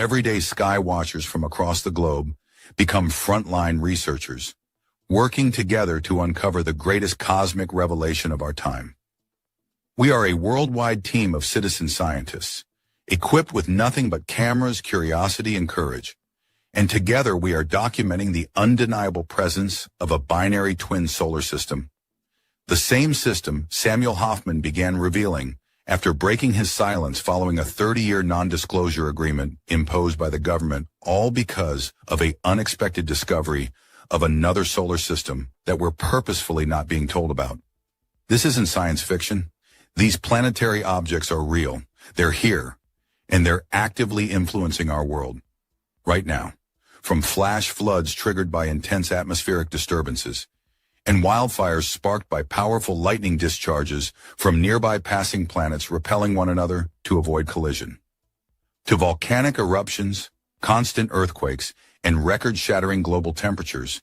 everyday sky watchers from across the globe become frontline researchers, working together to uncover the greatest cosmic revelation of our time. We are a worldwide team of citizen scientists, equipped with nothing but cameras, curiosity, and courage. And together we are documenting the undeniable presence of a binary twin solar system. The same system Samuel Hofman began revealing after breaking his silence following a 30-year non-disclosure agreement imposed by the government, all because of an unexpected discovery of another solar system that we're purposefully not being told about. This isn't science fiction. These planetary objects are real. They're here, and they're actively influencing our world. Right now, from flash floods triggered by intense atmospheric disturbances, and wildfires sparked by powerful lightning discharges from nearby passing planets repelling one another to avoid collision, to volcanic eruptions, constant earthquakes, and record-shattering global temperatures,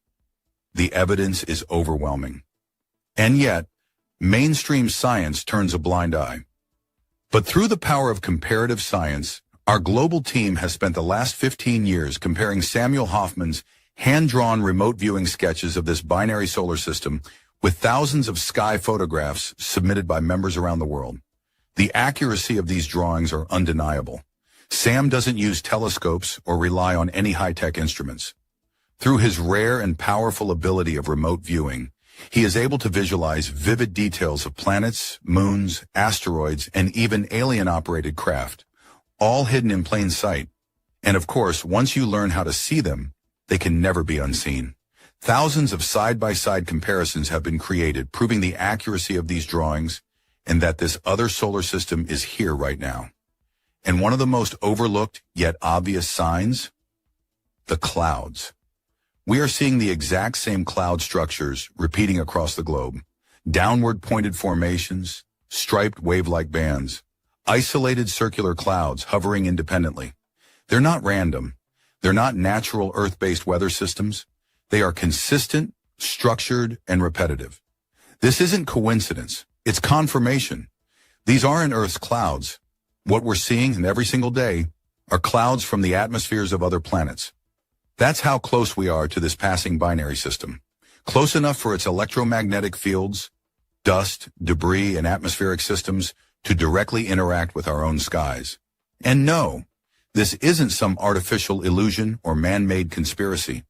the evidence is overwhelming. And yet, mainstream science turns a blind eye. But through the power of comparative science, our global team has spent the last 15 years comparing Samuel Hofman's hand-drawn remote viewing sketches of this binary solar system with thousands of sky photographs submitted by members around the world. The accuracy of these drawings are undeniable. Sam doesn't use telescopes or rely on any high-tech instruments. Through his rare and powerful ability of remote viewing, he is able to visualize vivid details of planets, moons, asteroids, and even alien-operated craft, all hidden in plain sight. And of course, once you learn how to see them, they can never be unseen. Thousands of side-by-side comparisons have been created, proving the accuracy of these drawings and that this other solar system is here right now. And one of the most overlooked yet obvious signs? The clouds. We are seeing the exact same cloud structures repeating across the globe. Downward pointed formations, striped wave-like bands, isolated circular clouds hovering independently. They're not random. They're not natural Earth-based weather systems. They are consistent, structured, and repetitive. This isn't coincidence. It's confirmation. These aren't Earth's clouds. What we're seeing, and every single day, are clouds from the atmospheres of other planets. That's how close we are to this passing binary system. Close enough for its electromagnetic fields, dust, debris, and atmospheric systems to directly interact with our own skies. And no, this isn't some artificial illusion or man-made conspiracy.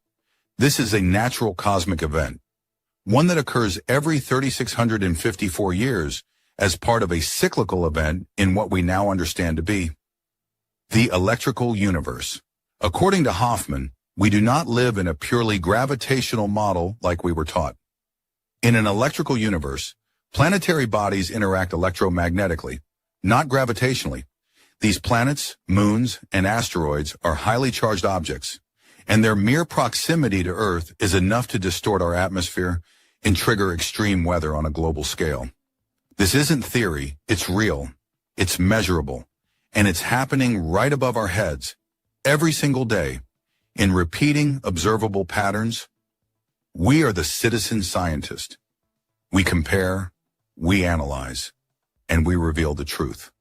This is a natural cosmic event, one that occurs every 3,654 years as part of a cyclical event in what we now understand to be the electrical universe. According to Hofman, we do not live in a purely gravitational model like we were taught. In an electrical universe, planetary bodies interact electromagnetically, not gravitationally. These planets, moons, and asteroids are highly charged objects, and their mere proximity to Earth is enough to distort our atmosphere and trigger extreme weather on a global scale. This isn't theory, it's real, it's measurable, and it's happening right above our heads, every single day, in repeating, observable patterns. We are the citizen scientist. We compare, we analyze, and we reveal the truth.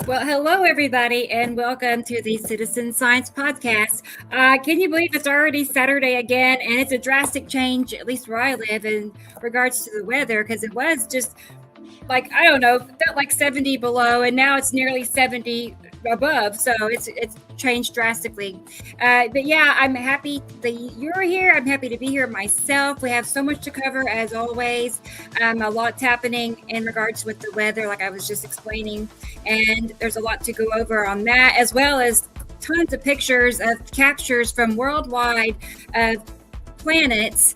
Well, hello, everybody, and welcome to the Citizen Science Podcast. Can you believe it's already Saturday again? And it's a drastic change, at least where I live, in regards to the weather, because it was just like, I don't know, felt like 70 below, and now it's nearly 70 above. So it's changed drastically. But yeah, I'm happy that you're here. I'm happy to be here myself. We have so much to cover as always. A lot's happening in regards with the weather, like I was just explaining, and there's a lot to go over on that, as well as tons of pictures of captures from worldwide of planets,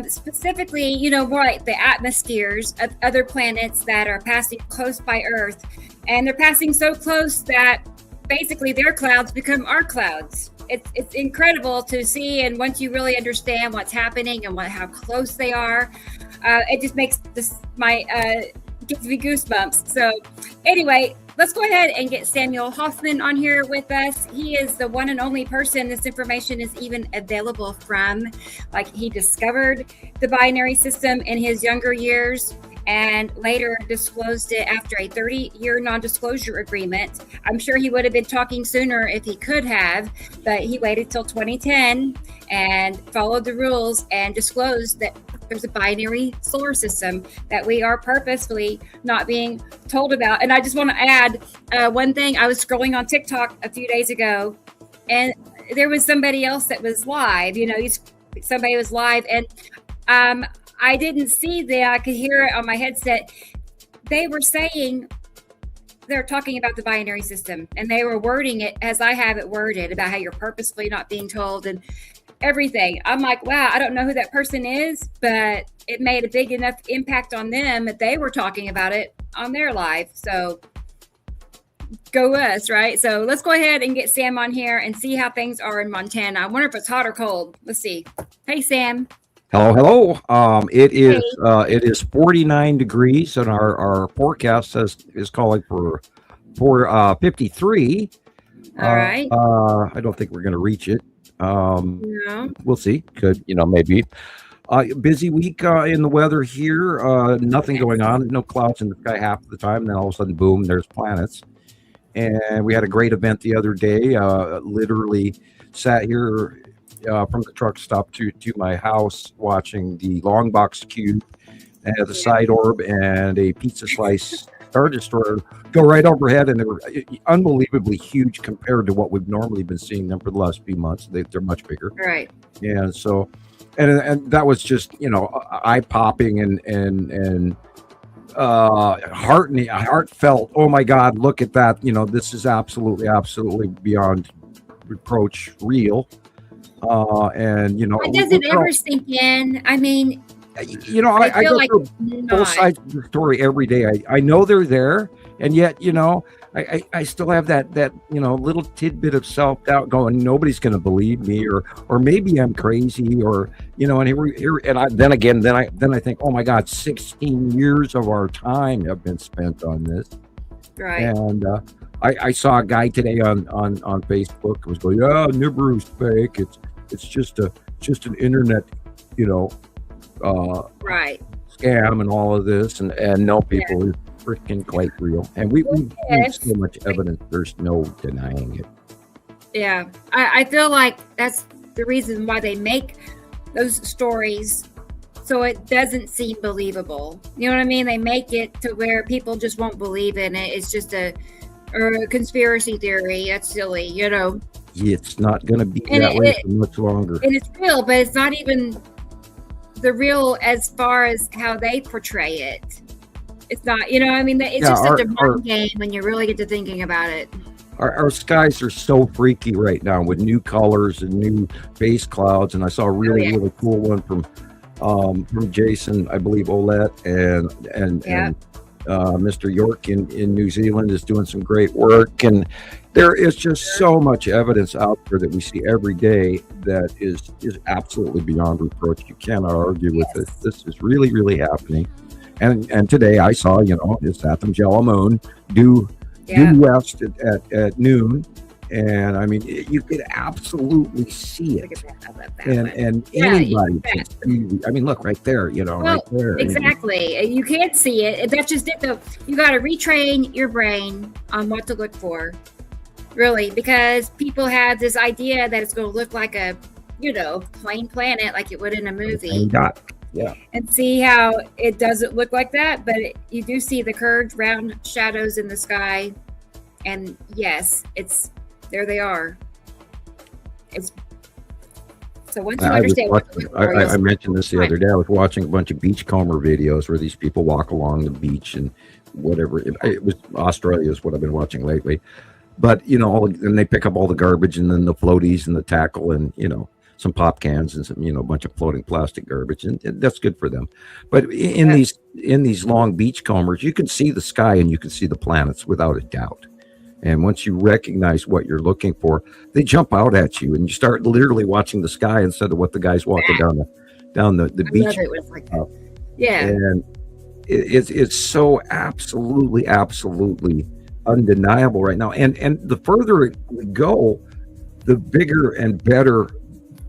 specifically, more like the atmospheres of other planets that are passing close by Earth. And they're passing so close that basically their clouds become our clouds. It's incredible to see, and once you really understand what's happening and how close they are, it just makes gives me goosebumps. So anyway, let's go ahead and get Samuel Hofman on here with us. He is the one and only person this information is even available from. Like, he discovered the binary system in his younger years and later disclosed it after a 30-year non-disclosure agreement. I'm sure he would have been talking sooner if he could have, but he waited till 2010 and followed the rules and disclosed that there's a binary solar system that we are purposefully not being told about. And I just want to add one thing. I was scrolling on TikTok a few days ago, and there was somebody else that was live. Somebody was live, and I didn't see that. I could hear it on my headset. They were saying they're talking about the binary system, and they were wording it as I have it worded about how you're purposefully not being told and everything. I'm like, wow, I don't know who that person is, but it made a big enough impact on them that they were talking about it on their live. So go us, right? So let's go ahead and get Sam on here and see how things are in Montana. I wonder if it's hot or cold. Let's see. Hey, Sam. Hello. It is 49 degrees, and our forecast is calling for 53. All right. I don't think we're going to reach it. No. We'll see. Could maybe. Busy week in the weather here. Nothing going on. No clouds in the sky half of the time. And then all of a sudden, boom! There's planets. And we had a great event the other day. Literally sat here from the truck stop to my house, watching the long box cube and the side orb and a pizza slice Star Destroyer go right overhead, and they were unbelievably huge compared to what we've normally been seeing them for the last few months. They're much bigger, right? And so, and that was just eye popping and heartfelt. Oh my God, look at that! This is absolutely beyond reproach real. And does it ever sink in? I mean, I go like through both sides of the story every day. I know they're there, and yet I still have that little tidbit of self-doubt going, nobody's going to believe me, or maybe I'm crazy, or and here and I think, oh my God, 16 years of our time have been spent on this, right? And I saw a guy today on Facebook who was going, yeah, Nibiru's fake. It's just an internet, right, scam and all of this, and no, people are freaking quite real, and we've so much evidence. There's no denying it. Yeah, I feel like that's the reason why they make those stories, so it doesn't seem believable. You know what I mean? They make it to where people just won't believe in it. It's just a conspiracy theory. That's silly, It's not going to be that way for much longer. And it's real, but it's not even the real as far as how they portray it. It's not, it's just such a mind game when you really get to thinking about it. Our skies are so freaky right now with new colors and new base clouds. And I saw a really cool one from Jason, I believe, Olette, and Mr. York in New Zealand is doing some great work. And there is just so much evidence out there that we see every day that is absolutely beyond reproach. You cannot argue with it. This is really, really happening. And today I saw, it's Atham Jello Moon due west at noon. And I mean, you could absolutely see Look it. at that. I love that And one. and Yeah, anybody yeah. can see. I mean, look right there. Right Well, there. exactly. You can't see it. That's just it, though. You got to retrain your brain on what to look for, really, because people have this idea that it's going to look like a, plain planet like it would in a movie. Dot. Yeah. And see how it doesn't look like that, but you do see the curved round shadows in the sky. And yes, there they are. So once you understand what to look for, I mentioned this the other day. I was watching a bunch of beachcomber videos where these people walk along the beach and whatever. It was Australia is what I've been watching lately. But, and they pick up all the garbage and then the floaties and the tackle and, some pop cans and some, a bunch of floating plastic garbage. And that's good for them. But in these long beachcombers, you can see the sky and you can see the planets without a doubt. And once you recognize what you're looking for, they jump out at you, and you start literally watching the sky instead of what the guy's walking down the beach. It was like that. Yeah, and it's so absolutely undeniable right now. And the further we go, the bigger and better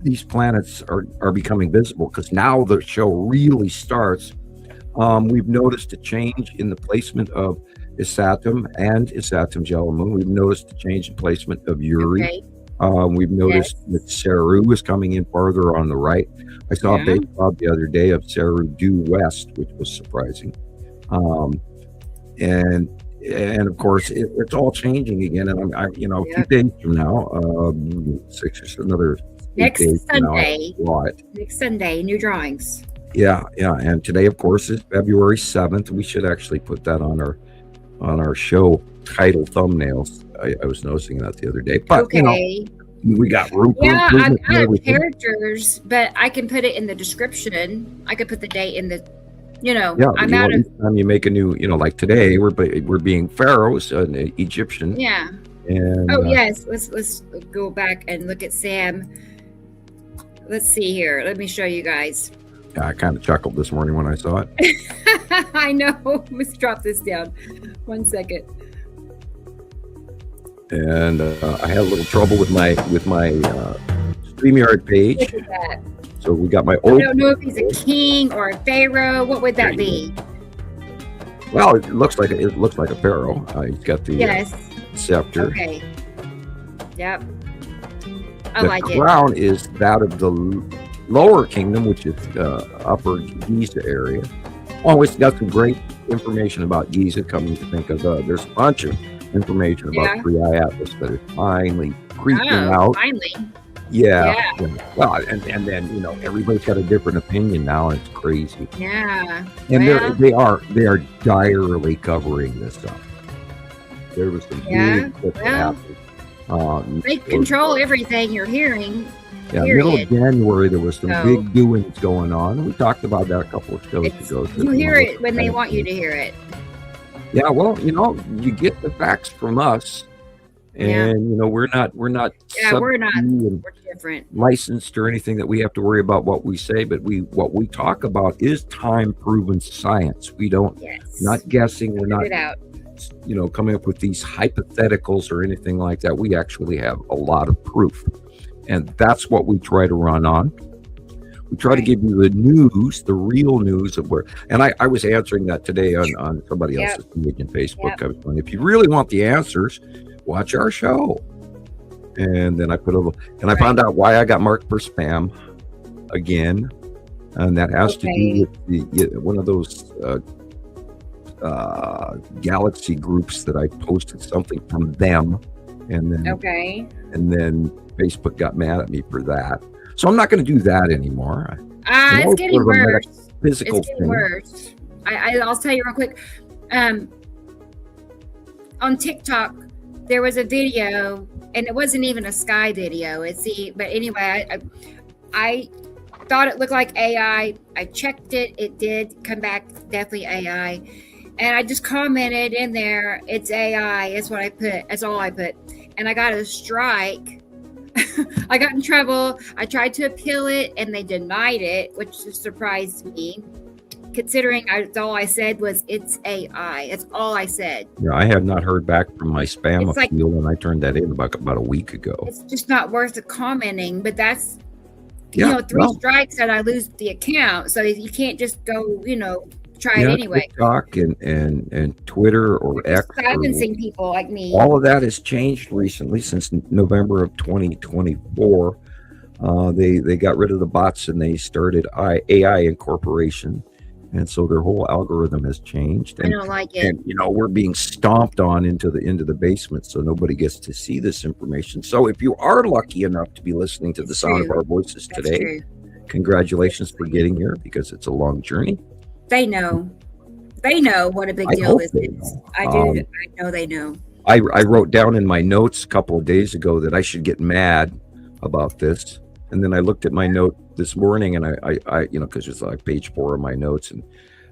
these planets are becoming visible, because now the show really starts. We've noticed a change in the placement of Isatum and Isatum's yellow moon. We've noticed a change in placement of Uri. Okay. We've noticed that Saru is coming in farther on the right. I saw a base job the other day of Saru due west, which was surprising. And of course, it's all changing again. And a few days from now, another next 8 days Sunday. From now, next Sunday, new drawings. Yeah. And today, of course, is February 7th. We should actually put that on our show title thumbnails. I was noticing that the other day. But we got room. Yeah, I've got characters, but I can put it in the description. I could put the date in the. I'm out of. Each time you make a new, like today, we're being pharaohs, an Egyptian. Yeah. And yes, let's go back and look at Sam. Let's see here. Let me show you guys. I kind of chuckled this morning when I saw it. I know. Let's drop this down. 1 second. And I had a little trouble with my StreamYard page. Look at that. So we got my I don't know if he's a king or a pharaoh. What would that be? Well, it looks like a pharaoh. He's got the scepter. Okay. Yep. I like it. The crown is that of the lower kingdom, which is upper Giza area. Oh, it's got some great information about Giza. Coming to think of, there's a bunch of information about 3i Atlas that is finally creeping out. Finally. Yeah. Well, and then everybody's got a different opinion now, and it's crazy. Yeah. And they are direly covering this up. There was some big stuff that happened. They control everything you're hearing. Yeah, middle of January there was some big doings going on. We talked about that a couple of shows ago. You hear it when they want you to hear it. Yeah, well, you get the facts from us, and we're not we're different, licensed or anything that we have to worry about what we say. But what we talk about is time proven science. We don't not guessing. We're not coming up with these hypotheticals or anything like that. We actually have a lot of proof. And that's what we try to run on. We try to give you the news, the real news of where. And I was answering that today on somebody else's page on Facebook. I was going, if you really want the answers, watch our show. And then I I found out why I got marked for spam again, and that has to do with one of those galaxy groups that I posted something from them, and then Facebook got mad at me for that. So I'm not going to do that anymore. It's getting worse. Physical it's getting worse. I'll tell you real quick. On TikTok, there was a video, and it wasn't even a sky video. But anyway, I thought it looked like AI. I checked it. It did come back definitely AI. And I just commented in there, it's AI. That's what I put. That's all I put. And I got a strike. I got in trouble. I tried to appeal it, and they denied it, which surprised me. considering all I said was it's AI. That's all I said. Yeah, I have not heard back from my spam It's like- appeal, and I turned that in about a week ago. It's just not worth the commenting, but that's, Yeah, 3 strikes and I lose the account. So you can't just go, try it anyway. TikTok and Twitter or X. Silencing people like me. All of that has changed recently since November of 2024. They got rid of the bots and they started AI incorporation, and so their whole algorithm has changed. And, I don't like it. And we're being stomped on into the basement, so nobody gets to see this information. So if you are lucky enough to be listening to the sound of our voices today, congratulations for getting here, because it's a long journey. They know what a big deal this is. I do. I know they know. I wrote down in my notes a couple of days ago that I should get mad about this, and then I looked at my note this morning, and I because it's like page 4 of my notes, and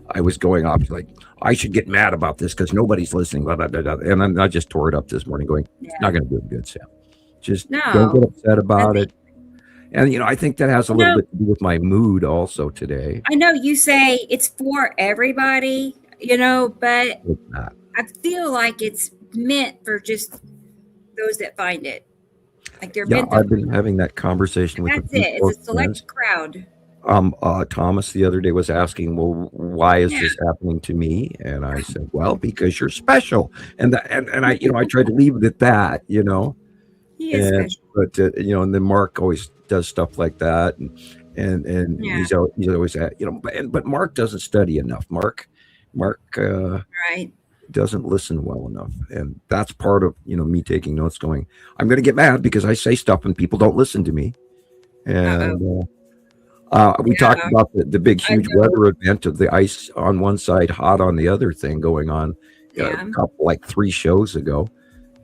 I was going off like, I should get mad about this because nobody's listening, blah, blah, blah, blah. And I just tore it up this morning going, it's not going to do good, Sam. Just don't get upset about it. And, I think that has a little bit to do with my mood also today. I know you say it's for everybody, but It's not. I feel like it's meant for just those that find it. Like they're meant to. I've been having that conversation with That's it. It's a select crowd. Thomas the other day was asking, well, why is this happening to me? And I said, well, because you're special. And I tried to leave it at that, He is special. But and then Mark always does stuff like that, and he's always at, but Mark doesn't study enough. Mark Right. doesn't listen well enough, and that's part of me taking notes, going, I'm going to get mad because I say stuff and people don't listen to me. And we talked about the big huge weather event of the ice on one side, hot on the other thing going on a couple, like 3 shows ago.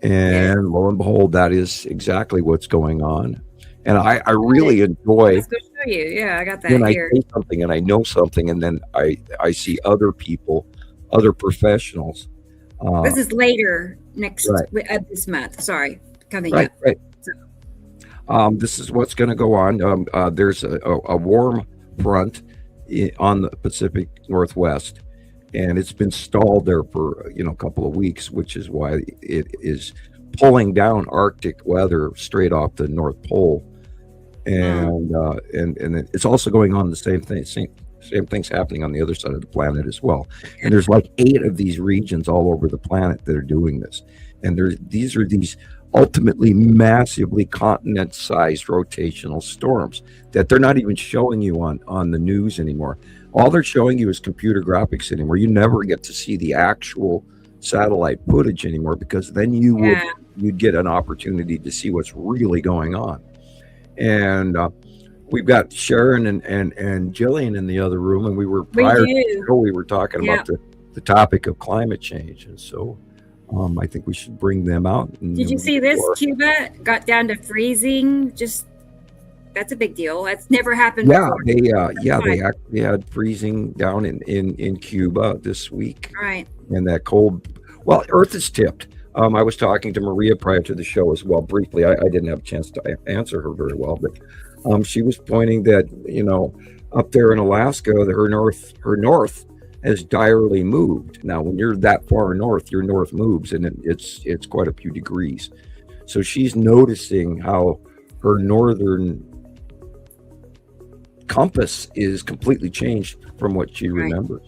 And lo and behold, that is exactly what's going on. And I really enjoy. Let's go show you. Yeah, I got that when here. I say something and I know something, and then I see other people, other professionals. This is later this month. Sorry, coming up. Right. This is what's going to go on. There's a warm front on the Pacific Northwest, and it's been stalled there for a couple of weeks, which is why it is pulling down Arctic weather straight off the North Pole, and it's also going on the same things happening on the other side of the planet as well. And there's like 8 of these regions all over the planet that are doing this, and these are ultimately massively continent-sized rotational storms that they're not even showing you on the news anymore. All they're showing you is computer graphics anymore. You never get to see the actual satellite footage anymore, because then you'd get an opportunity to see what's really going on. And we've got Sharon and Gillian in the other room, and we were talking about the topic of climate change, and so I think we should bring them out. Did you see this? Cuba got down to freezing. That's a big deal. That's never happened before. They actually had freezing down in Cuba this week. Right. And that cold. Well, Earth is tipped. I was talking to Maria prior to the show as well, briefly. I didn't have a chance to answer her very well, but she was pointing that up there in Alaska, her north has direly moved. Now, when you're that far north, your north moves, and it's quite a few degrees. So she's noticing how her northern compass is completely changed from what she remembers.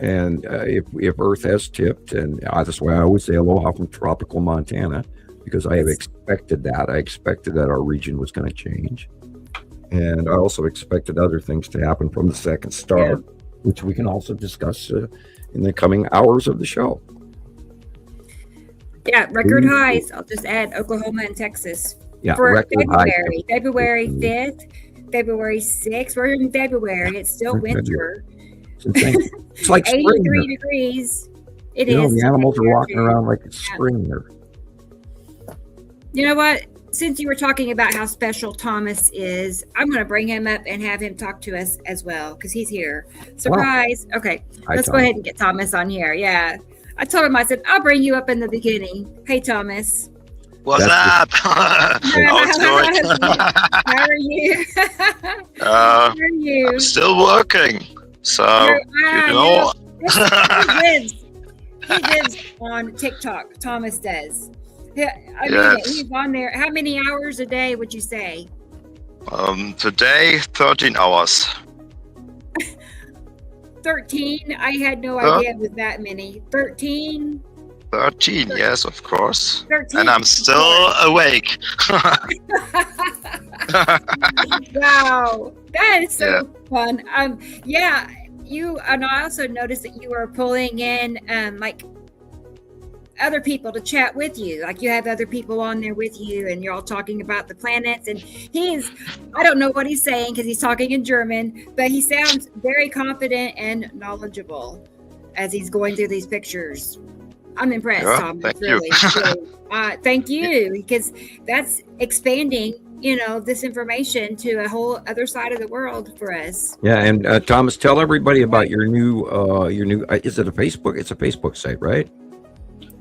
And if Earth has tipped, and that's why I always say aloha from tropical Montana, because I have expected that. I expected that our region was going to change. And I also expected other things to happen from the second star, which we can also discuss in the coming hours of the show. Yeah, record highs. I'll just add Oklahoma and Texas. Yeah, for February. February 5th, February 6th. We're in February. It's still winter. It's like 83 degrees. It is. The animals are walking around like it's spring there. You know what? Since you were talking about how special Thomas is, I'm going to bring him up and have him talk to us as well, because he's here. Surprise. Wow. Okay. Let's go ahead and get Thomas on here. Yeah. I told him, I said, I'll bring you up in the beginning. Hey, Thomas. What's up? How are you? How are you? I'm still working. So, He lives on TikTok. Thomas does. Yeah, I mean, Yes. he's on there. How many hours a day would you say? Today, 13 hours. 13? I had no Huh? idea it was that many. 13? 13, yes, of course. 13. And I'm still awake. Wow, that is so Yeah. fun. Yeah, you and I also noticed that you are pulling in like other people to chat with you. Like you have other people on there with you, and you're all talking about the planets. And I don't know what he's saying because he's talking in German, but he sounds very confident and knowledgeable as he's going through these pictures. I'm impressed, Yeah, Tom. thank Really. Thank you, because that's expanding, this information to a whole other side of the world for us. Yeah, and Thomas, tell everybody about your new is it a Facebook? It's a Facebook site, right?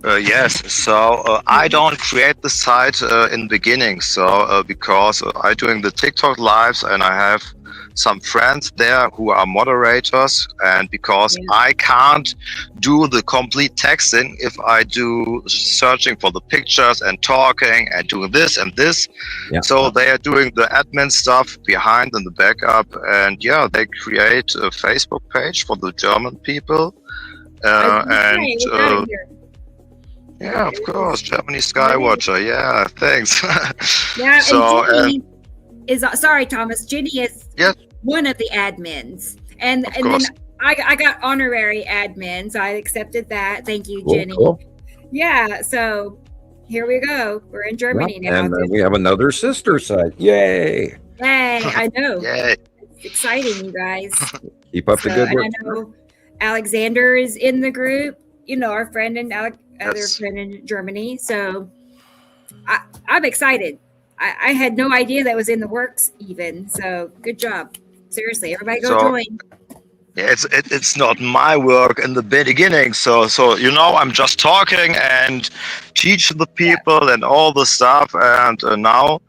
Yes, so I don't create the site in the beginning, so because I'm doing the TikTok lives and I have some friends there who are moderators, and because I can't do the complete texting if I do searching for the pictures and talking and doing this and this. Yeah. So they are doing the admin stuff behind in the backup, and yeah, they create a Facebook page for the German people. Yeah, of course, Germany Skywatcher. Yeah, thanks. Yeah, so, and Jenny is sorry, Thomas. Jenny is Yes. one of the admins, and course. then I got honorary admins. I accepted that. Thank you, Cool, Jenny. cool. Yeah, so here we go. We're in Germany now. And we have another sister site. Yay! Yay! I know. Yay. It's exciting, you guys. Keep up the good And work. I know Alexander is in the group. Our friend and other Yes. friend in Germany. So I'm excited. I had no idea that was in the works even. So good job. Seriously, everybody go join. Yeah, it's not my work in the beginning. So I'm just talking and teach the people and all the stuff. And now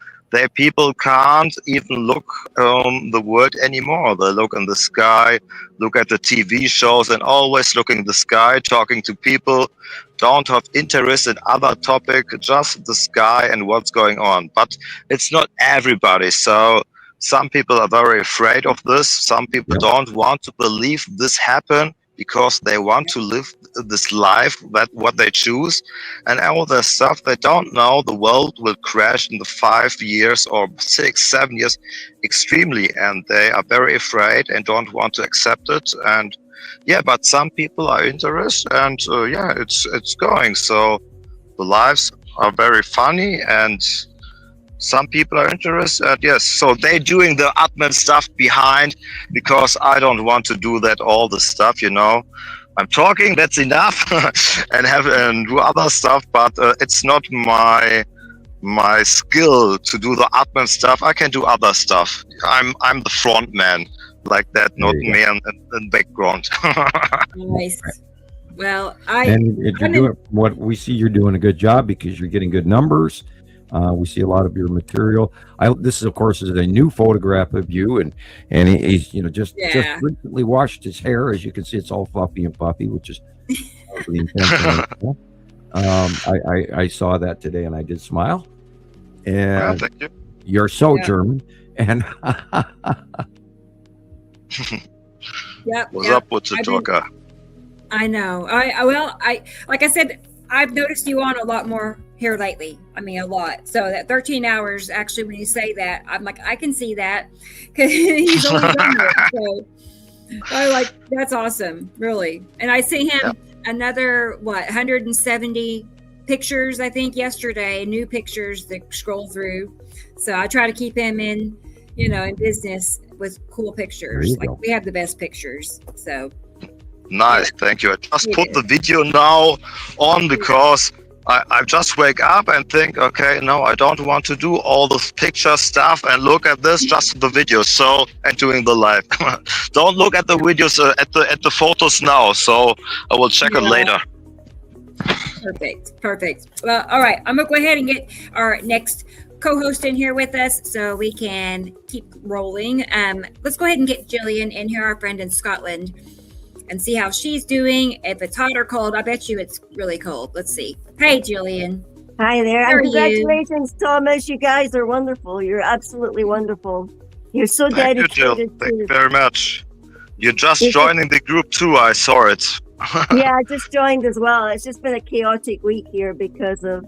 people can't even look the world anymore. They look in the sky, look at the TV shows, and always looking in the sky, talking to people. Don't have interest in other topic, just the sky and what's going on. But it's not everybody. So some people are very afraid of this. Some people don't want to believe this happened because they want to live this life, that what they choose, and all the stuff they don't know. The world will crash in the 5 years or 6, 7 years extremely, and they are very afraid and don't want to accept it. And yeah, but some people are interested, and it's going. So the lives are very funny, and some people are interested. Yes, so they're doing the admin stuff behind, because I don't want to do that, all the stuff, I'm talking, that's enough, and do other stuff, but it's not my skill to do the admin stuff. I can do other stuff. I'm the front man, like that, not me in background. Nice. Well, what we see, you're doing a good job because you're getting good numbers. We see a lot of your material. This is, of course, is a new photograph of you, and he's just recently washed his hair. As you can see, it's all fluffy and puffy, which is really intentional. I saw that today, and I did smile. And thank you. You're so German, and What's up with the talker? I know. I like I said, I've noticed you on a lot more here lately. I mean, a lot. So that 13 hours, actually, when you say that, I'm like, I can see that, because he's only done it. So I like, that's awesome, really. And I see him another 170 pictures, I think, yesterday, new pictures that scroll through. So I try to keep him in business with cool pictures. Like, we have the best pictures. So nice, thank you. I just put the video now on because I just wake up and think, okay, no, I don't want to do all the picture stuff and look at this, just the videos. So, and doing the live. Don't look at the videos, at the photos now. So I will check it later. Perfect. Well, all right. I'm gonna go ahead and get our next co-host in here with us so we can keep rolling. Let's go ahead and get Gillian in here, our friend in Scotland, and see how she's doing. If it's hot or cold, I bet you it's really cold. Let's see. Hey, Gillian. Hi there. How And are you? congratulations, Thomas. You guys are wonderful. You're absolutely wonderful. You're so Thank you, Jill. dedicated Thank you to. very much. You're just You're so- joining the group too. I saw it. Yeah, I just joined as well. It's just been a chaotic week here because of,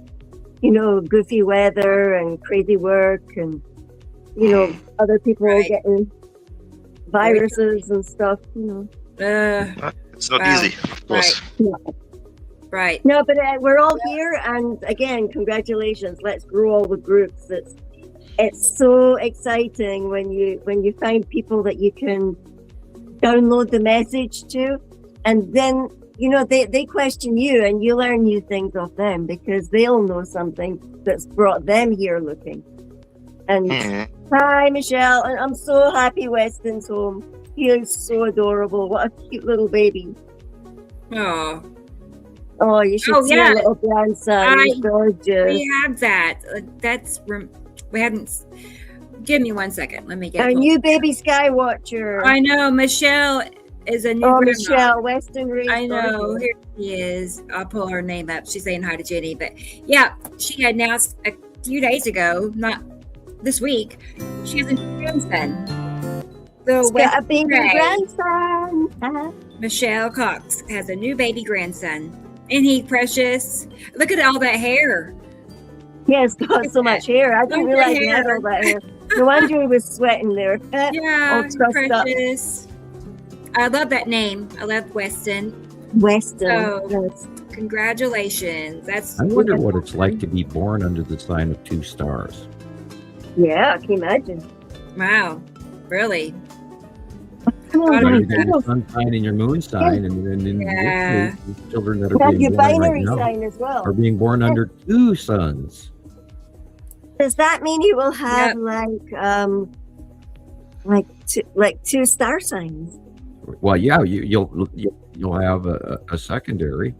goofy weather and crazy work and, other people Right. getting viruses and stuff, It's not Wow. easy, of course. Right. No, but we're all here, and again, congratulations. Let's grow all the groups. It's so exciting when you find people that you can download the message to, and then they question you, and you learn new things off them because they'll know something that's brought them here looking. And Mhm. hi, Michelle, and I'm so happy Weston's home. He is so adorable. What a cute little baby. Oh, Oh, you should see yeah. our little grandson. He's gorgeous. we have that. We hadn't. Give me 1 second. Let me get. Our new baby Skywatcher. I know Michelle is a new. Oh, grandma. Michelle, Weston raised I know. her. Here she is. I'll pull her name up. She's saying hi to Jenny. But yeah, she had announced a few days ago, not this week, she has a new grandson. So He's got a baby Ray. grandson. Michelle Cox has a new baby grandson. Isn't he precious? Look at all that hair. He has got so much hair. I didn't Look at realize he had hair. all that hair. No wonder he was sweating there. Yeah, all trussed up. precious. I love that name. I love Weston. Weston. Oh. Yes. Congratulations. That's I wonder what it's like to be born under the sign of two stars. Yeah, I can imagine. wow. Really? Oh, Got So it. you got your sun sign and your moon sign, and then Yeah. the children that you are have being your born right binary now sign as well. are being born under two suns. Does that mean you will have like two star signs? Well, yeah, you'll have a secondary,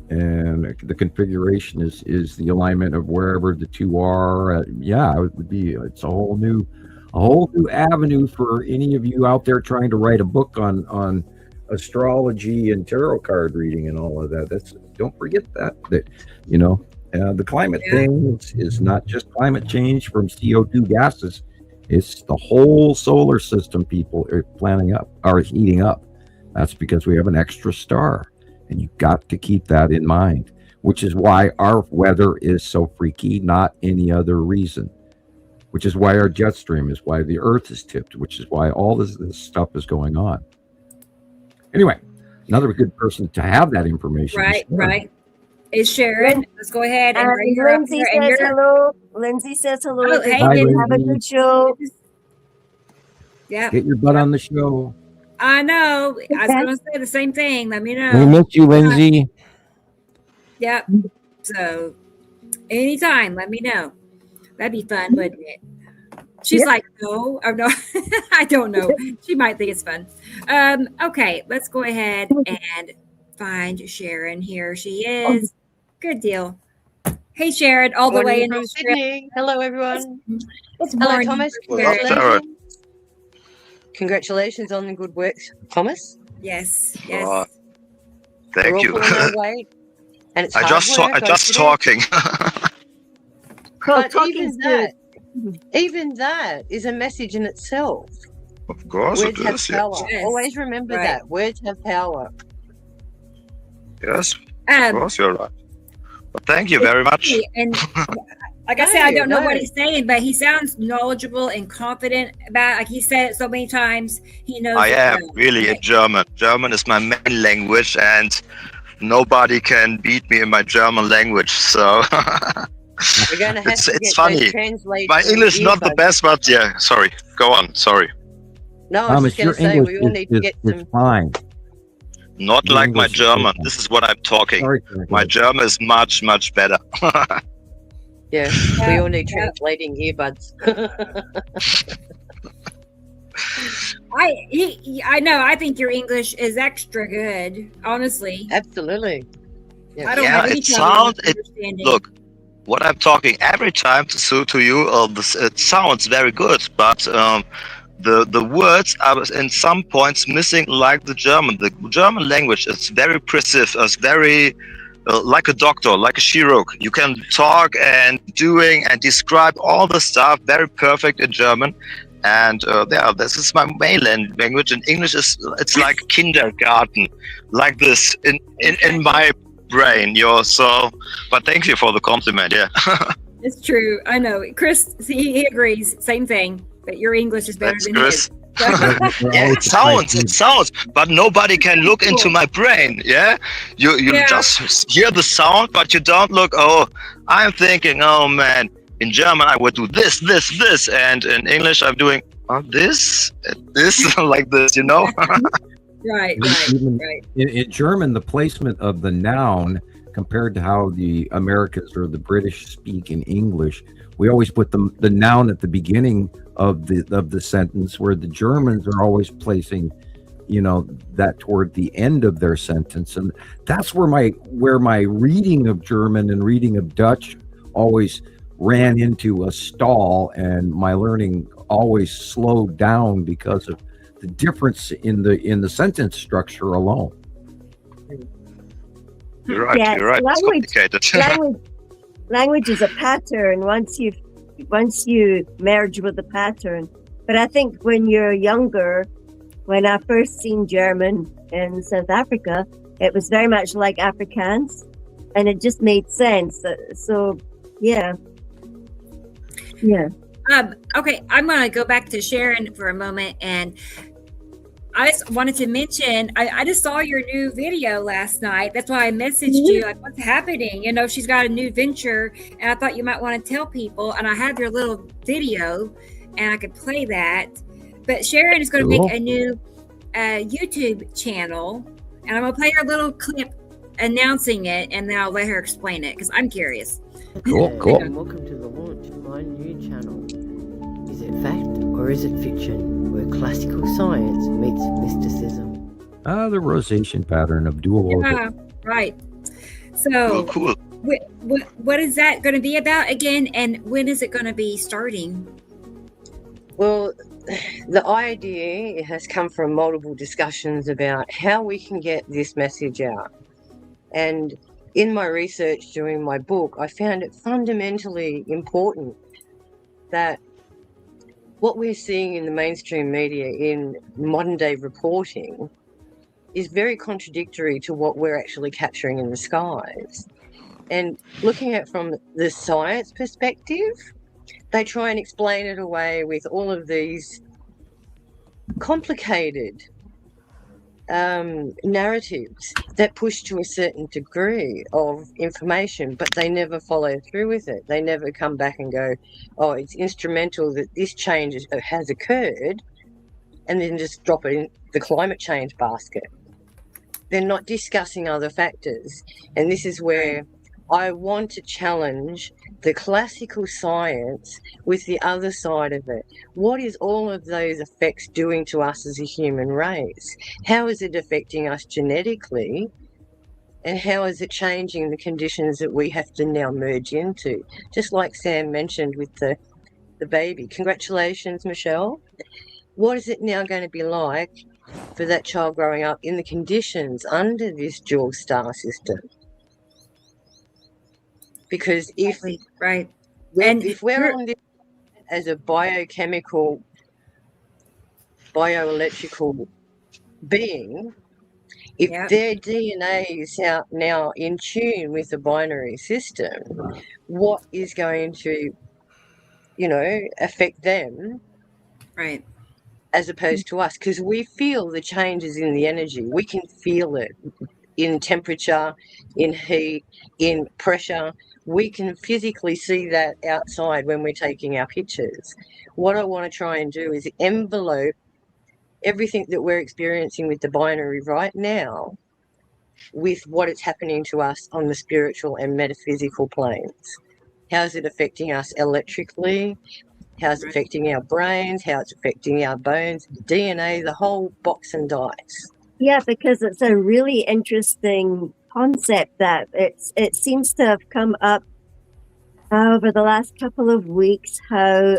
and the configuration is the alignment of wherever the two are. It's a whole new avenue for any of you out there trying to write a book on astrology and tarot card reading and all of that. Don't forget that the climate thing is not just climate change from CO2 gases. It's the whole solar system people are heating up. That's because we have an extra star, and you've got to keep that in mind, which is why our weather is so freaky, not any other reason, which is why our jet stream is why the earth is tipped, which is why all this stuff is going on. Anyway, another good person to have that information. Right. Is Sharon. Let's go ahead and bring her up Lindsay here. says hello. Lindsay says hello. Oh, hey, Hi, Lindsay. Have a good show. Yeah, Get your butt on the show. I know. I was going to say the same thing. Let me We know. miss you, Lindsay. Yep. So anytime, let me know. That'd be fun, wouldn't it? She's like, no, or no, I don't know. She might think it's fun. Okay, let's go ahead and find Sharon. Here she is. Good deal. Hey, Sharon, all the way in from Australia. Sydney. Hello, everyone. It's Hello, morning. Thomas. Hello, Sharon. Sharon. Congratulations on the good work, Thomas. Yes. Oh, We're thank all you. pulling our weight, and it's I hard work, just don't forget. talking. But Talking's good. even that is a message in itself. Of course it Words have is. power. Yes. Always remember Right. that. Words have power. Yes, of course you're right. But thank you very much. And like I said, I don't know No. what he's saying, but he sounds knowledgeable and confident about. Like he said it so many times, he knows. I it am well. really in German. German is my main language, and nobody can beat me in my German language. So We're going to have to it's get funny. those translated. My English is not the earbuds. best, but yeah. Sorry, go on. Sorry, No, I was Thomas, just going your to say English we all need to is get some. fine. not Your like my English is German. okay. This is what I'm talking. Sorry, My German is much better. Yeah, we all need translating earbuds. I know. I think your English is extra good. Honestly, Absolutely. I don't Yeah, have any it trouble sound- it- understanding. Look, what I'm talking every time to you, it sounds very good, but the words are in some points missing, like the German. The German language is very precise, it's very like a doctor, like a chirurg. You can talk and doing and describe all the stuff very perfect in German. And this is my main language. And English it's like kindergarten, like this in my brain. But thank you for the compliment. Yeah, It's true. I know. Chris, he agrees. Same thing. But your English is better that's than Chris. his. Yeah, it sounds, but nobody can look into my brain. Yeah, you just hear the sound, but you don't look. Oh, I'm thinking, oh man, in German I would do this, and in English I'm doing this, like this, you know. Right. In German, the placement of the noun compared to how the Americans or the British speak in English, we always put the noun at the beginning of the sentence, where the Germans are always placing, that toward the end of their sentence. And that's where my reading of German and reading of Dutch always ran into a stall, and my learning always slowed down because of the difference in the sentence structure alone. You're right. Yes, You're right. It's complicated. Language is a pattern once you merge with the pattern. But I think when you're younger, when I first seen German in South Africa, it was very much like Afrikaans, and it just made sense. So yeah. Okay, I'm going to go back to Sharon for a moment, and I just wanted to mention, I just saw your new video last night. That's why I messaged you, like, what's happening? She's got a new venture, and I thought you might want to tell people, and I have your little video, and I could play that. But Sharon is going to make a new YouTube channel, and I'm going to play her little clip announcing it, and then I'll let her explain it, because I'm curious. Cool. And welcome to the launch of my new channel. Is it fact or is it fiction, where classical science meets mysticism? The rosation pattern of dual orbit. Yeah, right. So, cool. What is that going to be about again, and when is it going to be starting? Well, the idea has come from multiple discussions about how we can get this message out. And in my research during my book, I found it fundamentally important that what we're seeing in the mainstream media in modern day reporting is very contradictory to what we're actually capturing in the skies. And looking at it from the science perspective, they try and explain it away with all of these complicated narratives that push to a certain degree of information, but they never follow through with it. They never come back and go, oh, it's instrumental that this change has occurred, and then just drop it in the climate change basket. They're not discussing other factors. And this is where I want to challenge the classical science with the other side of it. What is all of those effects doing to us as a human race? How is it affecting us genetically? And how is it changing the conditions that we have to now merge into? Just like Sam mentioned with the baby. Congratulations, Michelle. What is it now going to be like for that child growing up in the conditions under this dual star system? Because if we're on this as a biochemical, bioelectrical being, if their DNA is now in tune with the binary system, what is going to, affect them? Right. As opposed to us, because we feel the changes in the energy. We can feel it in temperature, in heat, in pressure. We can physically see that outside when we're taking our pictures. What I want to try and do is envelope everything that we're experiencing with the binary right now with what is happening to us on the spiritual and metaphysical planes. How is it affecting us electrically? How it's affecting our brains, how it's affecting our bones, DNA, the whole box and dice. Yeah, because it's a really interesting concept that it seems to have come up over the last couple of weeks how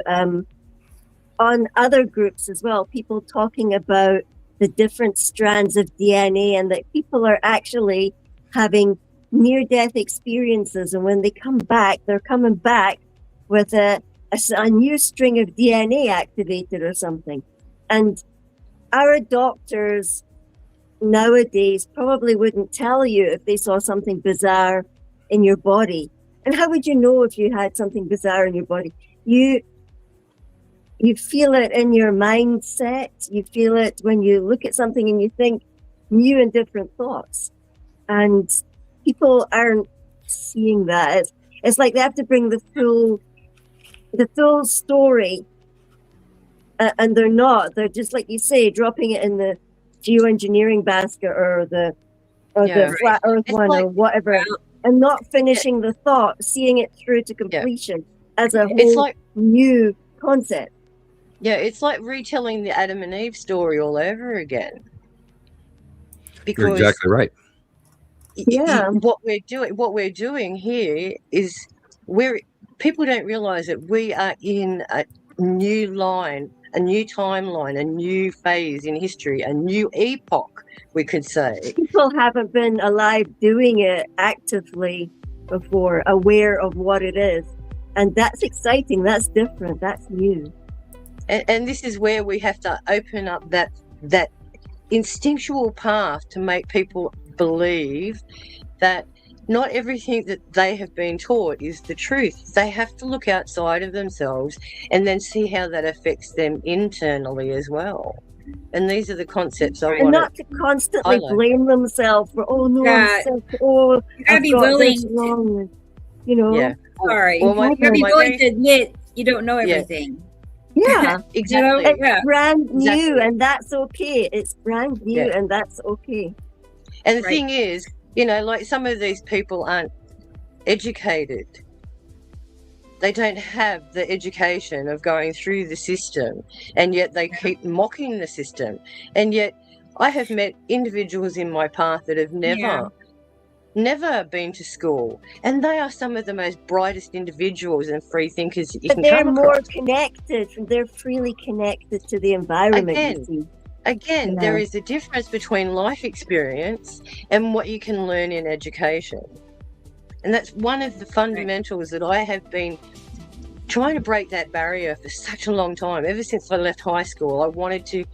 on other groups as well, people talking about the different strands of DNA and that people are actually having near-death experiences. And when they come back, they're coming back with a new string of DNA activated or something. And our doctors nowadays probably wouldn't tell you if they saw something bizarre in your body. And how would you know if you had something bizarre in your body? You feel it in your mindset. You feel it when you look at something and you think new and different thoughts. And people aren't seeing that. It's like they have to bring the full story, and they're not. They're just, like you say, dropping it in the geoengineering basket or the flat Earth It's one like- or whatever, and not finishing the thought, seeing it through to completion as a It's whole like new concept. Yeah, it's like retelling the Adam and Eve story all over again. Because You're exactly right. Yeah. what we're doing here is people don't realize that we are in a new line, a new timeline, a new phase in history, a new epoch, we could say. People haven't been alive doing it actively before, aware of what it is. And that's exciting. That's different. That's new. And this is where we have to open up that instinctual path to make people believe that not everything that they have been taught is the truth. They have to look outside of themselves and then see how that affects them internally as well. And these are the concepts I And want not to constantly highlight. blame themselves for, oh no, Yeah. I'm sick, oh, You gotta I've be got willing. this wrong. You know? Yeah. Sorry, Well, you gotta be my willing main- to admit you don't know Yeah. everything. Yeah. Exactly. You know? It's Yeah. brand new, Exactly. and that's okay. It's brand new, Yeah. and that's okay. And the Right. thing is, like some of these people aren't educated. They don't have the education of going through the system, and yet they keep mocking the system. And yet I have met individuals in my path that have never been to school, and they are some of the most brightest individuals and free thinkers that you But can they're come more across. connected. They're freely connected to the environment. Again. You see. Again, Yeah. there is a difference between life experience and what you can learn in education. And that's one of the fundamentals that I have been trying to break that barrier for such a long time. Ever since I left high school, I wanted to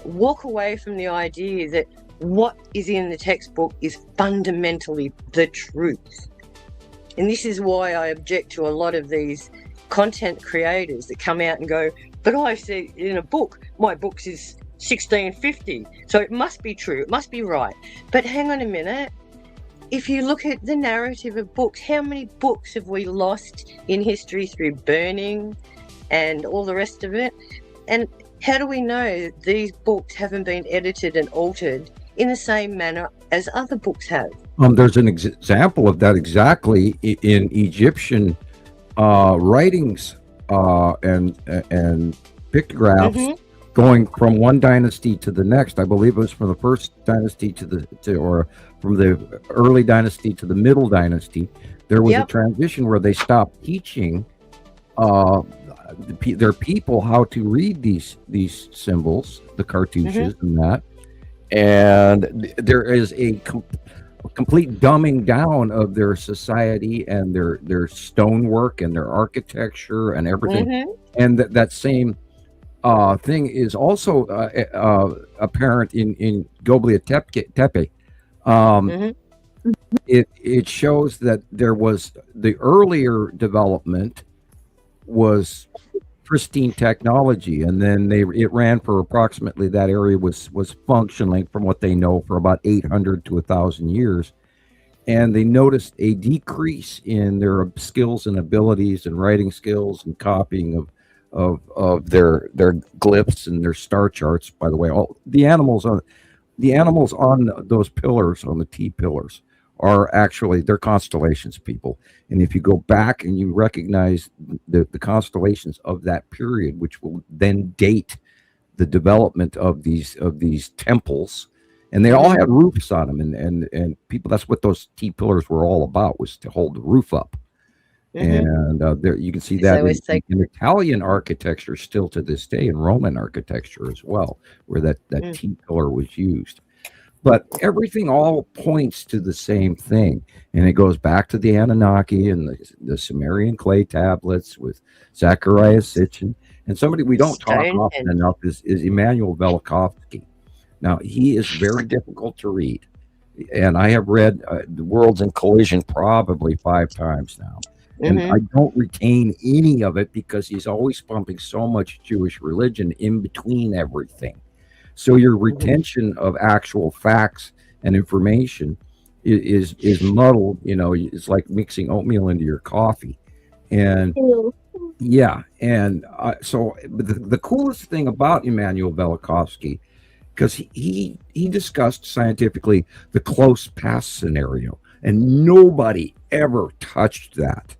walk away from the idea that what is in the textbook is fundamentally the truth. And this is why I object to a lot of these content creators that come out and go, but I see in a book, my books is 1650, so it must be true, it must be right. But hang on a minute. If you look at the narrative of books, how many books have we lost in history through burning and all the rest of it? And how do we know that these books haven't been edited and altered in the same manner as other books have? There's an example of that exactly in Egyptian writings and pictographs. Mhm. Going from one dynasty to the next. I believe it was from the first dynasty or from the early dynasty to the middle dynasty. There was a transition where they stopped teaching their people how to read these symbols, the cartouches and that. And there is a complete dumbing down of their society and their stonework and their architecture and everything. And that same thing is also apparent in Göbekli Tepe. It shows that there was the earlier development was pristine technology, and then it ran for approximately, that area was functioning, from what they know, for about 800 to 1,000 years. And they noticed a decrease in their skills and abilities and writing skills and copying of their glyphs and their star charts. By the way, all the animals on those pillars, on the T pillars, are actually, they're constellations, people. And if you go back and you recognize the constellations of that period, which will then date the development of these temples, and they all had roofs on them, and people, that's what those T pillars were all about, was to hold the roof up. And there you can see As that I always say. in Italian architecture still to this day, in Roman architecture as well, where that T pillar was used. But everything all points to the same thing. And it goes back to the Anunnaki and the Sumerian clay tablets with Zachariah Sitchin. And somebody we don't talk often enough is Immanuel Velikovsky. Now, he is very difficult to read. And I have read The Worlds in Collision probably 5 times now. And I don't retain any of it because he's always pumping so much Jewish religion in between everything. So your retention of actual facts and information is muddled. You know, it's like mixing oatmeal into your coffee. And yeah, and so the coolest thing about Immanuel Velikovsky, because he discussed scientifically the close past scenario, and nobody ever touched that.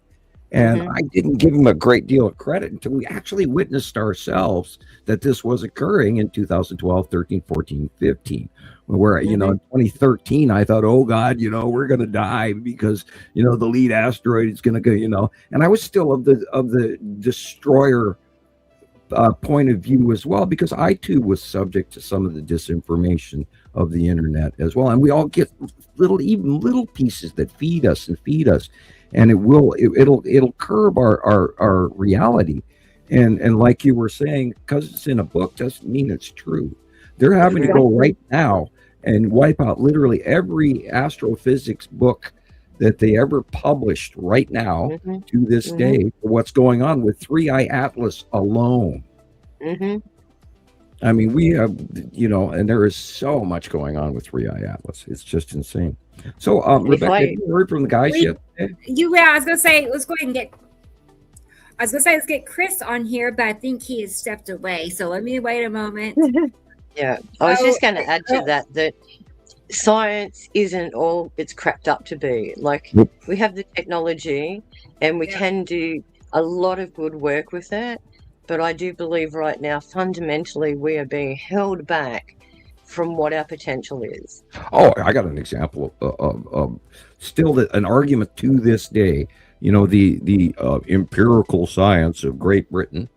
And I didn't give him a great deal of credit until we actually witnessed ourselves that this was occurring in 2012, 13, 14, 15, where, you know, in 2013, I thought, oh God, you know, we're going to die because, you know, the lead asteroid is going to go, you know, and I was still of the destroyer point of view as well, because I too was subject to some of the disinformation of the internet as well. And we all get little pieces that feed us. And it'll curb our reality, and like you were saying, because it's in a book doesn't mean it's true. They're having to go right now and wipe out literally every astrophysics book that they ever published right now to this day for what's going on with 3i Atlas alone. I mean, we have, you know, and there is so much going on with 3i Atlas. It's just insane. So, Rebecca, have you heard from the guys yet? I was gonna say let's go ahead and get. I was gonna say let's get Chris on here, but I think he has stepped away. So let me wait a moment. Yeah, I was just going to add to that science isn't all it's cracked up to be. Like, we have the technology, and we can do a lot of good work with it. But I do believe right now, fundamentally, we are being held back from what our potential is. Oh, I got an example of still an argument to this day. You know, the empirical science of Great Britain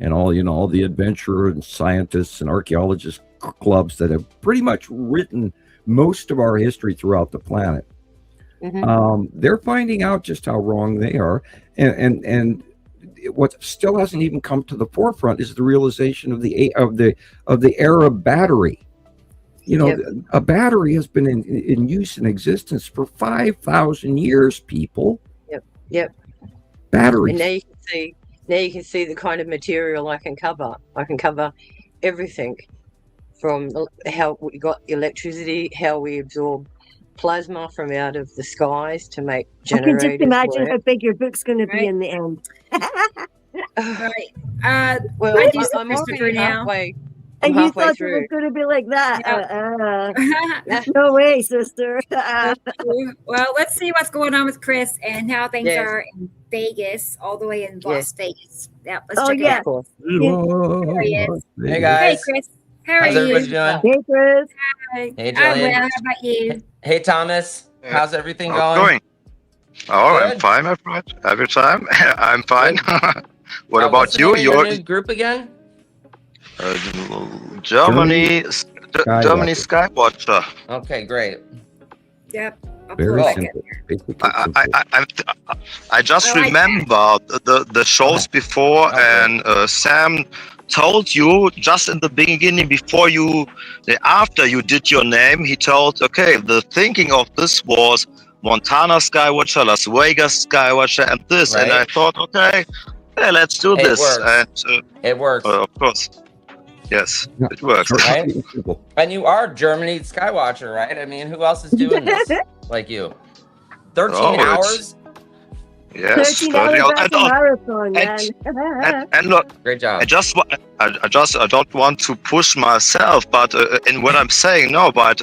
and all, you know, all the adventurer and scientists and archaeologist clubs that have pretty much written most of our history throughout the planet. They're finding out just how wrong they are, and what still hasn't even come to the forefront is the realization of the Arab battery. You know, a battery has been in use in existence for 5,000 years, people. Batteries. And now you can see the kind of material I can cover. I can cover everything from how we got electricity, how we absorb plasma from out of the skies to make generators. I can just imagine how big your book's going to be in the end. Well, I'm already halfway. And you thought it was going to be like that? No way, sister. Well, let's see what's going on with Chris and how things are in Vegas, all the way in Las Vegas. Yeah, let's check it out. There he is. Hey guys. Hey Chris, how are how's you? everybody doing? Hey Chris. Hi. Hey I'm Gillian. well. How about you? Hey Thomas. How's everything going? Oh, Good. I'm fine, my friend. Every time, I'm fine. What What's about the you? name of Your your new group again? Germany Skywatcher. Okay, great. Yep. Very I'll simple. I just remember the shows before, and Sam told you just in the beginning, after you did your name, he told, okay, the thinking of this was Montana Skywatcher, Las Vegas Skywatcher, and this, and I thought, okay, yeah, let's do this. Works. And it works. Of course. Yes, it works. Right? And you are Germany Skywatcher, right? I mean, who else is doing this like you? 13 hours? Yes, 13 hours. That's a marathon, man. And look, great job. I don't want to push myself, but in what I'm saying, but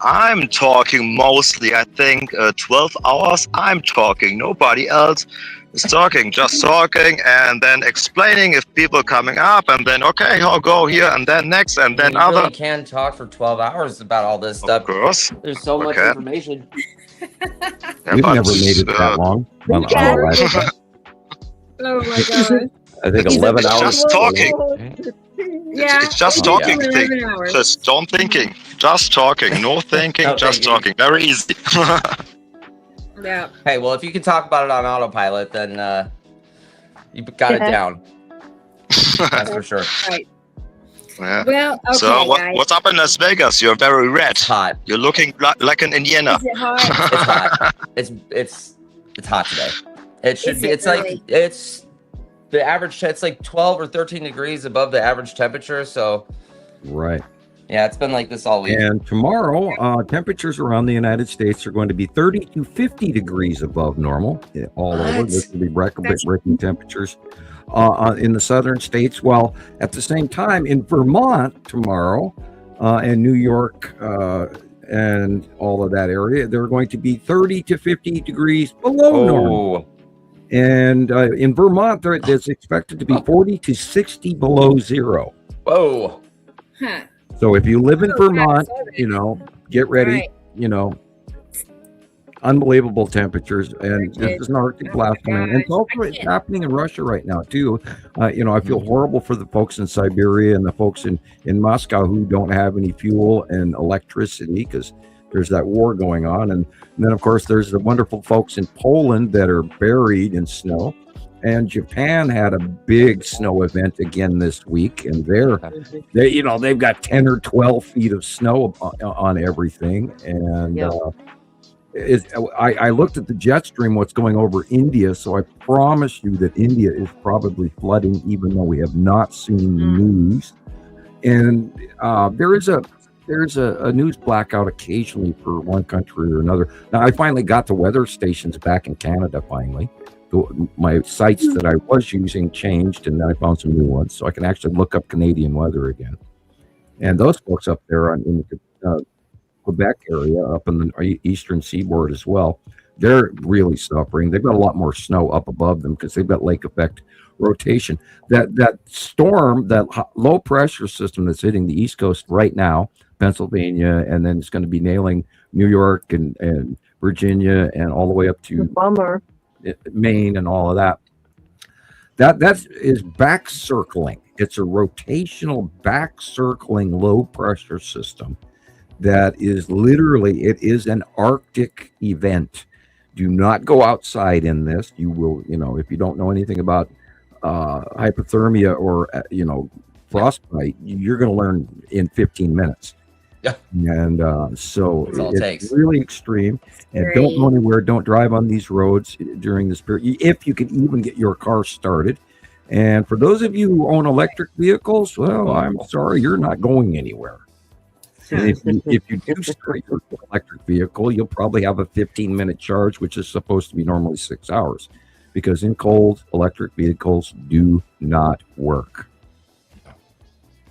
I'm talking mostly, I think, 12 hours. I'm talking. Nobody else is talking. Just talking and then explaining if people coming up, and then, okay, I'll go here and then next and then you other. Really can talk for 12 hours about all this stuff. Of course. There's so much information. We've never made it that long. on right? Oh my god. I think He's 11 a hours. Just talking. Yeah. It's just it talking. is 11 hours. Just don't thinking. Just talking. No thinking. No just thinking. talking. Very easy. Yeah. Hey, well, if you can talk about it on autopilot, then you got it down. That's for sure. Right. Yeah. Well, okay, So guys. what's up in Las Vegas? You're very red. It's hot. You're looking like an Indiana. Is it hot? It's hot. It's hot today. It should Is be. it It's really? like it's the average. It's like 12 or 13 degrees above the average temperature. So Right. yeah, it's been like this all week. And tomorrow, temperatures around the United States are going to be 30 to 50 degrees above normal all over. This will be record-breaking temperatures in the southern states. While at the same time in Vermont tomorrow and New York and all of that area, they're going to be 30 to 50 degrees below normal. And in Vermont, it's expected to be 40 to 60 below zero. Whoa. Huh. So if you live in Oh, Vermont, yeah, I saw that. you know, get ready, Right. you know, unbelievable temperatures. And Very this is an Arctic Oh blast my coming in. And it's gosh, also I can't- happening in Russia right now, too. You know, I feel horrible for the folks in Siberia and the folks in Moscow who don't have any fuel and electricity because there's that war going on. And then, of course, there's the wonderful folks in Poland that are buried in snow. And Japan had a big snow event again this week, and they've got 10 or 12 feet of snow on everything. And I looked at the jet stream, what's going over India. So I promise you that India is probably flooding, even though we have not seen news. And there's a news blackout occasionally for one country or another. Now I finally got the weather stations back in Canada. Finally, my sites that I was using changed, and then I found some new ones, so I can actually look up Canadian weather again. And those folks up there in the Quebec area, up in the eastern seaboard as well, they're really suffering. They've got a lot more snow up above them because they've got lake effect rotation. That storm, that low pressure system that's hitting the East Coast right now, Pennsylvania, and then it's going to be nailing New York and Virginia and all the way up to Bummer. Maine and all of that. That is back circling. It's a rotational back circling low pressure system that is literally, it is an Arctic event. Do not go outside in this. You will, if you don't know anything about hypothermia or frostbite, you're going to learn in 15 minutes. Yeah. And so it's really extreme. And don't go anywhere. Don't drive on these roads during this period, if you can even get your car started. And for those of you who own electric vehicles, well, I'm sorry, you're not going anywhere. And if you do start your electric vehicle, you'll probably have a 15-minute charge, which is supposed to be normally 6 hours, because in cold, electric vehicles do not work.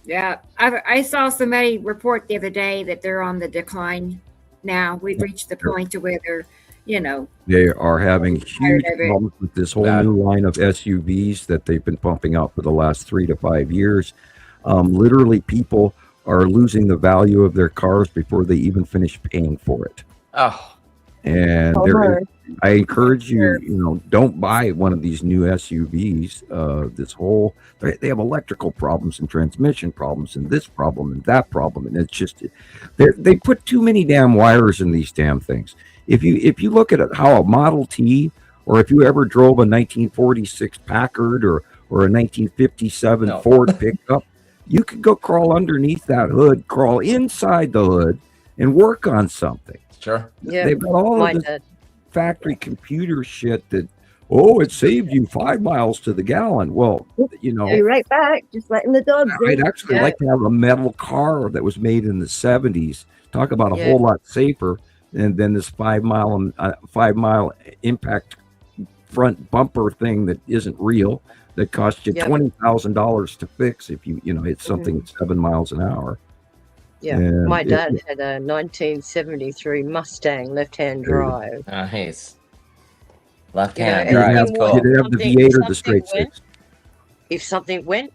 Yeah, I saw somebody report the other day that they're on the decline now. We've reached the point to where they're, They are having huge of it. problems with this whole new line of SUVs that they've been pumping out for the last 3 to 5 years. Literally, people are losing the value of their cars before they even finish paying for it. Oh. And I encourage you, don't buy one of these new SUVs. They have electrical problems and transmission problems and this problem and that problem. And it's just, they put too many damn wires in these damn things. If you look at how a Model T, or if you ever drove a 1946 Packard or a 1957 Ford pickup, you could go crawl underneath that hood, crawl inside the hood, and work on something. Sure. Yeah. They've got all of this factory computer shit that, it saved you 5 miles to the gallon. Well, Be right back. Just letting the dogs I'd in. actually like to have a metal car that was made in the 70s. Talk about a whole lot safer than this 5 mile impact front bumper thing that isn't real, that costs you $20,000 to fix if you hit something at 7 miles an hour. Yeah, And my dad had a 1973 Mustang left-hand drive. Nice. Left Yeah, hand and drive. you That's know cool. what? You'd have the V8 or the straight Something six. If something went,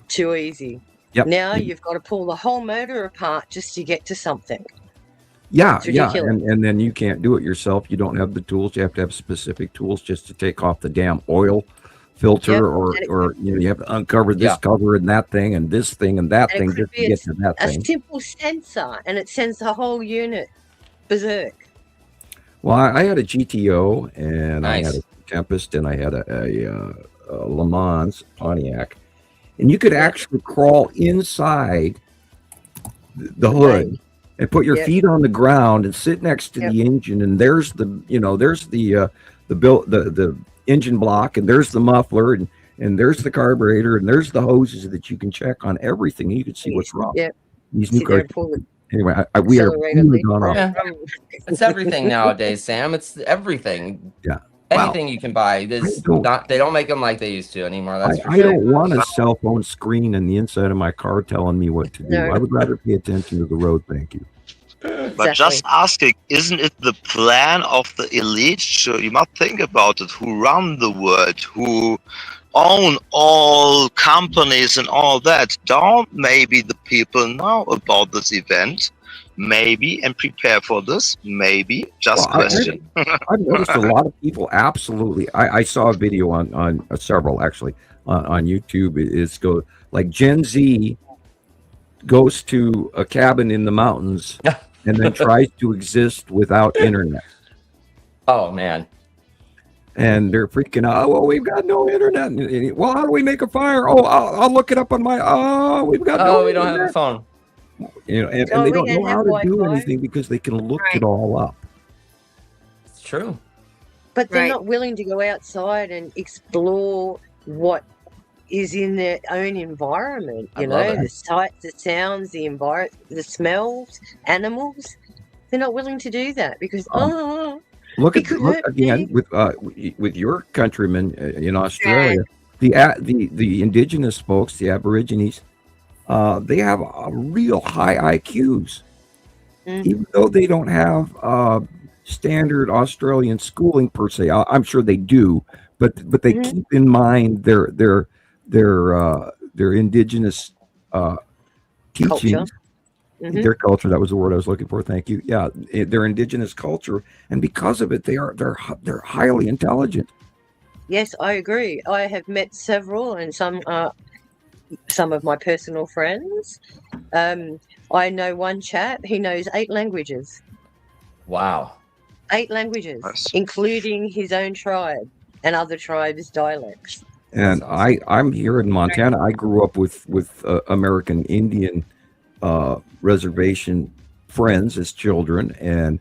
too easy. Yep. Now you've got to pull the whole motor apart just to get to something. Yeah, It's yeah, ridiculous. and then you can't do it yourself. You don't have the tools. You have to have specific tools just to take off the damn oil filter, Yep. or you have to uncover this Yeah. cover and that thing and this thing and that And it thing could just to be get to that a thing. simple sensor, and it sends the whole unit berserk. Well, I had a GTO, and I had Nice. a Tempest, and I had a Le Mans Pontiac, and you could actually crawl inside the hood and put your Yep. feet on the ground and sit next to Yep. the engine, and there's the the engine block, and there's the muffler, and there's the carburetor, and there's the hoses that you can check on everything. You can see what's wrong. Yep. These new Sit there cars. and pull the Anyway, we have accelerator really lead gone off. Yeah. It's everything nowadays, Sam. It's everything. Yeah. Wow. Anything you can buy. They don't make them like they used to anymore. That's for I sure. don't want a cell phone screen in the inside of my car telling me what to do. No. I would rather pay attention to the road. Thank you. But just asking, isn't it the plan of the elite? So you must think about it. Who run the world? Who own all companies and all that? Don't maybe the people know about this event? Maybe, and prepare for this? Maybe. Just Well, question. I've noticed a lot of people absolutely. I saw a video on several actually on YouTube. It's go like Gen Z goes to a cabin in the mountains and then tries to exist without internet. Oh man. And they're freaking out. Oh, well, we've got no internet. Well, how do we make a fire? Oh, I'll look it up on my. Oh, we've got. No we don't internet. have a phone. You know, and Oh, they we don't didn't know how have to do Wi-Fi. anything because they can look Right. it all up. It's true. But they're Right. not willing to go outside and explore what is in their own environment. I You love know, it. the sights, the sounds, the environment, the smells, animals. They're not willing to do that because Look It at could look hurt again me. with your countrymen in Australia, the indigenous folks, the Aborigines, they have real high IQs, Mhm. even though they don't have standard Australian schooling per se. I'm sure they do, but they Mhm. keep in mind their indigenous teachings. Mhm. Their culture, that was the word I was looking for. Thank you. Yeah, their indigenous culture, and because of it, they're highly intelligent. Yes, I agree. I have met several, and some of my personal friends. I know one chap. He knows 8 languages. Wow. 8 languages, Nice. including his own tribe and other tribes' dialects. And That's awesome. I'm here in Montana. I grew up with American Indian reservation friends as children, and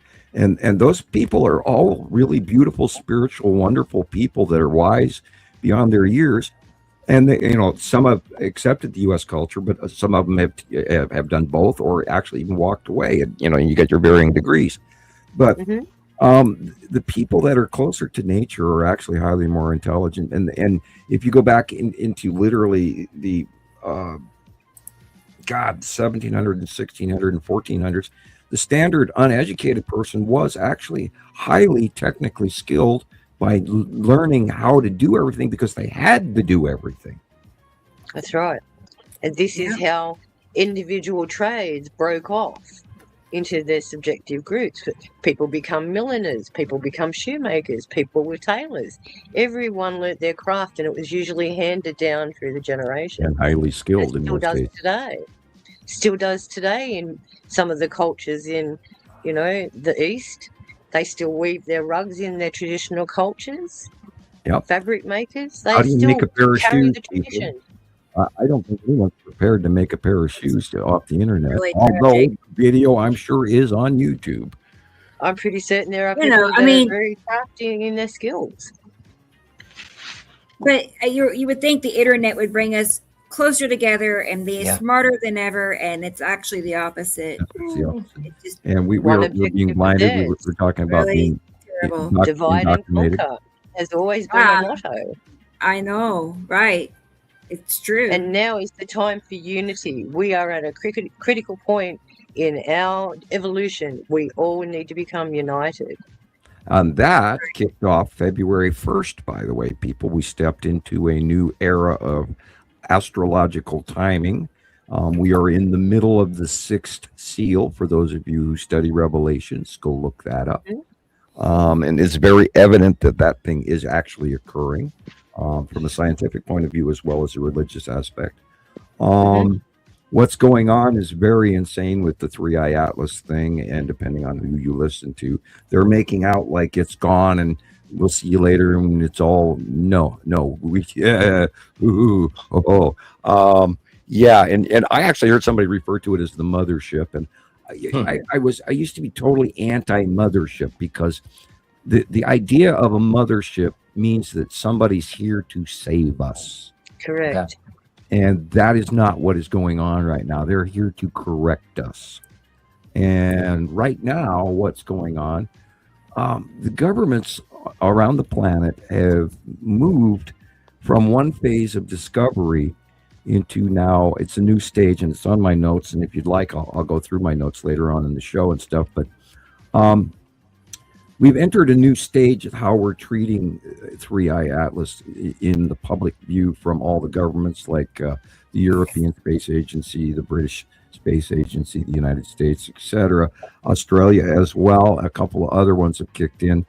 those people are all really beautiful, spiritual, wonderful people that are wise beyond their years. And they, some have accepted the U.S. culture, but some of them have done both, or actually even walked away. And you get your varying degrees. But Mhm. the people that are closer to nature are actually highly more intelligent. And if you go back into literally the 1700 and 1600 and 1400s, the standard uneducated person was actually highly technically skilled by learning how to do everything because they had to do everything. That's right. And this is how individual trades broke off into their subjective groups. People become milliners, people become shoemakers, people were tailors. Everyone learnt their craft, and it was usually handed down through the generation. And highly skilled in Still most does cases. today. Still does today in some of the cultures in, the East. They still weave their rugs in their traditional cultures. Yep. Fabric makers, they How do you still make a pair of carry shoes, the people? tradition. I don't think anyone's prepared to make a pair of shoes off the internet. Really Although terrific. video, I'm sure, is on YouTube. I'm pretty certain there are You people know, that I mean- are very crafty in their skills. But you would think the internet would bring us closer together and be Yeah. smarter than ever, and it's actually the opposite. That's the opposite. It's just And we're One being objective blinded. is We're talking about really being terrible. Divide and indoctrinated. conquer has always been Wow. a motto. I know, right? It's true. And now is the time for unity. We are at a critical point in our evolution. We all need to become united. And that kicked off February 1st, by the way, people. We stepped into a new era of astrological timing. We are in the middle of the sixth seal. For those of you who study Revelations, go look that up. And it's very evident that that thing is actually occurring from a scientific point of view as well as a religious aspect. What's going on is very insane with the 3-eye atlas thing, and depending on who you listen to, they're making out like it's gone and we'll see you later, and it's all no. Yeah, and I actually heard somebody refer to it as the mothership, and I used to be totally anti-mothership because the idea of a mothership means that somebody's here to save us. Correct. And that is not what is going on right now. They're here to correct us. And right now, what's going on, the governments around the planet have moved from one phase of discovery into now it's a new stage, and it's on my notes. And if you'd like, I'll go through my notes later on in the show and stuff. But we've entered a new stage of how we're treating 3-eye atlas in the public view from all the governments, like the European Space Agency, the British Space Agency, the United States, etc. Australia as well. A couple of other ones have kicked in.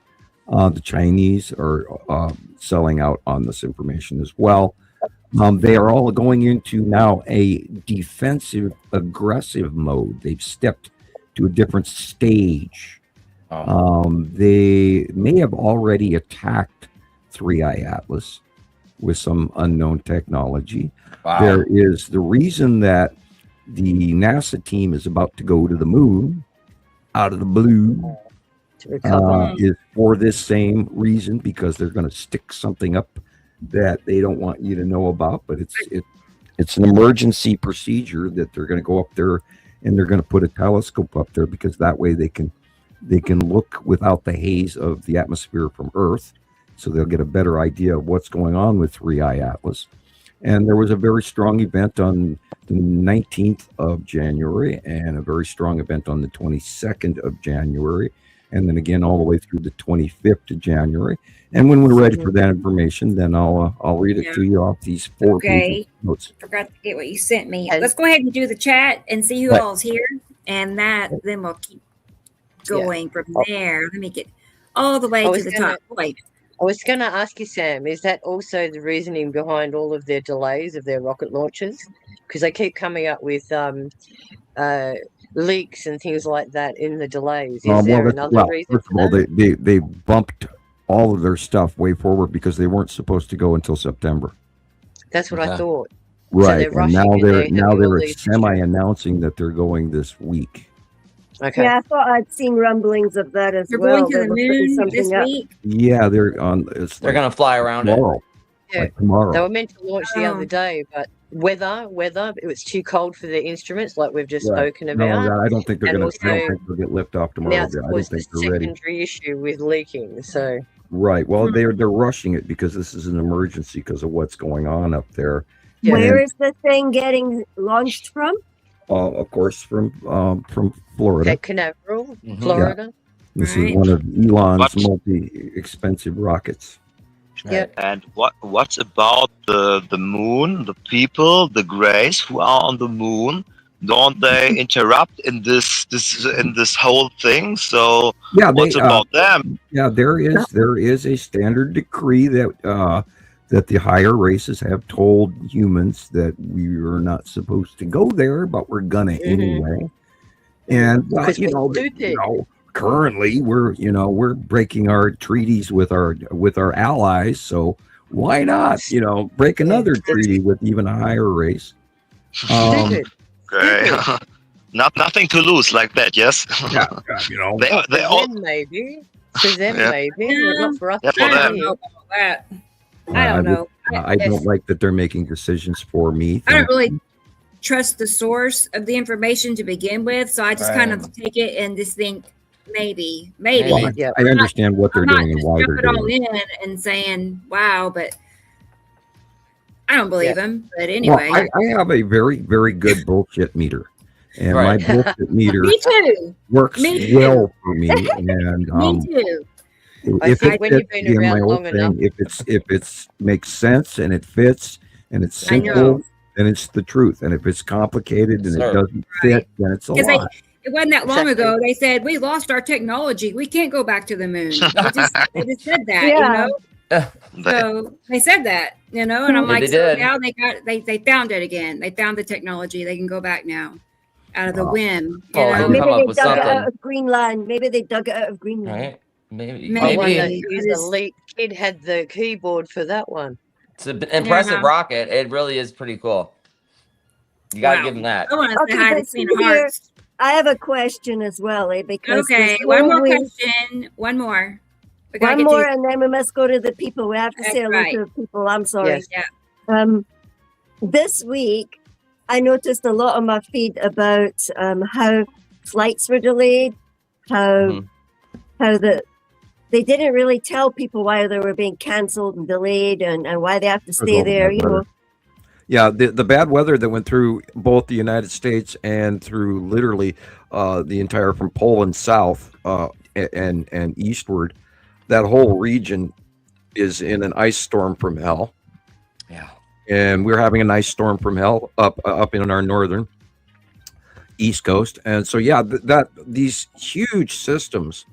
The Chinese are selling out on this information as well. They are all going into now a defensive, aggressive mode. They've stepped to a different stage. They may have already attacked 3-eye atlas with some unknown technology. There is the reason that the NASA team is about to go to the moon out of the blue is for this same reason, because they're going to stick something up that they don't want you to know about, but it's an emergency procedure that they're going to go up there and they're going to put a telescope up there, because that way they can look without the haze of the atmosphere from Earth, so they'll get a better idea of what's going on with 3-eye atlas. And there was a very strong event on the 19th of January and a very strong event on the 22nd of January, and then again all the way through the 25th of January. And when we're ready for that information, then I'll read it to you off these 4 pages of notes. Forgot to get what you sent me. Let's go ahead and do the chat and see who all's here, and then we'll keep going from there. Let me get all the way to the top. Wait. I was going to ask you, Sam, is that also the reasoning behind all of their delays of their rocket launches? Because they keep coming up with leaks and things like that in the delays. Is there another reason? First of all, they bumped all of their stuff way forward because they weren't supposed to go until September. That's what I thought. Right, so and now they're semi-announcing that they're going this week. Okay. Yeah, I thought I'd seen rumblings of that as well. They're going to the moon this week? Yeah, they're on. They're going to fly around tomorrow. Yeah. Like tomorrow. They were meant to launch the other day, but weather, it was too cold for their instruments, like we've just spoken about. No, I don't think they're going to get lift off tomorrow. Now I don't think they're ready. Secondary issue with leaking, so. Right. Well, they're rushing it because this is an emergency because of what's going on up there. Yeah. Where is the thing getting launched from? Of course, from Florida. Cape Canaveral, Florida. Yeah. This is one of Elon's multi-expensive rockets. Yeah. And what's about the moon, the people, the Greys who are on the moon? Don't they interrupt in this whole thing? So what's about them? Yeah, there is a standard decree that that the higher races have told humans that we are not supposed to go there, but we're gonna anyway. And currently we're breaking our treaties with our allies, so why not break another treaty with even a higher race? Okay. Nothing to lose like that, yes? Yeah, they all maybe. For them, maybe. Not for us. Yeah, for them. I don't know. I don't like that they're making decisions for me. I don't really trust the source of the information to begin with, so I just kind of take it and just think maybe. Well, I understand what they're doing and why they're doing it. All in and saying wow, but I don't believe him. But anyway, well, I have a very, very good bullshit meter, and my bullshit meter works well for me. And me too. If it makes sense and it fits and it's simple, then it's the truth. And if it's complicated and it doesn't fit, then it's a lie. It wasn't that long ago. They said, we lost our technology. We can't go back to the moon. They just said that, you know? So they said that, you know, and I'm like, so now they found it again. They found the technology. They can go back now out of the whim. You know? Maybe they dug it out of Greenland. Maybe they dug it out of Greenland. Right? Maybe. The elite kid had the keyboard for that one. It's an impressive rocket. It really is pretty cool. You got to give them that. I want to say hi to Cena Hearts. I have a question as well, because one more question. One more. One more, and then we must go to the people. We have to say hello to the people. I'm sorry. Yes. Yeah. This week, I noticed a lot on my feed about how flights were delayed, how they didn't really tell people why they were being cancelled and delayed, and why they have to stay there. You know. Yeah, the bad weather that went through both the United States and through literally the entire from Poland south and eastward. That whole region is in an ice storm from hell. Yeah. And we're having an ice storm from hell up in our northern east coast. And so, yeah, these huge systems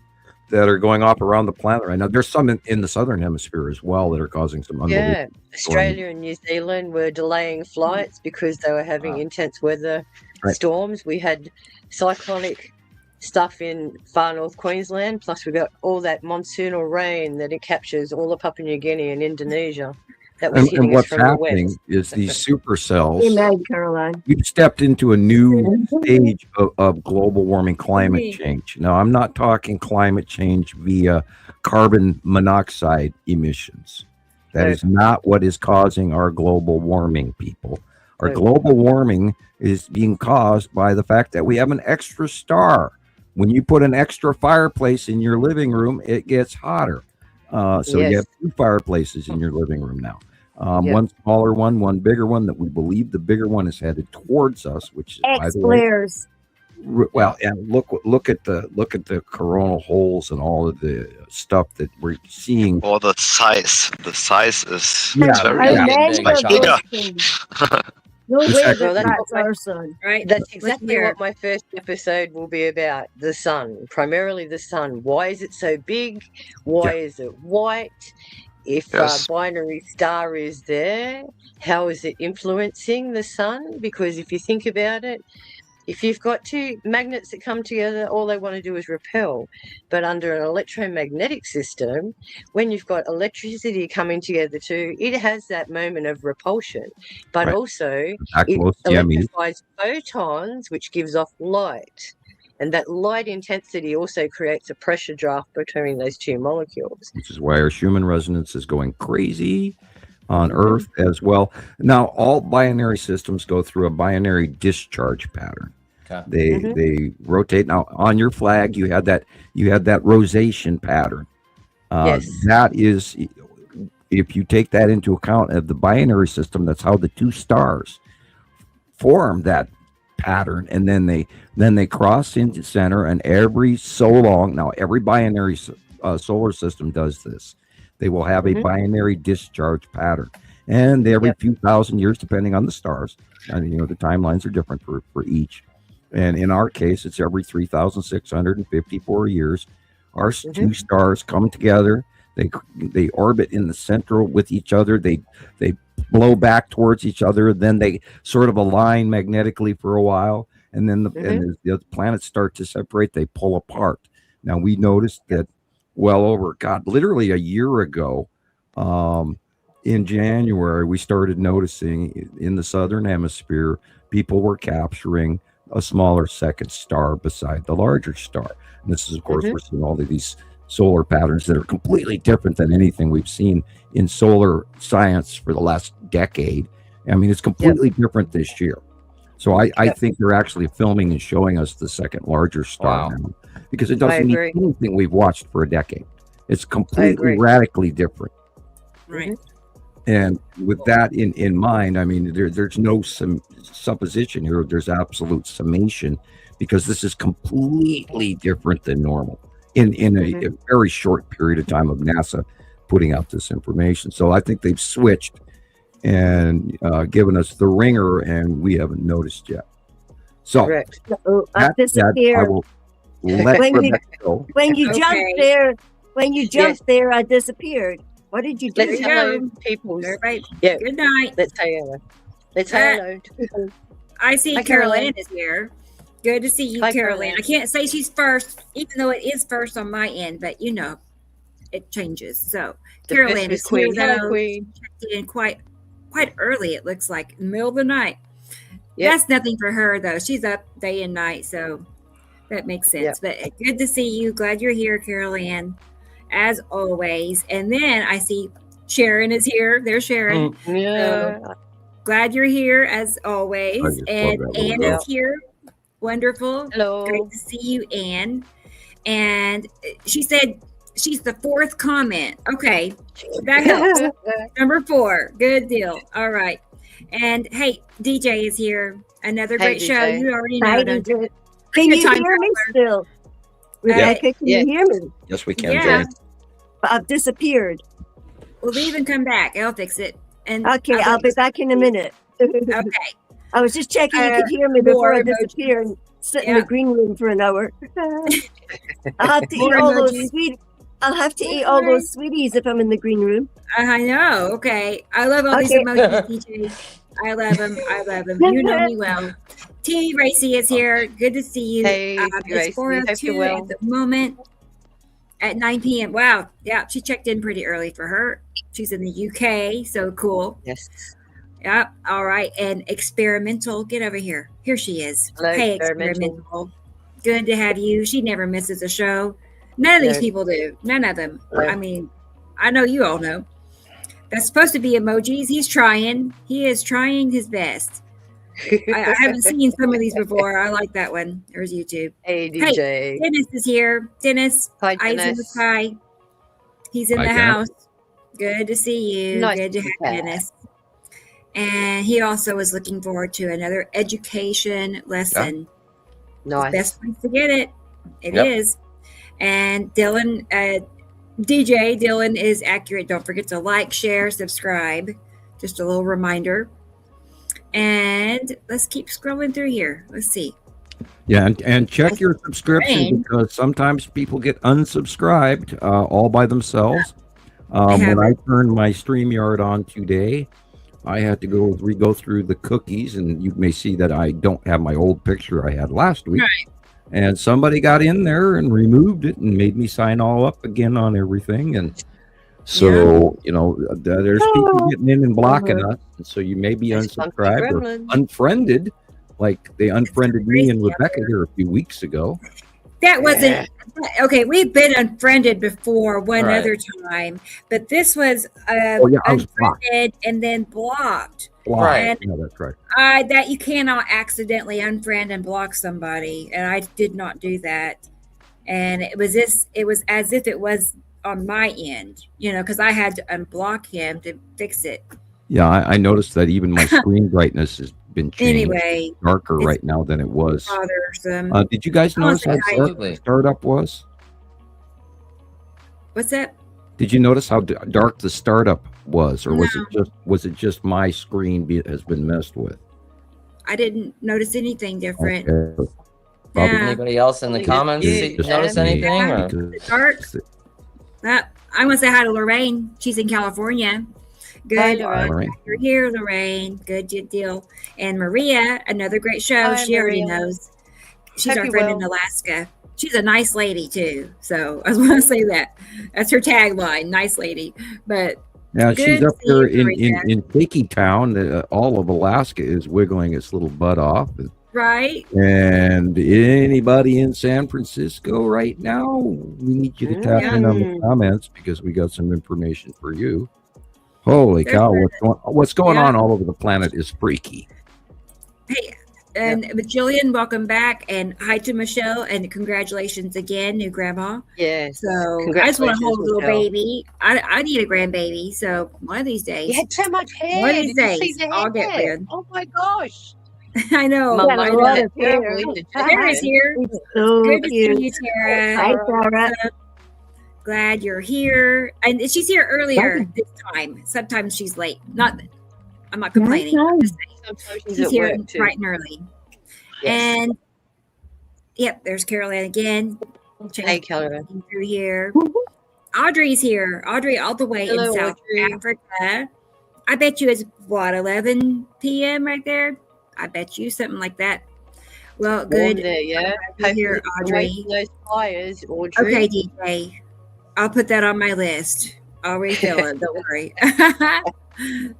that are going off around the planet right now. There's some in the southern hemisphere as well that are causing some unbelievable Australia and New Zealand were delaying flights because they were having intense weather storms. We had cyclonic stuff in far north Queensland, plus we got all that monsoonal rain that it captures all of Papua New Guinea and Indonesia. That was and what's happening is these supercells. Amen, Caroline. We've stepped into a new stage of global warming, climate change. Now, I'm not talking climate change via carbon monoxide emissions. That is not what is causing our global warming, people. Our global warming is being caused by the fact that we have an extra star. When you put an extra fireplace in your living room, it gets hotter. So you have two fireplaces in your living room now. One smaller one bigger one that we believe the bigger one is headed towards us, which is flares. Well, and look at the coronal holes and all of the stuff that we're seeing. Or the size is big. No way that's our sun. Right. That's exactly what my first episode will be about. The sun, primarily the sun. Why is it so big? Why is it white? If a binary star is there, how is it influencing the sun? Because if you think about it, if you've got two magnets that come together, all they want to do is repel. But under an electromagnetic system, when you've got electricity coming together too, it has that moment of repulsion. But also, it electrifies photons, which gives off light. And that light intensity also creates a pressure draft between those two molecules. Which is why our Schumann resonance is going crazy on Earth as well. Now, all binary systems go through a binary discharge pattern. Okay. They rotate. Now, on your flag, you had that rosation pattern. That is, if you take that into account of the binary system, that's how the two stars form that pattern, and then they cross into center, and every so long, now every binary solar system does this. They will have a binary discharge pattern, and every few thousand years, depending on the stars, and the timelines are different for each. And in our case, it's every 3,654 years. Our two stars come together. They orbit in the center with each other. They blow back towards each other. Then they sort of align magnetically for a while. And then and as the planets start to separate, they pull apart. Now, we noticed that literally a year ago, in January, we started noticing in the southern hemisphere, people were capturing a smaller second star beside the larger star. And this is, of course, we're seeing all of these solar patterns that are completely different than anything we've seen in solar science for the last decade. I mean, it's completely different this year. So I think they're actually filming and showing us the second larger star now, because it doesn't mean anything we've watched for a decade. It's completely radically different. Right. And with that in mind, I mean, there's no supposition here. There's absolute summation, because this is completely different than normal in a very short period of time of NASA putting out this information. So I think they've switched and given us the ringer, and we haven't noticed yet. So Correct. So I've that I disappeared. will let When you- Rebecca go. When you Okay. jumped there, there, I disappeared. What did you do? Let's There you hello go. people. Everybody, Yeah. good night. Let's say hello. Let's say hello to people. I see Hi, Carol Caroline. Ann is here. Good to see you, Hi, Carol Caroline. Ann. I can't say she's first, even though it is first on my end, but you know, it changes. So The Carol best Ann was is here, Queen. Hello, though. Queen. Checked in quite early, it looks like, in the middle of the night. Yep. That's nothing for her, though. She's up day and night, so that makes sense. But good to see you. Glad you're here, Carol Ann, as always. And then I see Sharon is here. There's Sharon. Yeah. Glad you're here, as always. I just And love that Ann logo. is here. Wonderful. Hello. Great to see you, Ann. And she said she's the fourth comment. Okay, that helps. Number 4. Good deal. All right. And hey, DJ is here. Another Hey, great show. DJ. You already know. Hi, don't you? DJ. Can you Time hear me traveler. still? Rebecca, can Yeah. you hear me? Yes, we can. Yeah. Jane. I've disappeared. We'll leave and come back. I'll fix it. And Okay, I'll be back in a minute. Okay. I was just checking you could hear me before I more emojis. disappear and sit in Yeah. the green room for an hour. I'll have to eat More all those emojis. I'll have to eat all those sweeties if I'm in the green room. I know. Okay. I love all these Okay. emojis, DJ. I love them. I love them. You know me well. T. Racy is here. Good to see you. Hey, T. It's Racy. Hope 4:02 you're well. at the moment at 9 p.m. Wow. Yeah, she checked in pretty early for her. She's in the UK. So cool. Yes. Yep. All right. And experimental. Get over here. Here she is. Hello, Hey, Experimental. experimental. Good to have you. She never misses a show. None of these No. people do. None of them. No. I mean, I know you all know. That's supposed to be emojis. He's trying. He is trying his best. I haven't seen some of these before. I like that one. There's YouTube. Hey, DJ. Dennis is here. Dennis, Hi, eyes in the Dennis. sky. He's in Hi, the Dennis. house. Good to see you. Nice Good to to be have back. Dennis. And he also is looking forward to another education lesson. Nice. Best place to get it. It is. Yep. And Dylan, DJ Dylan is accurate. Don't forget to like, share, subscribe. Just a little reminder. And let's keep scrolling through here. Let's see. Yeah, and check your subscription Rain. because sometimes people get unsubscribed all by themselves. I When I haven't. turned my StreamYard on today, I had to go through the cookies, and you may see that I don't have my old picture I had last week. Right. And somebody got in there and removed it and made me sign all up again on everything. And so, you know, there's people getting in and blocking us. And so you may be That's funky unsubscribed or gremlins. unfriended, like they unfriended me and crazy Rebecca here a few weeks ago. That wasn't okay. We've been unfriended before one Right. other time, but this was Oh, yeah, I was blocked. unfriended and then blocked. Blocked. Right. Yeah, that's right. That you cannot accidentally unfriend and block somebody, and I did not do that. And it was as if it was on my end, you know, because I had to unblock him to fix it. Yeah, I noticed that even my screen brightness has been changed. Anyway, Darker it's right now than it was. bothersome. Did you guys I wanna notice say how hi. dark the startup was? What's that? Did you notice how dark the startup was, or was it just my screen has been messed with? I didn't notice anything different. Okay. Probably Yeah. Anybody else in the Yeah. comments Yeah. notice Yeah. anything? Or? because- Dark. I want to say hi to Lorraine. She's in California. Good. Hi, Lorraine. Lorraine. You're here, Lorraine. Good deal. And Maria, another great show. Hi, She already Maria. knows. She's Hope our you're friend in well. Alaska. She's a nice lady too. So I just want to say that. That's her tagline, nice lady. But Yeah, Good she's to up see you, there in Maria. Fakey Town. All of Alaska is wiggling its little butt off. right. And anybody in San Francisco right now, we need you to tap in on the comments because we got some information for you. Holy There's cow, a- what's going Yeah. on all over the planet is freaky. Hey, and Jillian, welcome back, and hi to Michelle, and congratulations again, new grandma. Yes. So I just want to hold a little Michelle. baby. I need a grandbaby. So one of these days, You had so much hair. One of these Did you see days, the I'll get hair? one. Oh my gosh. I know. Mum, got a I lot know. of hair. Tara's here. It's so Good to see cute. you, Tara. Hi, Sarah. Glad you're here. And she's here earlier this time. Sometimes she's late. Not I'm not complaining. I'm just saying. Sometimes She's at here work too. bright and early. Yes. And yep, there's Caroline again. Hey, Caroline. Through here. Audrey's here. Audrey, all the way Hello, in South Audrey. Africa. I bet you it's what, 11 p.m. right there. I bet you something like that. Well, Warm good. there, yeah. Glad you're here, Audrey. Those fires, Audrey. Okay, DJ. I'll put that on my list. I'll refill it. Don't worry.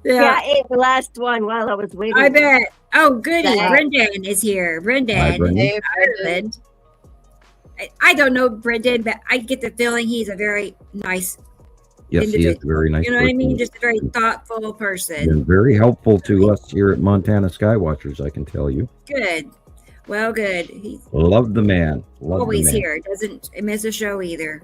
Yeah, I ate the last one while I was waiting. I bet. Oh, goody. Yeah. Brendan is here. Brendan. Hi, Brendan. Hey, Ireland. I don't know Brendan, but I get the feeling he's a very nice Yes, he is a individual. very nice You know what I person. mean? Just a very thoughtful person. Been very helpful to us here at Montana Skywatchers, I can tell you. Good. Well, good. He's Love the man. Love always the man. here. Doesn't miss a show either.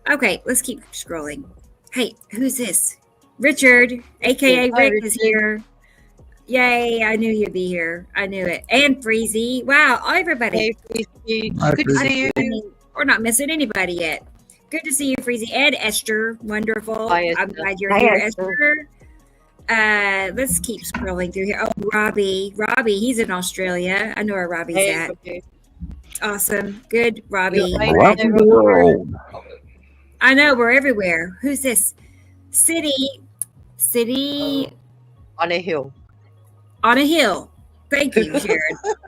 Okay, let's keep scrolling. Hey, who's this? Richard, aka Hi, Rick, is Richard. here. Yay, I knew you'd be here. I knew it. And Freezy. Wow, everybody. Hey, Freezy. Hi, Good to Freezy. see you. I mean, we're not missing anybody yet. Good to see you, Freezy. And Esther. Wonderful. Hi, Esther. I'm glad you're Hi, here, Esther. Esther. Let's keep scrolling through here. Oh, Robbie. Robbie, he's in Australia. I know where Robbie's Hey, at. okay. Awesome. Good, Robbie. You're right. Around the world. I know, we're everywhere. Who's this? City On a hill. on a hill. Thank you, Sharon.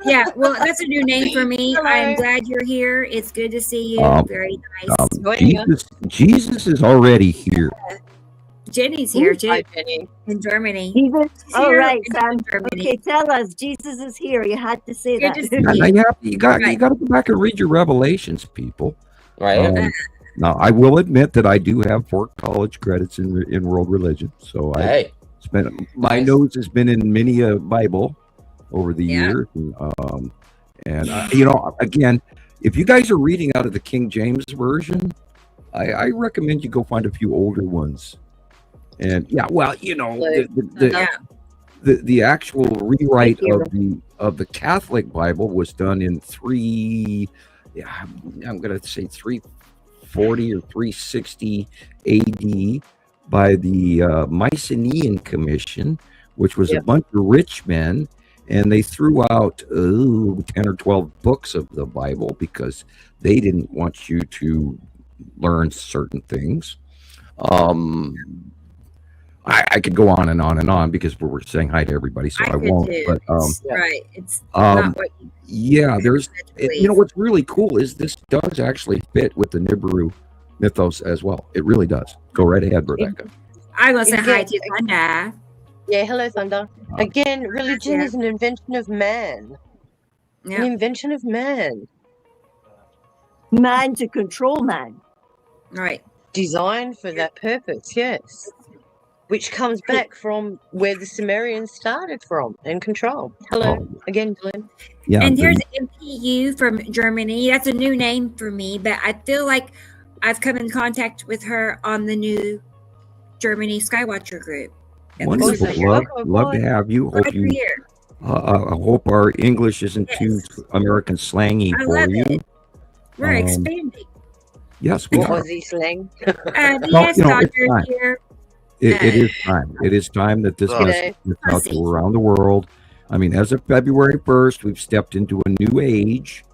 Yeah, well, that's a new name for me. Hello. I am glad you're here. It's good to see you. Very nice. Joining us. Jesus is already here. Jenny's here, Hi, Jenny, Jenny. in Germany. Jesus. She's All here right, in Sam. Germany. Okay, tell us. Jesus is here. You had to say Good that. to see Now, you. you got Right. to go back and read your Revelations, people. Right? Now, I will admit that I do have 4 college credits in world religion, so I Hey. spent my Nice. nose has been in many a Bible over the Yeah. years, and you know, again, if you guys are reading out of the King James version, I recommend you go find a few older ones. And yeah, well, you know, Yeah. the actual rewrite Thank you. of the Catholic Bible was done in I'm going to say 340 or 360 AD by the Mycenaean Commission, which was a bunch of rich men, and they threw out 10 or 12 books of the Bible because they didn't want you to learn certain things. I could go on and on and on because we're saying hi to everybody, so I could won't. too. But Right. It's not what you yeah, there's believe. you know what's really cool is this does actually fit with the Nibiru mythos as well. It really does. Go right ahead, Rebecca. I want to say hi Yeah. to Thunder. Yeah, hello, Thunder. Again, religion is an invention of man. An Yeah. invention of man. Man to control man. Right. Designed for that purpose, yes. Which comes back from where the Sumerians started from and control. Hello, again, Glenn. Yeah, And the- here's MPU from Germany. That's a new name for me, but I feel like I've come in contact with her on the new Germany Skywatcher group. wonderful. Awesome. Love to have you. Hope Right you. here. I hope our English isn't too American slangy I for love you. it. We're Um, expanding. Yes, we What are. Aussie slang? Well, Yes, you know, it's Dr. fine. here. It is time. It is time that this Okay. message gets out to around the world. I mean, as of February 1st, we've stepped into a new age.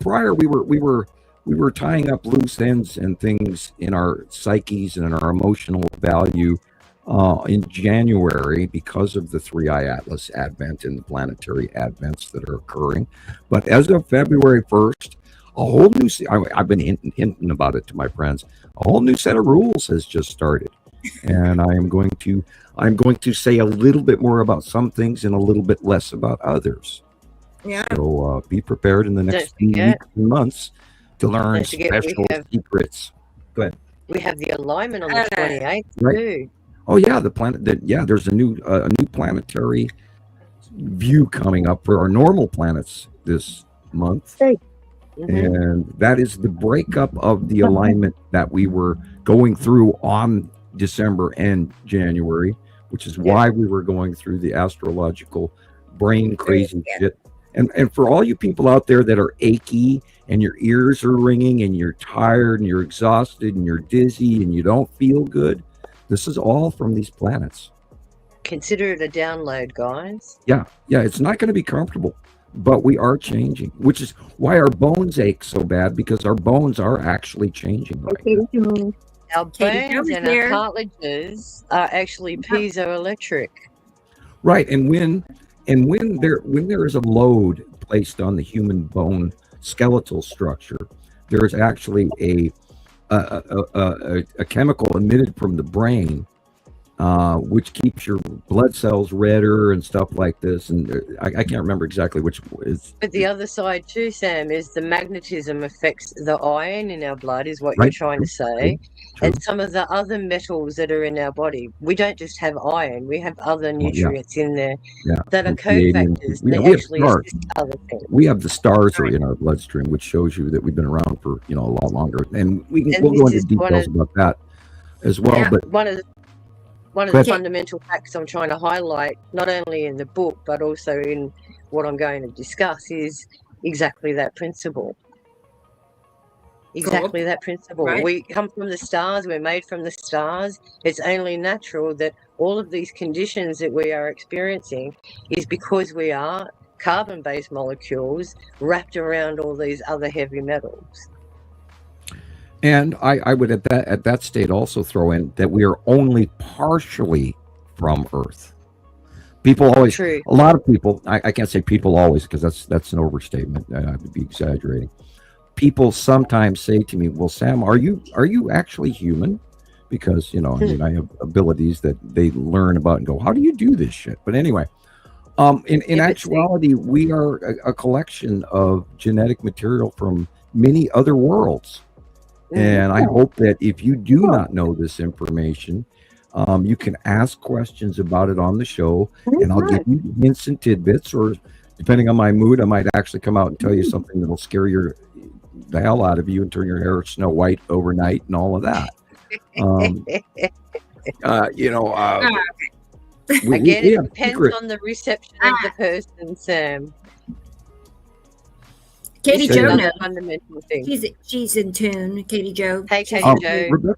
Prior, we were tying up loose ends and things in our psyches and in our emotional value in January because of the 3i Atlas advent and the planetary advents that are occurring. But as of February 1st, a whole new. I've been hinting about it to my friends. A whole new set of rules has just started. And I'm going to say a little bit more about some things and a little bit less about others. Yeah. So be prepared in the next Don't few forget. weeks and months to learn Don't forget we special have- secrets. Go ahead. We have the alignment on the 28th Right. too. Oh yeah, the planet. There's a new planetary view coming up for our normal planets this month. Mhm. And that is the breakup of the alignment that we were going through on December and January, which is why we were going through the astrological brain crazy shit. And for all you people out there that are achy and your ears are ringing and you're tired and you're exhausted and you're dizzy and you don't feel good, this is all from these planets. consider it a download, guys. Yeah, it's not going to be comfortable, but we are changing, which is why our bones ache so bad, because our bones are actually changing right now. Our Katie bones Jones and here. our cartilages are actually piezoelectric. Right, and when there is a load placed on the human bone skeletal structure, there is actually a chemical emitted from the brain, which keeps your blood cells redder and stuff like this. And I can't remember exactly which is. But the other side too, Sam, is the magnetism affects the iron in our blood, is what Right. you're trying to say. True. And some of the other metals that are in our body. We don't just have iron, we have other nutrients in there that are cofactors. We They have actually stars. assist other things. We have the stars are in our bloodstream, which shows you that we've been around for a lot longer. And we'll go into details about that as well. Yeah. But One of the fundamental facts I'm trying to highlight, not only in the book, but also in what I'm going to discuss, is exactly that principle. Exactly that principle. Right. We come from the stars, we're made from the stars. It's only natural that all of these conditions that we are experiencing is because we are carbon-based molecules wrapped around all these other heavy metals. And I would at that state also throw in that we are only partially from Earth. People always, a lot of people, I can't say people always, because that's an overstatement. I would be exaggerating. People sometimes say to me, "Well, Sam, are you actually human?" Because I have abilities that they learn about and go, "How do you do this shit?" But anyway, in actuality, we are a collection of genetic material from many other worlds. And I hope that if you do not know this information, you can ask questions about it on the show, and I'll give you hints and tidbits, or depending on my mood, I might actually come out and tell you something that'll scare the hell out of you and turn your hair snow white overnight and all of that. Again, it depends on the reception of the person, Sam. Katie Jo knows. Fundamental thing. She's in tune. Katie Jo. Hey, Katie Jo. Rebecca,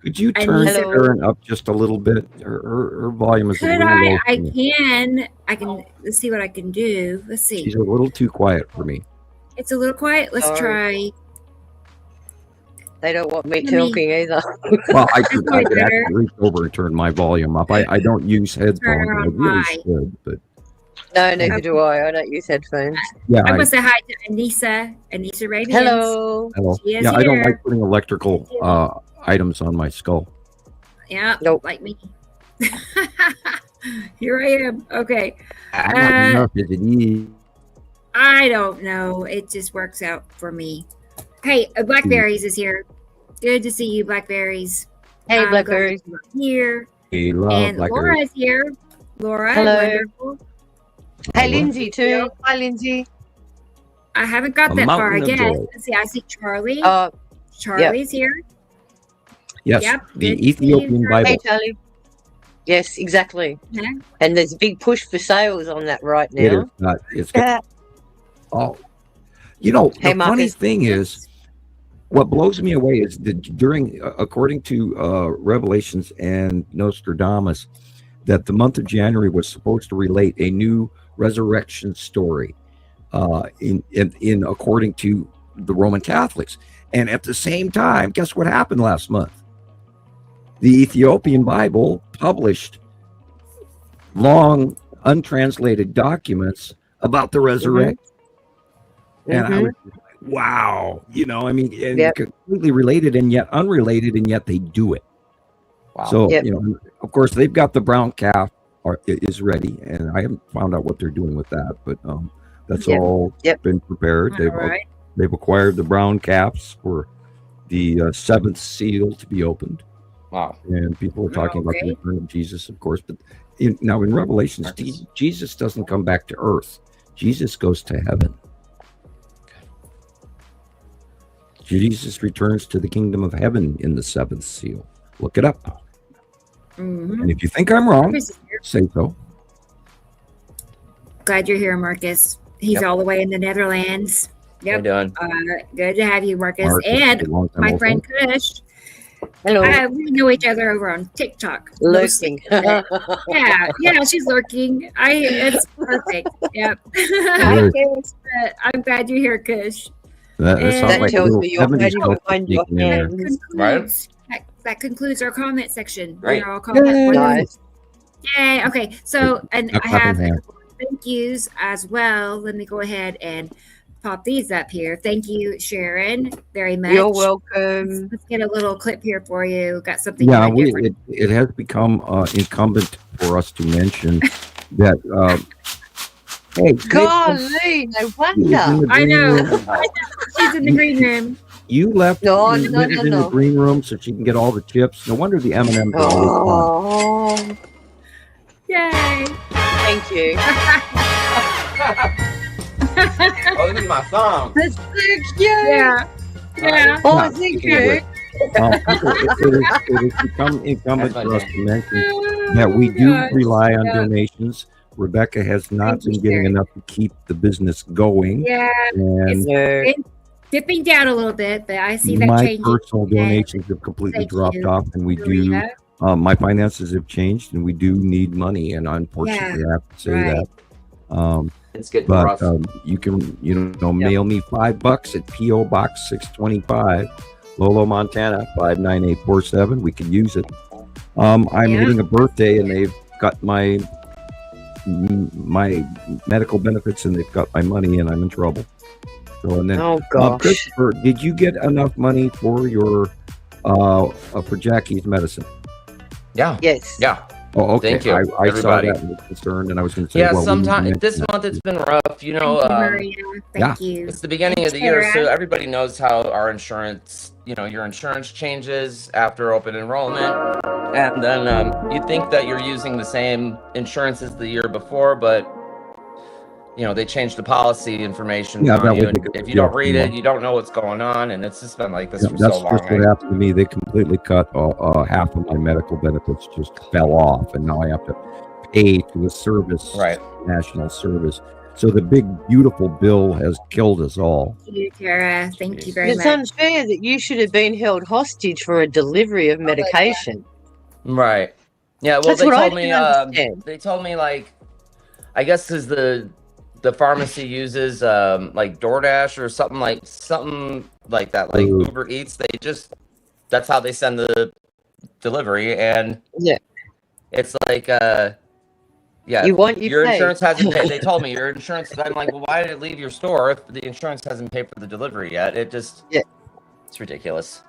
could you turn Sharon up just a little bit? Her volume is a little low. I can. Let's see what I can do. Let's see. She's a little too quiet for me. It's a little quiet. Let's try. They don't want me talking either. Well, I could actually reach over and turn my volume up. I don't use headphones. I really should, but. No, neither do I. I don't use headphones. Yeah, I want to say hi to Anissa Radiance. Hello. She is I don't here. like putting electrical items on my skull. Yeah, like me. Here I am. Okay. I don't know. It just works out for me. Hey, Blackberries is here. Good to see you, Blackberries. Hey, Blackberries. Here. We love and Blackberries. Laura is here. Laura, hello. wonderful. Hey, Lindsay, too. Hi, Lindsay. I haven't got that far again. Let's see, I see Charlie. Charlie's here. Yes, yep. The Ethiopian Bible. Hey, Charlie. Yes, exactly. Yeah. And there's a big push for sales on that right now. It is not. It's the funny thing is, what blows me away is that according to Revelations and Nostradamus, that the month of January was supposed to relate a new resurrection story, in according to the Roman Catholics. And at the same time, guess what happened last month? The Ethiopian Bible published long, untranslated documents about the resurrection. And I was like, wow, completely related and yet unrelated, and yet they do it. Wow. So, of course, they've got the brown calf is ready, and I haven't found out what they're doing with that, but that's all been prepared. They've acquired the brown calves for the seventh seal to be opened. Wow. And people are talking about the return of Jesus, of course, but now in Revelations, Jesus doesn't come back to earth. Jesus goes to heaven. Jesus returns to the kingdom of heaven in the seventh seal. Look it up. And if you think I'm wrong, say so. Glad you're here, Marcus. He's all the way in the Netherlands. Yep. How you doing? Good to have you, Marcus. And my friend Kush. Hello. We know each other over on TikTok. Lurking. Yeah, she's lurking. It's perfect. Yep. Hi, Kush. I'm glad you're here, Kush. That sounds That like tells little me you're 70s ready folk behind your sneaking in there. hands. That concludes our comment section. Right. We're all comment Yay. Nice. Yay. Okay. So, and Not I have clapping hands. thank yous as well. Let me go ahead and pop these up here. Thank you, Sharon, very much. You're welcome. Let's get a little clip here for you. Got something Yeah, different. it has become incumbent for us to mention that. Hey, Golly, no she's wonder. in the I green know. room. She's in the green room. You left No, in no, in the no. green room so she can get all the chips. No wonder the M&Ms are always gone. Oh, Yay. thank you. Oh, this is my song. That's so cute. Yeah. Yeah. Oh, Yeah, thank people you. would. It has become incumbent That's for my us to mention Oh, that we do gosh. rely on Yeah. donations. Rebecca has not Thank you, been getting Sharon. enough to keep the business going. Yeah. And No. Dipping down a little bit, but I see that my changing. personal donations have completely Thank dropped you, off, and we do. Maria. My finances have changed, and we do need money. And unfortunately, I have to say right. that. It's getting But rough. you can, mail me $5 at PO Box 625, Lolo, Montana 59847. We can use it. I'm Yeah. hitting a birthday, and they've got my medical benefits, and they've got my money, and I'm in trouble. So, and then, Oh, gosh. Christopher, did you get enough money for your for Jackie's medicine? Yeah. Yes. Yeah. Oh, okay. Thank you, I saw everybody. that and was concerned, and I was going to say, Yeah, well, we need to sometimes mention this that. month it's been rough. You know, Thank you, Maria. Thank you. it's the beginning of the year, so everybody knows how our insurance, your insurance changes after open enrollment. And then you think that you're using the same insurance as the year before, but they changed the policy information Yeah, on that you. would And be good. if you don't Yeah, read yeah. it, you don't know what's going on, and it's just been like this Yeah, for that's so long. just what happened to me. They completely cut half of my medical benefits, just fell off, and now I have to pay to a service, Right. national service. So the big, beautiful bill has killed us all. Thank you, Tara. Thank you very It's much. unfair that you should have been held hostage for a delivery of medication. Right. Yeah. Well, That's they what I told me. didn't understand. They told me I guess because the pharmacy uses like DoorDash or something like that, like Ooh. Uber Eats. That's how they send the delivery, and Yeah. it's like yeah, You want, you your pay. insurance hasn't paid. They told me your insurance. I'm like, well, why did it leave your store if the insurance hasn't paid for the delivery yet? It just it's ridiculous.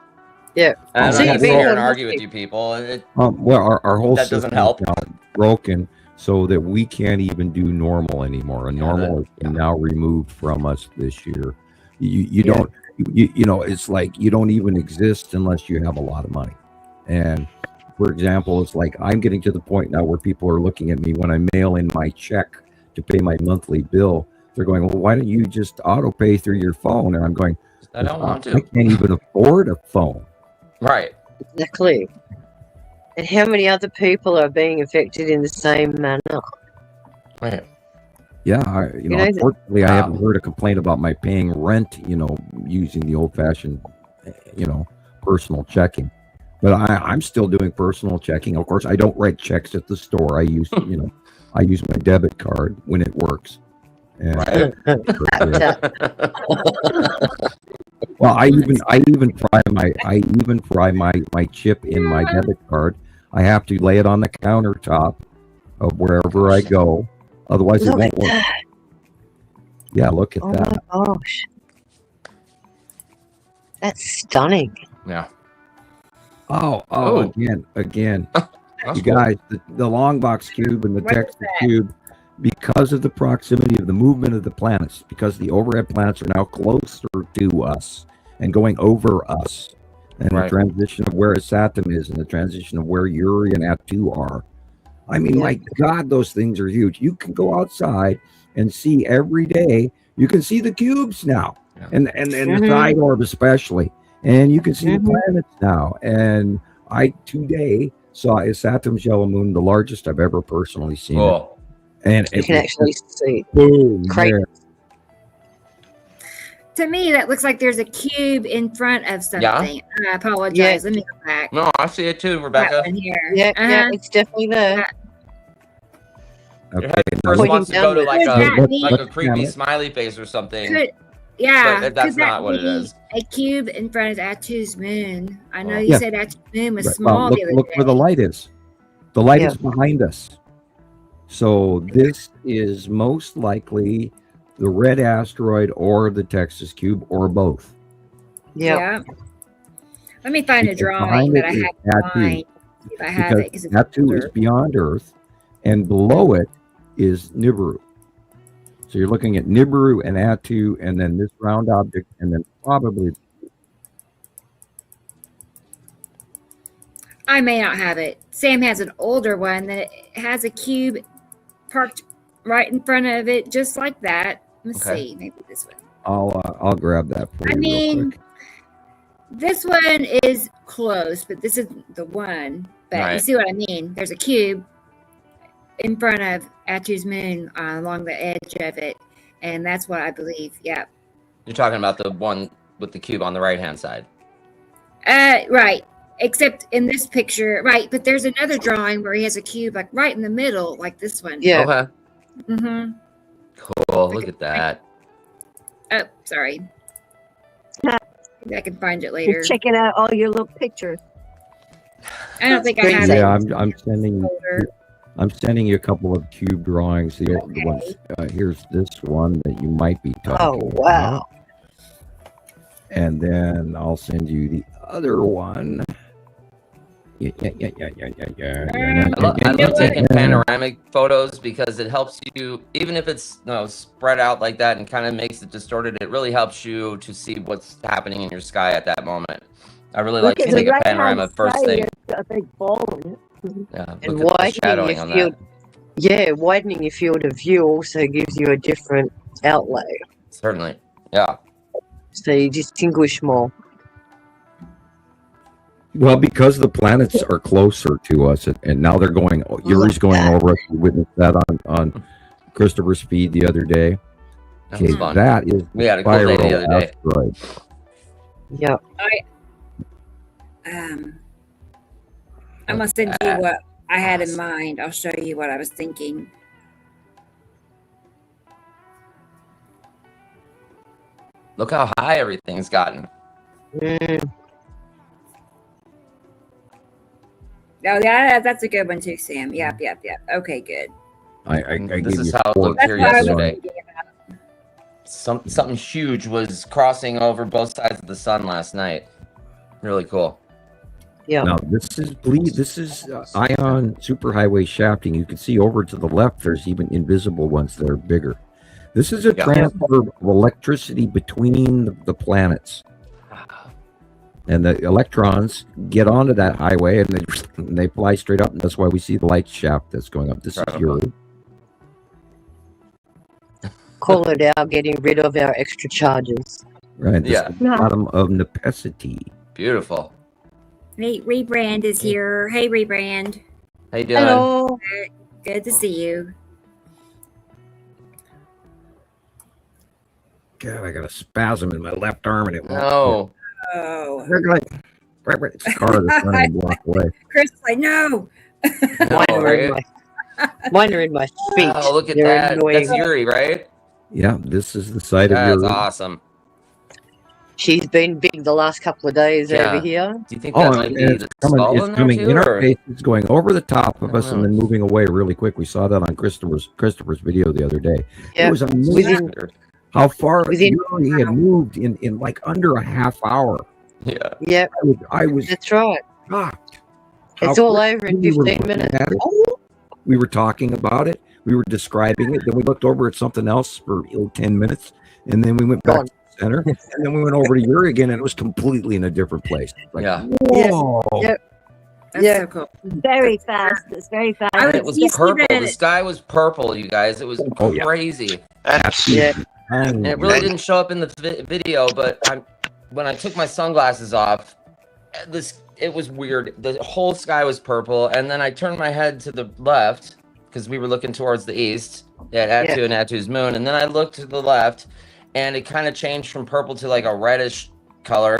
Yeah. And I'm So not you've gonna sit been here and held argue with hostage. you people. Well, our whole That system doesn't help. is now broken, so that we can't even do normal anymore. And normal is now removed from us this year. You don't, it's like you don't even exist unless you have a lot of money. And for example, it's like I'm getting to the point now where people are looking at me when I mail in my check to pay my monthly bill. They're going, well, why don't you just auto pay through your phone? And I'm going, I don't want I to. can't even afford a phone. Right. Exactly. And how many other people are being affected in the same manner? Right. Yeah, know, unfortunately, I haven't heard a complaint about my paying rent, using the old-fashioned, personal checking. But I'm still doing personal checking. Of course, I don't write checks at the store. I use, I use my debit card when it works. And Right. well, I even fry my chip in my debit card. I have to lay it on the countertop of wherever I go. Otherwise, it Look won't at work. that. Yeah, look at Oh that. my gosh. That's stunning. Yeah. Oh, Oh. again. That's You cool. guys, the long box cube and the What is Texas that? cube, because of the proximity of the movement of the planets, because the overhead planets are now closer to us and going over us, and Right. the transition of where Saturn is and the transition of where Uri and Atu are. I mean, my God, those things are huge. You can go outside and see every day. You can see the cubes now, Yeah. and the side orb especially, and you can see the planets now. And I today saw a Saturn's yellow moon, the largest I've ever personally seen. Cool. And You it can was actually see. boom Crazy. there. To me, that looks like there's a cube in front of something. I apologize. Let me go back. No, I see it too, Rebecca. That one here. Yeah, yeah, it's definitely there. Your Okay. head first wants to go to like Could that a creepy smiley face or something. But that's not what it is. A cube in front of Atu's moon. I know Oh. you said Atu's moon was Right. small. Well, look where the light is. The light Yeah. is behind us. So this is most likely the red asteroid or the Texas cube or both. Yeah. Let me find a Because drawing behind that I it is have in Atu, mind. If I have it, because it's Atu older. is beyond Earth, and below it is Nibiru. So you're looking at Nibiru and Atu, and then this round object, and then probably. I may not have it. Sam has an older one that has a cube parked right in front of it, just like that. Let's Okay. see, maybe this one. I'll grab that for you. I real mean, quick. this one is close, but this isn't the one. But you Right. see what I mean? There's a cube in front of Atu's moon along the edge of it, and that's what I believe. Yeah. You're talking about the one with the cube on the right-hand side. Right. Except in this picture, right? But there's another drawing where he has a cube like right in the middle, like this one. Yeah. Okay. Mm-hmm. Cool. Look at that. Oh, sorry. Maybe I can find it later. You're checking out all your little pictures. I don't think I have Yeah, it. I'm sending. Folder. I'm sending you a couple of cube drawings. The ones. Here's this one that you might be talking. Oh, wow. about. And then I'll send you the other one. Yeah. I love taking panoramic photos because it helps you, even if it's spread out like that and kind of makes it distorted, it really helps you to see what's happening in your sky at that moment. I really like to take a panorama first thing. A big ball in it. Yeah, And look at the widening shadowing your on field. that. Yeah, widening your field of view also gives you a different outlay. Certainly. Yeah. So you distinguish more. Well, because the planets are closer to us, and now they're going. Yuri's going over us. We witnessed that on Christopher's feed the other day. That was fun. That is We had a cool day the other day. asteroid. Yeah. I'm gonna send you what I had in mind. I'll show you what I was thinking. Look how high everything's gotten. Mm. Oh, yeah, that's a good one too, Sam. Yep. Okay, good. I This gave is you how it four. looked here That's what I was yesterday. thinking about. Something huge was crossing over both sides of the sun last night. Really cool. Yeah. Now this is ion superhighway shafting. You can see over to the left. There's even invisible ones that are bigger. This is a transfer of electricity between the planets, and the electrons get onto that highway and they fly straight up. And that's why we see the light shaft that's going up. This is Yuri. Call it out getting rid of our extra charges. Right. This Yeah. is the bottom of necessity. Beautiful. Hey, Rebrand is here. Hey, Rebrand. How you doing? Hello. Good to see you. God, I got a spasm in my left arm and it won't. No. Oh, It's a car that's running a block away. Chris is like, no. Mine are in my speech. Oh, look at They're that. annoying. That's Yuri, right? Yeah, this is the site of That's your. awesome. She's been big the last couple of days Yeah. over here. Do you think that might and be it's the coming, skull it's in coming there in too, our or- face. It's going over the top of us and know. then moving away really quick. We saw that on Christopher's video the other day. Yeah. It was amazing Within, how far within- Yuri had moved in like under a half hour. Yeah. yeah, I was that's right. shocked. It's how all quick over in we were 15 looking minutes. at it. We were talking about it. We were describing it. Then we looked over at something else for 10 minutes. And then we went back Gone. to the center. And then we went over to Yuri again, and it was completely in a different place. Like, Yeah. whoa. Yeah. That's Yeah. so cool. Very fast. It's very fast. I And it was You see purple. that- The sky was purple, you guys. It was Oh, yeah. crazy. Yeah. And it really didn't show up in the video, but when I took my sunglasses off, it was weird. The whole sky was purple, and then I turned my head to the left because we were looking towards the east at Atu and Atu's moon, and then I looked to the left, and it kind of changed from purple to like a reddish color,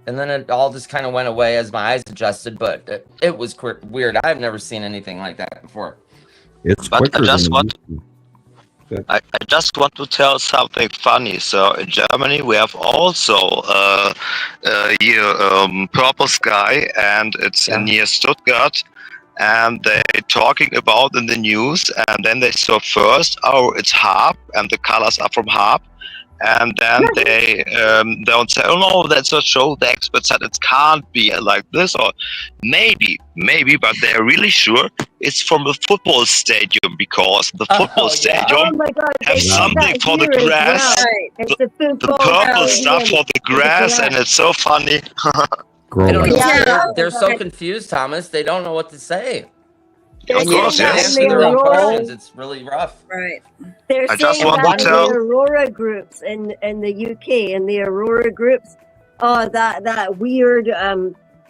and then it all just kind of went away as my eyes adjusted. But it was weird. I've never seen anything like that before. It's But quicker than it used to. I just want to tell something funny. So in Germany, we have also purple sky, and it's near Stuttgart. And they're talking about in the news, and then they saw first, oh, it's harp, and the colors are from harp. And then they don't say, oh no, that's not true. The experts said it can't be like this, or maybe, but they're really sure it's from the football stadium, because the football stadium has something for the grass, Well. It's the purple stuff for the grass, and it's so funny. I don't know. Yeah. They're so confused, Thomas. They don't know what to say. Of course, They yes. answer their own questions. It's really rough. Right. They're I just saying want that to tell- the Aurora groups in the UK, and the Aurora groups, that weird,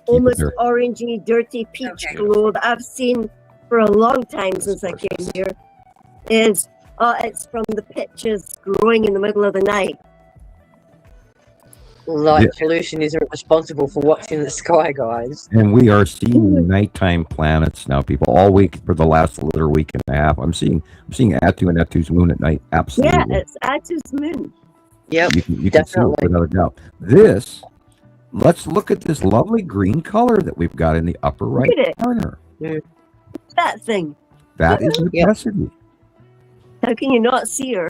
almost Peter. orangey, dirty peach Okay. glow that I've seen for a long time since I came here, is it's from the pitches growing in the middle of the night. Light pollution isn't responsible for what's in the sky, guys. And we are seeing nighttime planets now, people, all week for the last little week and a half. I'm seeing Atu and Atu's moon at night. Absolutely. Yeah, it's Atu's moon. Yep. You can see it definitely. without a doubt. Let's look at this lovely green color that we've got in the upper right Look at it. corner. That thing. That is Yep. necessity. How can you not see her?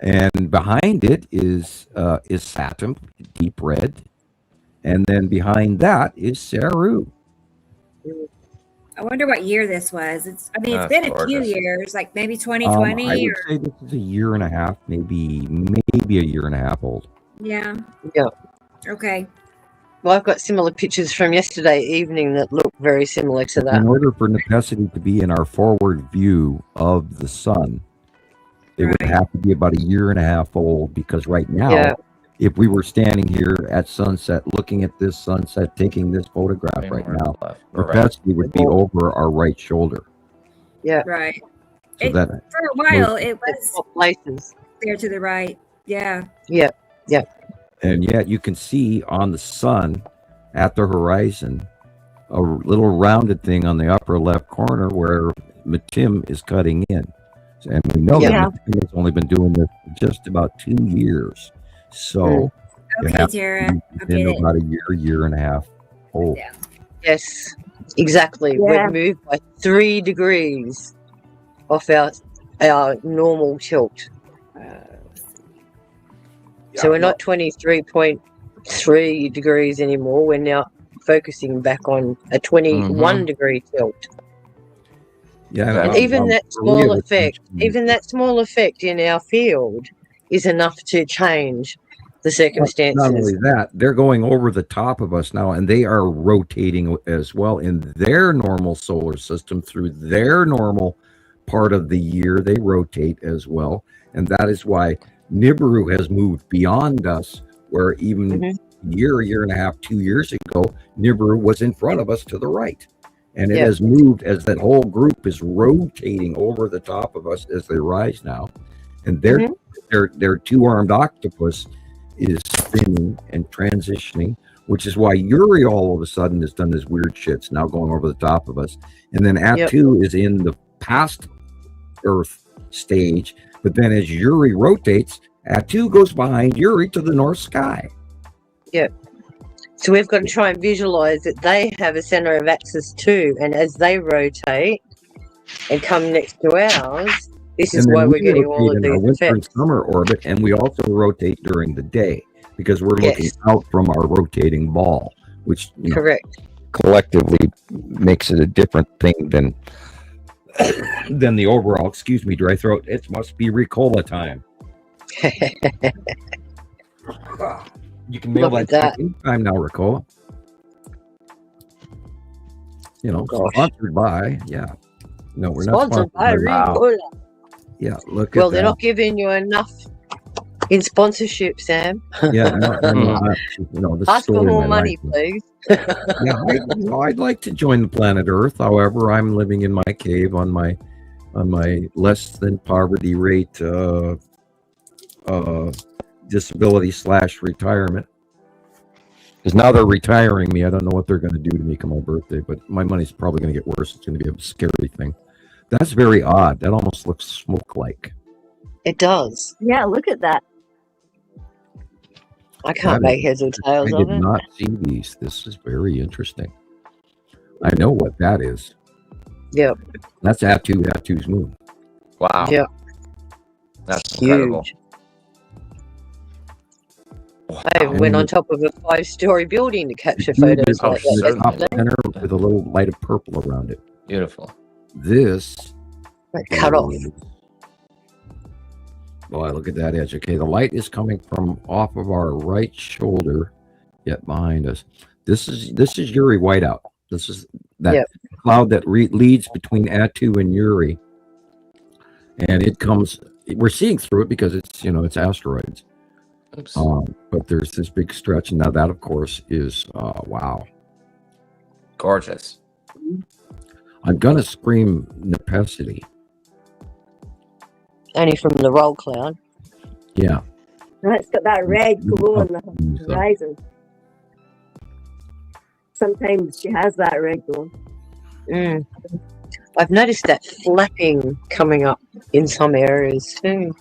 And behind it is Saturn, deep red. And then behind that is Saru. I wonder what year this was. It's been That's a few gorgeous. years, like maybe I 2020 would or say this is a year and a half, maybe a year and a half old. yeah. Yeah. Okay. Well, I've got similar pictures from yesterday evening that look very similar to that. In order for necessity to be in our forward view of the sun, it would Right. have to be about a year and a half old, because right now, Yeah. if we were standing here at sunset, looking at this sunset, taking this photograph right now, Left or right. necessity would be over our right shoulder. Right. So It- that For a while, it was What places? there to the right. Yeah. and yet you can see on the sun at the horizon a little rounded thing on the upper left corner where Matim is cutting in. And we know Yeah. that Matim has only been doing this for just about 2 years. So Okay, Yeah. Tara. I get in it. about a year and a half old. Yeah. Yes, exactly. Yeah. We've moved by 3 degrees off our normal tilt. So we're not 23.3 degrees anymore. We're now focusing back on a 21 degree tilt. Yeah, And even that small effect, small effect in our field is enough to change the circumstances. Not only that, they're going over the top of us now, and they are rotating as well in their normal solar system through their normal part of the year. They rotate as well, and that is why Nibiru has moved beyond us, where even year and a half, 2 years ago, Nibiru was in front of us to the right. And it has moved as that whole group is rotating over the top of us as they rise now. And their two-armed octopus is spinning and transitioning, which is why Yuri all of a sudden has done this weird shit. It's now going over the top of us. And then Atu is in the past Earth stage. But then as Yuri rotates, Atu goes behind Yuri to the north sky. Yep. So we've got to try and visualize that they have a center of axis too, and as they rotate and come next to ours, this is And why then we're we getting all rotate of in our these winter and effects. summer orbit, and we also rotate during the day because we're looking out from our rotating ball, which Correct. collectively makes it a different thing than the overall. Excuse me, dry throat. It must be Ricola time. You can mail Look that at check anytime now, Ricola. Gosh. Sponsored by, No, we're not Sponsored by Wow. Ricola. Yeah, look Well, at they're that. not giving you enough in sponsorship, Sam. Yeah, the Ask for story more of my money, life. please. Yeah, I'd like to join the planet Earth. However, I'm living in my cave on my less than poverty rate disability / retirement. Because now they're retiring me. I don't know what they're going to do to me on my birthday, but my money's probably going to get worse. It's going to be a scary thing. That's very odd. That almost looks smoke-like. It does. Yeah, look at that. I can't make heads or tails I of did it. not see these. This is very interesting. I know what that is. Yep. That's Atu's moon. Wow. Yep. That's Huge. incredible. I went on top of a 5-story building to capture photos like that. Top center with a little light of purple around it. Beautiful. This Cut off. Boy, look at that edge. Okay, the light is coming from off of our right shoulder, yet behind us. This is Uri whiteout. This is that cloud that leads between Atu and Uri, and it comes. We're seeing through it because it's it's asteroids. Oops. But there's this big stretch, and now that, of course, is wow, Gorgeous. I'm gonna scream necessity. Only from the roll cloud. Yeah. Oh, it's got that red glow on the horizon. Sometimes she has that red glow. I've noticed that flapping coming up in some areas too.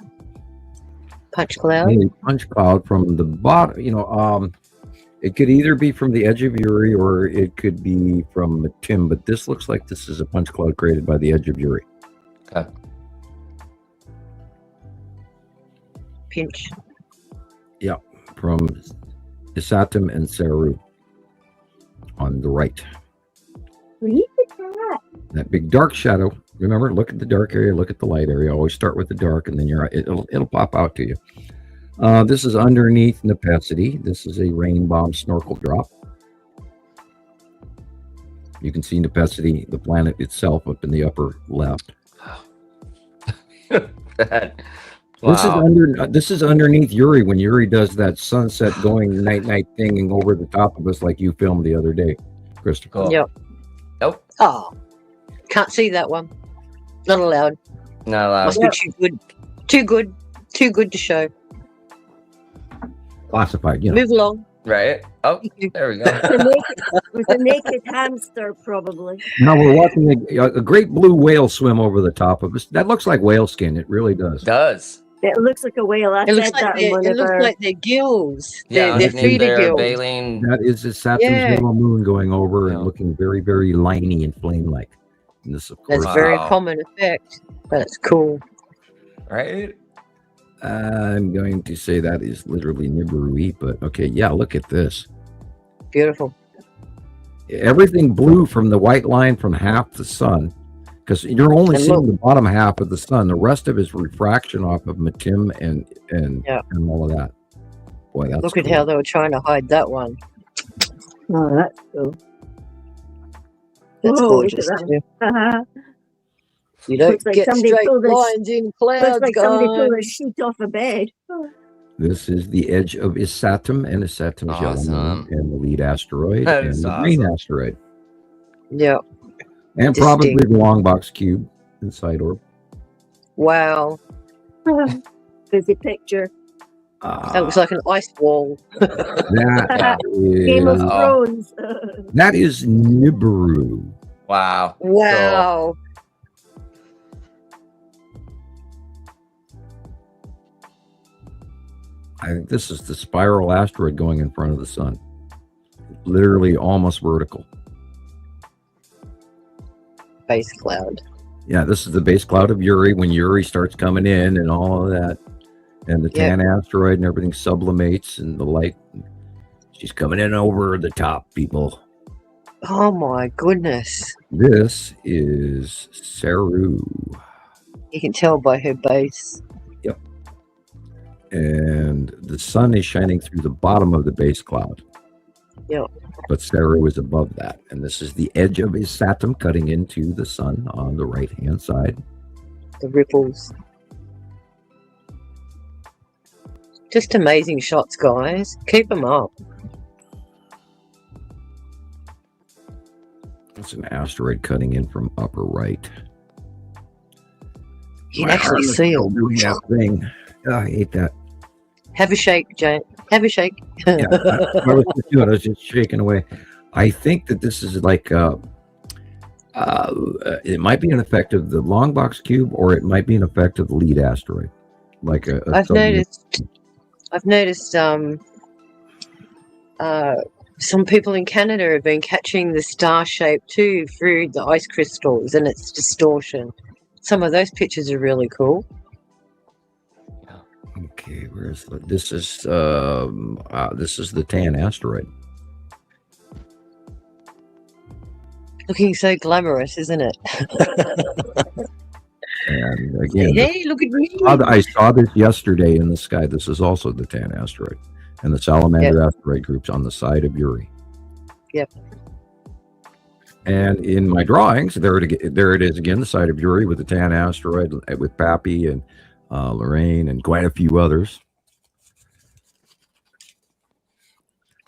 Punch cloud. Punch cloud from the bottom. It could either be from the edge of Uri or it could be from Tim, but this looks like this is a punch cloud created by the edge of Uri. Okay. Pinch. Yeah, from Isatum and Saru on the right. Look at that. That big dark shadow. Remember, look at the dark area, look at the light area. Always start with the dark, and then it'll pop out to you. This is underneath Nepacity. This is a rain bomb snorkel drop. You can see Nepacity, the planet itself, up in the upper left. Wow. This is underneath Uri when Uri does that sunset going night thing over the top of us like you filmed the other day, Christopher. Cool. Yep. Nope. Oh, can't see that one. Not allowed. Not allowed. Must be too good. Too good to show. Classified, Move along. Right. Oh, there we go. With a naked hamster, probably. Now we're watching a great blue whale swim over the top of us. That looks like whale skin. It really does. Does. It looks like a whale. It looks like their gills. Yeah, their feeder gills. Baleen. That is the Saturn's yellow moon going over and looking very, very liney and flame-like. And this, of course, That's a very common effect, but it's cool. Right? I'm going to say that is literally Nibiru, but okay, yeah, look at this. Beautiful. Everything blue from the white line from half the sun, because you're only seeing the bottom half of the sun. The rest of it is refraction off of Matim and all of that. Boy, that's Look at how they were trying to hide that one. Oh, that's cool. That's gorgeous. That. You don't Looks like get somebody straight pulled lines in clouds, Looks like somebody pulled a guys. sheet off a bed. This is the edge of Isatum, and Isatum's yellow moon, and the lead asteroid, That and is the awesome. green asteroid. Yeah. And probably the long box cube inside orb. Wow. Busy picture. That looks like an ice wall. That Game of is, Thrones. that is Nibiru. Wow. Wow. I think this is the spiral asteroid going in front of the sun. Literally almost vertical. Base cloud. Yeah, this is the base cloud of Uri when Uri starts coming in and all of that. And the tan asteroid and everything sublimates and the light. She's coming in over the top, people. Oh my goodness. This is Saru. You can tell by her base. Yep. And the sun is shining through the bottom of the base cloud. Yep. But Saru is above that. And this is the edge of Isatum cutting into the sun on the right-hand side. The ripples. Just amazing shots, guys. Keep them up. It's an asteroid cutting in from upper right. You can actually see it. Doing that thing. Oh, I hate that. Have a shake, Jane. Have a shake. Yeah, I was just doing. I was just shaking away. I think that this is like it might be an effect of the long box cube, or it might be an effect of the lead asteroid. Like I've noticed some people in Canada have been catching the star shape too through the ice crystals and its distortion. Some of those pictures are really cool. Okay, where's this is the tan asteroid. Looking so glamorous, isn't it? And again, hey, look at me. I saw this yesterday in the sky. This is also the tan asteroid, and the salamander asteroid group's on the side of Uri. Yep. And in my drawings, there it is again, the side of Uri with the tan asteroid, with Pappy and Lorraine and quite a few others.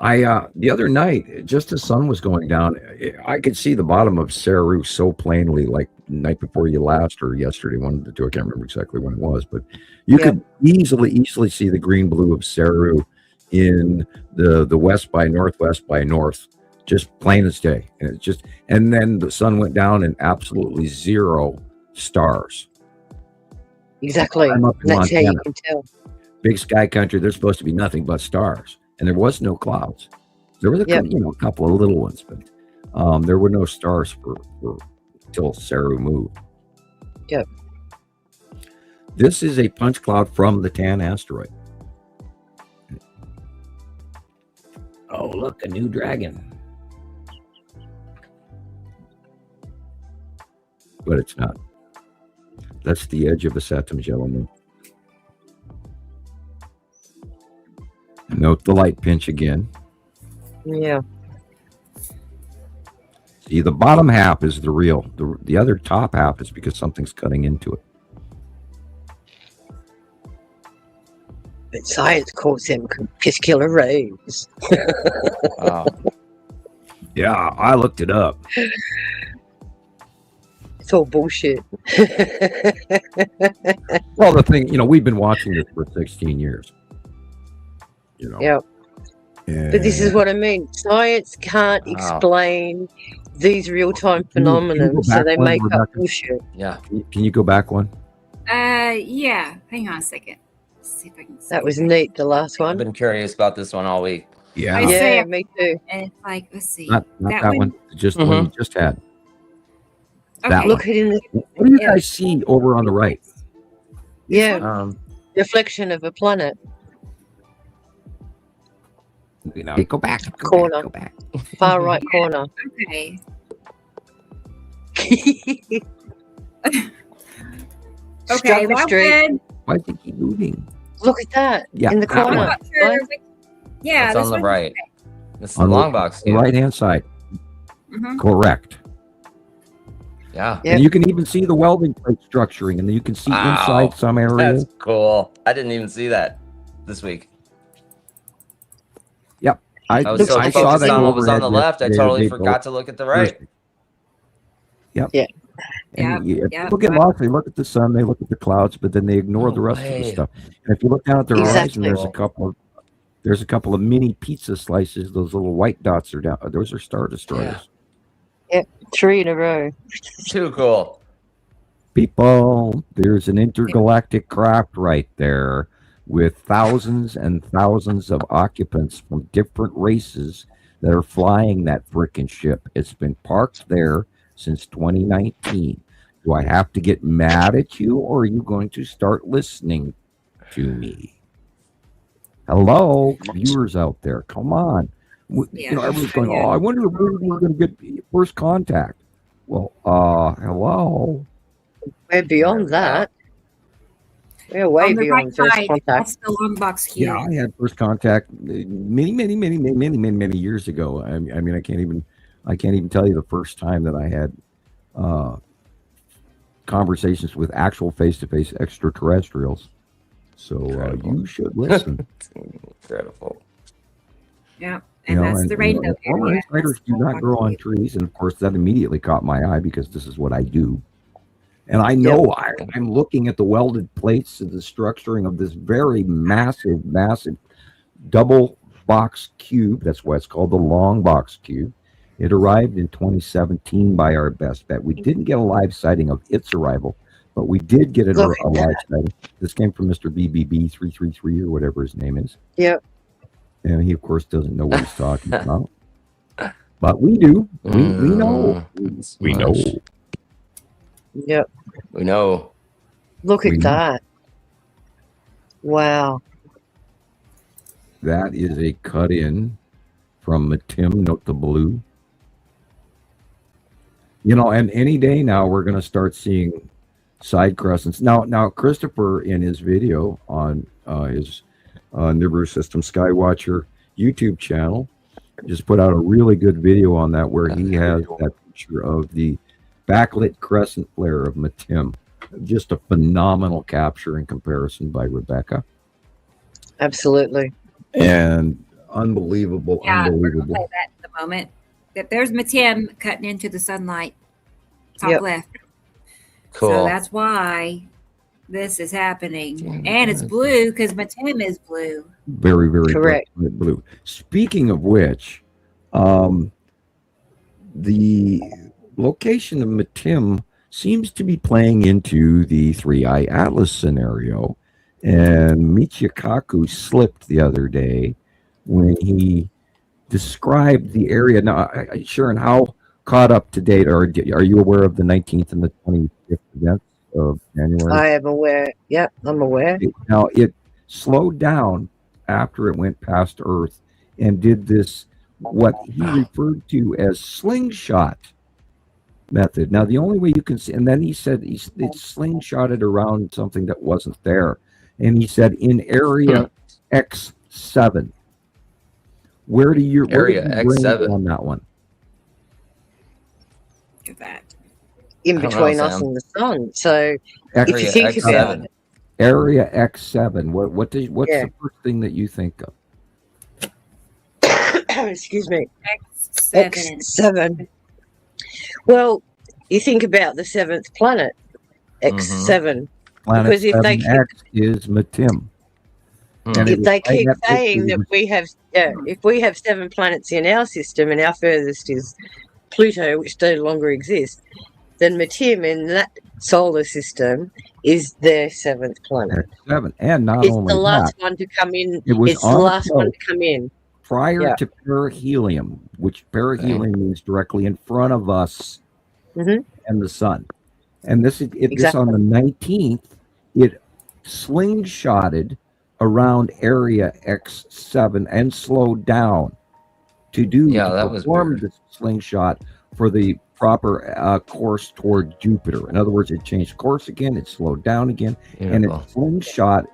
The other night, just as the sun was going down, I could see the bottom of Saru so plainly, like night before you last or yesterday, one of the two. I can't remember exactly when it was, but you could easily see the green blue of Saru in the west by northwest by north, just plain as day. And it's just, and then the sun went down and absolutely zero stars. Exactly. I'm up in That's how Montana. you can tell. Big sky country. There's supposed to be nothing but stars. And there was no clouds. There was a couple of little ones, but there were no stars for until Saru moved. Yep. This is a punch cloud from the tan asteroid. Oh, look, a new dragon. But it's not. That's the edge of a Saturn yellow moon. Note the light pinch again. Yeah. See, the bottom half is the real. The other top half is because something's cutting into it. But science calls them crepuscular rays. Wow. Yeah, I looked it up. It's all bullshit. Well, the thing, we've been watching this for 16 years. Yeah. But this is what I mean. Science can't explain these real-time phenomena, so they make up bullshit. Yeah. Can you go back one? Yeah. Hang on a second. Let's see if I can see That was it. neat, the last I've one. been curious about this one all week. Yeah. I say Yeah, me too. And it's like, let's see. Not that one. Just the one you just had. Okay. That Look at it in the What do you guys see over on the right? reflection of a planet. Go back. Corner. Go back. Far right corner. Okay. Okay. Struggle Well, Street. then, Why does it keep moving? Look at that. Yeah, In the that I'm corner. one. not sure. Right? Yeah. It's on the right. This is the long box. The right-hand side. Mm-hmm. Correct. Yeah. Yep. And you can even see the welding plate structuring, and then you can see Wow. inside some areas. That's cool. I didn't even see that this week. I I was so saw focused that on what was on the overhead left, I yesterday. totally They forgot to look at the right. Yep. Yeah. And Yeah. people get lost. They look at the sun, they look at the clouds, but then they ignore the rest of the way. stuff. And if you look down at the horizon, Exactly. there's a couple of mini pizza slices. Those little white dots are down. Those are Star Destroyers. 3 in a row. Too cool. People, there's an intergalactic craft right there with thousands and thousands of occupants from different races that are flying that frickin' ship. It's been parked there since 2019. Do I have to get mad at you, or are you going to start listening to me? Hello, viewers out there, come on. Everyone's going, I wonder if we're going to get first contact. Well, hello. We're beyond that. We're way On the beyond right first side, contact. that's the long box cube. Yeah, I had first contact many years ago. I mean, I can't even tell you the first time that I had conversations with actual face-to-face extraterrestrials. So you should listen. Incredible. Yeah. And that's the rainbow former area. spiders do not grow on trees, and of course that immediately caught my eye because this is what I do. And I know I'm looking at the welded plates of the structuring of this very massive, massive double box cube. That's why it's called the long box cube. It arrived in 2017 by our best bet. We didn't get a live sighting of its arrival, but we did get a live sighting. This came from Mr. BBB 333 or whatever his name is. Yep. And he, of course, doesn't know what he's talking about. But we do. We know. We know. Yep. We know. Look at that. Wow. That is a cut in from Matim, note the blue. You know, and any day now we're going to start seeing side crescents. Now Christopher, in his video on his Nibiru System Skywatcher YouTube channel, just put out a really good video on that where he has that picture of the backlit crescent flare of Matim. Just a phenomenal capture in comparison by Rebecca. Absolutely. And unbelievable, Yeah, we're unbelievable. gonna play that in the moment. That there's Matim cutting into the sunlight, top left. Cool. So that's why this is happening, and it's blue because Matim is blue. Very, very correct. blue. Speaking of which, the location of Matim seems to be playing into the 3-eye Atlas scenario. And Michikaku slipped the other day when he described the area. Now, Sharon, how caught up to date are you aware of the 19th and the 25th events of January? I am aware. Yep, I'm aware. Now, it slowed down after it went past Earth and did this, what he referred to as slingshot method. Now, the only way you can see, and then he said it slingshotted around something that wasn't there. And he said in area X7. Where do you area X7 on that one? Look at that. In between us and the sun. So Area if you think X7. about it. Area X7. What's the first thing that you think of? Excuse me. X7. X7. Well, you think about the seventh planet, X7. Planet Because if they 7X is Matim. And if they keep that saying that we have, if we have 7 planets in our system and our furthest is Pluto, which no longer exists, then Matim in that solar system is their 7th planet. X7. And not It's only the last that, one to come in. it was It's the on last the one to come in. prior to perihelion, which perihelion means directly in front of us and the sun. And this is this on the 19th. It slingshotted around area X7 and slowed down to perform the slingshot for the proper course toward Jupiter. In other words, it changed course again, it slowed down again, and it slingshotted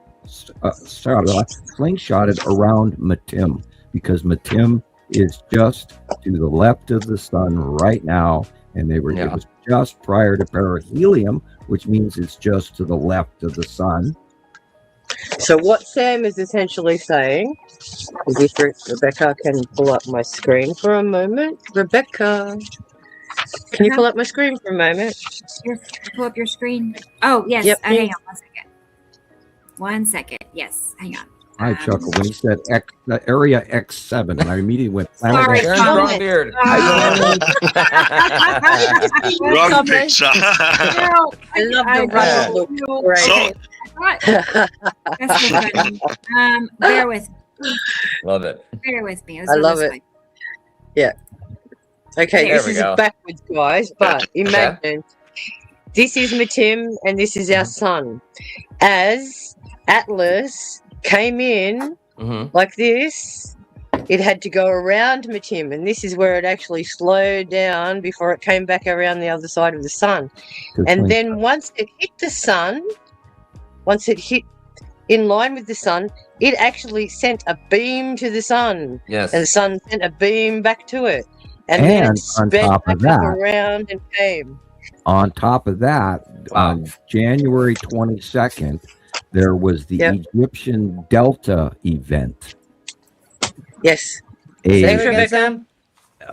around Matim, because Matim is just to the left of the sun right now, and it was just prior to perihelion, which means it's just to the left of the sun. So what Sam is essentially saying is, if Rebecca can pull up my screen for a moment. Rebecca, can you pull up my screen for a moment? Pull up your screen. Oh, yes. Yep, Hang on 1 second. Yes, hang on. I chuckled when he said area X7, and I immediately went, Sorry, wrong beard. Wrong picture. I love the right look. Right. That's so funny. Bear with me. Love it. Bear with me. I love it. Yeah. Okay, There this we is go. backwards, guys, but imagine this is Matim and this is our sun. As Atlas came in like this, it had to go around Matim, and this is where it actually slowed down before it came back around the other side of the sun. And then once it hit the sun, once it hit in line with the sun, it actually sent a beam to the sun. Yes. And the sun sent a beam back to it. And then it on sped top back of that, around and came. on top of that, on January 22nd, there was the Egyptian Delta event. Yes. Say A, it again, Sam.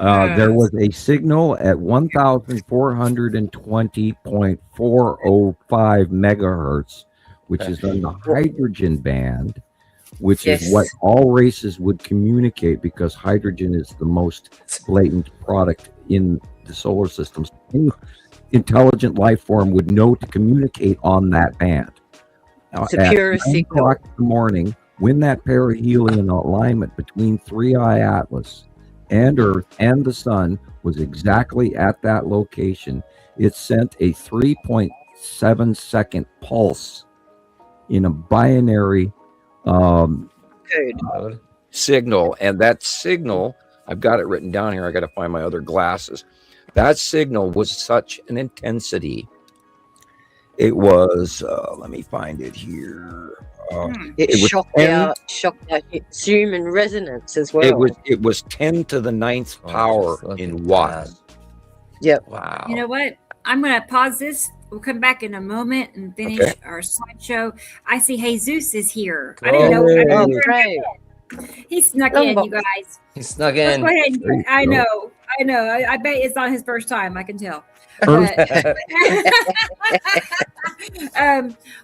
There was a signal at 1,420.405 megahertz, which is on the hydrogen band, which is what all races would communicate, because hydrogen is the most blatant product in the solar system. Any intelligent life form would know to communicate on that band. It's a pure signal. At 9 o'clock in the morning, when that perihelion alignment between 3i Atlas and Earth and the Sun was exactly at that location, it sent a 3.7 second pulse in a binary signal. And that signal, I've got it written down here. I got to find my other glasses. That signal was such an intensity. It was, let me find it here. It shocked out human resonance as well. It was 10 to the 9th power in watts. Yep. Wow. You know what? I'm going to pause this. We'll come back in a moment and finish our slideshow. I see Jesus is here. I didn't know. Great. He snuck in, you guys. He snuck in. Let's go ahead and I know. I bet it's not his first time. I can tell.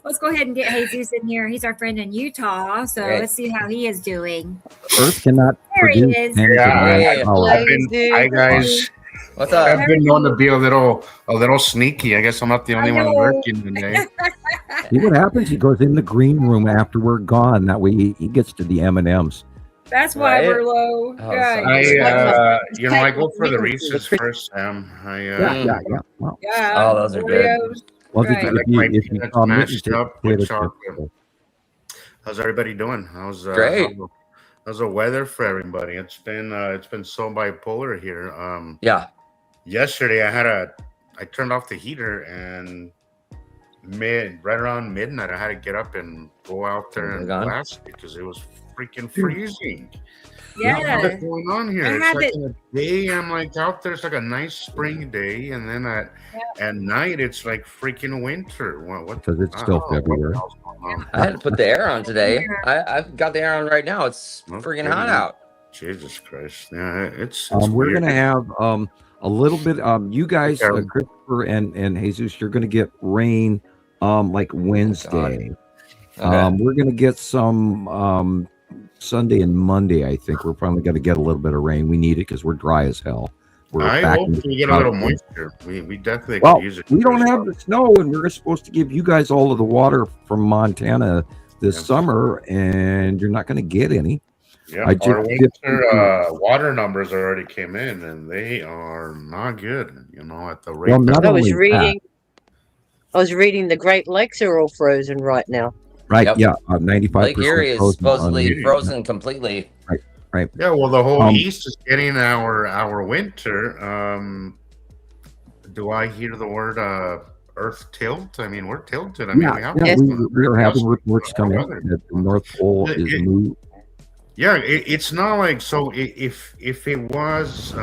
Let's go ahead and get Jesus in here. He's our friend in Utah, so let's see how he is doing. Earth cannot there he is. Hi guys. What's up? I've been known to be a little sneaky. I guess I'm not the only one working today. See what happens? He goes in the green room after we're gone. That way he gets to the M&Ms. That's why we're low. I go for the Reese's first, Sam. Yeah. Oh, those are good. Well, if you mashed up with chocolate. How's everybody doing? How's great? How's the weather for everybody? It's been so bipolar here. Yesterday I turned off the heater, and right around midnight I had to get up and go out there and blast because it was freaking freezing. Yeah. What's going on here? It's like a day I'm like out there, it's like a nice spring day, and then at night it's like freaking winter. Because it's still February. I had to put the air on today. I've got the air on right now. It's freaking hot out. Jesus Christ. Yeah, it's we're gonna have a little bit you guys, Christopher and Jesus, you're gonna get rain like Wednesday. We're gonna get some Sunday and Monday. I think we're probably going to get a little bit of rain. We need it because we're dry as hell. I hope we get a little moisture. We definitely could use it. We don't have the snow, and we're supposed to give you guys all of the water from Montana this summer, and you're not going to get any. Yeah, our winter water numbers already came in, and they are not good. At the rate. I was reading the Great Lakes are all frozen right now. Right, 95%. Lake Erie is supposedly frozen completely. Right. Yeah, well, the whole East is getting our winter. Do I hear the word Earth tilt? I mean, we're tilted. I mean, we are having reports coming that the North Pole is moved. Yeah, it's not like if it was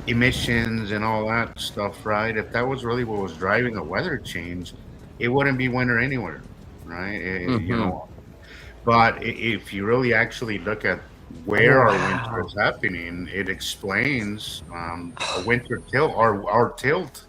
emissions and all that stuff, right? If that was really what was driving the weather change, it wouldn't be winter anywhere, right? But if you really actually look at where our winter is happening, it explains a winter tilt. Our tilt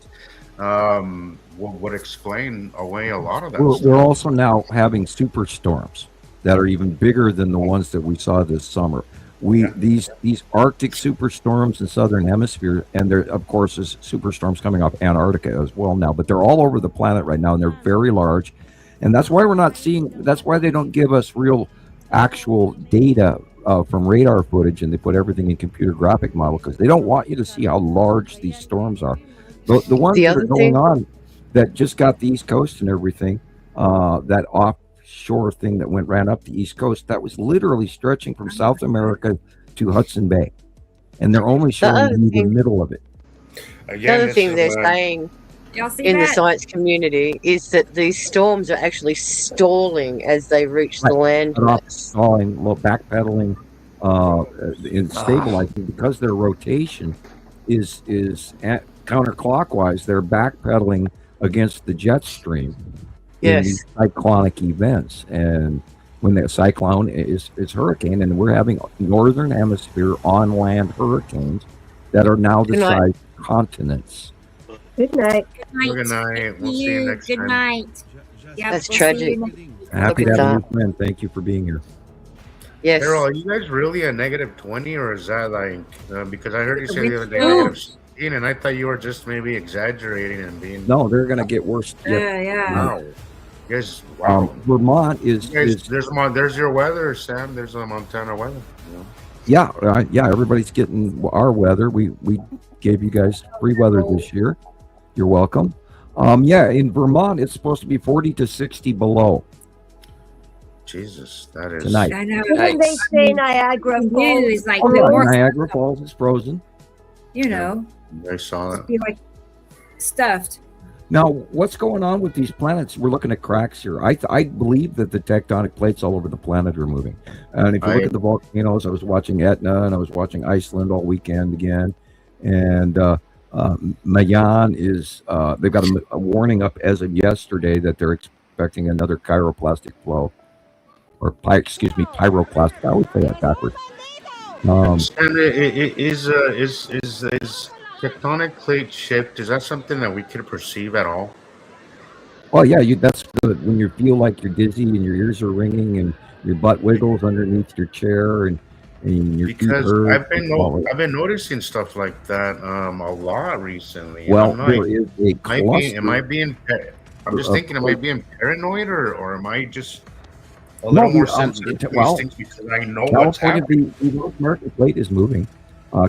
would explain away a lot of that. We're also now having superstorms that are even bigger than the ones that we saw this summer. These Arctic superstorms in southern hemisphere, and there of course is superstorms coming off Antarctica as well now, but they're all over the planet right now, and they're very large, and that's why we're not seeing. That's why they don't give us real, actual data from radar footage, and they put everything in computer graphic model because they don't want you to see how large these storms are. The ones that are going on that just got the East Coast and everything, that offshore thing that ran up the East Coast, that was literally stretching from South America to Hudson Bay, and they're only showing you the middle of it. The other thing they're saying in the science community is that these storms are actually stalling as they reach the land. Stalling, backpedaling, in stabilizing because their rotation is counterclockwise. They're backpedaling against the jet stream in these cyclonic events, and when the cyclone is hurricane, and we're having northern hemisphere on land hurricanes that are now the Good night. size of continents. Good night. Good night. We'll see you next Good time. night. Yep, That's we'll see tragic. you next- Happy Look to at have you, that. friend. Thank you for being here. Yes. Carol, are you guys really at -20, or is that like because I heard you say the other day Ooh. -16, and I thought you were just maybe exaggerating and being No, they're going to get worse. Yeah. wow. Yes, wow. Vermont is There's your weather, Sam. There's Montana weather. You know? yeah. Everybody's getting our weather. We gave you guys free weather this year. You're welcome. In Vermont, it's supposed to be 40 to 60 below Jesus, that is tonight. I know. Didn't they say Niagara Falls? News like Oh, the yeah, more, Niagara Falls is frozen. you know, I saw that. be like stuffed. Now, what's going on with these planets? We're looking at cracks here. I believe that the tectonic plates all over the planet are moving. And if you look at the volcanoes, I was watching Etna and I was watching Iceland all weekend again. And Mayan is, they've got a warning up as of yesterday that they're expecting another chiroplastic flow. Or, pyroclastic. I always say that backwards. And is tectonic plate shift? Is that something that we could perceive at all? Well, yeah, that's good when you feel like you're dizzy and your ears are ringing and your butt wiggles underneath your chair and your feet Because hurt. I've been noticing stuff like that a lot recently. Well, I'm like, there is a cluster. am I being? I'm just thinking, am I being paranoid, or am I just a No, little more sensitive to these things because I know what's California, happening? the North American plate is moving.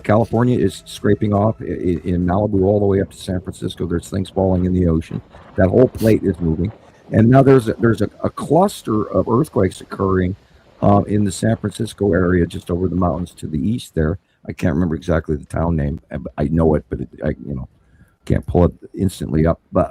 California is scraping off in Malibu all the way up to San Francisco. There's things falling in the ocean. That whole plate is moving, and now there's a cluster of earthquakes occurring in the San Francisco area, just over the mountains to the east. There, I can't remember exactly the town name. I know it, but I can't pull it instantly up. But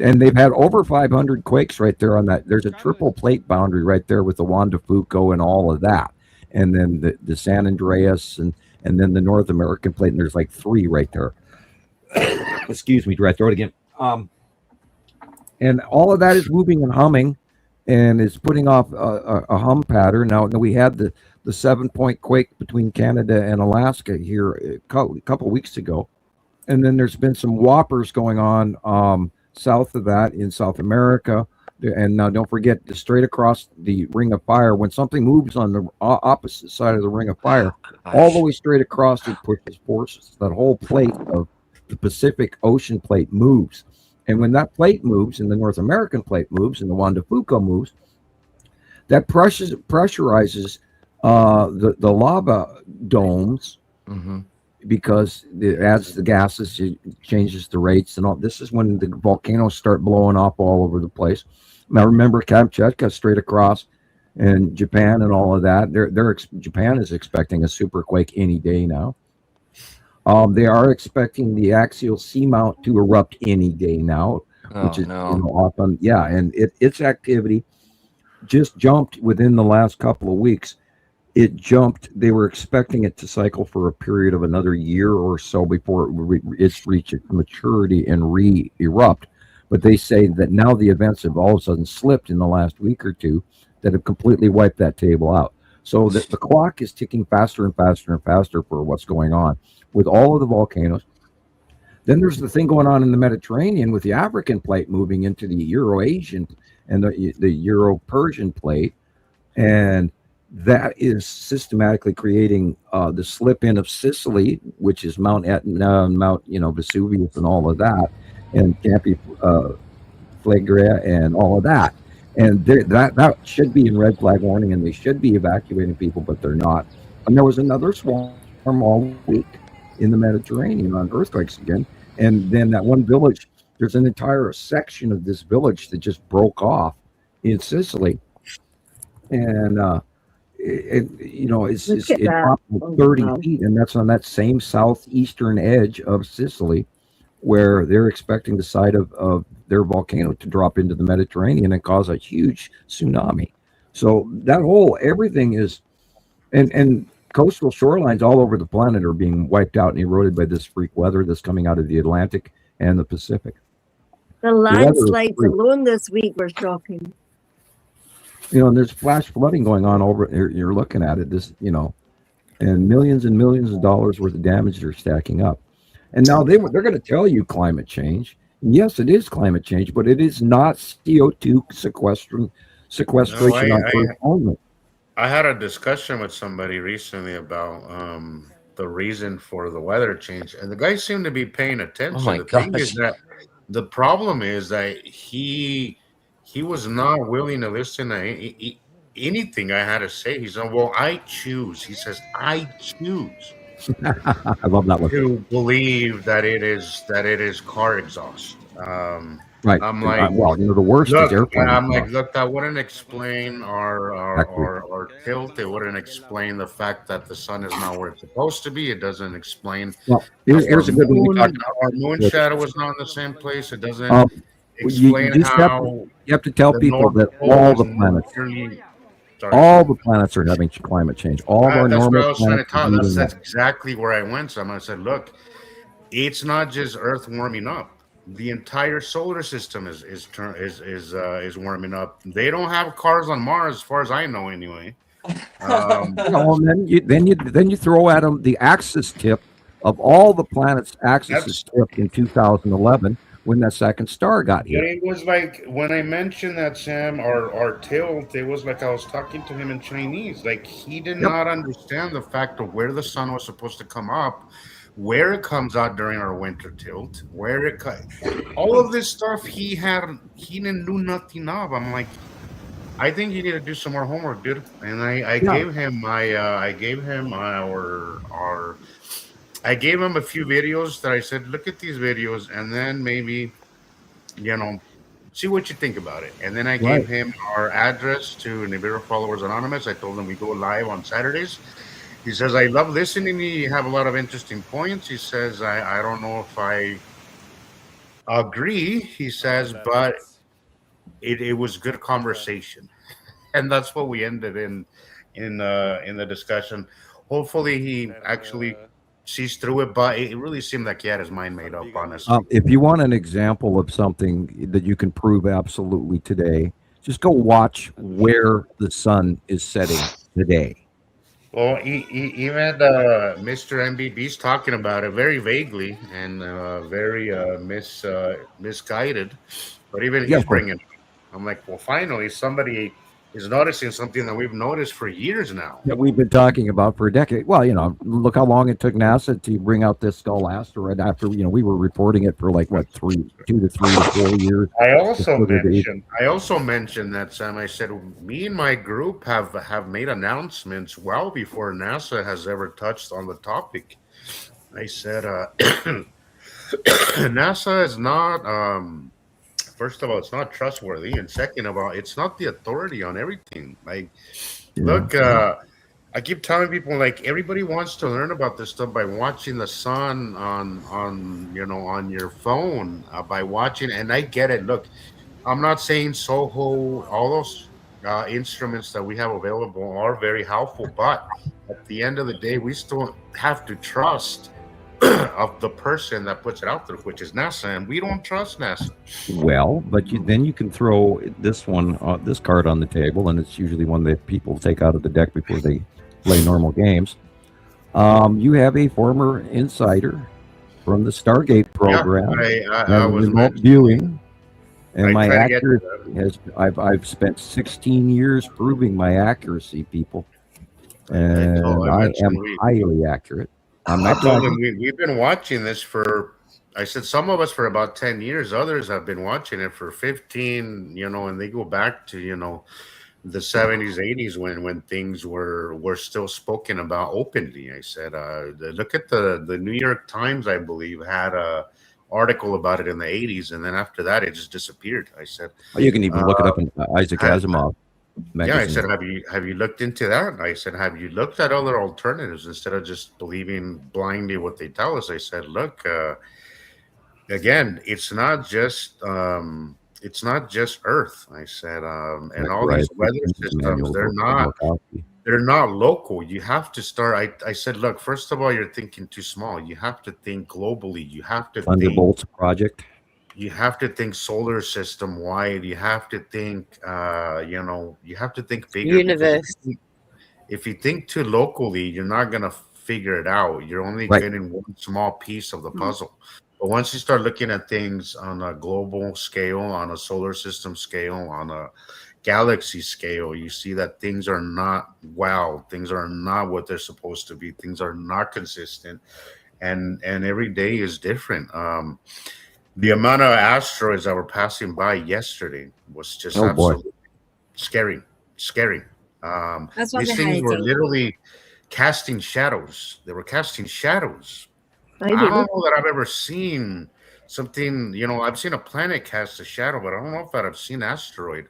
and they've had over 500 quakes right there on that. There's a triple plate boundary right there with the Juan de Fuco and all of that, and then the San Andreas and then the North American plate, and there's like 3 right there. Excuse me, dry throat again. And all of that is moving and humming, and is putting off a hum pattern. Now we had the 7-point quake between Canada and Alaska here a couple weeks ago, and then there's been some whoppers going on south of that in South America. And now don't forget, straight across the Ring of Fire, when something moves on the opposite side of the Ring of Fire, all the way straight across, it pushes forces. That whole plate of the Pacific Ocean plate moves. And when that plate moves, and the North American plate moves, and the Juan de Fuco moves, that pressurizes the lava domes, because it adds the gases, it changes the rates, and all. This is when the volcanoes start blowing up all over the place. Now remember, Kamchatka straight across, and Japan and all of that. Japan is expecting a super quake any day now. They are expecting the axial seamount to erupt any day now, which is often and its activity just jumped within the last couple of weeks. It jumped. They were expecting it to cycle for a period of another year or so before it's reached maturity and re-erupt. But they say that now the events have all of a sudden slipped in the last week or two that have completely wiped that table out. So the clock is ticking faster and faster and faster for what's going on with all of the volcanoes. Then there's the thing going on in the Mediterranean with the African plate moving into the Euro-Asian and the Euro-Persian plate. And that is systematically creating the slip in of Sicily, which is Mount Etna and Mount Vesuvius and all of that, and Campi Flegrei and all of that. And that should be in red flag warning, and they should be evacuating people, but they're not. And there was another swarm all week in the Mediterranean on earthquakes again. And then that one village, there's an entire section of this village that just broke off in Sicily. And it's dropped 30 feet, and that's on that same southeastern edge of Sicily, where they're expecting the site of their volcano to drop into the Mediterranean and cause a huge tsunami. So that whole everything is, and coastal shorelines all over the planet are being wiped out and eroded by this freak weather that's coming out of the Atlantic and the Pacific. The landslides alone this week were shocking. And there's flash flooding going on over. You're looking at it. And millions of dollars worth of damage are stacking up. And now they're going to tell you climate change. And yes, it is climate change, but it is not CO2 No, sequestration on Earth only. I had a discussion with somebody recently about the reason for the weather change, and the guy seemed to be paying attention. Oh my The thing is gosh. that the problem is that he was not willing to listen to anything I had to say. He said, "Well, I choose." He says, "I choose I love that one. to believe that it is car exhaust." Right. I'm like, well, the worst is look, airplane I'm like, exhaust. look, that wouldn't explain Exactly. our tilt. It wouldn't explain the fact that the sun is not where it's supposed to be. It doesn't explain Well, how here's a good one. We talked our moon about. shadow is not in the same place. It doesn't Um, you explain just have to how you have to tell the people North that Pole all is the planets, nearly. Sorry, all the planets are having climate change. All of our that's what I normal was trying to planets are talk. heating That's up. exactly where I went. So I said, look, it's not just Earth warming up. The entire solar system is warming up. They don't have cars on Mars, as far as I know, anyway. And then you throw at them the axis tip of all the planets' axis is That's tipped in 2011 when that second star got But here. it was like when I mentioned that, Sam, our tilt, it was like I was talking to him in Chinese. Like he did Yep. not understand the fact of where the sun was supposed to come up, where it comes out during our winter tilt, all of this stuff he didn't do nothing of. I'm like, I think you need to do some more homework, dude. And I Yeah. gave him I gave him a few videos that I said, look at these videos, and then maybe you know see what you think about it. And then I Right. gave him our address to Nibiru Followers Anonymous. I told him we go live on Saturdays. He says, I love listening to you. You have a lot of interesting points. He says, I don't know if I agree. He says, but it was good conversation. And that's what we ended in the discussion. Hopefully he actually sees through it, but it really seemed like he had his mind made up, honestly. If you want an example of something that you can prove absolutely today, just go watch where the sun is setting today. Well, even Mr. MBB's talking about it very vaguely and very misguided, but even Yeah, he's of course. bringing it. I'm like, well, finally, somebody is noticing something that we've noticed for years now. That we've been talking about for a decade. Well, look how long it took NASA to bring out this skull asteroid after, we were reporting it for like, what, 2 to 3 to 4 years. I also before they- mentioned that, Sam. I said me and my group have made announcements well before NASA has ever touched on the topic. I said NASA is not. First of all, it's not trustworthy, and second of all, it's not the authority on everything. Like, look, I keep telling people, like, everybody wants to learn about this stuff by watching the sun on your phone, by watching, and I get it. Look, I'm not saying Soho, all those instruments that we have available are very helpful, but at the end of the day, we still have to trust of the person that puts it out there, which is NASA, and we don't trust NASA. Well, but then you can throw this card on the table, and it's usually one that people take out of the deck before they play normal games. You have a former insider from the Stargate program, I was remote mentioning- viewing, and I my try to get to accuracy I've spent 16 years proving my accuracy, people, and I am mentioned highly accurate. I'm I not told bragging. him we've been watching this for. I said some of us for about 10 years. Others have been watching it for 15. And they go back to the 70s, 80s when things were still spoken about openly. I said, look at the New York Times, I believe, had a article about it in the 80s, and then after that, it just disappeared. I said, You can even look it up in Isaac Asimov magazine. yeah, I said, have you looked into that? I said, have you looked at other alternatives instead of just believing blindly what they tell us? I said, look, again, it's not just Earth. I said, and all Right. these weather systems, they're not local. You have to start. I said, look, first of all, you're thinking too small. You have to think globally. You have to think Thunderbolts project. you have to think solar system wide. You have to think, you have to think bigger, because Universe. if you think too locally, you're not gonna figure it out. You're only Right. getting one small piece of the puzzle. But once you start looking at things on a global scale, on a solar system scale, on a galaxy scale, you see that things are not things are not what they're supposed to be. Things are not consistent, and every day is different. The amount of asteroids that were passing by yesterday was just Oh boy. absolutely scary, scary. That's what These I things had were to. literally casting shadows. They were casting shadows. I I don't didn't. know that I've ever seen something. I've seen a planet cast a shadow, but I don't know if that I've seen asteroid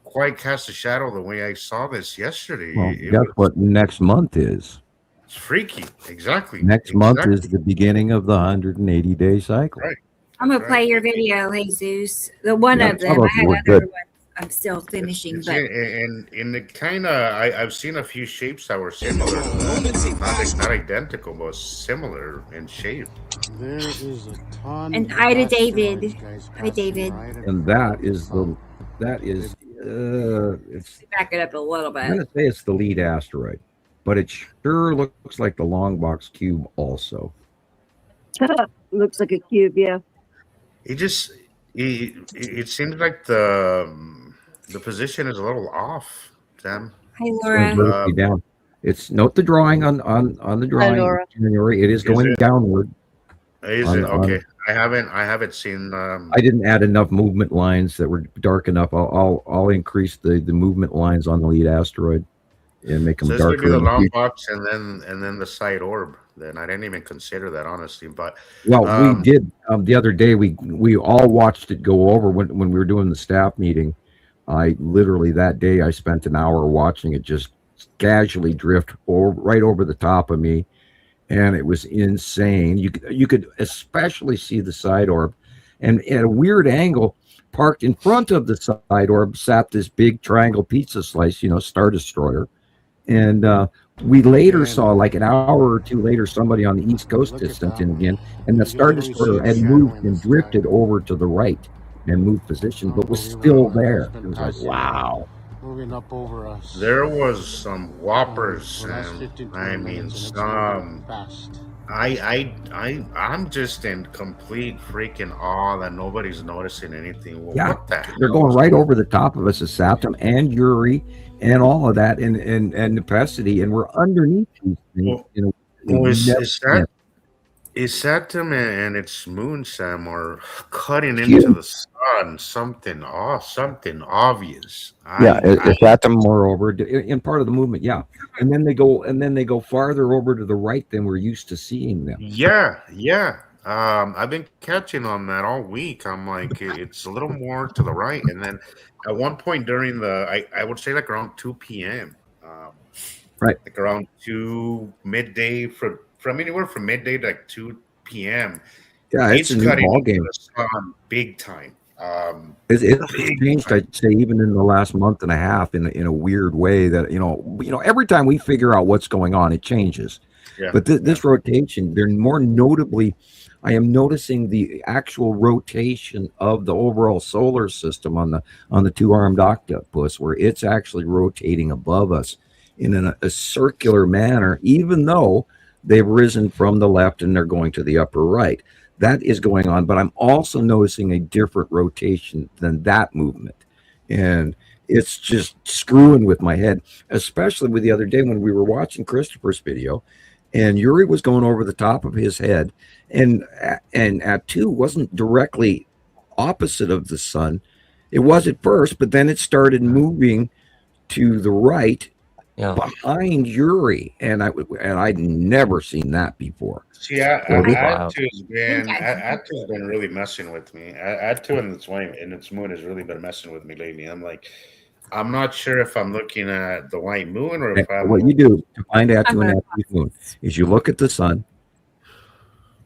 quite cast a shadow the way I saw this yesterday. Well, It guess was what next month is? it's freaky. Exactly. Next month is Exactly. the beginning of the 180-day cycle. Right. I'm That's gonna play right. your video, Jesus. The one Yeah, of some them. of I them have were other good. ones I'm still finishing, It's but in the kind of I've seen a few shapes that were similar, not identical, but similar in shape. There is a ton and of hi to asteroids, David. guys, Hi, passing David. right And across that is sun. it's Back it up a little I'm bit. gonna say it's the lead asteroid, but it sure looks like the long box cube also. Looks like a cube, yeah. It just it seems like the position is a little off, Sam. Hi, It's going Laura. vertically down. It's note the drawing on the Hi, drawing, Laura. January. It is Is going it? downward. Is On it okay? on I haven't seen. I didn't add enough movement lines that were dark enough. I'll increase the movement lines on the lead asteroid and make So them this would be darker the in the long future. box, and then the side orb. Then I didn't even consider that honestly, but Well, we um, did the other day. We all watched it go over when we were doing the staff meeting. I literally that day I spent an hour watching it just casually drift right over the top of me, and it was insane. You could especially see the side orb, and at a weird angle, parked in front of the side orb sat this big triangle pizza slice, Star Destroyer, and we later saw, like an hour or two later, somebody on the East Coast Look did at sent that in one. again, and the You Star literally see Destroyer a had shadow moved in the and sky. drifted over to the right and moved position, but was still there. It was like, wow. Moving up over us there was some whoppers, for the last and 15, 20 I mean minutes, and it's some. moving fast. I'm just in complete freaking awe that nobody's noticing anything. Well, Yeah, what the they're hell going is right going? over the top of us as Saturn and Uri and all of that and Nepacity, and we're underneath these things Well, in a way well, we've never seen. is Saturn and its moon, Sam, are cutting into Huge. the sun? Something obvious. Yeah, I if that them more over in part of the movement, yeah, and then they go farther over to the right than we're used to seeing them. Yeah, yeah. I've been catching on that all week. I'm like, it's a little more to the right, and then at one point during I would say like around 2 p.m. Right. Like around midday from anywhere from midday to like 2 p.m. Yeah, it's It's a new cutting ball into game. the sun big time. It's Big changed, time. I'd say, even in the last month and a half, in a weird way that every time we figure out what's going on, it changes. Yeah, But this rotation, they're more notably, I am noticing the actual rotation of the overall solar system on the two-armed octopus, where it's actually rotating above us in a circular manner, even though they've risen from the left and they're going to the upper right. That is going on, but I'm also noticing a different rotation than that movement. And it's just screwing with my head, especially with the other day when we were watching Christopher's video and Yuri was going over the top of his head, and at 2 wasn't directly opposite of the sun. It was at first, but then it started moving to the right behind Yuri, and I'd never seen that before. See, So this- Atu's been really messing with me. Atu and its moon has really been messing with me lately. I'm not sure if I'm looking at the white moon or if I'm. what you do to find Atu and Atu's moon is you look at the sun,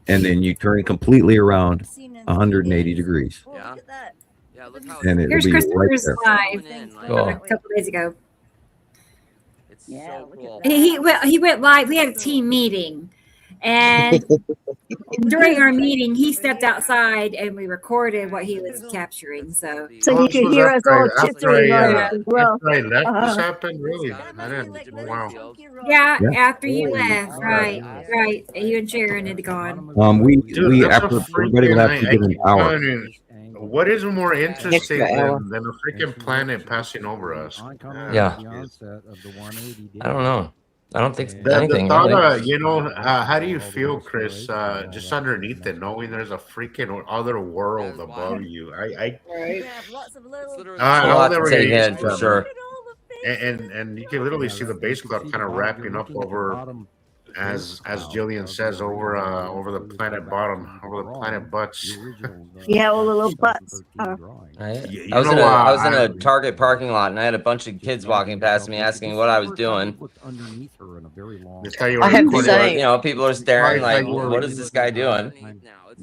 and then you turn completely around 180 degrees. Yeah. Look at that. Yeah, look how And it'll Here's be right Christopher's there. live Cool. a couple days ago. It's so cool. He went live. We had a team meeting, And during our meeting, he stepped outside and we recorded what he was capturing. So you could hear us all chittering on it as well. After I left, this happened. Really, I didn't. Wow. yeah, Yeah. after you left, right. You and Sharon had gone. We that's a after everybody freaking- left, we I did an keep hour. telling you, what is more interesting Extra hour. than a freaking planet passing over us? Yeah. I don't know. I don't think The anything. thought, really. how do you feel, Chris? Just underneath it, knowing there's a freaking other world above you. I It's a I'll lot to never take get in used for to that, sure. and you can literally see the base cloud kind of wrapping up over, as Gillian says, over the planet bottom, over the planet butts. Yeah, all the little butts. Right? You I was know, in a Target parking lot, and I had a bunch of kids walking past me asking what I was doing. They tell you I we're have the recording same. You know, people are staring Right, like, like, "What is this guy doing?"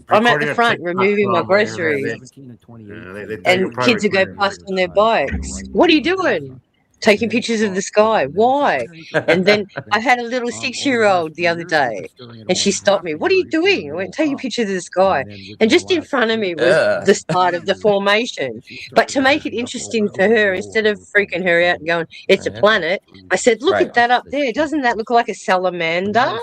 I'm at recording the a front TikTok removing my song where groceries, they tell you and probably kids will go recording past on their bikes. What are you doing? Taking pictures of the sky. Why? And then I had a little 6-year-old the other day, and she stopped me. What are you doing? I went, taking pictures of the sky. And just in front of me was the start of the formation. But to make it interesting for her, instead of freaking her out and going, it's a planet, I said, look Right. at that up there. Doesn't that look like a salamander?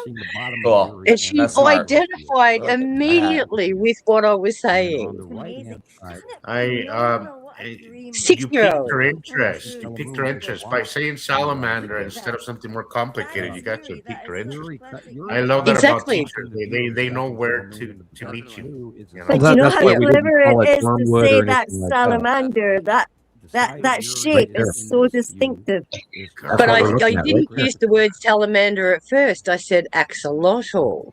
Cool. And she That's smart. identified immediately with what I was saying. You piqued 6-year-old. her interest. You piqued her interest by saying salamander instead of something more complicated. You got to pique her interest. I love that Exactly. about teachers. They know where to meet you. You know? But you know that's how why we didn't clever call it it is to wormwood say or that anything like that. salamander, that shape there. is so distinctive. That's But what I we're looking at right didn't there. use the word salamander at first. I said axolotl.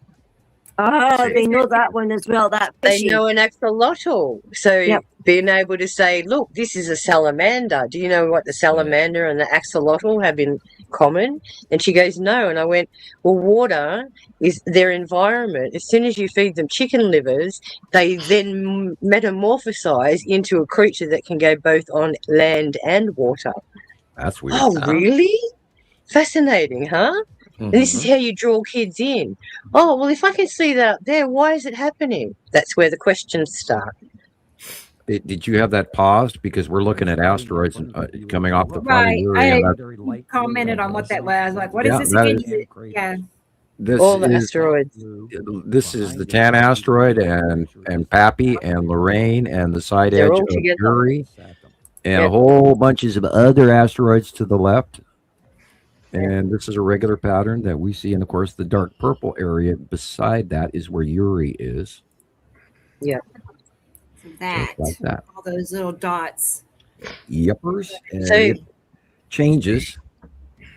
Ah, they know that one as well, that They fishy. know an axolotl. So Yep. being able to say, look, this is a salamander. Do you know what the salamander and the axolotl have in common? And she goes, no. And I went, well, water is their environment. As soon as you feed them chicken livers, they then metamorphosize into a creature that can go both on land and water. That's weird. Oh, really? Fascinating, huh? And this is how you draw kids in. Oh, well, if I can see that up there, why is it happening? That's where the questions start. Did you have that paused? Because we're looking at asteroids coming off the front of Right. Uri. I And that, commented on what that was. Like, what is Yeah, this that again? Yeah. this All the is asteroids. this is the Tan asteroid and Pappy and Lorraine and the side They're edge all of together. Uri and Yeah. a whole bunches of other asteroids to the left. And this is a regular pattern that we see. And of course, the dark purple area beside that is where Uri is. Yeah. So that. Like that. All those little dots. Yepers. And So- it changes.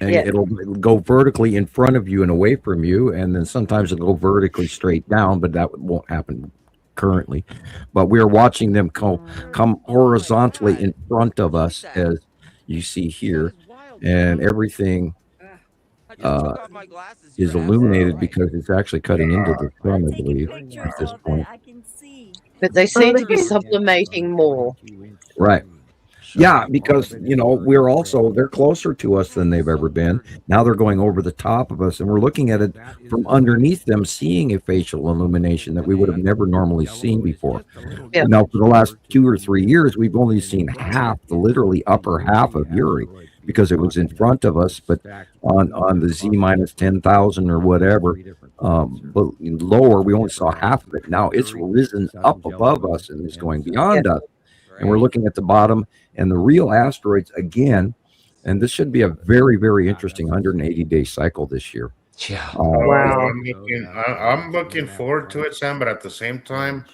And Yeah. it'll go vertically in front of you and away from you. And then sometimes it'll go vertically straight down, but that won't happen currently. But we're watching them come horizontally in front of us, as you see here. And everything is illuminated because it's actually cutting into the sun, I believe, at this point. But they seem to be sublimating more. Right. Yeah, because, they're closer to us than they've ever been. Now they're going over the top of us, and we're looking at it from underneath them, seeing a facial illumination that we would have never normally seen before. Yeah. Now, for the last 2 or 3 years, we've only seen half, the literally upper half of Uri, because it was in front of us, but on the Z minus 10,000 or whatever, but lower, we only saw half of it. Now it's risen up above us and is going beyond us. And we're looking at the bottom and the real asteroids again. And this should be a very, very interesting 180-day cycle this year. Yeah. Wow. I'm looking forward to it, Sam, but at the same time,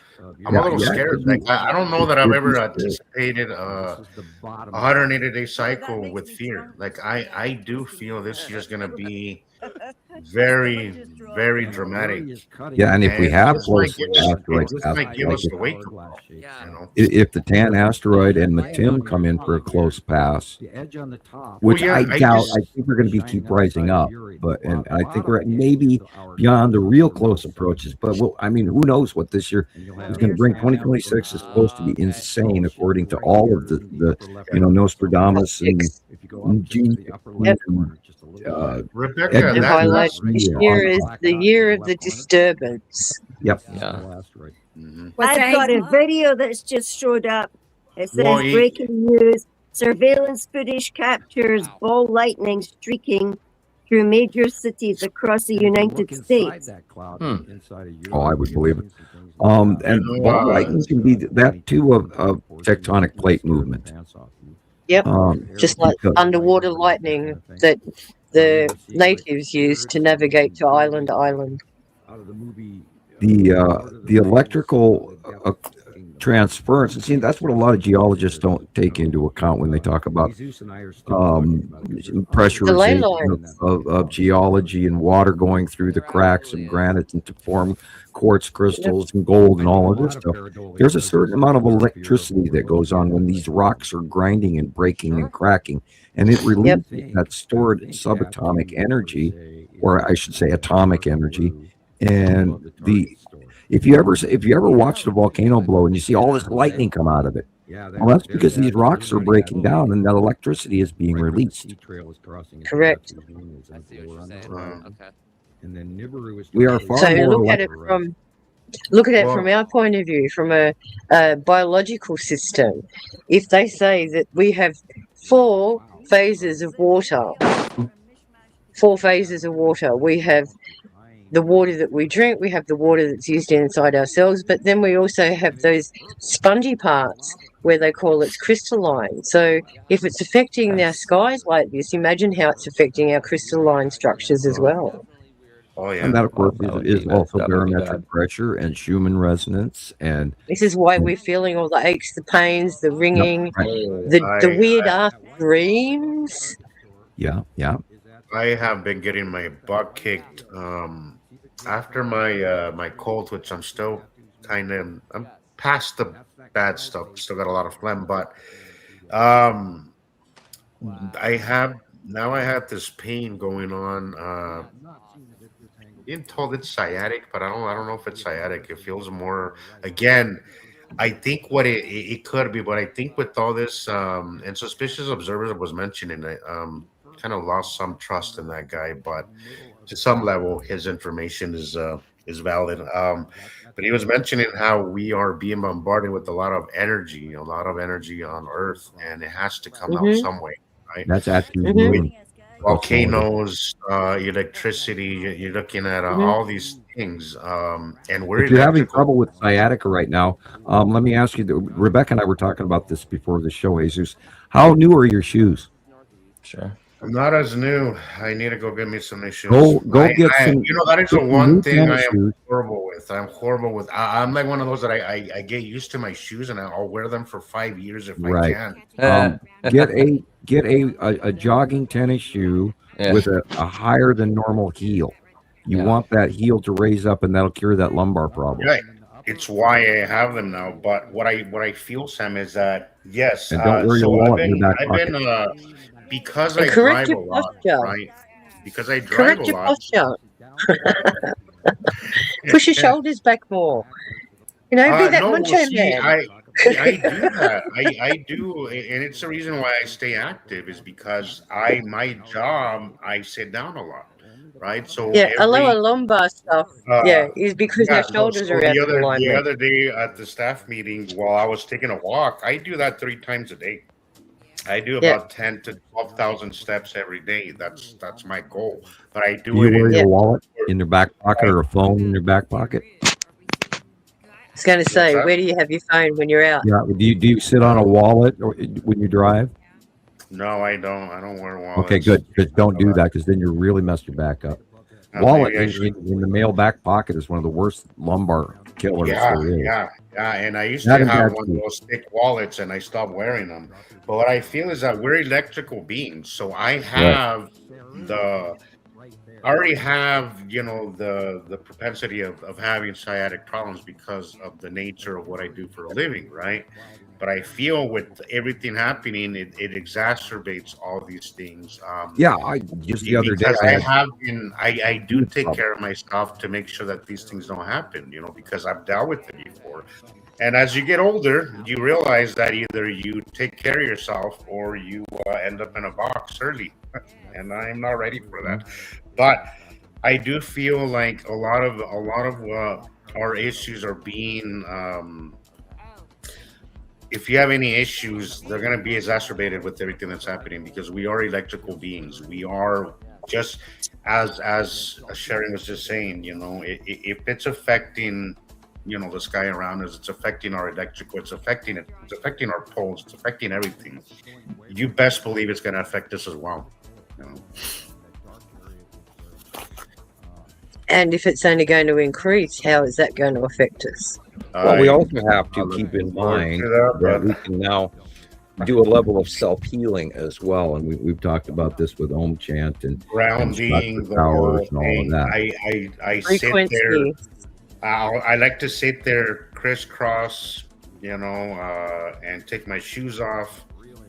I'm Yeah, a little yeah, scared. it- Like I don't know that I've ever it- anticipated a 180-day cycle with fear. Like I do feel this year's gonna be very, very dramatic. Yeah, and if we have close asteroids, this might give like us a wake up. if the Tan asteroid and the Tim come in for a close pass, which Well, yeah, I I doubt, just- I think we're going to keep rising up, and I think we're maybe beyond the real close approaches. But who knows what this year is going to bring? 2026 is supposed to be insane, according to all of the Nostradamus and Rebecca, They've that highlighted this year is the year of the disturbance. Yep. Yeah. What's I've that, got a Hazel? video that's just showed up. It says Well, breaking news. Surveillance footage captures ball lightning streaking through major cities across the United States. Oh, I would believe it. And ball lightning can be that too of tectonic plate movement. Yep. Just like because- underwater lightning that the natives use to navigate to island to island. the electrical transference, and see, that's what a lot of geologists don't take into account when they talk about pressurization of geology and water going through the cracks of granite and to form quartz crystals and gold and all of this stuff. There's a certain amount of electricity that goes on when these rocks are grinding and breaking and cracking, and it releases that stored subatomic energy, or I should say atomic energy. And if you ever watched a volcano blow and you see all this lightning come out of it, well, that's because these rocks are breaking down and that electricity is being released. Correct. And then Nibiru is we are far So more look at it from our point of view, from a biological system. If they say that we have 4 phases of water, we have the water that we drink, we have the water that's used inside ourselves, but then we also have those spongy parts where they call it crystalline. So if it's affecting our skies like this, imagine how it's affecting our crystalline structures as well. Oh, yeah. And that, of course, is also barometric pressure and Schumann resonance. And this is why we're feeling all the aches, the pains, the ringing, the weird ass dreams. Yeah. I have been getting my butt kicked after my cold, which I'm still I'm past the bad stuff. Still got a lot of phlegm, but I have this pain going on. Being told it's sciatic, but I don't know if it's sciatic. It feels more, again, I think what it could be, but I think with all this and suspicious observers was mentioning, I kind of lost some trust in that guy, but to some level his information is valid. But he was mentioning how we are being bombarded with a lot of energy on Earth, and it has to come out some way, right? That's actually volcanoes, electricity. You're looking at all these things, and we're. If you're having trouble with sciatica right now, let me ask you. Rebecca and I were talking about this before the show. Jesus, how new are your shoes? Sure. I'm not as new. I need to go get me some new shoes. Go get some. You know, that is the one thing I am horrible with. I'm horrible with. I'm like one of those that I get used to my shoes and I'll wear them for 5 years if I can. Get a jogging tennis shoe with a higher than normal heel. You want that heel to raise up, and that'll cure that lumbar problem. Right. It's why I have them now. But what I feel, Sam, is that yes. And don't wear your wallet in your back pocket. Because I drive a lot, right? Because I drive a lot. Push your shoulders back more. You know, be that macho man. I do that. I do, and it's the reason why I stay active is because my job, I sit down a lot, right? So a lower lumbar stuff, is because your shoulders are out of alignment. The other day at the staff meeting, while I was taking a walk, I do that 3 times a day. I do about 10 to 12,000 steps every day. That's my goal. But I do it. You wear your wallet in your back pocket or a phone in your back pocket? I was going to say, where do you have your phone when you're out? Yeah. Do you sit on a wallet when you drive? No, I don't. I don't wear wallets. Okay, good. Just don't do that because then you really mess your back up. Wallet in the male back pocket is one of the worst lumbar killers. Yeah. And I used to have one of those thick wallets, and I stopped wearing them. But what I feel is that we're electrical beings, so I have I already have, the propensity of having sciatic problems because of the nature of what I do for a living, right? But I feel with everything happening, it exacerbates all these things. Just the other day, I do take care of myself to make sure that these things don't happen, because I've dealt with it before. And as you get older, you realize that either you take care of yourself or you end up in a box early. And I'm not ready for that. But I do feel like a lot of our issues are being. If you have any issues, they're going to be exacerbated with everything that's happening because we are electrical beings. We are just as Sharon was just saying. If it's affecting the sky around us, it's affecting our electrical, it's affecting our poles, it's affecting everything. You best believe it's going to affect us as well. And if it's only going to increase, how is that going to affect us? Well, we also have to keep in mind that we can now do a level of self-healing as well, and we've talked about this with Om Chant and grounding, the powers and all of that. I sit there. I like to sit there crisscross, and take my shoes off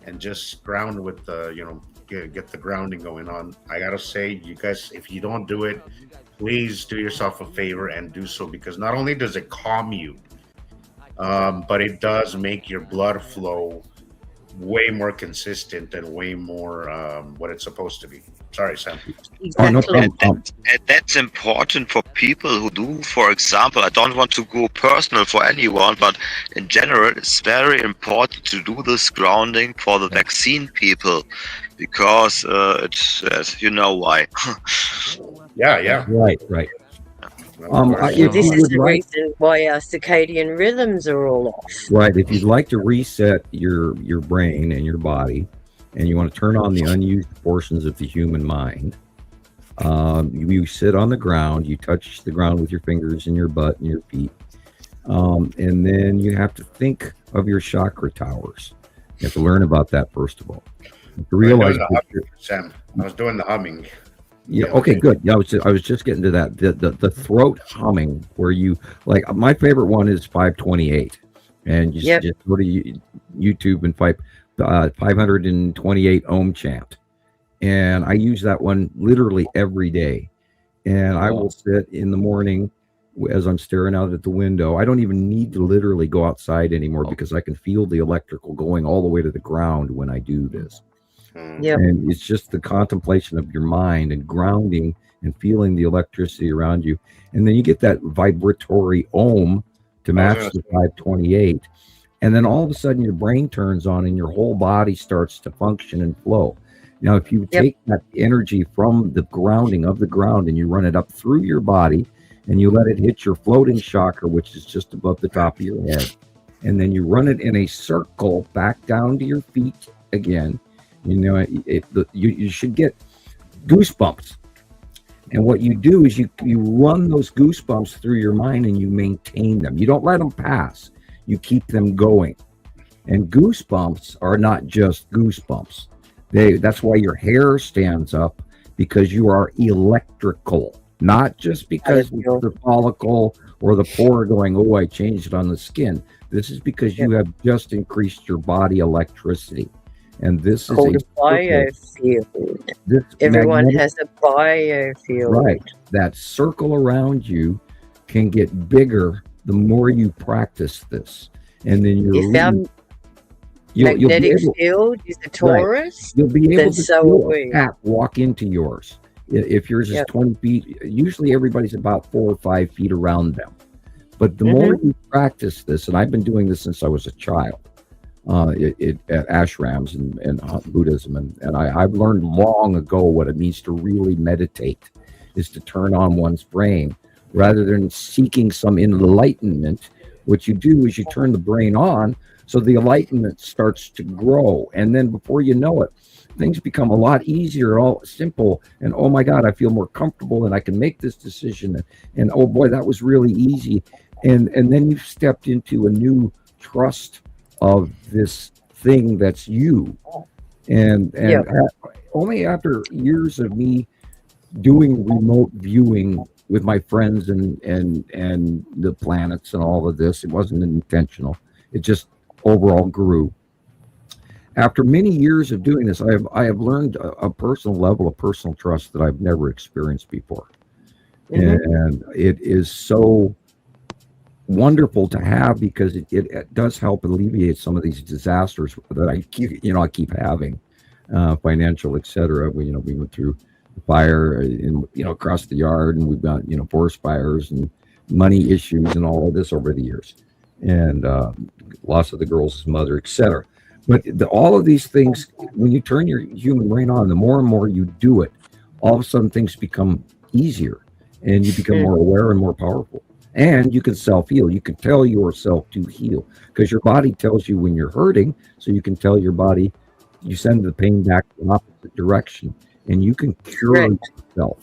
and just ground with get the grounding going on. I gotta say, you guys, if you don't do it, please do yourself a favor and do so, because not only does it calm you, but it does make your blood flow way more consistent and way more what it's supposed to be. Sorry, Sam. Exactly. And that's important for people who do, for example, I don't want to go personal for anyone, but in general, it's very important to do this grounding for the vaccine people, because it's, you know why. Yeah. Right. This is the reason why our circadian rhythms are all off. Right. If you'd like to reset your brain and your body, and you want to turn on the unused portions of the human mind, you sit on the ground, you touch the ground with your fingers and your butt and your feet, and then you have to think of your chakra towers. You have to learn about that first of all. To realize, Sam, I was doing the humming. Yeah. Okay. Good. Yeah, I was just getting to that. The throat humming, where you like. My favorite one is 528, and just go to YouTube and 528 Om Chant, and I use that one literally every day. And I will sit in the morning as I'm staring out at the window. I don't even need to literally go outside anymore because I can feel the electrical going all the way to the ground when I do this. Yep. And it's just the contemplation of your mind and grounding and feeling the electricity around you. And then you get that vibratory Om to match the 528. And then all of a sudden your brain turns on and your whole body starts to function and flow. Now, if you take that energy from the grounding of the ground and you run it up through your body and you let it hit your floating chakra, which is just above the top of your head, and then you run it in a circle back down to your feet again, you should get goosebumps. And what you do is you run those goosebumps through your mind and you maintain them. You don't let them pass. You keep them going. And goosebumps are not just goosebumps. That's why your hair stands up, because you are electrical, not just because the follicle or the pore going, oh, I changed it on the skin. This is because you have just increased your body electricity. And this is called a biofield. Everyone has a biofield. Right. That circle around you can get bigger the more you practice this. And then if our magnetic field is a torus, you'll be able to feel a cat walk into yours. If yours is 20 feet, usually everybody's about 4 or 5 feet around them. But the more you practice this, and I've been doing this since I was a child, at ashrams and Buddhism, and I've learned long ago what it means to really meditate, is to turn on one's brain rather than seeking some enlightenment. What you do is you turn the brain on, so the enlightenment starts to grow, and then before you know it, things become a lot easier, all simple, and oh my God, I feel more comfortable and I can make this decision, and oh boy, that was really easy, and then you've stepped into a new trust of this thing that's you. And only after years of me doing remote viewing with my friends and the planets and all of this, it wasn't intentional, it just overall grew. After many years of doing this, I have learned a personal level of personal trust that I've never experienced before. And it is so wonderful to have because it does help alleviate some of these disasters that I keep having, financial, etc. We went through the fire across the yard, and we've got forest fires and money issues and all of this over the years, and loss of the girl's mother, etc. But all of these things, when you turn your human brain on, the more and more you do it, all of a sudden things become easier, and you become more aware and more powerful. And you can self-heal. You can tell yourself to heal because your body tells you when you're hurting. So you can tell your body, you send the pain back in the opposite direction, and you can cure yourself.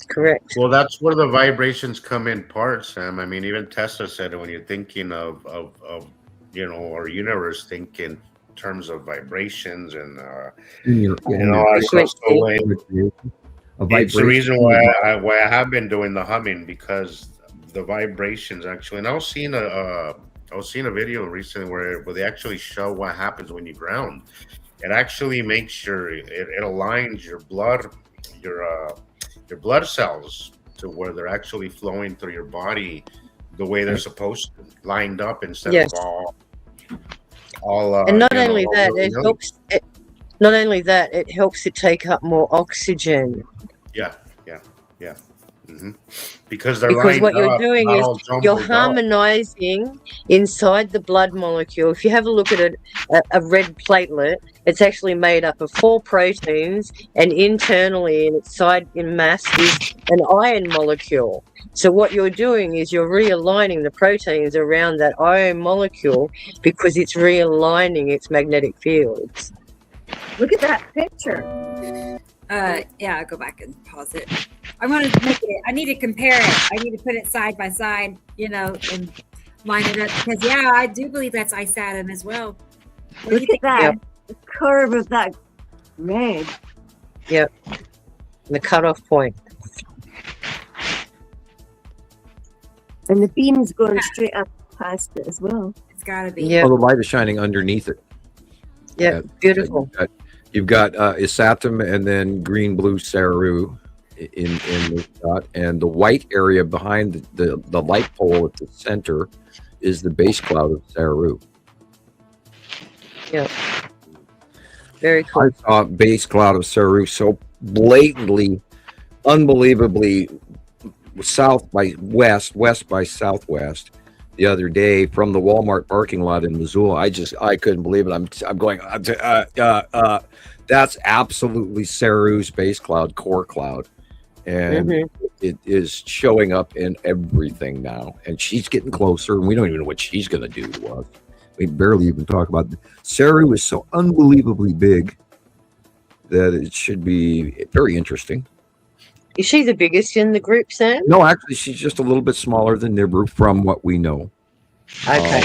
Correct. Well, that's where the vibrations come in part, Sam. I mean, even Tesla said it when you're thinking of our universe, think in terms of vibrations and it's the reason why I have been doing the humming, because the vibrations actually. And I was seeing a video recently where they actually show what happens when you ground. It actually makes sure it aligns your blood cells to where they're actually flowing through your body the way they're supposed to, lined up instead of all. And not only that, it helps. Not only that, it helps it take up more oxygen. Yeah. Mm-hmm. Because what you're doing is you're harmonizing inside the blood molecule. If you have a look at a red platelet, it's actually made up of 4 proteins, and internally in its side in mass is an iron molecule. So what you're doing is you're realigning the proteins around that iron molecule because it's realigning its magnetic fields. Look at that picture. Yeah, go back and pause it. I want to make it. I need to compare it. I need to put it side by side, and line it up because I do believe that's ice atom as well. Look at that. The curve of that red. Yep. The cutoff point. And the beam's going straight up past it as well. It's got to be. Yeah. Well, the light is shining underneath it. Yeah, beautiful. You've got Isatum and then green blue Saru in the shot, and the white area behind the light pole at the center is the base cloud of Saru. Yeah, very cool. I saw base cloud of Saru so blatantly, unbelievably south by west, west by southwest the other day from the Walmart parking lot in Missoula. I couldn't believe it. I'm going. That's absolutely Saru's base cloud, core cloud, and it is showing up in everything now. And she's getting closer, and we don't even know what she's going to do to us. We barely even talk about it. Saru is so unbelievably big that it should be very interesting. Is she the biggest in the group, Sam? No, actually, she's just a little bit smaller than Nibiru from what we know. Okay.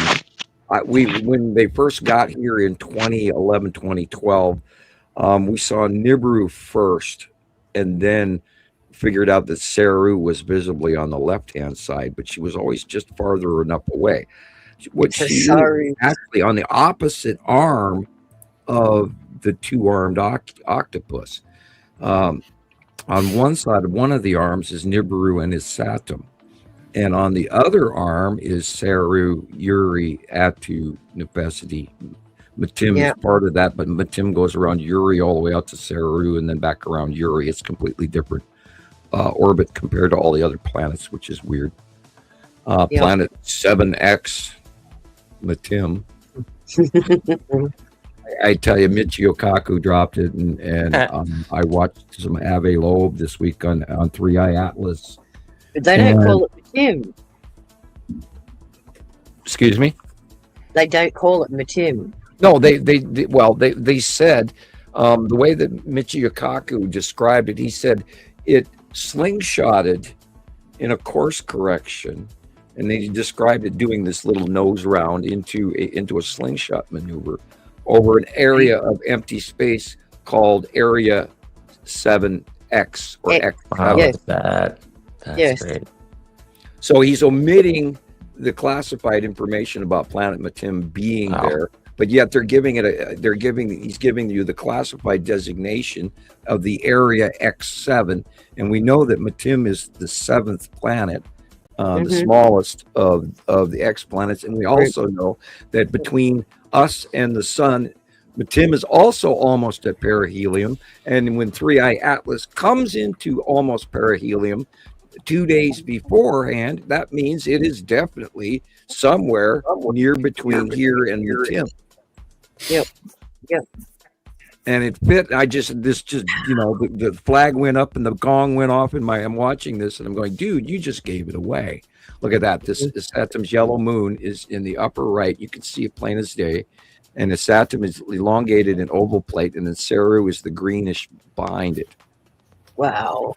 When they first got here in 2011, 2012, we saw Nibiru first, and then figured out that Saru was visibly on the left-hand side, but she was always just farther enough away. What she is actually on the opposite arm of the two-armed octopus. On one side of one of the arms is Nibiru and his Satum. And on the other arm is Saru, Uri, Atu, Nepesity. Matim is part of that, but Matim goes around Uri all the way out to Saru and then back around Uri. It's completely different orbit compared to all the other planets, which is weird. Planet 7X, Matim. I tell you, Michio Kaku dropped it, and I watched some Ave Loeb this week on 3i Atlas. But they don't call it Matim. Excuse me? They don't call it Matim. No, they said the way that Michio Kaku described it, he said it slingshotted in a course correction, and they described it doing this little nose round into a slingshot maneuver over an area of empty space called Area 7X or X. Wow, yes. That's great. So he's omitting the classified information about Planet Matim being there, but yet he's giving you the classified designation of the Area X7, and we know that Matim is the 7th planet the smallest of the exoplanets. And we also know that between us and the sun, Tim is also almost at perihelion. And when 3i Atlas comes into almost perihelion 2 days beforehand, that means it is definitely somewhere near between here and the Tim. Yep. And it fit. The flag went up and the gong went off I'm watching this and I'm going, dude, you just gave it away. Look at that. This Saturn's yellow moon is in the upper right. You can see it plain as day. And the Saturn is elongated in oval plate, and then Ceru is the greenish behind it. Wow.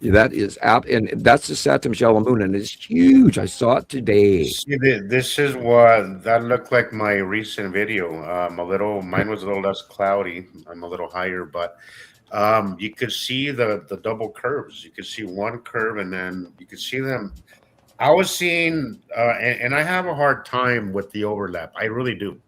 That is out, and that's the Saturn's yellow moon, and it's huge. I saw it today. See, this is what that looked like my recent video. Mine was a little less cloudy. I'm a little higher, but you could see the double curves. You could see one curve, and then you could see them. I was seeing, and I have a hard time with the overlap. I really do.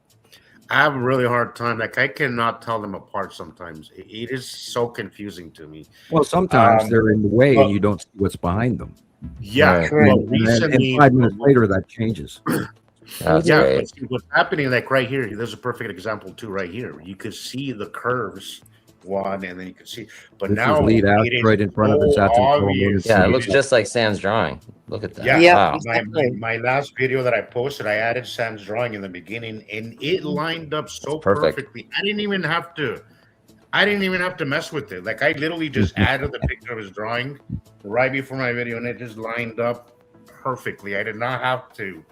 I have a really hard time. Like, I cannot tell them apart sometimes. It is so confusing to me. Well, sometimes they're in the way and you don't see what's behind them. Yeah. Right. And 5 minutes later, that changes. But see, what's happening, like right here, there's a perfect example too, right here. You could see the curves, one, and then you can see. But this now lead out right in front of the Saturn. Yeah, it looks just like Sam's drawing. Look at that. Yeah, wow. my last video that I posted, I added Sam's drawing in the beginning, and it lined up so perfectly. I didn't even have to mess with it. Like, I literally just added the picture of his drawing right before my video, and it just lined up perfectly. I did not have to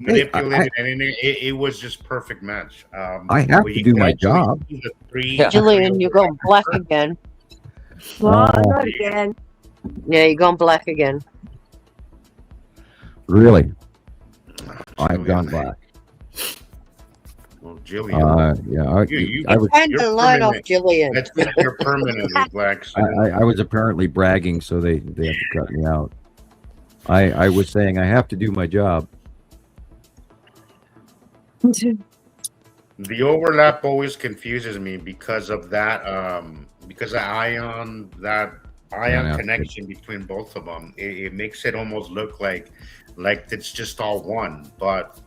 manipulate it, and it was just perfect match. I have to do my job. Gillian, you're going black again. Not again. Yeah, you're going black again. Really? I've gone black. Well, Gillian. I was Turn the light off, Gillian. That's good. You're permanently black. So. I was apparently bragging, so they had to cut me out. I was saying I have to do my job. The overlap always confuses me because of that. Because the ion connection between both of them, it makes it almost look like it's just all one. But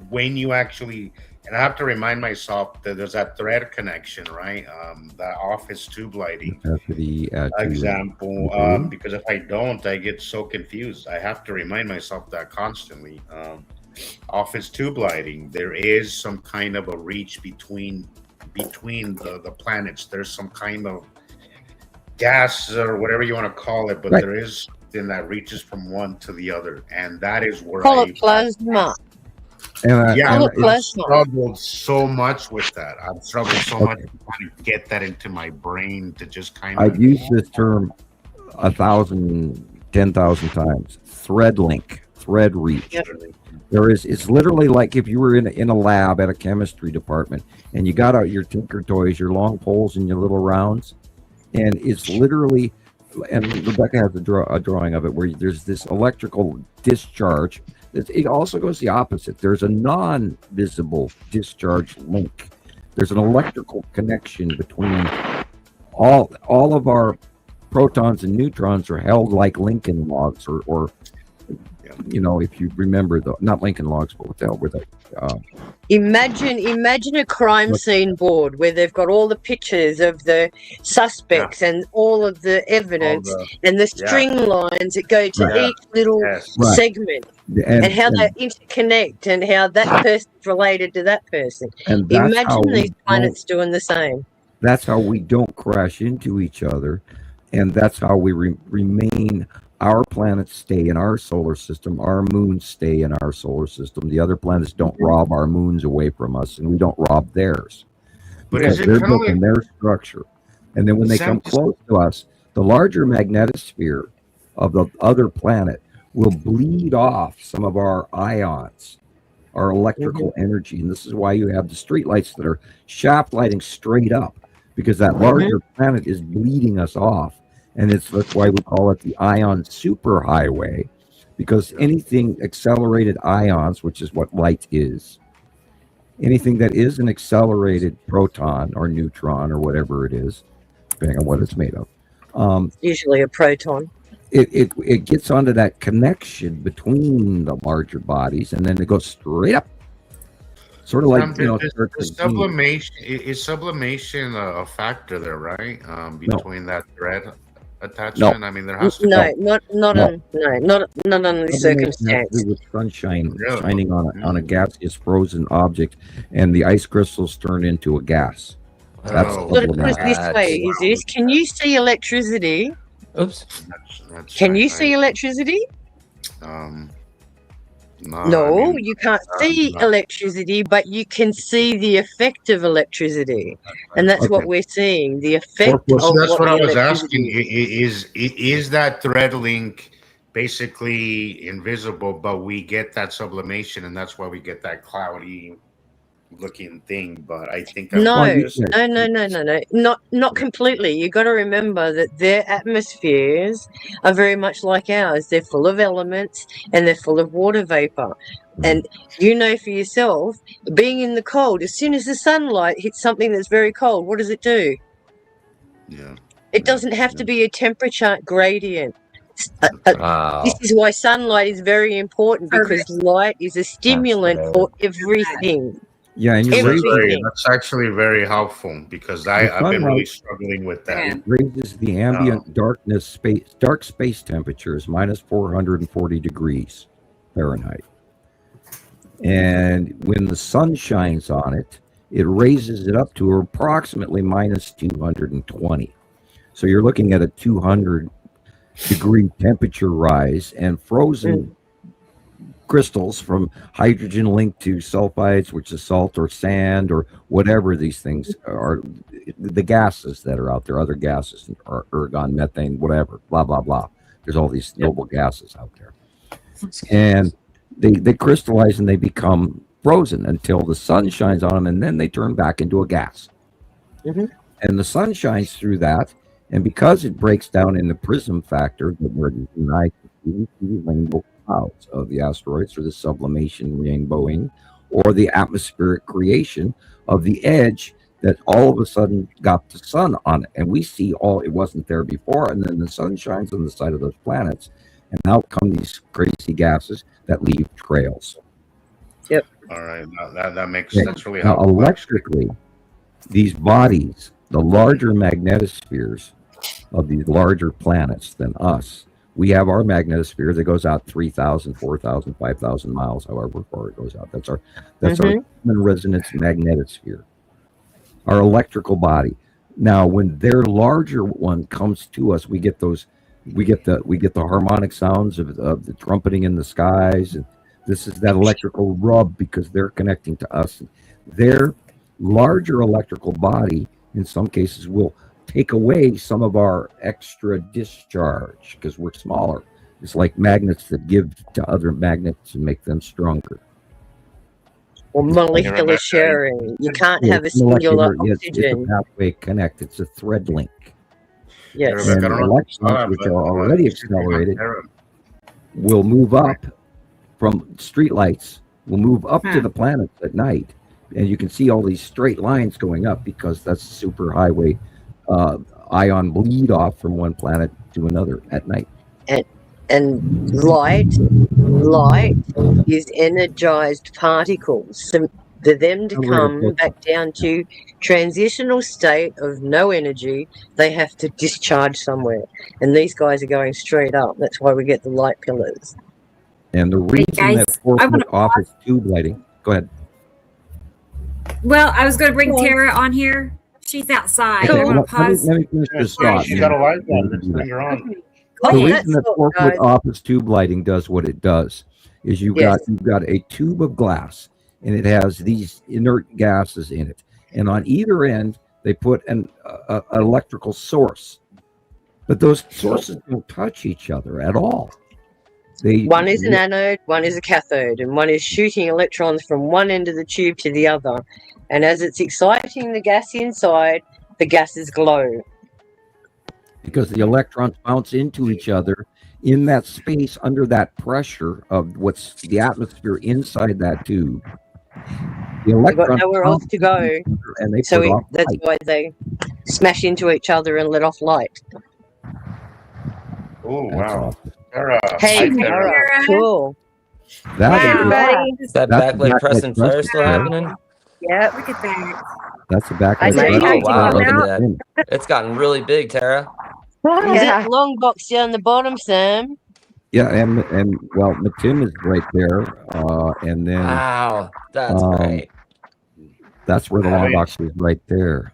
when you actually, and I have to remind myself that there's that thread connection, right? That office tube lighting example. Because if I don't, I get so confused. I have to remind myself that constantly. Office tube lighting, there is some kind of a reach between the planets. There's some kind of gas or whatever you want to call it, but there is something that reaches from one to the other, and that is where call it plasma. I've struggled so much with that. I've struggled so much trying to get that into my brain to just kind of. I've used this term 1,000, 10,000 times. Thread link, thread reach. Yep. It's literally like if you were in a lab at a chemistry department and you got out your Tinker Toys, your long poles and your little rounds, and it's literally, and Rebecca has a drawing of it where there's this electrical discharge. It also goes the opposite. There's a non-visible discharge link. There's an electrical connection between all of our protons and neutrons are held like Lincoln logs or if you remember not Lincoln logs, but what the hell were they? Imagine a crime scene board where they've got all the pictures of the suspects and all of the evidence and the string lines that go to each little segment and how they interconnect and how that person's related to that person. And imagine these planets doing the same. That's how we don't crash into each other, and that's how we remain. Our planets stay in our solar system. Our moons stay in our solar system. The other planets don't rob our moons away from us, and we don't rob theirs. But because they're built in their structure. And then when they come close to us, the larger magnetosphere of the other planet will bleed off some of our ions, our electrical energy. And this is why you have the streetlights that are shaft lighting straight up, because that larger planet is bleeding us off. And that's why we call it the ion superhighway, because anything accelerated ions, which is what light is, anything that is an accelerated proton or neutron or whatever it is, depending on what it's made of. Usually a proton. it gets onto that connection between the larger bodies, and then it goes straight up, sort of like Is sublimation a factor there, right? Between that thread attachment. I mean, there has to No, be. not on this circumstance. With sunshine shining on a gaseous frozen object, and the ice crystals turn into a gas. That's Put it this way, is this? Can you see electricity? Oops. Can you see electricity? No, you can't see electricity, but you can see the effect of electricity, and that's what we're seeing. The effect. So that's of what I the was asking. electricity. Is that thread link basically invisible, but we get that sublimation, and that's why we get that cloudy looking thing? But I think that's No, not completely. You got to remember that their atmospheres are very much like ours. They're full of elements and they're full of water vapor. And you know for yourself, being in the cold, as soon as the sunlight hits something that's very cold, what does it do? It doesn't have to be a temperature gradient. This is why sunlight is very important, because light is a stimulant for everything. Yeah, and that's actually very helpful, because I've been really struggling with that. It raises the ambient dark space temperatures minus 440 degrees Fahrenheit. And when the sun shines on it, it raises it up to approximately minus 220. So you're looking at a 200 degree temperature rise, and frozen crystals from hydrogen linked to sulfides, which is salt or sand or whatever these things are, the gases that are out there, other gases, argon, methane, whatever, blah, blah, blah. There's all these noble gases out there. And they crystallize and they become frozen until the sun shines on them, and then they turn back into a gas. And the sun shines through that, and because it breaks down in the prism factor that we're nice rainbow clouds of the asteroids, or the sublimation rainbowing, or the atmospheric creation of the edge that all of a sudden got the sun on it, and we see it wasn't there before, and then the sun shines on the side of those planets, and out come these crazy gases that leave trails. All right, that makes sense. Really now, helpful. electrically, these bodies, the larger magnetospheres of these larger planets than us, we have our magnetosphere that goes out 3,000, 4,000, 5,000 miles, however far it goes out. That's our human resonance magnetosphere, our electrical body. Now, when their larger one comes to us, we get the harmonic sounds of the trumpeting in the skies, and this is that electrical rub because they're connecting to us. Their larger electrical body, in some cases, will take away some of our extra discharge because we're smaller. It's like magnets that give to other magnets and make them stronger. Or molecular sharing. You can't have a singular oxygen. It's a pathway connect. It's a thread link. Yes. And electrons, which are already accelerated, will move up from streetlights, will move up to the planets at night. And you can see all these straight lines going up because that's super highway ion bleed off from one planet to another at night. And light is energized particles. So for them to come back down to transitional state of no energy, they have to discharge somewhere. And these guys are going straight up. That's why we get the light pillars. And the reason that 4-foot office tube lighting, go ahead. Well, I was going to bring Tara on here. She's outside. I'm going to pause. Let me finish this thought. You got a light on. Let's bring her on. The reason that 4-foot office tube lighting does what it does is you've got a tube of glass, and it has these inert gases in it. And on either end, they put an electrical source. But those sources don't touch each other at all. One is an anode, one is a cathode, and one is shooting electrons from one end of the tube to the other. And as it's exciting the gas inside, the gases glow. Because the electrons bounce into each other in that space under that pressure of what's the atmosphere inside that tube. The electrons got nowhere else to go, and they that's why they smash into each other and let off light. Oh, That's wow. awesome. Tara, Hey, hi, Tara. Tara. Cool. That Hey, is everybody. That that's backlit backlit crescent flare still flare. happening? Yep. Look at that. That's a I backlit said Amazing. hi Oh to wow, come look at out. that. It's gotten really big, Tara. Is Yeah. it long box down the bottom, Sam? Yeah, and well, Tim is right there, and then Wow, that's um, great. that's where the I long mean, box is right there.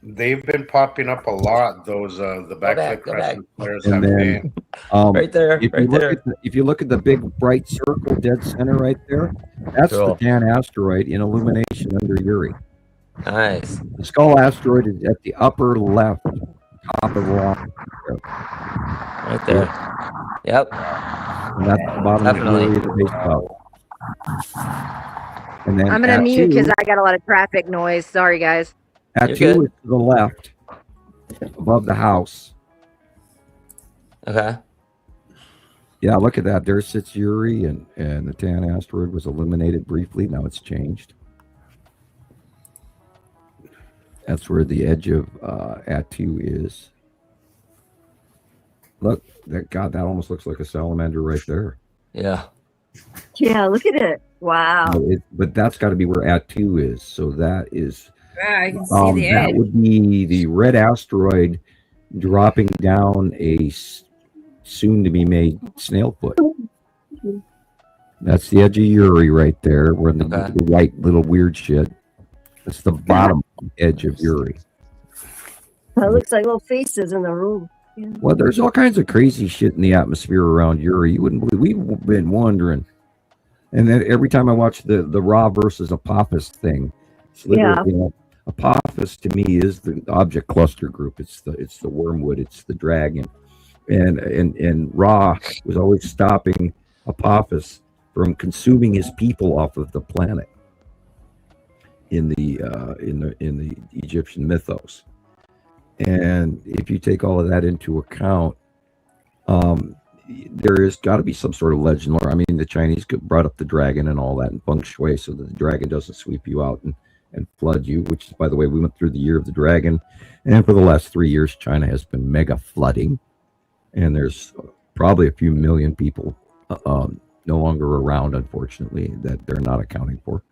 they've been popping up a lot. Those the Go back, backlit go back. crescent flares And have then been. Right there, if you right look there. at the big bright circle dead center right there, that's the Cool. Dan asteroid in illumination under Uri. Nice. The skull asteroid is at the upper left, top of the line. Right there. Yep. And that's the bottom Definitely. of Uri at the base top. And then I'm gonna at mute because two, I got a lot of traffic noise. Sorry, guys. at You're two good. is to the left, above the house. Okay. Yeah, look at that. There sits Uri, and the Tan asteroid was illuminated briefly. Now it's changed. That's where the edge of Atu is. Look, that almost looks like a salamander right there. Yeah. Yeah, look at it. Wow. But that's got to be where Atu is. So that is Wow, you can see the that edge. would be the red asteroid dropping down a soon-to-be-made snail foot. That's the edge of Uri right there, where the white little weird shit. That's the bottom edge of Uri. That looks like little faces in the room. Yeah. Well, there's all kinds of crazy shit in the atmosphere around Uri. You wouldn't believe. We've been wondering. And then every time I watch the Ra versus Apophis thing, it's literally, Apophis to me is the object cluster group. It's the wormwood. It's the dragon. And Ra was always stopping Apophis from consuming his people off of the planet in the Egyptian mythos. And if you take all of that into account, there has got to be some sort of legend lore. I mean, the Chinese brought up the dragon and all that in feng shui, so that the dragon doesn't sweep you out and flood you, which is, by the way, we went through the year of the dragon. And for the last 3 years, China has been mega flooding. And there's probably a few million people no longer around, unfortunately, that they're not accounting for.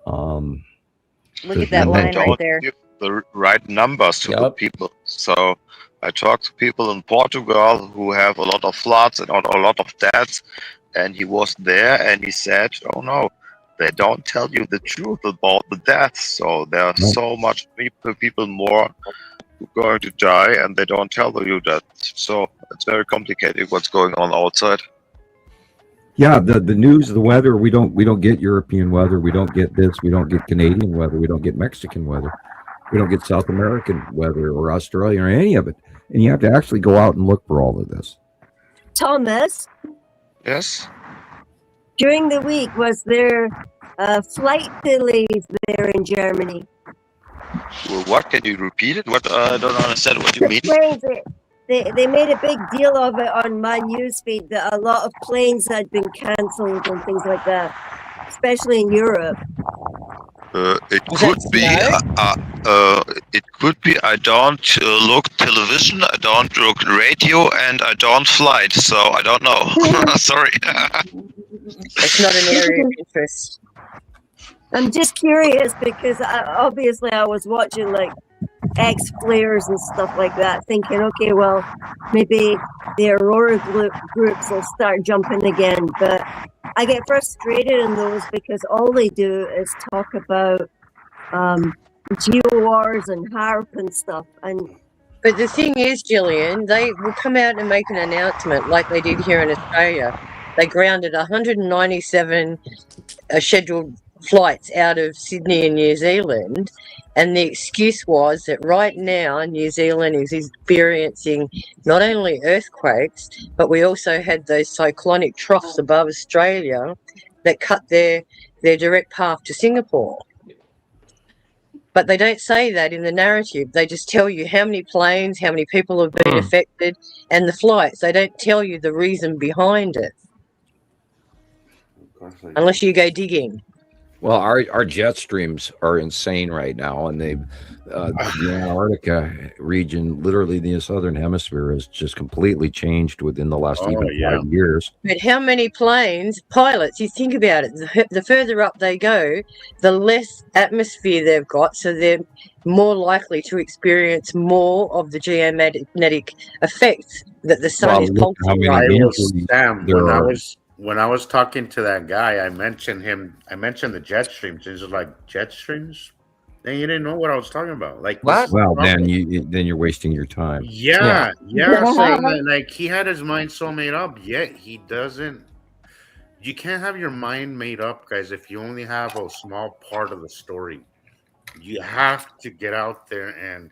Look at that line right there. Give the right numbers to the people. So I talked to people in Portugal who have a lot of floods and a lot of deaths, and he was there and he said, "Oh no, they don't tell you the truth about the deaths. So there are so much people more going to die, and they don't tell you that. So it's very complicated what's going on outside." Yeah, the news, the weather, we don't get European weather, we don't get this, we don't get Canadian weather, we don't get Mexican weather, we don't get South American weather or Australian or any of it. And you have to actually go out and look for all of this. Thomas? Yes? During the week, was there flight delays there in Germany? Well, what? Can you repeat it? What? I don't understand what you mean. Planes, they made a big deal of it on my newsfeed that a lot of planes had been cancelled and things like that, especially in Europe. It could be. It could be. I don't look television. I don't look radio, and I don't flight. So I don't know. Sorry. It's not an area of interest. I'm just curious because obviously I was watching like X flares and stuff like that, thinking, okay, well, maybe the Aurora groups will start jumping again. But I get frustrated in those because all they do is talk about geo wars and HARP and stuff. But the thing is, Gillian, they will come out and make an announcement like they did here in Australia. They grounded 197 scheduled flights out of Sydney and New Zealand, and the excuse was that right now New Zealand is experiencing not only earthquakes, but we also had those cyclonic troughs above Australia that cut their direct path to Singapore. But they don't say that in the narrative. They just tell you how many planes, how many people have been affected, and the flights. They don't tell you the reason behind it. Unless you go digging. Well, our jet streams are insane right now, and the Antarctica region, literally the southern hemisphere, has just completely changed within the last even 5 years. But how many pilots, you think about it, the further up they go, the less atmosphere they've got, so they're more likely to experience more of the geomagnetic effects that the sun is pulsing right now. Sam, when I was talking to that guy, I mentioned the jet streams. He's like, jet streams? Then you didn't know what I was talking about. Like, what? Well, then you're wasting your time. Yeah. So like he had his mind so made up, yet he doesn't. You can't have your mind made up, guys, if you only have a small part of the story. You have to get out there and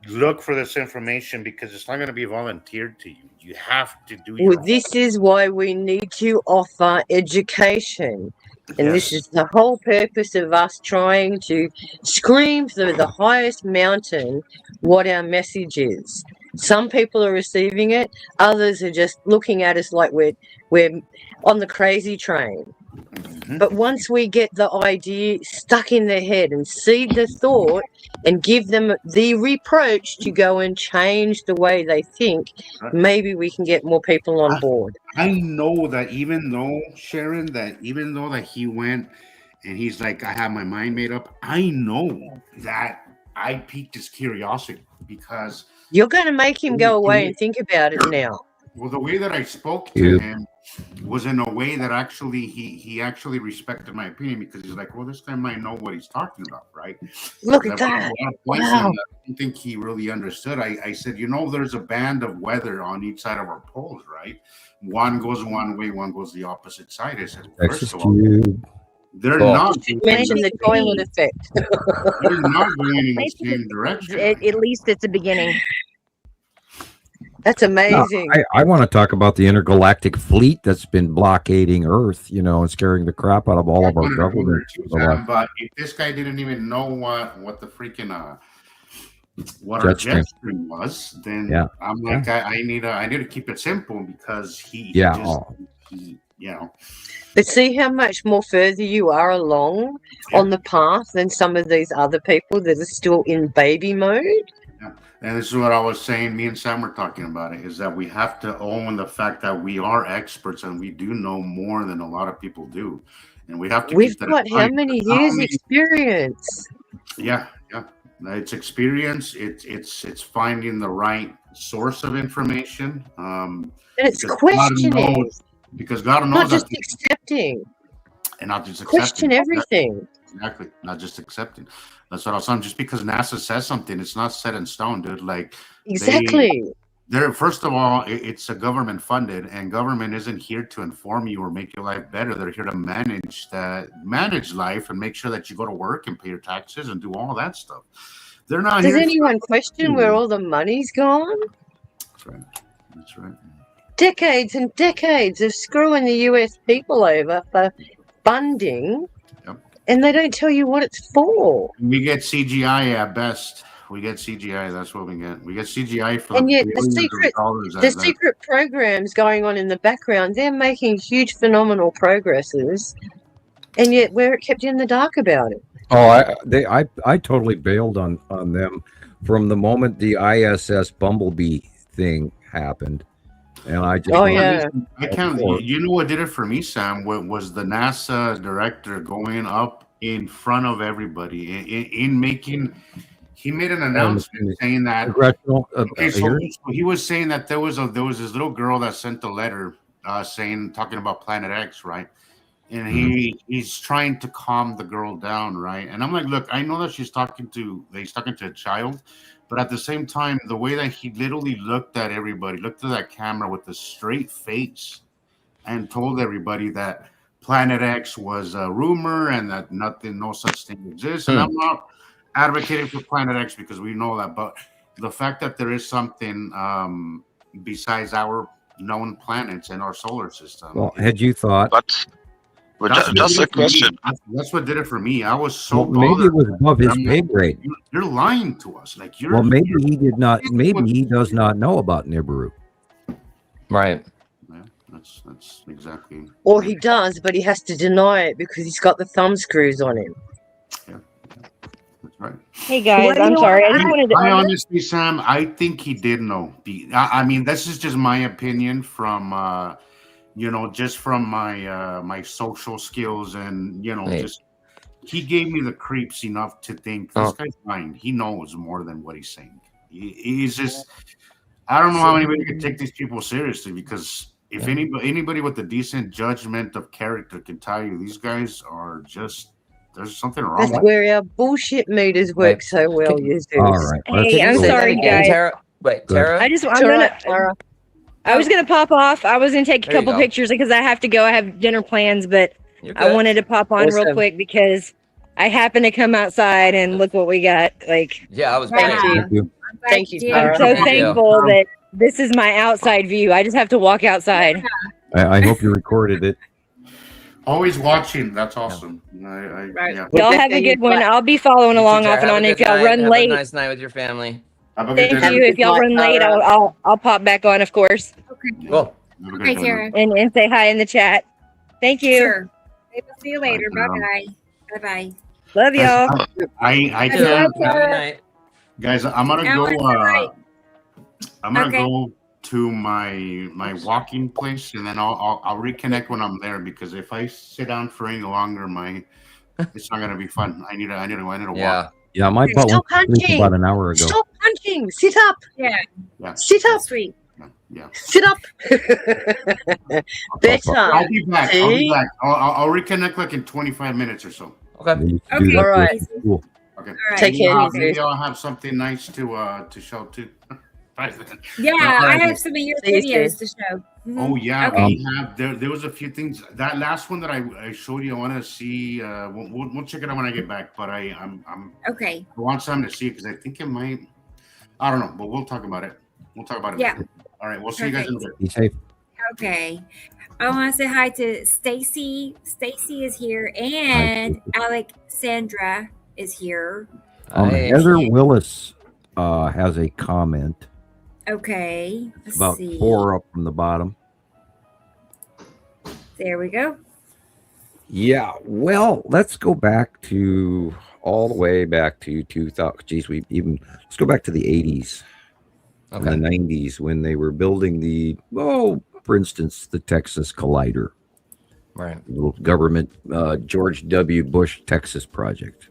look for this information because it's not going to be volunteered to you. You have to do your This is why we need to offer education. And this is the whole purpose of us trying to scream through the highest mountain what our message is. Some people are receiving it, others are just looking at us like we're on the crazy train. But once we get the idea stuck in their head and seed the thought and give them the reproach to go and change the way they think, maybe we can get more people on board. I know that even though, Sharon, that he went and he's like, I have my mind made up, I know that I piqued his curiosity because... You're going to make him go away and think about it now. Well, the way that I spoke to him was in a way that actually he actually respected my opinion because he's like, well, this guy might know what he's talking about, right? Look at that. Wow. I don't think he really understood. I said, there's a band of weather on each side of our poles, right? One goes one way, one goes the opposite side. I said, well, first of all, they're not. Mention the toilet effect. They're not going in the same direction. At least it's a beginning. That's amazing. No, I want to talk about the intergalactic fleet that's been blockading Earth, and scaring the crap out of all of our governments. But if this guy didn't even know what the freaking what our jet stream was, then I'm like, I need to keep it simple because he But see how much more further you are along on the path than some of these other people that are still in baby mode. And this is what I was saying. Me and Sam were talking about it, is that we have to own the fact that we are experts and we do know more than a lot of people do. And we have to We've got how many years experience? Yeah. It's experience. It's finding the right source of information. And it's questioning. Because God knows. Not just accepting. And not just accepting. Question everything. Exactly. Not just accepting. That's what I was saying. Just because NASA says something, it's not set in stone, dude. Like exactly. They're first of all, it's a government funded, and government isn't here to inform you or make your life better. They're here to manage life and make sure that you go to work and pay your taxes and do all that stuff. They're not. Does anyone question where all the money's gone? That's right. Decades and decades of screwing the US people over for funding. And they don't tell you what it's for. We get CGI at best. We get CGI. That's what we get. We get CGI for. And yet the secret programs going on in the background, they're making huge, phenomenal progresses, and yet we're kept in the dark about it. Oh, I totally bailed on them from the moment the ISS Bumblebee thing happened. And I just I can't. You know what did it for me, Sam? Was the NASA director going up in front of everybody in making? He made an announcement saying that. So he was saying that there was this little girl that sent a letter talking about Planet X, right? And he's trying to calm the girl down, right? And I'm like, look, I know that he's talking to a child. But at the same time, the way that he literally looked at everybody, looked at that camera with a straight face and told everybody that Planet X was a rumor and that no such thing exists. And I'm not advocating for Planet X because we know that. But the fact that there is something besides our known planets in our solar system. Well, had you thought... Well, just a question. That's what did it for me. I was so maybe it was above his pay grade. You're lying to us. Like you're. Well, maybe he did not. Maybe he does not know about Nibiru. Right. Yeah, That's exactly. Or he does, but he has to deny it because he's got the thumb screws on him. Yeah, that's right. Hey guys, Well, you I'm know sorry. what? I just wanted to. I honestly, Sam, I think he did know. I mean, this is just my opinion from, just from my social skills and just he gave me the creeps enough to think this guy's lying. He knows more than what he's saying. He's just. I don't know how anybody could take these people seriously because if anybody with a decent judgment of character can tell you these guys are just there's something wrong. That's with where our bullshit meters work so well, Jesus. All right. Hey, I'm sorry, guys. Tara. Wait, Tara. I'm It's gonna. all right, Tara. I was gonna pop off. I was gonna take a There you couple go. pictures because I have to go. I have dinner plans, but You're I good. wanted to pop on real Awesome. quick because I happened to come outside and look what we got. Like, Yeah, I was Thank great. you. Thank you. Thank you, I'm Tara. so Thank you. thankful that this is my outside view. I just have to walk outside. I hope you recorded it. Always watching. That's awesome. Right. Yeah. Y'all have a good one. I'll be following along Tara, off and have on. a If good y'all night. run Have late, a nice night with your family. Have a good thank day. you. If y'all run late, I'll pop back on, of course, Cool. Have a good Okay, day. Tara. and say hi in the chat. Thank you. Sure. We'll see you later. Bye, Bye bye. Bye bye. Love y'all. I Have can't, Have a good night. guys. I'm gonna Alan, go. right. I'm gonna Okay. go to my walking place, and then I'll reconnect when I'm there because if I sit down for any longer, it's not gonna be fun. I need to walk. Yeah. Yeah, my butt Stop went to sleep punching. about an hour ago. Stop punching. Sit up. Yeah. Sit up. Sweet. Yeah. Sit up. Better. I'll be back. I'll be See? back. I'll reconnect like in 25 minutes or so. Okay. They used to Okay. do that All right. with school. Okay. All right. Take care, Maybe Jesus. I'll have something nice to show too. Bye then. Yeah, I have some of your See you videos to show. Mhm. Oh yeah, Okay. we have. There was a few things. That last one that I showed you, I want to see. We'll check it out when I get back. But I Okay. want time to see it because I think it might. I don't know, but we'll talk about it. We'll talk about it. Yeah. later. All right. We'll see you guys in a bit. Be safe. Okay. I want to say hi to Stacy. Stacy is here, and Alexandra is here. Hey. Heather Willis has a comment Okay. Let's about see. 4 up from the bottom. There we go. Yeah, well, let's go back to all the way back to 2000. Geez, let's go back to the 80s and the 90s when they were building for instance, the Texas Collider. Right. The little government George W. Bush Texas project.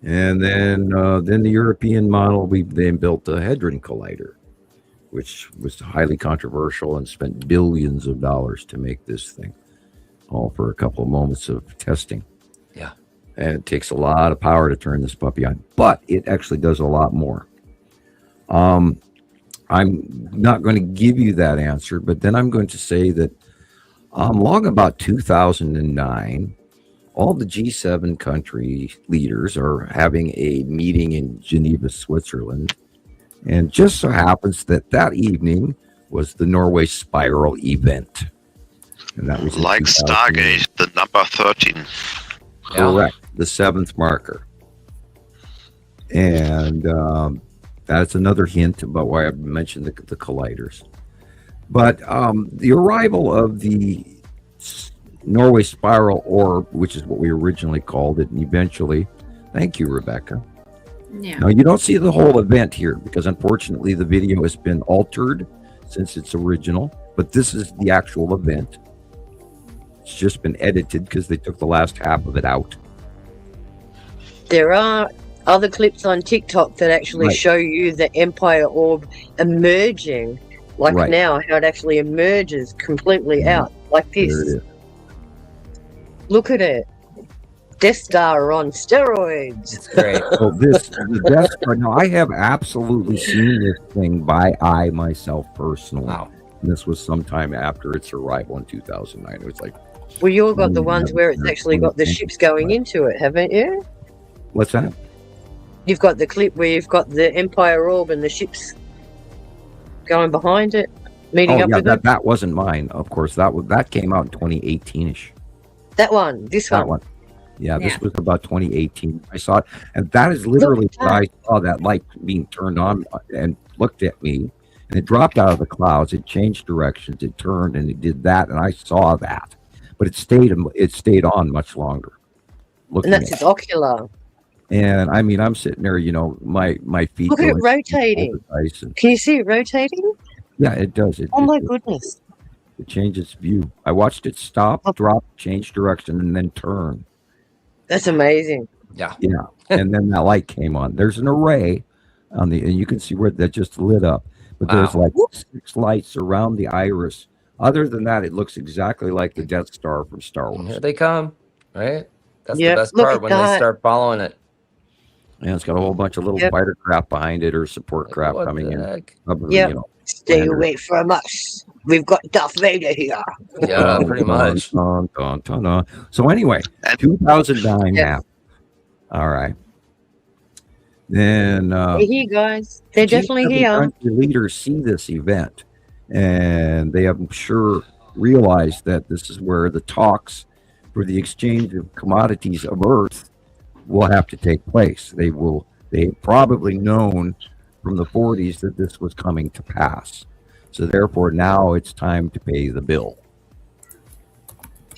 And then the European model, we then built the Hadron Collider, which was highly controversial and spent billions of dollars to make this thing, all for a couple of moments of testing. Yeah. And it takes a lot of power to turn this puppy on, but it actually does a lot more. I'm not going to give you that answer, but then I'm going to say that long about 2009, all the G7 country leaders are having a meeting in Geneva, Switzerland. And just so happens that evening was the Norway Spiral event. And that was in Like 2009. Stargate, the number 13. Correct. The 7th marker. And that's another hint about why I mentioned the colliders. But the arrival of the Norway Spiral Orb, which is what we originally called it, and eventually, thank you, Rebecca. Yeah. Now, you don't see the whole event here because unfortunately the video has been altered since its original, but this is the actual event. It's just been edited because they took the last half of it out. There are other clips on TikTok that actually Right. show you the Empire Orb emerging, like Right. now, how it actually emerges completely out, like There it this. is. Look at it. Death Star on steroids. It's great. So the Death Star. Now, I have absolutely seen this thing by eye myself personally. Wow. And this was sometime after its arrival in 2009. It was like, Well, you all got the ones where it's actually got the ships going into it, haven't you? what's that? You've got the clip where you've got the Empire Orb and the ships going behind it, meeting Oh up yeah, with them. that wasn't mine. Of course, that came out in 2018ish. That one, this That one. one. Yeah, this Yeah. was about 2018. I saw it, and that is literally Look at what I saw, that light being turned on and looked at me, and it dropped out of the clouds. It changed directions. It turned and it did that, and I saw that, but it stayed on much longer. And that's its ocular. And I mean, I'm sitting there, my feet. Look at it rotating. Can you see it rotating? Yeah, it does. My goodness. It changes view. I watched it stop, drop, change direction, and then turn. That's amazing. Yeah. And then that light came on. There's an array and you can see where that just lit up. But there's like 6 lights around the iris. Other than that, it looks exactly like the Death Star from Star Wars. Here they come, right? That's the best part when they start following it. And it's got a whole bunch of little fighter craft behind it or support craft coming in. Stay away from us. We've got Darth Vader here. Yeah, pretty much. So anyway, 2009 happened. All right. Then they're here, guys. They're definitely here. The leaders see this event, and they have, I'm sure, realized that this is where the talks for the exchange of commodities of Earth will have to take place. They've probably known from the 40s that this was coming to pass. So therefore, now it's time to pay the bill.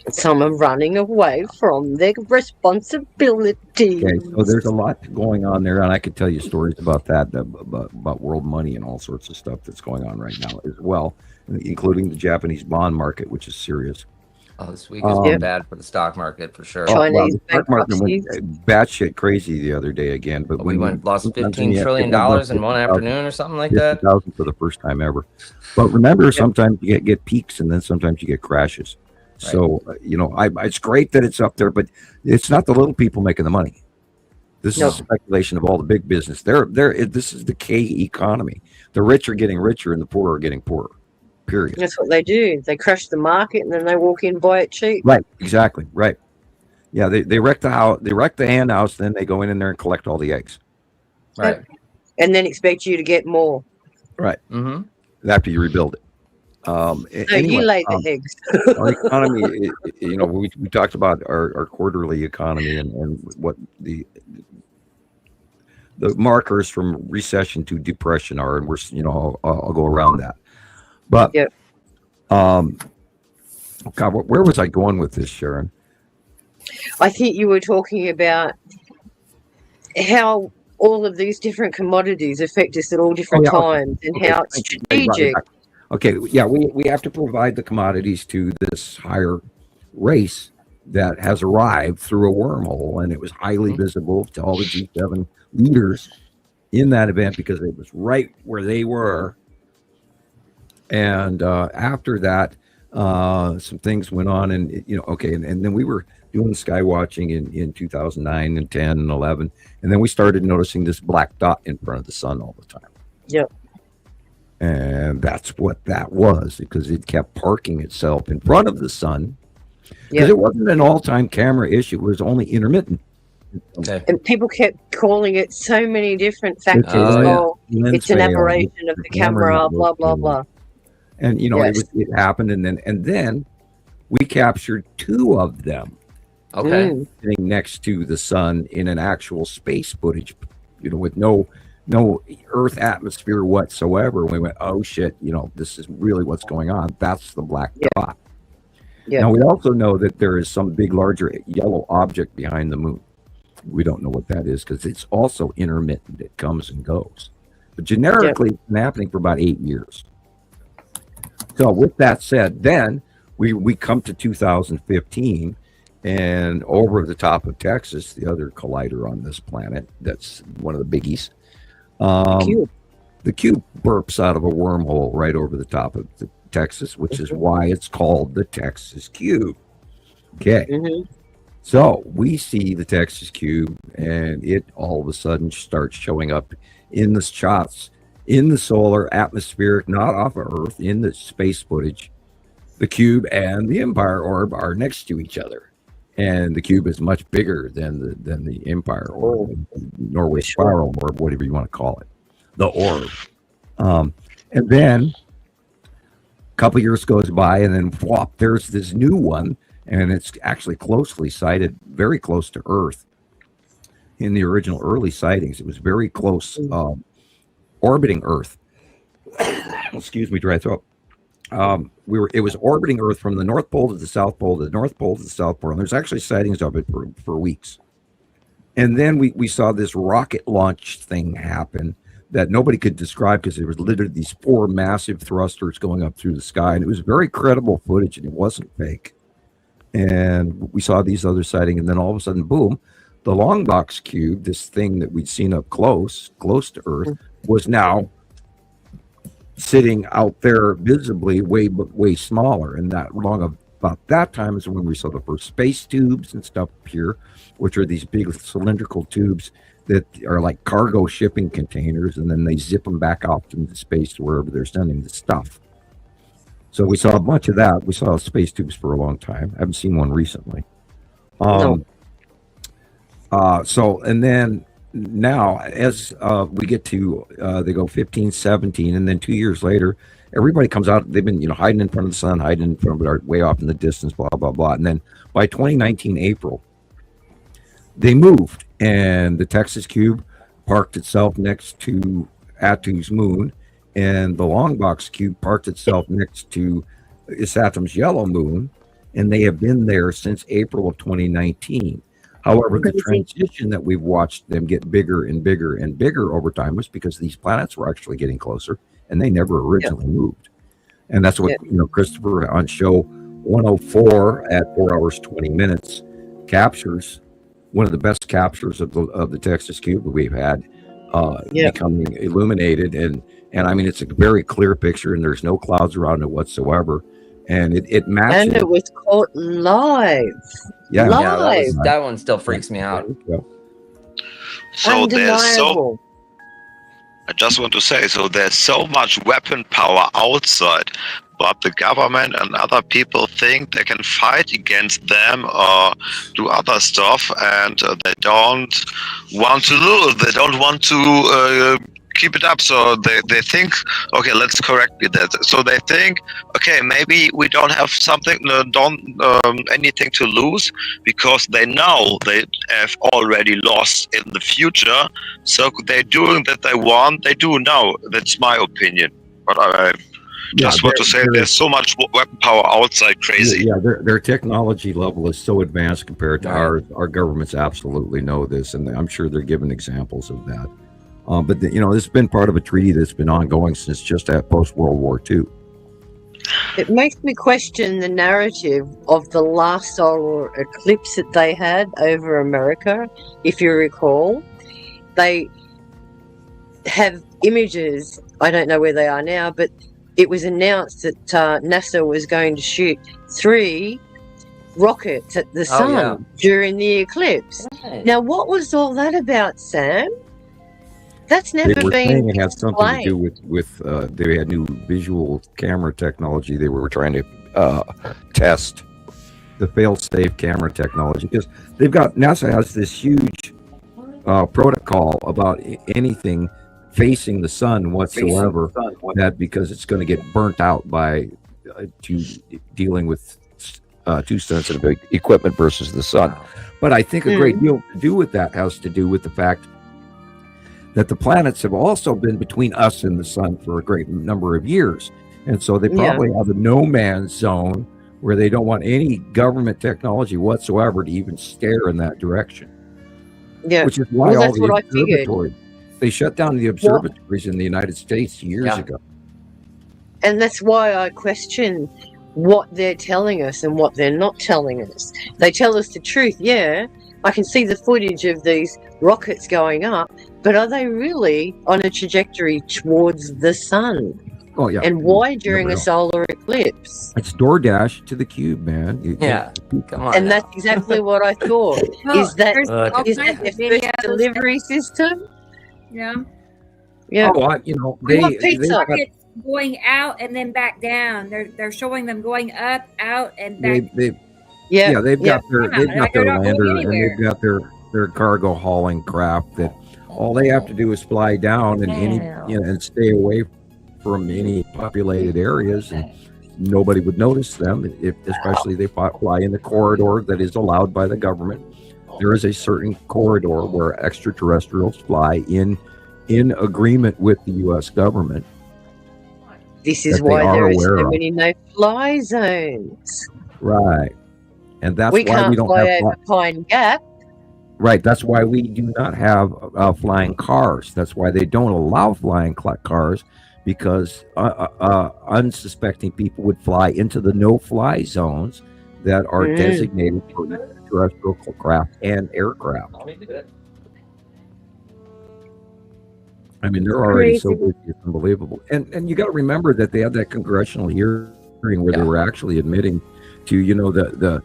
Someone running away from their responsibilities. Okay, so there's a lot going on there, and I could tell you stories about that, about world money and all sorts of stuff that's going on right now as well, including the Japanese bond market, which is serious. Oh, this week has been bad for the stock market for sure. Chinese the stock market went batshit crazy the other day again, but we lost $15 trillion in one afternoon or something like that. 50,000 for the first time ever. But remember, sometimes you get peaks, and then sometimes you get crashes. Right. So it's great that it's up there, but it's not the little people making the money. This is speculation of all the big business. This is the K economy. The rich are getting richer, and the poor are getting poorer. Period. That's what they do. They crash the market, and then they walk in and buy it cheap. Right. Exactly. Right. Yeah. They wreck the house. They wreck the hen house. Then they go in there and collect all the eggs. Right. And then expect you to get more. Right. Mm-hmm. After you rebuild it. Anyway, you lay the eggs. Our economy, we talked about our quarterly economy and what the markers from recession to depression are, and I'll go around that. But God, where was I going with this, Sharon? I think you were talking about how all of these different commodities affect us at all different times, and how it's strategic. Right. Okay, yeah, we have to provide the commodities to this higher race that has arrived through a wormhole, and it was highly visible to all the G7 leaders in that event because it was right where they were. And after that, some things went on, and and then we were doing sky watching in 2009 and 10 and 11, and then we started noticing this black dot in front of the sun all the time. Yep. And that's what that was, because it kept parking itself in front of the sun. Because it wasn't an all-time camera issue; it was only intermittent. Okay. And people kept calling it so many different factors. It's an aberration of the camera, blah blah blah. And it happened, and then we captured 2 of them. Okay. Sitting next to the sun in an actual space footage, with no Earth atmosphere whatsoever. We went, oh shit, this is really what's going on. That's the black dot. Yeah. Now we also know that there is some big, larger yellow object behind the moon. We don't know what that is because it's also intermittent. It comes and goes. But generically, it's been happening for about 8 years. So with that said, then we come to 2015, and over the top of Texas, the other collider on this planet, that's one of the biggies. The cube burps out of a wormhole right over the top of Texas, which is why it's called the Texas Cube. Okay. So we see the Texas Cube, and it all of a sudden starts showing up in the shots in the solar atmospheric, not off of Earth, in the space footage. The cube and the Empire orb are next to each other, and the cube is much bigger than the Empire orb, Norway spiral orb, whatever you want to call it, the orb. And then a couple years goes by, and then whop, there's this new one, and it's actually closely sighted, very close to Earth. In the original early sightings, it was very close, orbiting Earth. excuse me, dry throat. It was orbiting Earth from the North Pole to the South Pole, the North Pole to the South Pole, and there's actually sightings of it for weeks. And then we saw this rocket launch thing happen that nobody could describe because there was literally these 4 massive thrusters going up through the sky, and it was very credible footage, and it wasn't fake. And we saw these other sightings, and then all of a sudden, boom, the long box cube, this thing that we'd seen up close to Earth, was now sitting out there visibly way smaller. And that about that time is when we saw the first space tubes and stuff appear, which are these big cylindrical tubes that are like cargo shipping containers, and then they zip them back off into space to wherever they're sending the stuff. So we saw a bunch of that. We saw space tubes for a long time. I haven't seen one recently. No. So, and then now as we get to, they go 15, 17, and then 2 years later, everybody comes out. They've been, hiding in front of the sun, hiding in front of it, way off in the distance, blah, blah, blah. And then by 2019, April, they moved, and the Texas Cube parked itself next to Atu's moon, and the Long Box Cube parked itself next to Saturn's yellow moon, and they have been there since April of 2019. However, the transition that we've watched them get bigger and bigger and bigger over time was because these planets were actually getting closer, and they never originally moved. And that's what Christopher on show 104 at 4 hours 20 minutes captures. One of the best captures of the Texas Cube that we've had, becoming illuminated, and I mean, it's a very clear picture, and there's no clouds around it whatsoever, and it matches. And it was caught live. Yeah, live. That one still freaks me out. So I just want to say, so there's so much weapon power outside, but the government and other people think they can fight against them or do other stuff, and they don't want to lose. They don't want to keep it up. So they think, okay, let's correct that. So they think, okay, maybe we don't have anything to lose, because they know they have already lost in the future. So they're doing that they want. They do now. That's my opinion. But I just want to say there's so much weapon power outside, crazy. Yeah, their technology level is so advanced compared to ours. Our governments absolutely know this, and I'm sure they're giving examples of that. But this has been part of a treaty that's been ongoing since just at post-World War II. It makes me question the narrative of the last solar eclipse that they had over America. If you recall, they have images. I don't know where they are now, but it was announced that NASA was going to shoot 3 rockets at the sun during the eclipse. Right. Now, what was all that about, Sam? That's never been explained. It had something to do with they had new visual camera technology. They were trying to test the fail-safe camera technology, because NASA has this huge protocol about anything facing the sun whatsoever, that because it's going to get burnt out by dealing with too sensitive equipment versus the sun. But I think a great deal to do with that has to do with the fact that the planets have also been between us and the sun for a great number of years. And so they probably have a no man's zone where they don't want any government technology whatsoever to even stare in that direction. Yeah. Which is why all the observatories, they shut down the observatories in the United States years ago. And that's why I question what they're telling us and what they're not telling us. They tell us the truth, I can see the footage of these rockets going up, but are they really on a trajectory towards the sun? Oh, yeah. And why during a solar eclipse? It's DoorDash to the cube, man. Come on. And that's exactly what I thought. Is that their first delivery system? Yeah. Yeah. Oh, they rockets going out and then back down. They're showing them going up, out, and back. They've got their lander, and they've got their cargo hauling craft that all they have to do is fly down and and stay away from any populated areas, and nobody would notice them, especially they fly in the corridor that is allowed by the government. There is a certain corridor where extraterrestrials fly in agreement with the U.S. government. This is that they why are there are aware so of. many no-fly zones. Right. And that's We why we can't don't fly have over Pine Gap. right. That's why we do not have flying cars. That's why they don't allow flying cars, because unsuspecting people would fly into the no-fly zones that are designated for terrestrial craft and aircraft. I mean, they're already so busy, it's unbelievable. And you got to remember that they had that congressional hearing where they were actually admitting to, you know, the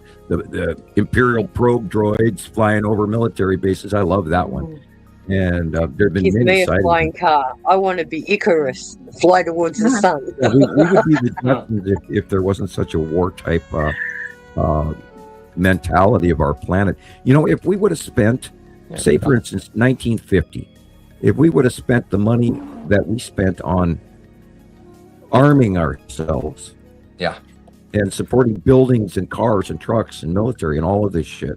Imperial probe droids flying over military bases. I love that one. And there have been Give many me a sightings. flying car. I want to be Icarus, fly towards the sun. Yeah, we would be the Jetsons if there wasn't such a war type mentality of our planet. You know, if we would have spent, say for instance, 1950, if we would have spent the money that we spent on arming ourselves, and supporting buildings and cars and trucks and military and all of this shit,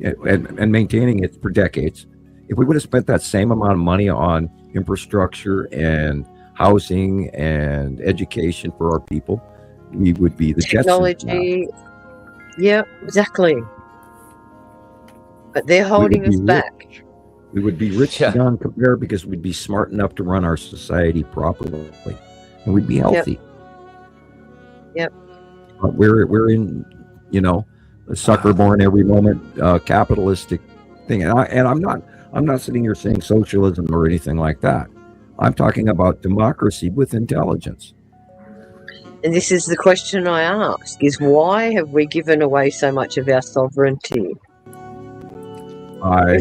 and maintaining it for decades, if we would have spent that same amount of money on infrastructure and housing and education for our people, we would be the technology. Yeah, exactly. But they're holding us back. We would be rich beyond compare because we'd be smart enough to run our society properly, and we'd be healthy. Yep. But we're in, you know, a sucker born every moment capitalistic thing, and I'm not sitting here saying socialism or anything like that. I'm talking about democracy with intelligence. And this is the question I ask: is why have we given away so much of our sovereignty? I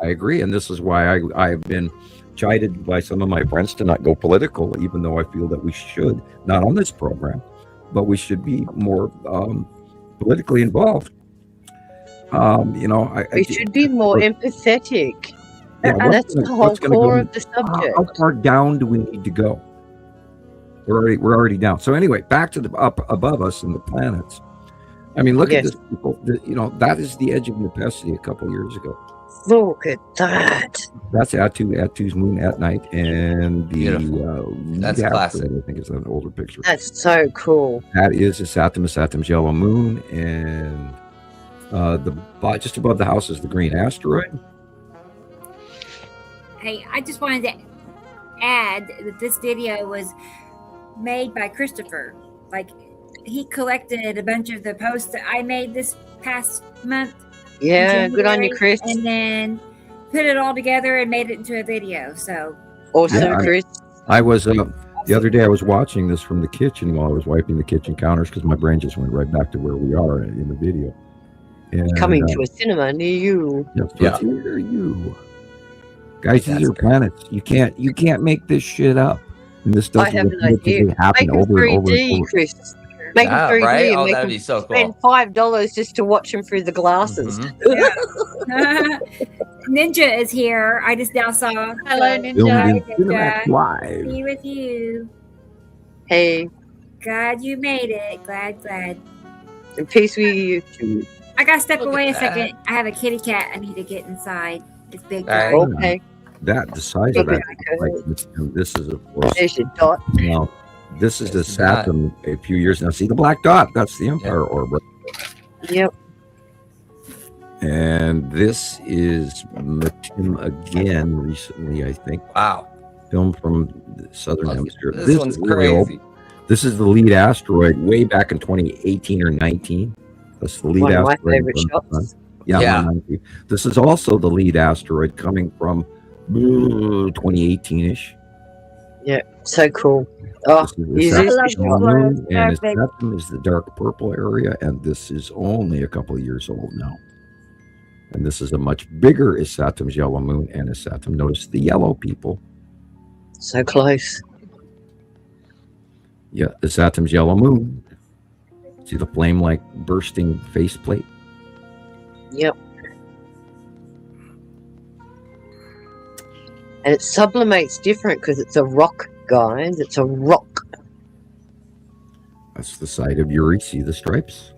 agree, and this is why I've been chided by some of my friends to not go political, even though I feel that we should, not on this program, but we should be more politically involved. You know, we should be more empathetic. Yeah, and that's the whole core of the subject. How far down do we need to go? We're already down. So anyway, back to the up above us in the planets. I mean, look at this, people. You know, that is the edge of necessity a couple years ago. Look at that. That's Atu's moon at night, and the that's classic. I think it's an older picture. That's so cool. That is Saturn's yellow moon, and just above the house is the green asteroid. Hey, I just wanted to add that this video was made by Christopher. Like, he collected a bunch of the posts that I made this past month. Yeah, good on you, Chris. And then put it all together and made it into a video. So awesome, Chris. I was the other day I was watching this from the kitchen while I was wiping the kitchen counters because my brain just went right back to where we are in the video. And, coming to a cinema near you. Yes, near you. Guys, these are planets. You can't make this shit up. And this doesn't I have an idea. happen Make over it 3D, and over and over. Chris. Make it 3D right? and Oh, make that'd them be so cool. spend $5 just to watch them through the glasses. Ninja is here. I just now saw. Hello, Ninja. Cinemax Live. Be with you. Hey. Glad you made it. Glad. And peace with you too. I gotta step away a second. I have a kitty cat. I need to get inside. It's big. Right. Okay. That the size of that. This is of course. There's your dot. Now, this is the Saturn a few years now. See the black dot? That's the Empire orbit. Yep. And this is Matim again recently, I think. Wow. Film from the Southern Hemisphere. This one's crazy. Really this is the lead asteroid way back in 2018 or 19. That's the lead One asteroid. of my favorite shots. Yeah. This is also the lead asteroid coming from 2018-ish. Yeah, so cool. Oh, and its septum is the dark purple area, and this is only a couple of years old now. And this is a much bigger Isatum's yellow moon and Isatum. Notice the yellow, people. So close. Yeah, Isatum's yellow moon. See the flame-like bursting faceplate? Yep. And it sublimates different because it's a rock, guys. It's a rock. That's the side of Uri. See the stripes?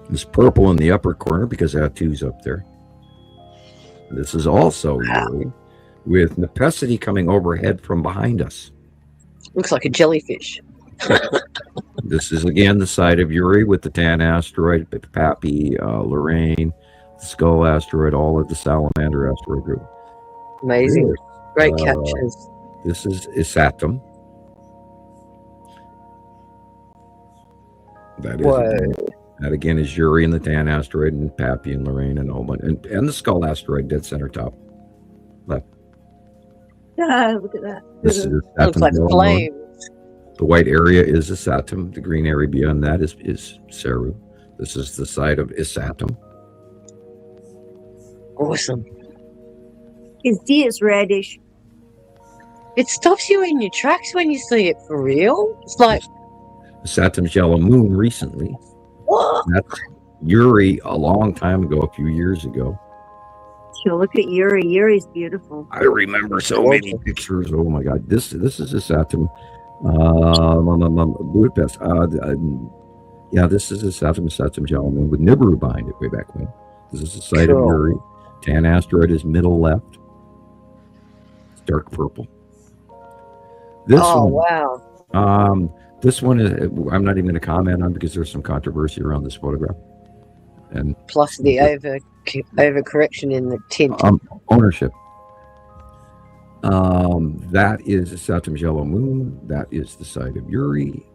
There's purple in the upper corner because Atu's up there. This is also Uri. with Nepenthe coming overhead from behind us. Looks like a jellyfish. This is again the site of Uri with the Tan asteroid, Pappy, Lorraine, the Skull asteroid, all of the Salamander asteroid group. Amazing. Great captures. This is Isatum. That again is Uri and the Tan asteroid, and Pappy and Lorraine and Oman, and the Skull asteroid, dead center top left. Yeah, look at that. This is looks like flames. The white area is Isatum. The green area beyond that is Ceru. This is the site of Isatum. Awesome. His D is reddish. It stops you in your tracks when you see it for real. It's like Isatum's yellow moon recently. what? That's Uri a long time ago, a few years ago. So look at Uri. Uri's beautiful. I remember so many pictures. Oh my God, this is Isatum. Budapest. Yeah, this is Isatum's yellow moon with Nibiru behind it way back when. This is the site of Uri. Tan asteroid is middle left. It's dark purple. This one, wow. This one is I'm not even going to comment on because there's some controversy around this photograph. And Plus the overcorrection in the tint. Ownership. That is Isatum's yellow moon. That is the site of Uri.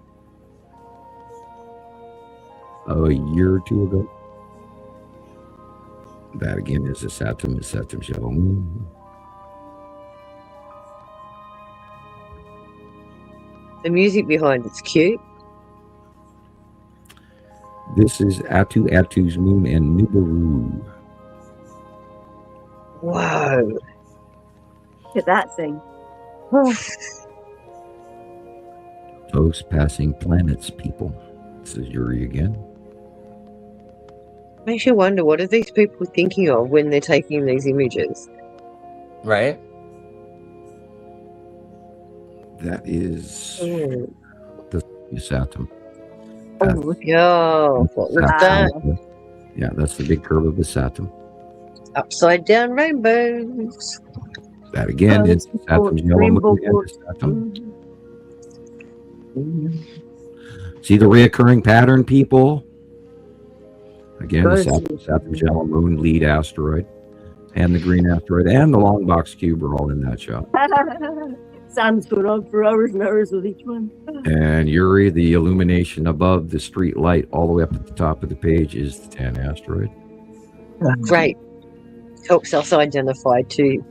A year or two ago. That again is Isatum's yellow moon. The music behind it's cute. This is Atu's moon and Nibiru. Wow. Look at that thing. Those passing planets, people. This is Uri again. Makes you wonder, what are these people thinking of when they're taking these images? Right? That is the Isatum. Yo, what was that? Yeah, that's the big curve of Isatum. Upside down rainbows. That again is Isatum's yellow moon and Isatum. See the reoccurring pattern, people? Again, Isatum's yellow moon, lead asteroid, and the green asteroid, and the long box cube are all in that shot. Sam's going on for hours and hours with each one. And Uri, the illumination above the street light all the way up at the top of the page is the Tan asteroid. Great. Helps us identify too.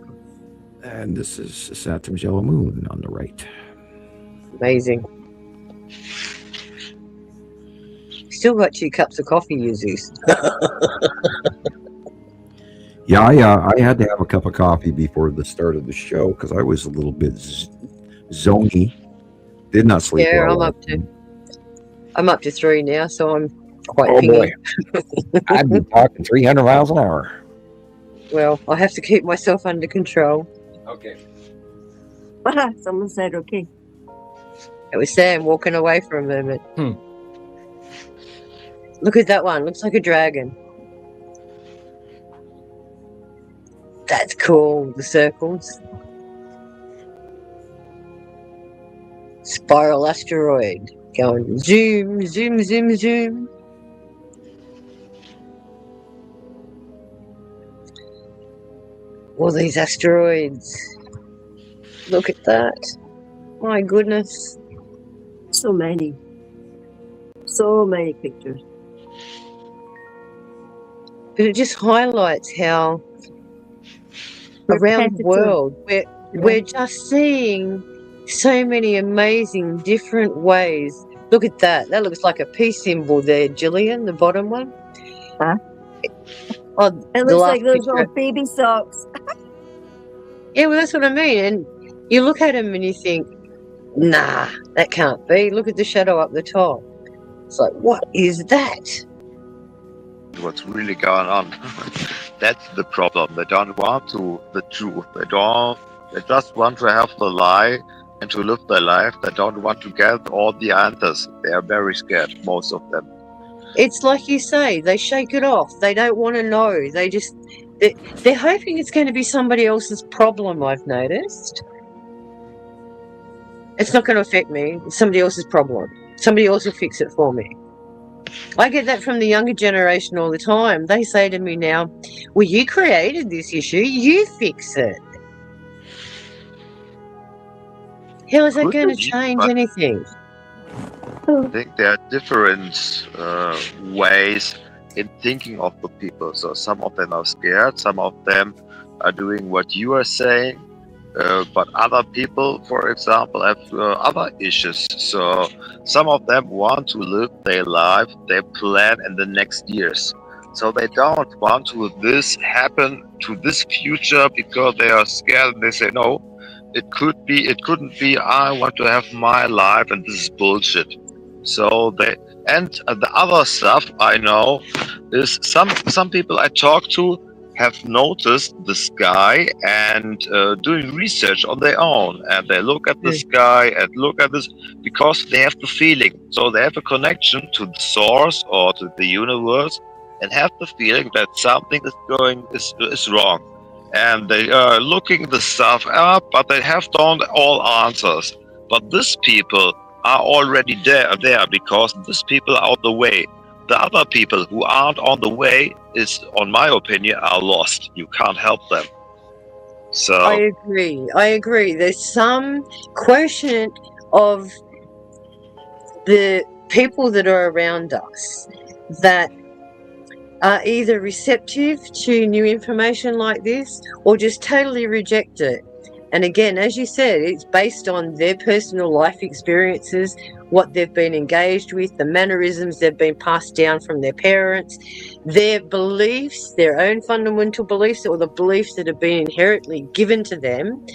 And this is Isatum's yellow moon on the right. Amazing. Still got 2 cups of coffee, Jesus. Yeah, I had to have a cup of coffee before the start of the show because I was a little bit zony. Did not sleep well. Yeah, I'm up to 3 now, so I'm quite boy. I'd be talking 300 miles an hour. Well, I have to keep myself under control. Okay. Someone said okay. It was Sam walking away for a moment. Look at that one. Looks like a dragon. That's cool. The circles. Spiral asteroid. Going zoom, zoom, zoom, zoom. All these asteroids. Look at that. My goodness. So many. So many pictures. But it just highlights how around the world we're just seeing so many amazing different ways. Look at that. That looks like a peace symbol there, Gillian, the bottom one. Huh? Oh, it looks like those little baby socks. Yeah, well, that's what I mean. And you look at them and you think, nah, that can't be. Look at the shadow up the top. It's like, what is that? What's really going on? That's the problem. They don't want the truth. They just want to have the lie and to live their life. They don't want to get all the answers. They are very scared, most of them. It's like you say, they shake it off. They don't want to know. They just They're hoping it's going to be somebody else's problem, I've noticed. It's not going to affect me. It's somebody else's problem. Somebody else will fix it for me. I get that from the younger generation all the time. They say to me now, well, you created this issue. You fix it. How is that Could going to be, change but anything? I think there are different ways in thinking of the people. So some of them are scared, some of them are doing what you are saying, but other people, for example, have other issues. So some of them want to live their life, they plan in the next years. So they don't want to this happen to this future because they are scared and they say, no, it couldn't be, I want to have my life and this is bullshit. So the other stuff I know is some people I talk to have noticed the sky and doing research on their own, and they look at the sky and look at this because they have the feeling. So they have a connection to the source or to the universe and have the feeling that something is wrong. And they are looking the stuff up, but they don't all answers. But these people are already there because these people are on the way. The other people who aren't on the way is, on my opinion, are lost. You can't help them. So I agree. There's some quotient of the people that are around us that are either receptive to new information like this or just totally reject it. And again, as you said, it's based on their personal life experiences, what they've been engaged with, the mannerisms they've been passed down from their parents, their beliefs, their own fundamental beliefs, or the beliefs that have been inherently given to them.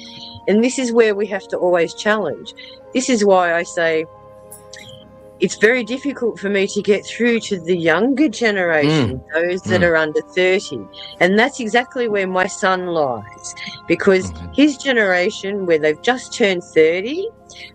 And this is where we have to always challenge. This is why I say it's very difficult for me to get through to the younger generation, those that are under 30. And that's exactly where my son lies, because his generation, where they've just turned 30,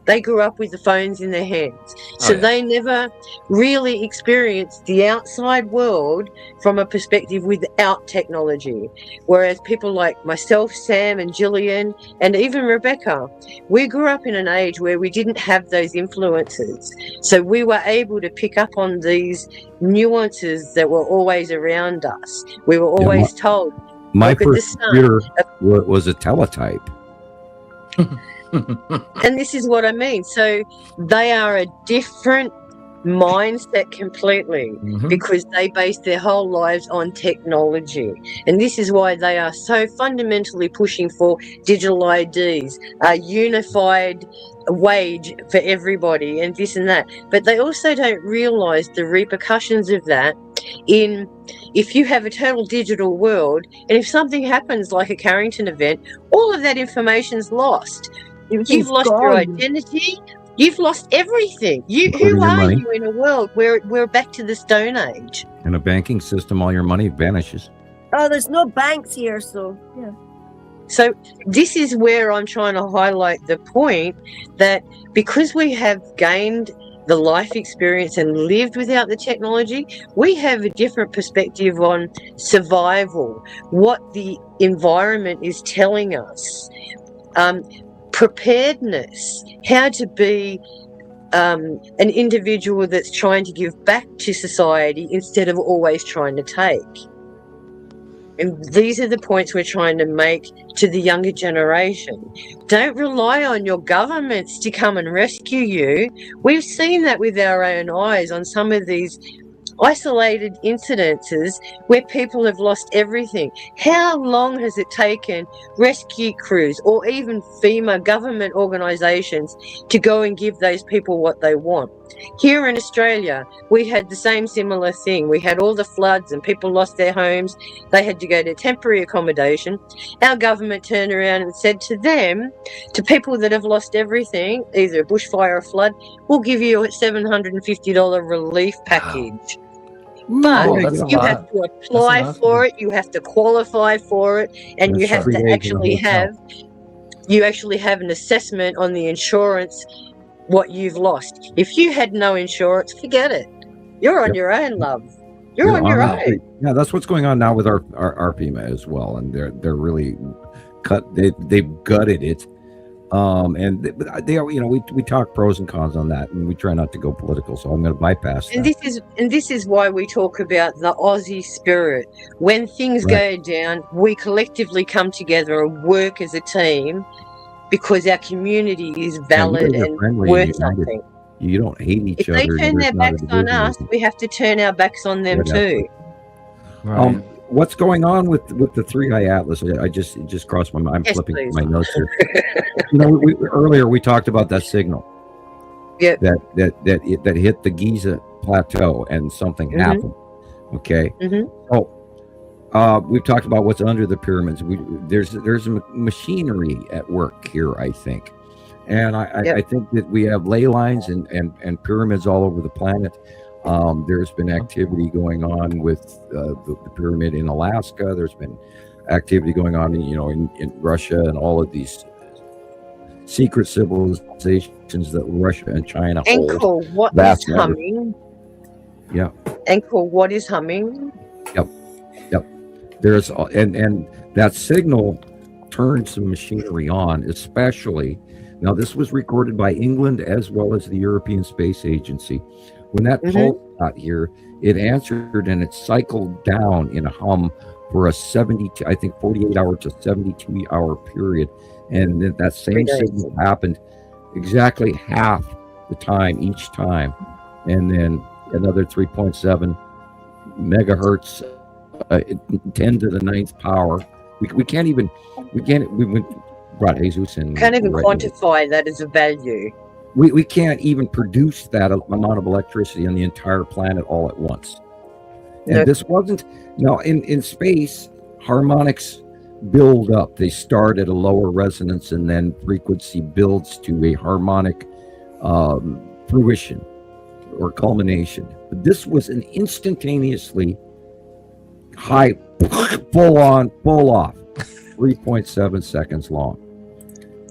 they grew up with the phones in their hands. So they never really experienced the outside world from a perspective without technology. Whereas people like myself, Sam and Gillian, and even Rebecca, we grew up in an age where we didn't have those influences. So we were able to pick up on these nuances that were always around us. We were always told, my look at the first sun. computer was a teletype. And this is what I mean. So they are a different mindset completely, because they base their whole lives on technology. And this is why they are so fundamentally pushing for digital IDs, a unified wage for everybody, and this and that. But they also don't realise the repercussions of that if you have a total digital world, and if something happens like a Carrington event, all of that information's lost. You've lost your identity. You've lost everything. Who are money. you in a world where we're back to the Stone Age? In a banking system, all your money vanishes. Oh, there's no banks here, so yeah. So this is where I'm trying to highlight the point that because we have gained the life experience and lived without the technology, we have a different perspective on survival, what the environment is telling us. Preparedness, how to be an individual that's trying to give back to society instead of always trying to take. And these are the points we're trying to make to the younger generation. Don't rely on your governments to come and rescue you. We've seen that with our own eyes on some of these isolated incidences where people have lost everything. How long has it taken rescue crews or even FEMA government organisations to go and give those people what they want? Here in Australia, we had the same similar thing. We had all the floods and people lost their homes. They had to go to temporary accommodation. Our government turned around and said to them, to people that have lost everything, either a bushfire or flood, we'll give you a $750 relief package. But you have to apply for it, you have to qualify for it, and you have to actually have an assessment on the insurance, what you've lost. If you had no insurance, forget it. You're on your own, love. You're on your own. Yeah, that's what's going on now with our PMA as well, and they're really they've gutted it. And they are, we talk pros and cons on that, and we try not to go political, so I'm going to bypass And that. this is why we talk about the Aussie spirit. When things go down, we collectively come together and work as a team because our community is valid and worth something. You don't hate each other. If they turn their backs on us, we have to turn our backs on them too. Right. What's going on with the 3i Atlas? It just crossed my mind. I'm flipping my notes here. Earlier we talked about that signal. Yeah. That hit the Giza plateau and something happened. Okay. We've talked about what's under the pyramids. There's machinery at work here, I think, and I think that we have ley lines and pyramids all over the planet. There's been activity going on with the pyramid in Alaska. There's been activity going on, in Russia and all of these secret civilizations that Russia and China hold. Uncle, what is humming? Yeah. Uncle, what is humming? Yep. There's and that signal turned some machinery on, especially. Now, this was recorded by England as well as the European Space Agency. When that pulse got here, it answered and it cycled down in a hum for a 48-hour to 72-hour period. And that same signal happened exactly half the time each time. And then another 3.7 megahertz, 10 to the 9th power. We brought Jesus in. Can't even quantify that as a value. We can't even produce that amount of electricity on the entire planet all at once. And this wasn't, in space, harmonics build up. They start at a lower resonance and then frequency builds to a harmonic fruition or culmination. But this was an instantaneously high, full off, 3.7 seconds long.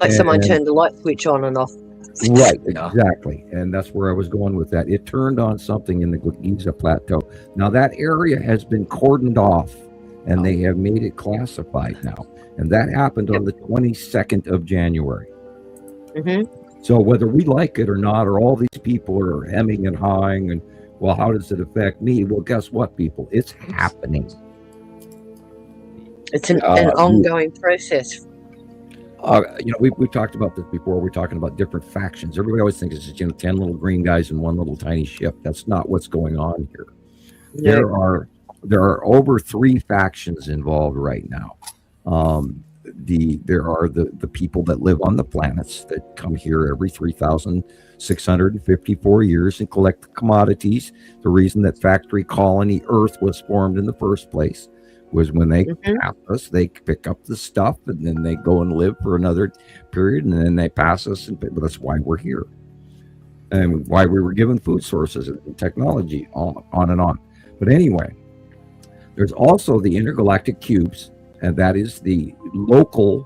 Like someone turned the light switch on and off. Right, exactly. And that's where I was going with that. It turned on something in the Giza Plateau. Now, that area has been cordoned off, and they have made it classified now. And that happened on the 22nd of January. So whether we like it or not, or all these people are hemming and hawing, and, well, how does it affect me? Well, guess what, people? It's happening. It's an ongoing process. We've talked about this before. We're talking about different factions. Everybody always thinks it's 10 little green guys in one little tiny ship. That's not what's going on here. Yeah. There are over 3 factions involved right now. There are the people that live on the planets that come here every 3,654 years and collect the commodities. The reason that factory colony Earth was formed in the first place was when they pass us, they pick up the stuff and then they go and live for another period, and then they pass us, but that's why we're here and why we were given food sources and technology, on and on. But anyway, there's also the intergalactic cubes, and that is the local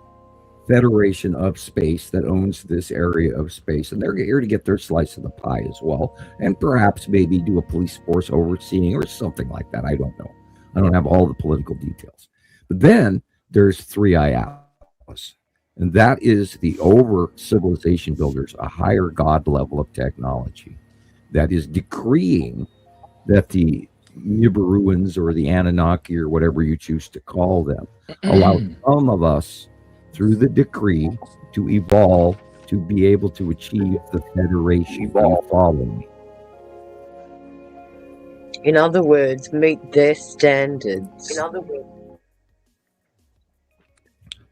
federation of space that owns this area of space, and they're here to get their slice of the pie as well, and perhaps maybe do a police force overseeing or something like that. I don't know. I don't have all the political details. But then there's 3i Atlas, and that is the over civilization builders, a higher God level of technology that is decreeing that the Nibiruans or the Anunnaki or whatever you choose to call them allow some of us through the decree to evolve to be able to achieve the federation. You follow me? In other words, meet their standards.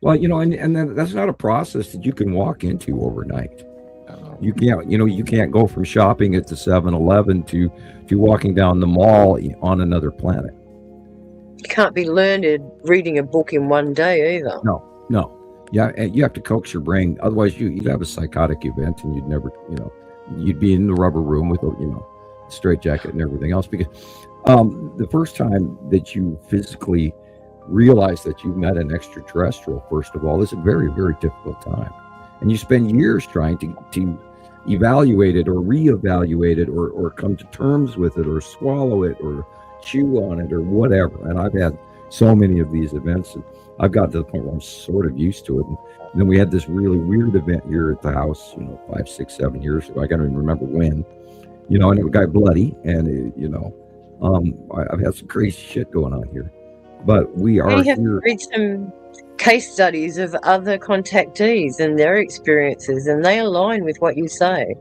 Well, and then that's not a process that you can walk into overnight. You can't go from shopping at the 7-Eleven to walking down the mall on another planet. You can't be learned reading a book in one day either. No. Yeah, and you have to coax your brain. Otherwise, you'd have a psychotic event, and you'd never, you'd be in the rubber room with a, straight jacket and everything else. Because the first time that you physically realize that you met an extraterrestrial, first of all, is a very, very difficult time, and you spend years trying to evaluate it or reevaluate it or come to terms with it or swallow it or chew on it or whatever. And I've had so many of these events, and I've got to the point where I'm sort of used to it. And then we had this really weird event here at the house, 5, 6, 7 years ago. I can't even remember when, and it got bloody, and I've had some crazy shit going on here. But we are We have here. read some case studies of other contactees and their experiences, and they align with what you say.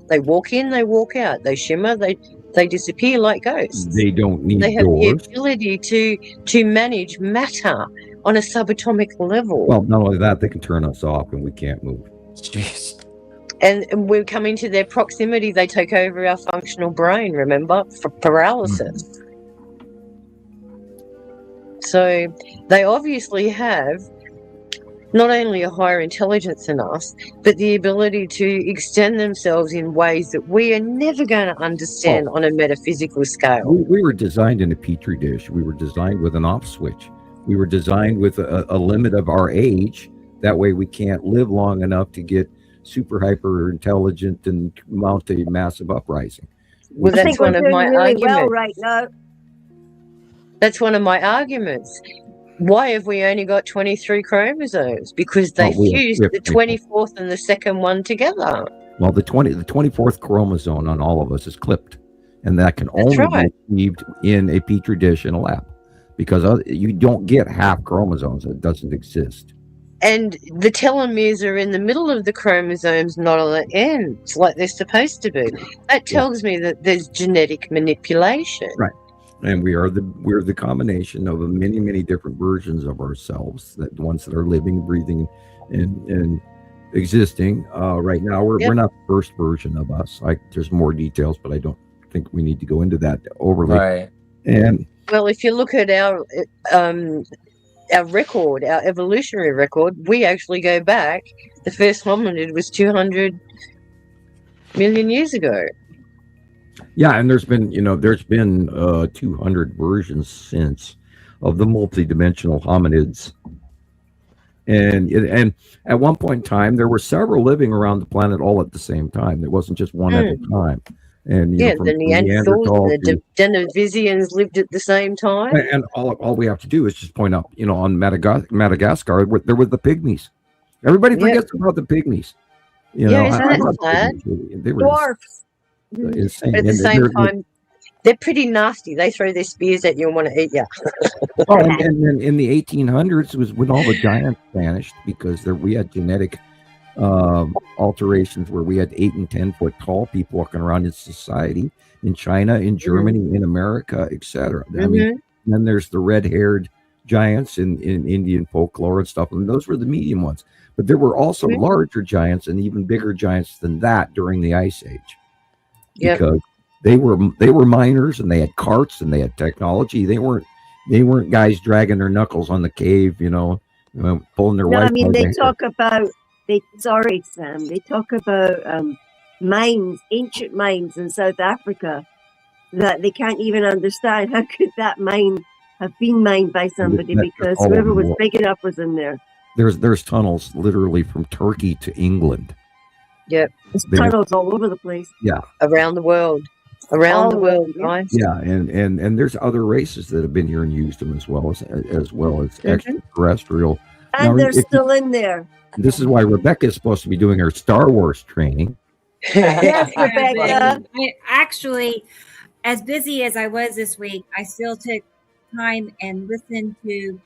They walk in, they walk out, they shimmer, they disappear like ghosts. They don't need They have doors. the ability to manage matter on a subatomic level. Well, not only that, they can turn us off and we can't move. Jeez. And we're coming to their proximity, they take over our functional brain, remember, for paralysis. Mm-hmm. So they obviously have not only a higher intelligence than us, but the ability to extend themselves in ways that we are never going to understand on a metaphysical scale. We were designed in a petri dish. We were designed with an off switch. We were designed with a limit of our age. That way we can't live long enough to get super hyper intelligent and mount a massive uprising. Well, I that's think we're one of doing my really arguments. well right now. That's one of my arguments. Why have we only got 23 chromosomes? Because they fused the 24th and the second one together. Well, the 24th chromosome on all of us is clipped, and that can only be achieved in a petri dish in a lab, because you don't get half chromosomes. It doesn't exist. And the telomeres are in the middle of the chromosomes, not on the ends, like they're supposed to be. That tells me that there's genetic manipulation. Right. And we're the combination of many, many different versions of ourselves, that the ones that are living, breathing, and existing. Right now, we're not the first version of us. There's more details, but I don't think we need to go into that overly. Right. And well, if you look at our record, our evolutionary record, we actually go back. The first hominid was 200 million years ago. Yeah, and there's been 200 versions since of the multidimensional hominids, and at one point in time there were several living around the planet all at the same time. There wasn't just one at a time. And the Neanderthals and the Denisovans lived at the same time. And all we have to do is just point out, on Madagascar, there were the pygmies. Everybody forgets about the pygmies. Isn't that sad? They were dwarfs. Insane. But at the same time, they're pretty nasty. They throw their spears at you and want to eat you. And then in the 1800s was when all the giants vanished, because we had genetic alterations where we had 8 and 10 foot tall people walking around in society, in China, in Germany, in America, etc. I mean, and then there's the red-haired giants in Indian folklore and stuff, and those were the medium ones. But there were also larger giants and even bigger giants than that during the Ice Age. Because they were miners, and they had carts, and they had technology. They weren't guys dragging their knuckles on the cave, pulling their wife. I mean, they talk about Sam. They talk about mines, ancient mines in South Africa that they can't even understand. How could that mine have been mined by somebody? Because whoever was big enough was in there. There's tunnels literally from Turkey to England. Yep. There's tunnels all over the place. Yeah. Around the world. Around the world, guys. Yeah, and there's other races that have been here and used them as well as extraterrestrial. And they're still in there. This is why Rebecca is supposed to be doing her Star Wars training. Yes, Rebecca. Actually, as busy as I was this week, I still took time and listened to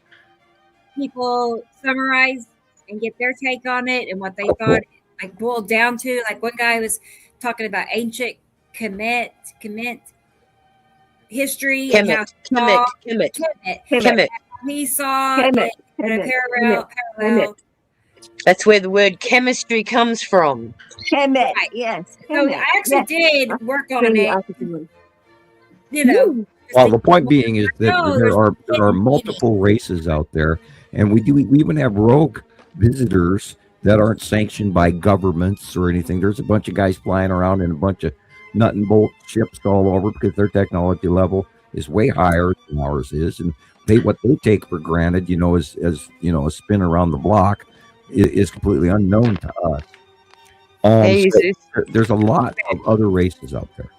people summarize and get their take on it and what they thought like boiled down to. Like one guy was talking about ancient Kemet history. Kemet. He saw a parallel. That's where the word chemistry comes from. Kemet, yes. So I actually did work on it. Well, the point being is that there are multiple races out there, and we even have rogue visitors that aren't sanctioned by governments or anything. There's a bunch of guys flying around in a bunch of nut and bolt ships all over because their technology level is way higher than ours is, and what they take for granted, as a spin around the block, is completely unknown to us. So there's a lot of other races out there.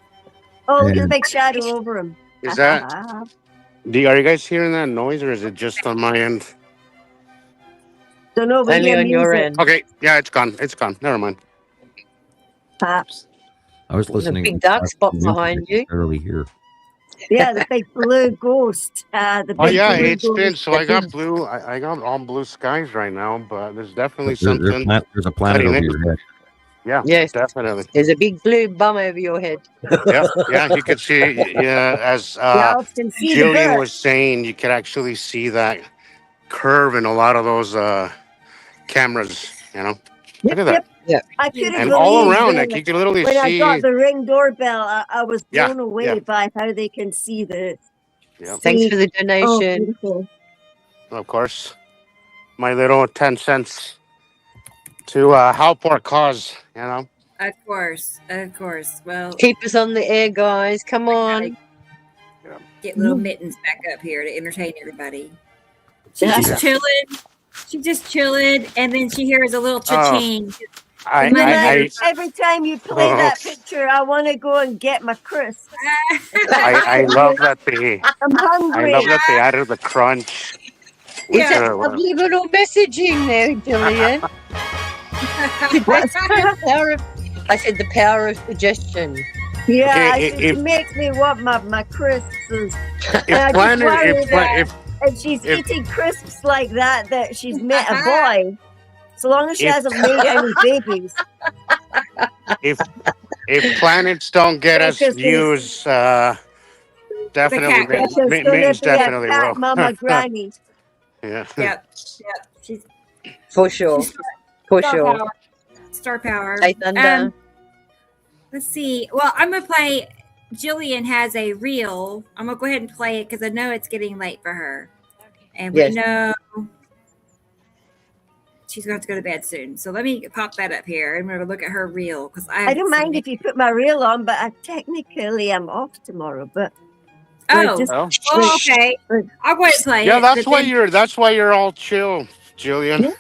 Oh, look at the big shadow over him. Is that? Are you guys hearing that noise, or is it just on my end? Don't know. We Only hear on your music. end. Okay, yeah, it's gone. It's gone. Never mind. Perhaps. I was There's a listening. big to dark spot behind you. early here. Yeah, the big blue ghost. The big Oh yeah, blue it's been. ghost. So I got blue. I got all blue skies right now, but there's definitely something. There's a planet cutting over in. your head. Yeah, Yes. definitely. There's a big blue bum over your head. Yeah, you could see. Yeah, as Y'all can see the Gillian bird. was saying, you could actually see that curve in a lot of those cameras. You know, look at that. Yeah. I couldn't And believe all around, when, like you can literally when I see. got the Ring doorbell, I was Yeah, blown away yeah. by how they can see the. Yeah, Thanks for the Oh, donation. beautiful. of course. My little 10 cents to help our cause. You know. Of course, of course. Well, Keep us on the air, guys. Come on. get little mittens back up here to entertain everybody. She's Yeah. just chilling. She's just chilling, and then she hears a little cha-ching. Every time you play that picture, I want to go and get my crisp. I love that they. I'm hungry. I love that they added the crunch. Is that Yeah. subliminal messaging there, Gillian? I said the power of suggestion. Yeah, Okay, it makes me want my crisps. And I If just Planet, worry that if if she's if- eating crisps like that she's met a boy. So long as she If- hasn't made any babies. if planets don't get us Because views, definitely, Because there's gonna Mittens be a definitely fat will. mama granny. Yeah. Yep. She's For sure. For star sure. power. Star power. Hey, Thunder. Let's see. Well, I'm gonna play. Jillian has a reel. I'm gonna go ahead and play it because I know it's getting late for her, and we Yes. know she's going to go to bed soon. So let me pop that up here, and we're gonna look at her reel because I don't mind if you put my reel on, but I technically am off tomorrow. But Oh, just- Well, well, okay. I'll go ahead and play yeah, it. that's but why then- you're. That's why you're all chill, Jillian.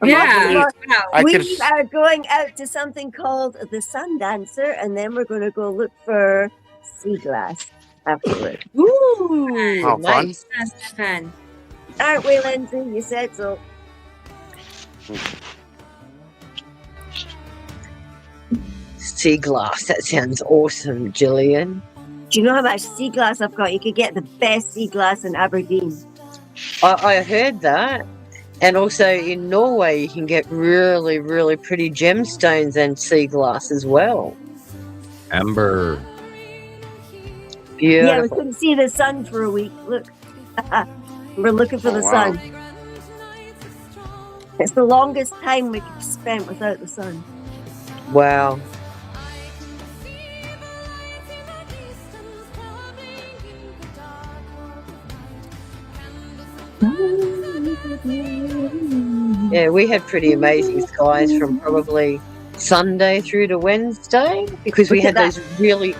Yeah. I we could. are going out to something called the Sun Dancer, and then we're going to go look for sea glass afterwards. Ooh, Oh, fun. nice. That's fun. Aren't we, Lindsay? You said so. Sea glass. That sounds awesome, Gillian. Do you know how much sea glass I've got? You could get the best sea glass in Aberdeen. I heard that. And also in Norway, you can get really, really pretty gemstones and sea glass as well. Amber. Yeah, we Beautiful. couldn't see the sun for a week. Look. We're looking for Oh, the wow. sun. It's the longest time we've spent without the sun. Wow. Yeah, we had pretty amazing skies from probably Sunday through to Wednesday because we Look had at those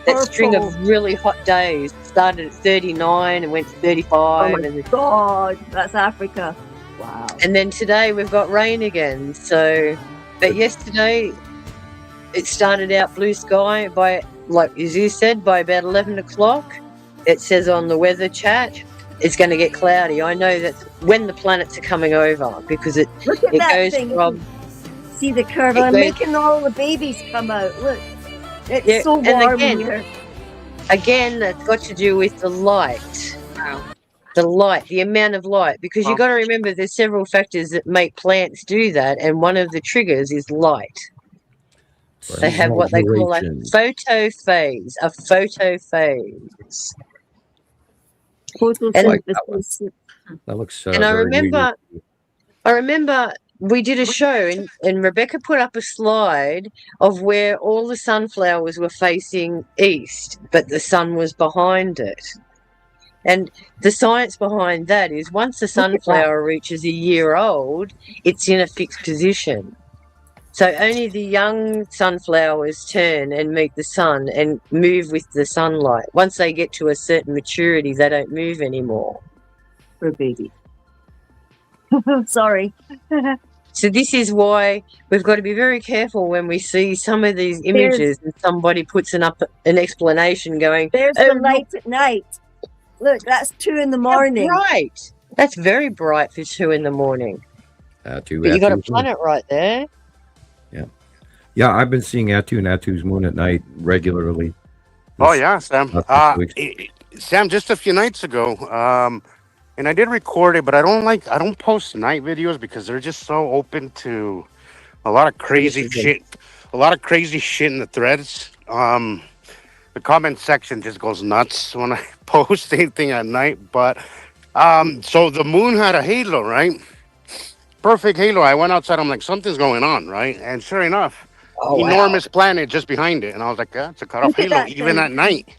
that string of really hot days. Started at 39 and went to 35. Oh my and God, that's Africa. Wow. And then today we've got rain again. So, but yesterday it started out blue sky by, like as you said, by about 11 o'clock. It says on the weather chat it's going to get cloudy. I know that's when the planets are coming over because it Look at that goes thing. from See the curve. It I'm goes- making all the babies come out. Look. It's Yeah, so and warm again- here. again that's got to do with the light. The light, the amount of light, because you've got to remember there's several factors that make plants do that, and one of the triggers is light. They have what they call a Duration. photophase. A photophase. Photosynthesis. That looks. And I very remember we did a show and Rebecca put up a slide of where all the sunflowers were facing east, but the sun was behind it. And the science behind that is once the sunflower reaches a year old, it's in a fixed position. So only the young sunflowers turn and meet the sun and move with the sunlight. Once they get to a certain maturity, they don't move anymore. For baby. Sorry. So this is why we've got to be very careful when we see some of these images and somebody puts up an explanation going, there's the light at night. Look, that's 2 in the morning. Bright. That's very bright for 2 in the morning. But you got a planet right there. Yeah, I've been seeing Atu and Atu's moon at night regularly. Oh yeah, Sam. Sam, just a few nights ago, and I did record it, but I don't post night videos because they're just so open to a lot of crazy shit. A lot of crazy shit in the threads. The comment section just goes nuts when I post anything at night. But so the moon had a halo, right? Perfect halo. I went outside. I'm like, something's going on, right? And sure enough, enormous planet just behind it. And I was like, yeah, it's a cutoff halo, even at night.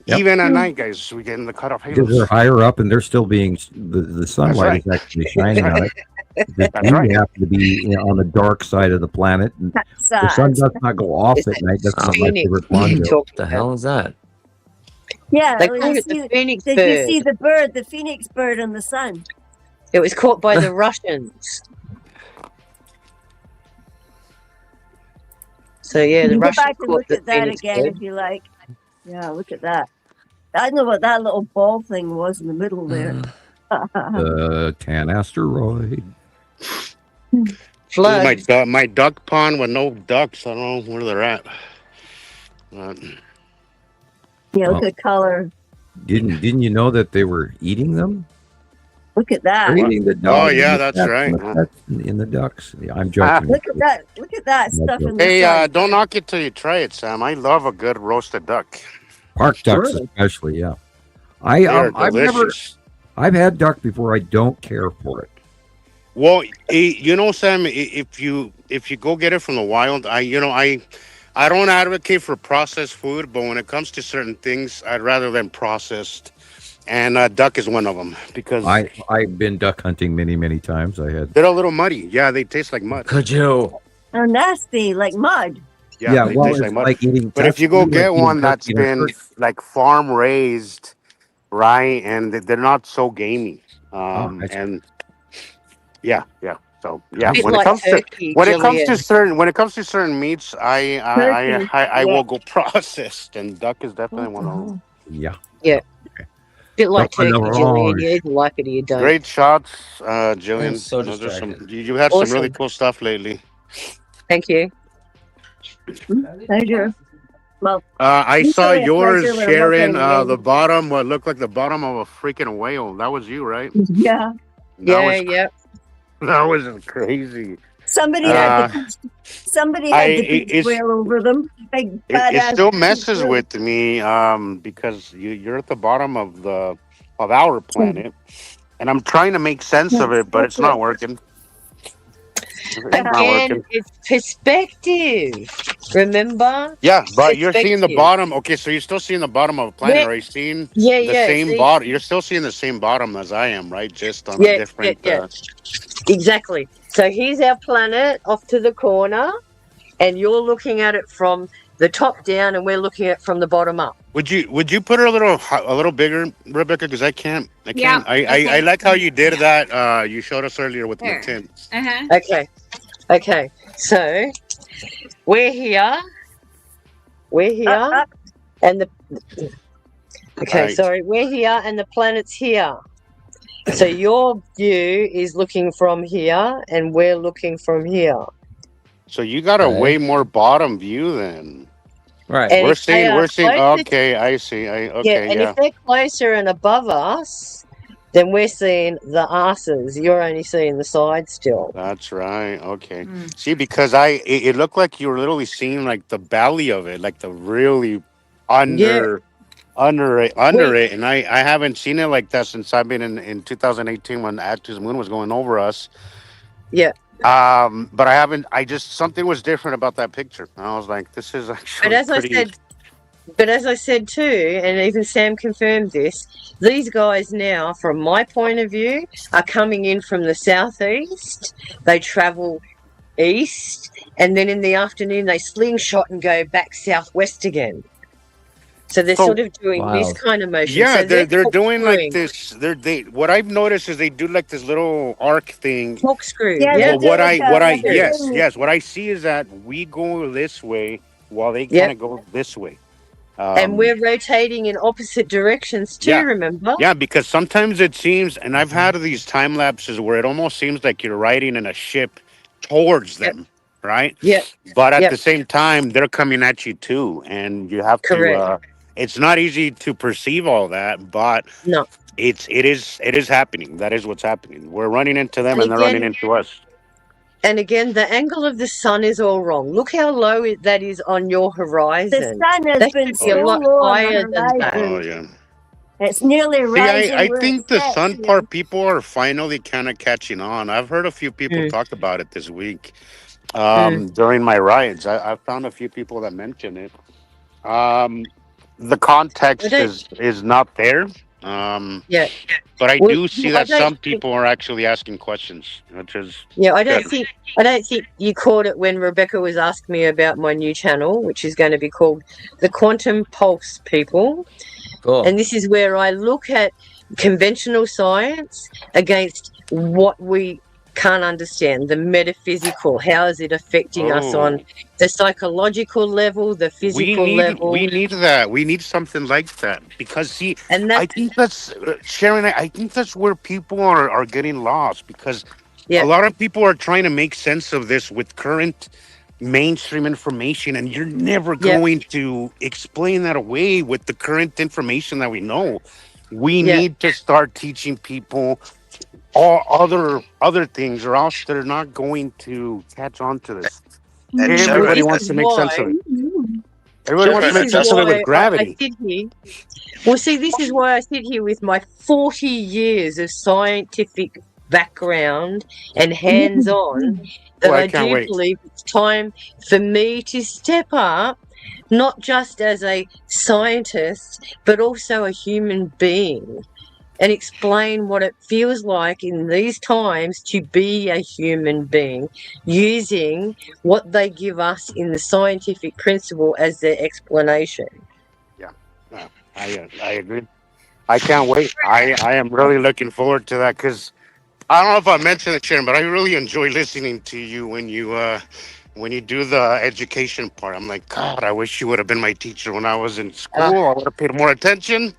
Yep. Even at night, guys, we get in the cutoff halos. Because they're higher up and they're still being the sunlight is actually shining on it. You have to be on the dark side of the planet. And the sun does not go off at night. That's not my favorite one. What the hell is that? Yeah, They did call it the phoenix you bird. see the bird, the phoenix bird on the sun? It was caught by the Russians. So yeah, the Go Russians back and caught look the at that phoenix again bird. if you like. Yeah, look at that. I don't know what that little ball thing was in the middle there. Tan asteroid. Flood. My duck pond with no ducks. I don't know where they're at. Yeah, look at the color. Didn't you know that they were eating them? Look at that. They're eating the ducks. Oh yeah, that's right. In the ducks. Yeah, I'm joking. Look at that. Look at that stuff in the Hey, sun. don't knock it till you try it, Sam. I love a good roasted duck. Park ducks, especially. Yeah, I've had duck before. I don't care for it. Well, you know, Sam, if you go get it from the wild, I don't advocate for processed food, but when it comes to certain things, I'd rather them processed, and duck is one of them because I've been duck hunting many times. They're a little muddy. Yeah, they taste like mud. Could you? Oh, nasty, like mud. Yeah, well, taste it's mud. like eating. But if you go get one that's been like farm raised, right, and they're not so gamey, and yeah. So yeah, Bit when like it comes turkey, to certain meats, I will go processed, and duck is definitely one of them. Yeah. Yeah. Bit like Duck on turkey, the Gillian. range. You either like it or you don't. Great shots, Gillian. I'm so Those are distracted. you had some really Awesome. cool stuff lately. Thank you. Pleasure. Well, I saw usually a yours, pleasure when I'm Sharon. working The bottom, what looked like the bottom of a freaking whale. That was you, right? yeah. Yeah. That was crazy. Somebody had the big whale over them. Big It badass still big messes whale. with me because you're at the bottom of our planet, and I'm trying to make sense of it, but it's not working. Again, it's perspective. Remember? Yeah, but you're seeing the Perspective. bottom. Okay, so you're still seeing the bottom of a planet. Are you seeing the same see? bottom? You're still seeing the same bottom as I am, right? Just on a different. Exactly. So here's our planet off to the corner, and you're looking at it from the top down, and we're looking at it from the bottom up. Would you put her a little bigger, Rebecca? Because I can't. Yeah, I like how you did that. You showed us earlier with the tints. Okay. So we're here, and we're here, and the planet's here. So your view is looking from here, and we're looking from here. So you got a way more bottom view then. Right. And We're seeing. closer Okay, I see. if they're closer and above us, then we're seeing the asses. You're only seeing the side still. That's right. Okay. See, because it looked like you were literally seeing like the belly of it, like the really under it, and I haven't seen it like that since I've been in 2018 when Atu's moon was going over us. Yeah. But I just something was different about that picture. And I was like, this is actually But as I said too, and even Sam confirmed this, these guys now, from my point of view, are coming in from the southeast. They travel east, and then in the afternoon they slingshot and go back southwest again. So they're So- sort of doing this Wild. kind of motion. Yeah, So they're doing like corkscrewing. this. What I've noticed is they do like this little arc thing. Corkscrew. Yeah, Yeah. they do like Yes, what I see is that we go this way while they Yep. kind of go this way. And we're rotating in opposite directions too, yeah. remember? Yeah, because sometimes it seems, and I've had these time lapses where it almost seems like you're riding in a ship towards them, right? Yep. But at Yep. the same time, they're coming at you too, and you have Correct. to. It's not easy to perceive all that, but No. it is happening. That is what's happening. We're running into them, And and they're running into us. And again, the angle of the sun is all wrong. Look how low that is on your The horizon. sun has That been should be a so lot low on higher the than that. horizon. Oh yeah. It's nearly See, rising. I where think it the sets sun here. part people are finally kind of catching on. I've heard a few people talk about it this week during my rides. I found a few people that mentioned it. The context is not there. Yeah. But I Well, do see I that don't some think- people are actually asking questions, which is Yeah, I don't good. think you caught it when Rebecca was asking me about my new channel, which is going to be called the Quantum Pulse People. Cool. And this is where I look at conventional science against what we can't understand, the metaphysical. How is it affecting us on the psychological level, the physical level? We need that. We need something like that because see, And I think that's Sharon. I think that's where people are getting lost because Yeah. a lot of people are trying to make sense of this with current mainstream information, and you're never going to explain that away with the current information that we know. We need to start teaching people all other things, or else they're not going to catch on to this. And Everybody Sharon, wants to make sense of it. Everybody Sharon, wants to This make is sense of it why with gravity. I sit here. Well, see, this is why I sit here with my 40 years of scientific background and hands-on that Oh, I I can't do wait. believe it's time for me to step up, not just as a scientist, but also a human being, and explain what it feels like in these times to be a human being, using what they give us in the scientific principle as their explanation. Yeah, I agree. I can't wait. I am really looking forward to that because I don't know if I mentioned it, Sharon, but I really enjoy listening to you when you do the education part. I'm like, God, I wish you would have been my teacher when I was in school. I would have paid more attention.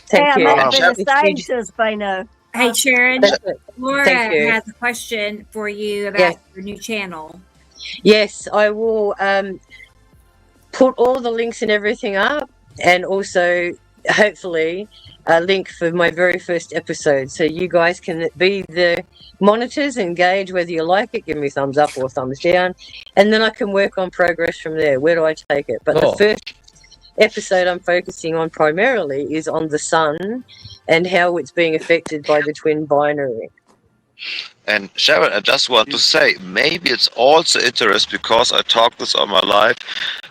Hey, I Thank might you. have been a It's huge. scientist by now. Hey, Sharon, That's it. Laura Thank you. has a question for you about Yes. your new channel. Yes, I will put all the links and everything up, and also hopefully a link for my very first episode, so you guys can be the monitors and gauge whether you like it, give me thumbs up or thumbs down, and then I can work on progress from there. Where do I take it? But Cool. the first episode I'm focusing on primarily is on the sun and how it's being affected by the twin binary. And Sharon, I just want to say, maybe it's also interesting because I talked this all my life.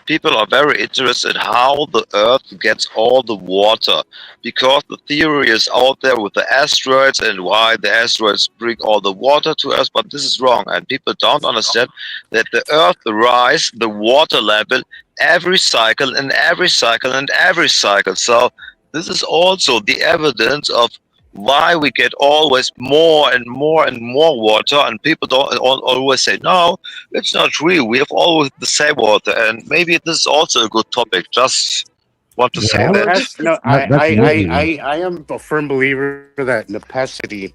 People are very interested how the Earth gets all the water, because the theory is out there with the asteroids and why the asteroids bring all the water to us, but this is wrong, and people don't understand that the Earth rise the water level every cycle and every cycle and every cycle. So this is also the evidence of why we get always more and more and more water, and people don't always say, no, it's not true, we have always the same water. And maybe this is also a good topic. Just want to say Yeah. that. I am a firm believer that necessity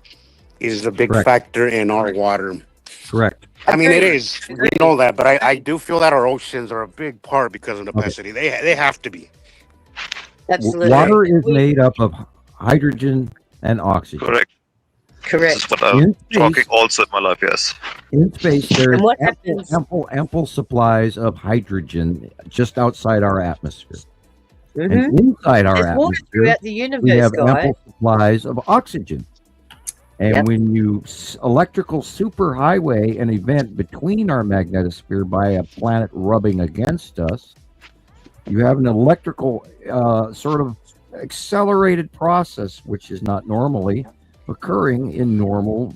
is a big Correct. factor in our water. Correct. I mean, it Agreed. is. We know that, but I do feel that our oceans are a big part because of necessity. They have to be. Absolutely. Water is made up of hydrogen and oxygen. Correct. Correct. This is what I'm In talking space, also in my life, yes. in space, there is And what ample supplies of hydrogen just outside our atmosphere. Mhm. And inside our There's water atmosphere, throughout the we universe, have guys. ample supplies of oxygen. And Yep. when you electrical superhighway an event between our magnetosphere by a planet rubbing against us, you have an electrical sort of accelerated process, which is not normally occurring in normal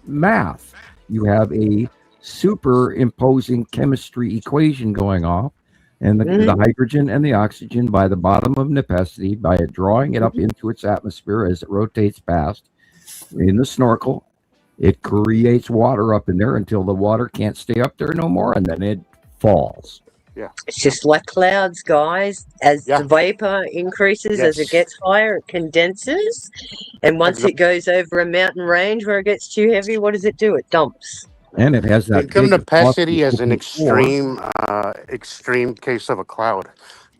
math. You have a superimposing chemistry equation going off, And the hydrogen and the oxygen by the bottom of Nepenthe, by drawing it up into its atmosphere as it rotates past in the snorkel, it creates water up in there until the water can't stay up there no more, and then it falls. Yeah. It's just like clouds, guys. As the vapor increases, as it gets higher, it condenses. And once it goes over a mountain range where it gets too heavy, what does it do? It dumps. And it has that Think of big Nepenthe as an before. extreme case of a cloud.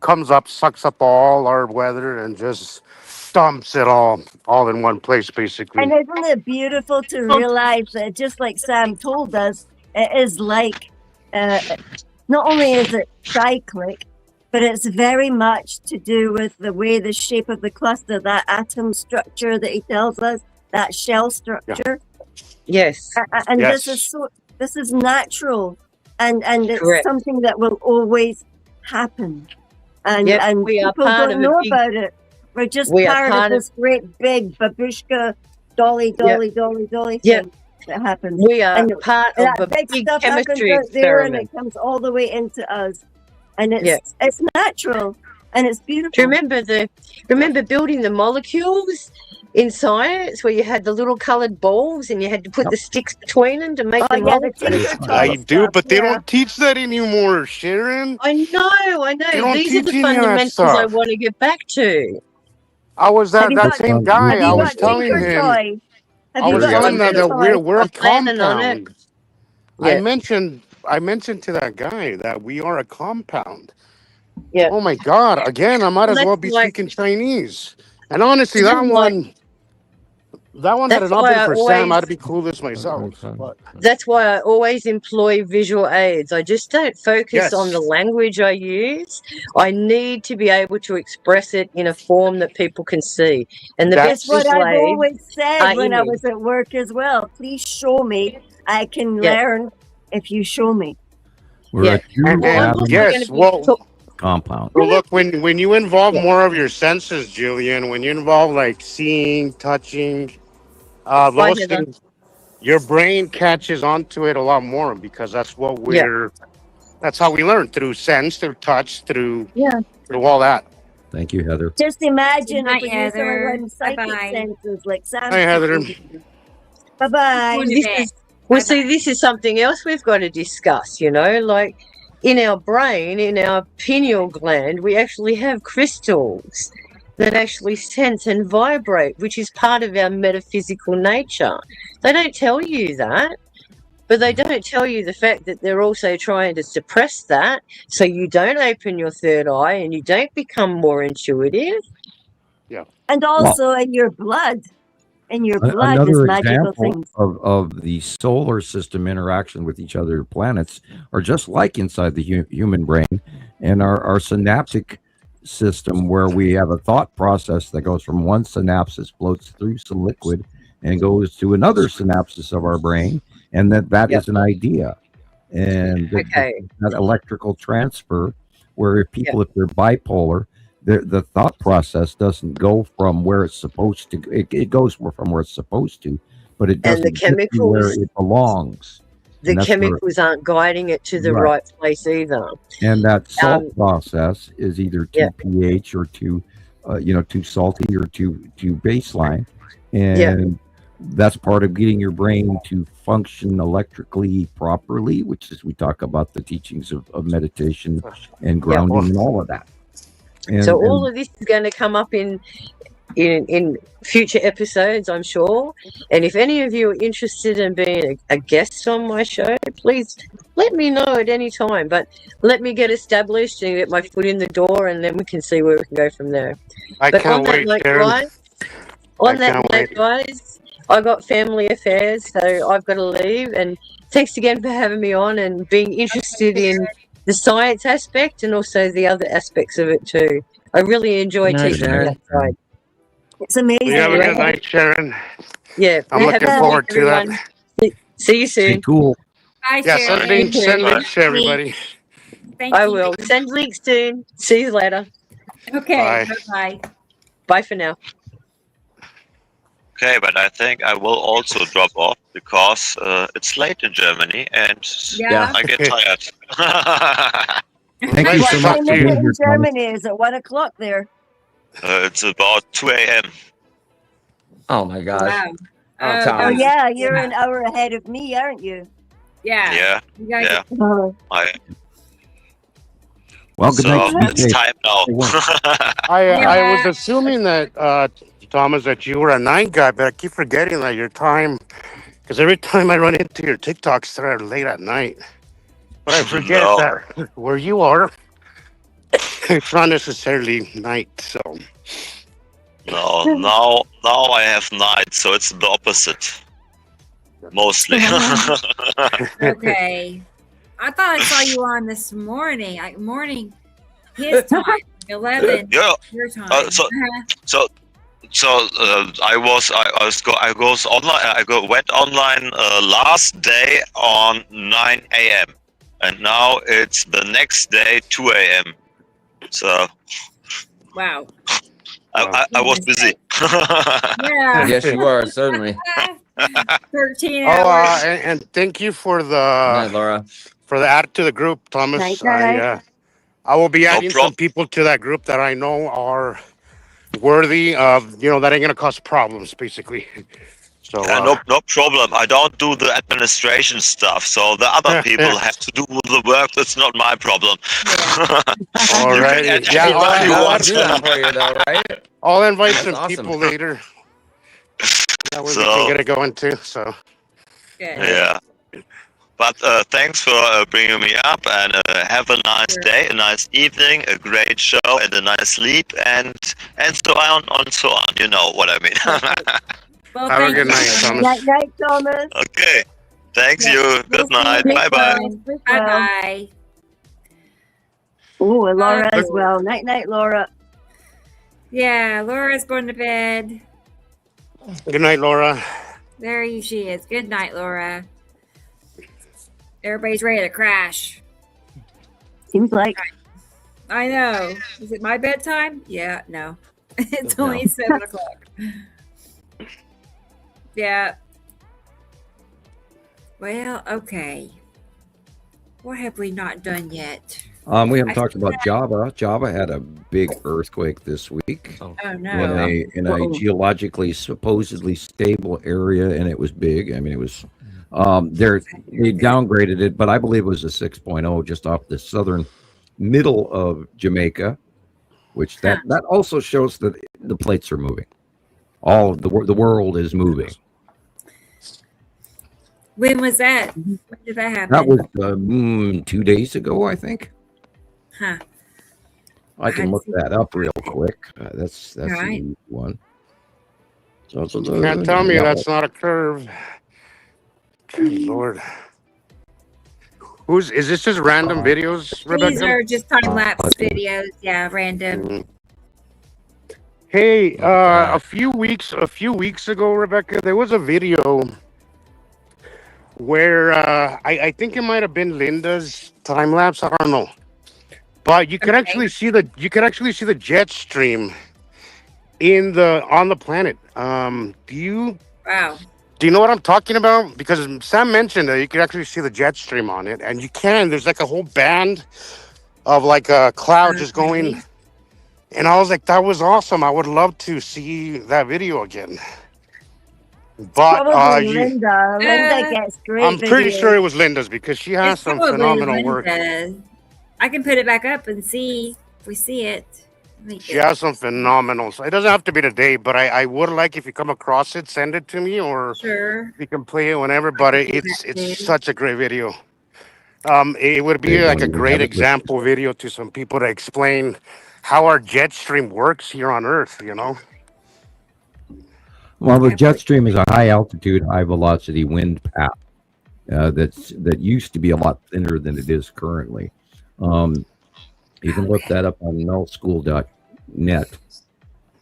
Comes up, sucks up all our weather, and just dumps it all in one place, basically. And isn't it beautiful to realize that, just like Sam told us, it is like, not only is it cyclic, but it's very much to do with the way the shape of the cluster, that atom structure that he tells us, that shell structure. Yes. And this is natural, and it's something that will always happen. And we are people part don't of know a big, about it. We're just part of this great big babushka dolly thing that happens. We are part of a big big stuff chemistry happens out there, and experiment. it comes all the way into us, and it's natural and it's beautiful. Do you remember building the molecules in science, where you had the little coloured balls and you had to put the sticks between them to make the molecules? I do, but they don't teach that anymore, Sharon. I know. They don't These are the teach any of that fundamentals stuff. I want to get back to. I was that same guy. I was telling him. Toy? I was telling him that we're a planning on it. compound. I mentioned to that guy that we are a compound. Yeah. Oh my God! Again, I might as well be speaking Chinese. And honestly, that one had it not been for Sam, I'd be clueless myself. But That's why I always employ visual aids. I just don't focus on the language I use. I need to be able to express it in a form that people can see. And the That's best what visual I've aids always said are when I image. was at work as well. Please show me. I can learn if you show me. We're a compound. Well, look, when you involve more of your senses, Gillian, when you involve like seeing, touching, those things, your brain catches onto it a lot more, because that's what that's how we learn, through sense, through touch, through all that. Thank you, Heather. Just imagine Hi, if we use Heather. some of them psychic Bye-bye. senses like Sam. Hi, Heather. Bye-bye. This is something else we've got to discuss, like in our brain, in our pineal gland, we actually have crystals that actually sense and vibrate, which is part of our metaphysical nature. They don't tell you that, but they don't tell you the fact that they're also trying to suppress that, so you don't open your third eye and you don't become more intuitive. Yeah. And also in your blood. In your blood is Another magical example things. of the solar system interaction with each other planets are just like inside the human brain, and our synaptic system, where we have a thought process that goes from one synapses, floats through some liquid, and goes to another synapses of our brain, and that is an idea. And that electrical transfer, where if people, if they're bipolar, the thought process doesn't go from where it's supposed to. It goes from where it's supposed to, but it doesn't get to where it belongs. The chemicals aren't guiding it to the right place either. And that salt process is either too pH or too salty or too baseline, and that's part of getting your brain to function electrically properly, which is, we talk about the teachings of meditation and grounding and all of that. So all of this is going to come up in future episodes, I'm sure. And if any of you are interested in being a guest on my show, please let me know at any time. But let me get established and get my foot in the door, and then we can see where we can go from there. I can't wait, Sharon. On that note, guys, I got family affairs, so I've got to leave. And thanks again for having me on and being interested in the science aspect and also the other aspects of it too. I really enjoy teaching that side. It's amazing. You have a good night, Sharon. Yeah, I'm looking forward to that. See you soon. Cool. Bye, Yeah, Sharon. send links to everybody. I will. Send links soon. See you later. Okay. Bye. Bye for now. Okay, but I think I will also drop off because it's late in Germany and I get tired. Thank you What so much time for is being it in here, Thomas. Germany? Is it 1 o'clock there? It's about 2 a.m. Oh my gosh. Wow. Oh, Oh Thomas. yeah, you're an hour ahead of me, aren't you? Yeah. You guys Yeah. Oh. Well, good night. So Be it's safe. time now. I was assuming that Thomas, that you were a night guy, but I keep forgetting that your time, because every time I run into your TikToks, they're late at night. But I forget No. that where you are, it's not necessarily night. So No, now I have night, so it's the opposite. Mostly. Okay. I thought I saw you on this morning. Morning his time, 11 Yeah. your time. I went online last day on 9 a.m. and now it's the next day 2 a.m. So Wow. I was busy. Yeah. Yes, you are, certainly. 13 hours. and thank you for Good night, the Laura. add to the group, Thomas. Night, night. I will be No adding some problem. people to that group that I know are worthy of, that ain't gonna cause problems, basically. So no problem. I don't do the administration stuff, so the other people have to do the work. That's not my problem. all You right, can add yeah, anyone you I'll want. do that for you, though, right? I'll invite That's some awesome. people later. That way we So can get it going too. So Good. yeah. But thanks for bringing me up, and have a nice day, a nice evening, a great show, and a nice sleep, and so on and so on. You know what I mean. Well, have a thank good you, night, Thomas. Thomas. Night, night, Thomas. Okay. Thanks you. We'll Good see you night. next Bye bye. time. Bye-bye. Oh, and Laura as Oh. well. Night, night, Laura. Yeah, Laura's going to bed. Good night, Laura. There she is. Good night, Laura. Everybody's ready to crash. Seems like. I know. Is it my bedtime? Yeah, no. It's No. only 7 o'clock. Yeah. Well, okay. What have we not done yet? We haven't talked about Java. Java had a big earthquake this week Oh, no. in a geologically supposedly stable area, and it was big. I mean, it was they downgraded it, but I believe it was a 6.0 just off the southern middle of Jamaica, which that also shows that the plates are moving. All of the world is moving. When was that? When did that happen? That was 2 days ago, I think. Huh. I can look that up real quick. That's All right. the one. So, Can't tell me that's not a curve. Good Lord. Is this just random videos, Rebecca? These are just time-lapse videos. Yeah, random. Hey, a few weeks ago, Rebecca, there was a video where I think it might have been Linda's time lapse. I don't know, but you could actually see the jet stream on the planet. Wow. Do you know what I'm talking about? Because Sam mentioned that you could actually see the jet stream on it, and you can. There's like a whole band of like a cloud just going. And I was like, that was awesome. I would love to see that video again. But Probably Linda. Linda gets great I'm pretty videos. sure it was Linda's because she has It's some probably phenomenal work. Linda. I can put it back up and see if we see it. She has some phenomenal. It doesn't have to be today, but I would like, if you come across it, send it to me, or Sure. you can play it whenever. But it's such a great video. It would be like a great example video to some people to explain how our jet stream works here on Earth. Well, the jet stream is a high altitude, high velocity wind path that used to be a lot thinner than it is currently. You can look that up on nullschool.net,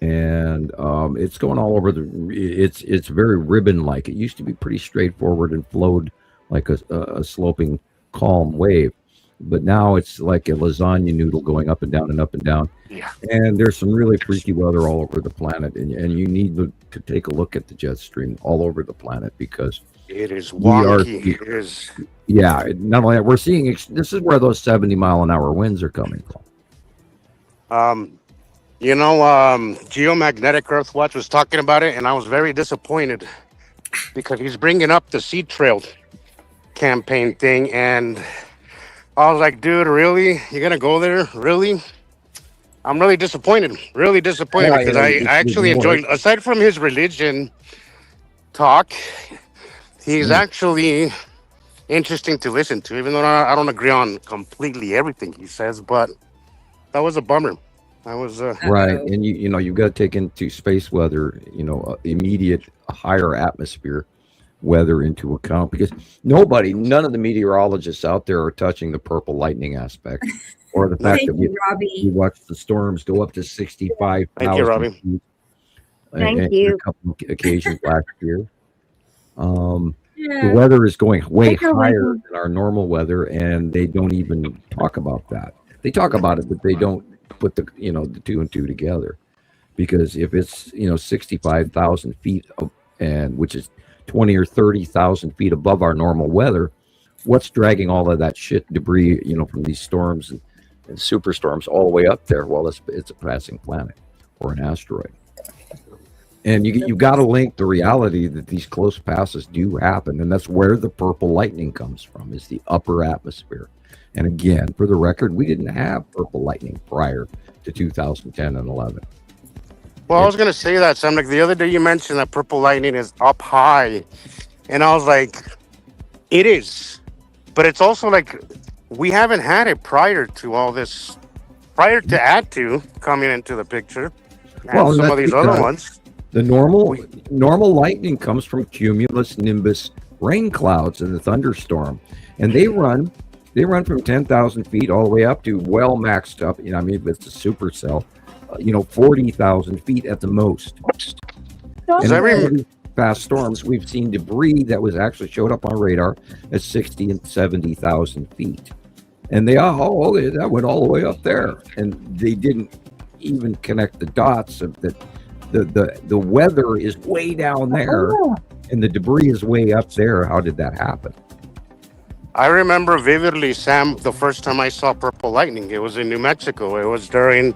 and it's going all over it's very ribbon-like. It used to be pretty straightforward and flowed like a sloping, calm wave, but now it's like a lasagna noodle going up and down and up and down. Yeah. And there's some really freaky weather all over the planet, and you need to take a look at the jet stream all over the planet, because It is We are, wonky. It is. yeah. Not only that, we're seeing this is where those 70-mile-an-hour winds are coming from. Geomagnetic Earth Watch was talking about it, and I was very disappointed because he's bringing up the Sea Trail campaign thing, and I was like, dude, really? You're gonna go there? Really? I'm really disappointed. Really disappointed Yeah, because I actually enjoyed, aside from his religion talk, he's actually interesting to listen to, even though I don't agree on completely everything he says, but that was a bummer. I was right, and you've got to take into space weather, immediate higher atmosphere weather into account, because none of the meteorologists out there are touching the purple lightning aspect, or the fact that we watched the storms go up to 65,000 Thank you, Robbie. feet. Thank you. A couple of occasions last year. The weather is going way higher than our normal weather, and they don't even talk about that. They talk about it, but they don't put the two and two together, because if it's 65,000 feet and which is 20 or 30,000 feet above our normal weather, what's dragging all of that shit debris from these storms and superstorms all the way up there? Well, it's a passing planet or an asteroid. And you got to link the reality that these close passes do happen, and that's where the purple lightning comes from, is the upper atmosphere. And again, for the record, we didn't have purple lightning prior to 2010 and 11. Well, I was going to say that, Sam. Like the other day, you mentioned that purple lightning is up high, and I was like, it is, but it's also like we haven't had it prior to all this, prior to Atu coming into the picture, and some of these other ones. The normal lightning comes from cumulus nimbus rain clouds in the thunderstorm, and they run from 10,000 feet all the way up to well maxed up. It's a supercell, 40,000 feet at the most. And in fast storms, we've seen debris that was actually showed up on radar at 60 and 70,000 feet, and that went all the way up there, and they didn't even connect the dots of that. The weather is way down there, and the debris is way up there. How did that happen? I remember vividly, Sam, the first time I saw purple lightning. It was in New Mexico. It was during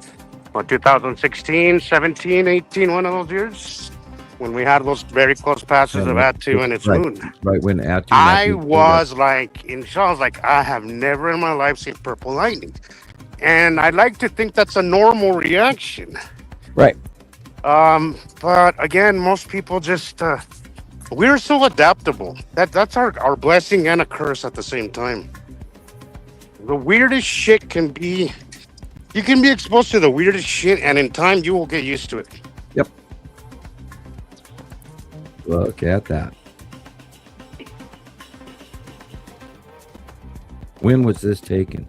2016, 17, 18, one of those years, when we had those very close passes of Atu and its moon. Right, when Atu. I was like in shock. I was like, I have never in my life seen purple lightning. And I'd like to think that's a normal reaction. Right. But again, most people just we're so adaptable. That's our blessing and a curse at the same time. The weirdest shit can be, you can be exposed to the weirdest shit, and in time you will get used to it. Yep. Look at that. When was this taken?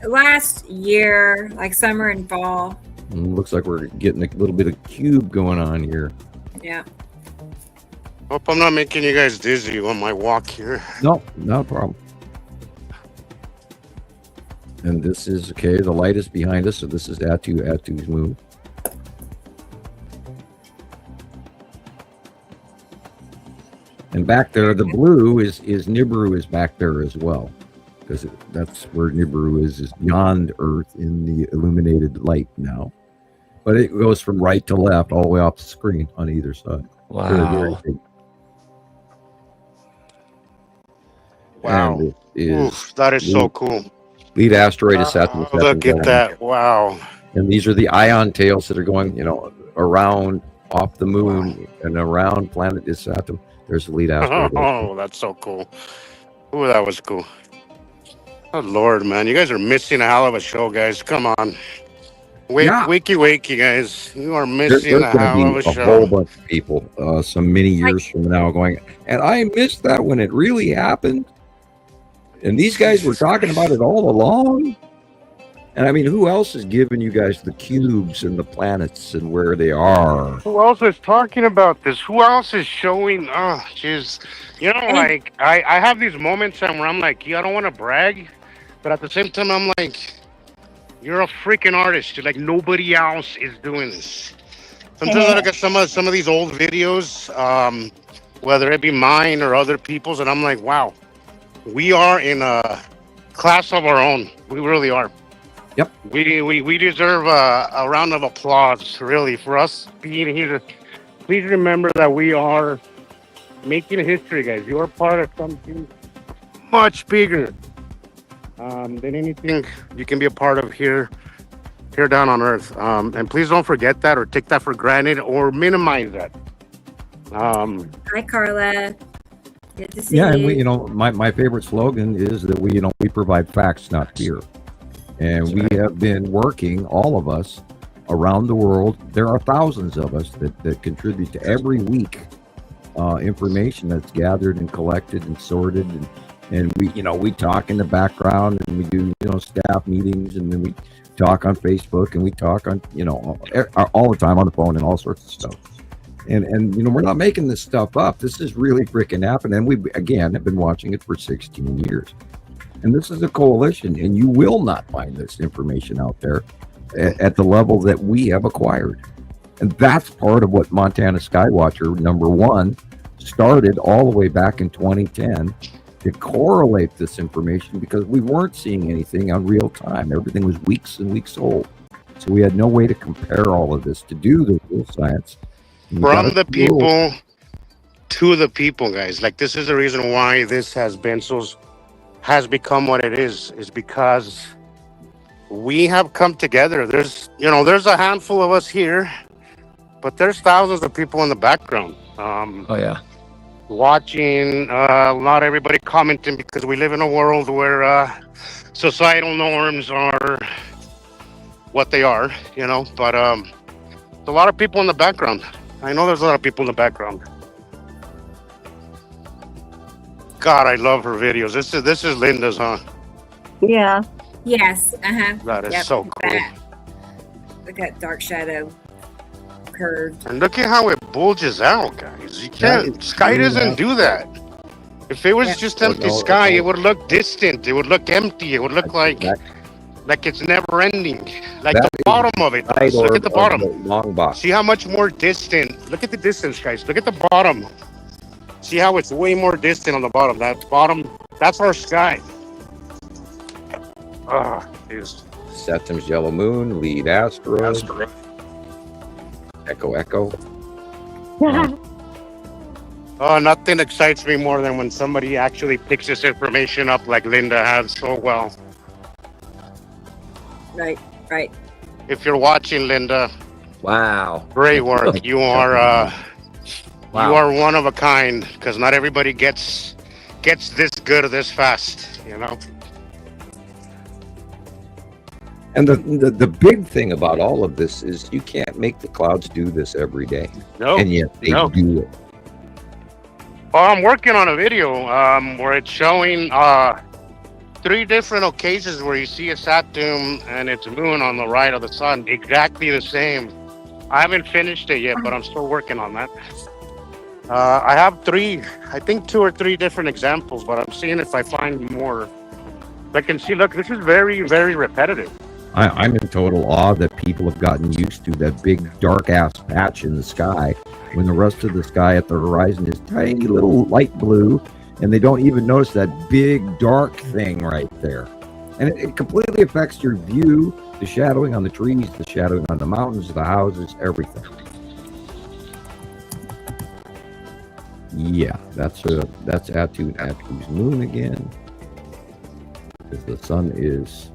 Last year, like summer and fall. Looks like we're getting a little bit of cube going on here. Yeah. Hope I'm not making you guys dizzy on my walk here. No, not a problem. And this is okay. The light is behind us, so this is Atu's moon. And back there, the blue is Nibiru is back there as well, because that's where Nibiru is beyond Earth in the illuminated light now. But it goes from right to left all the way off the screen on either side. Wow. Very big. Wow. Oof, that is so cool. Lead asteroid is Saturn. Look at that. Wow. And these are the ion tails that are going, around off the moon and around planet is Saturn. There's the lead asteroid. Oh, that's so cool. Oh, that was cool. Oh, Lord, man. You guys are missing a hell of a show, guys. Come on. Wakey, guys. You are missing a hell of a show. There's a whole bunch of people some many years from now going, and I missed that when it really happened. And these guys were talking about it all along. And I mean, who else is giving you guys the cubes and the planets and where they are? Who else is talking about this? Who else is showing? Oh, jeez. Like, I have these moments where I'm like, I don't want to brag. But at the same time, I'm like, you're a freaking artist. You're like, nobody else is doing this. Sometimes I look at some of these old videos, whether it be mine or other people's, and I'm like, wow, we are in a class of our own. We really are. Yep. We deserve a round of applause, really, for us being here. Please remember that we are making history, guys. You are part of something much bigger than anything you can be a part of here down on Earth. And please don't forget that or take that for granted or minimize that. Hi, Carla. Good to see Yeah, you. and we, my favorite slogan is that we provide facts, not fear. And we have been working, all of us, around the world. There are thousands of us that contribute to every week information that's gathered and collected and sorted, and we talk in the background, and we do staff meetings, and then we talk on Facebook, and we talk on all the time on the phone and all sorts of stuff. And we're not making this stuff up. This is really freaking happening. And we again have been watching it for 16 years. And this is a coalition, and you will not find this information out there at the level that we have acquired. And that's part of what Montana Skywatcher #1 started all the way back in 2010 to correlate this information, because we weren't seeing anything on real time. Everything was weeks and weeks old. So we had no way to compare all of this, to do the real science. From the people to the people, guys. Like, this is the reason why this has become what it is because we have come together. There's a handful of us here, but there's thousands of people in the background. Watching, not everybody commenting, because we live in a world where societal norms are what they are, but there's a lot of people in the background. I know there's a lot of people in the background. God, I love her videos. This is Linda's, huh? Yeah. Yes. That is so cool. Look at dark shadow curved. And look at how it bulges out, guys. You can't. Sky doesn't do that. If it was just empty sky, it would look distant. It would look empty. It would look like it's never ending. Like the bottom of it. Look at the bottom. Long box. See how much more distant. Look at the distance, guys. Look at the bottom. See how it's way more distant on the bottom. That's our sky. Septem's yellow moon, lead asteroid. Echo. Nothing excites me more than when somebody actually picks this information up like Linda has so well. Right. If you're watching, Linda, wow, great work. You are you are one of a kind, because not everybody gets this good or this fast, And the big thing about all of this is you can't make the clouds do this every day. No. And yet they do it. Well, I'm working on a video where it's showing 3 different occasions where you see a Saturn and its moon on the right of the sun, exactly the same. I haven't finished it yet, but I'm still working on that. I have 2 or 3 different examples, but I'm seeing if I find more. I can see, look, this is very, very repetitive. I'm in total awe that people have gotten used to that big dark ass patch in the sky when the rest of the sky at the horizon is tiny little light blue, and they don't even notice that big dark thing right there. And it completely affects your view, the shadowing on the trees, the shadowing on the mountains, the houses, everything. Yeah, that's Atu's moon again. Because the sun is,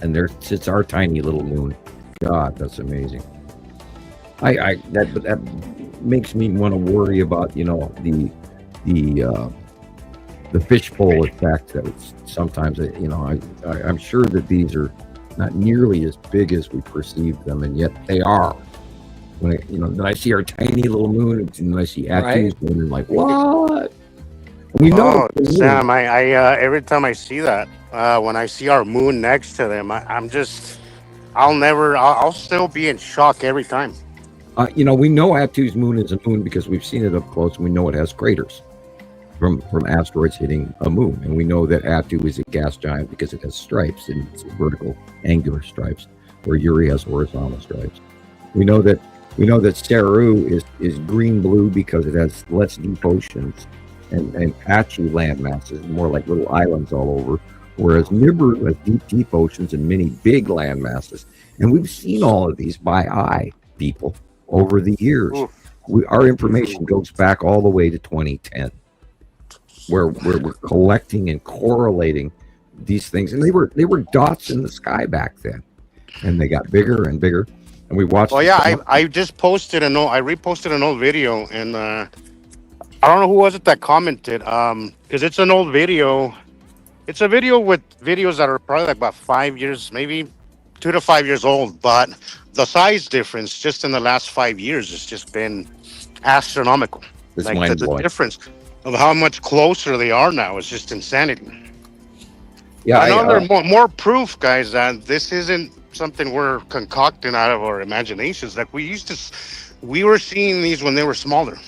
and there sits our tiny little moon. God, that's amazing. That makes me want to worry about the fishbowl effect. That sometimes I'm sure that these are not nearly as big as we perceive them, and yet they are. When I see our tiny little moon, and then I see Atu's moon, I'm like, what? We know. Sam, I every time I see that, when I see our moon next to them, I'll still be in shock every time. We know Atu's moon is a moon because we've seen it up close, and we know it has craters from asteroids hitting a moon. And we know that Atu is a gas giant because it has stripes, and it's vertical, angular stripes, where Uri has horizontal stripes. We know that Saru is green blue because it has less deep oceans, and patchy land masses, more like little islands all over. Whereas Nibiru has deep oceans and many big land masses. And we've seen all of these by eye, people, over the years. Our information goes back all the way to 2010, where we're collecting and correlating these things. And they were dots in the sky back then. And they got bigger and bigger. And we watched. Well, yeah, I just posted I reposted an old video, and I don't know who was it that commented, because it's an old video. It's a video with videos that are probably like about 5 years, maybe 2 to 5 years old, but the size difference just in the last 5 years has just been astronomical. It's like the mind-blowing. difference of how much closer they are now is just insanity. Yeah, Another more proof, guys, that this isn't something we're concocting out of our imaginations. Like we were seeing these when they were smaller,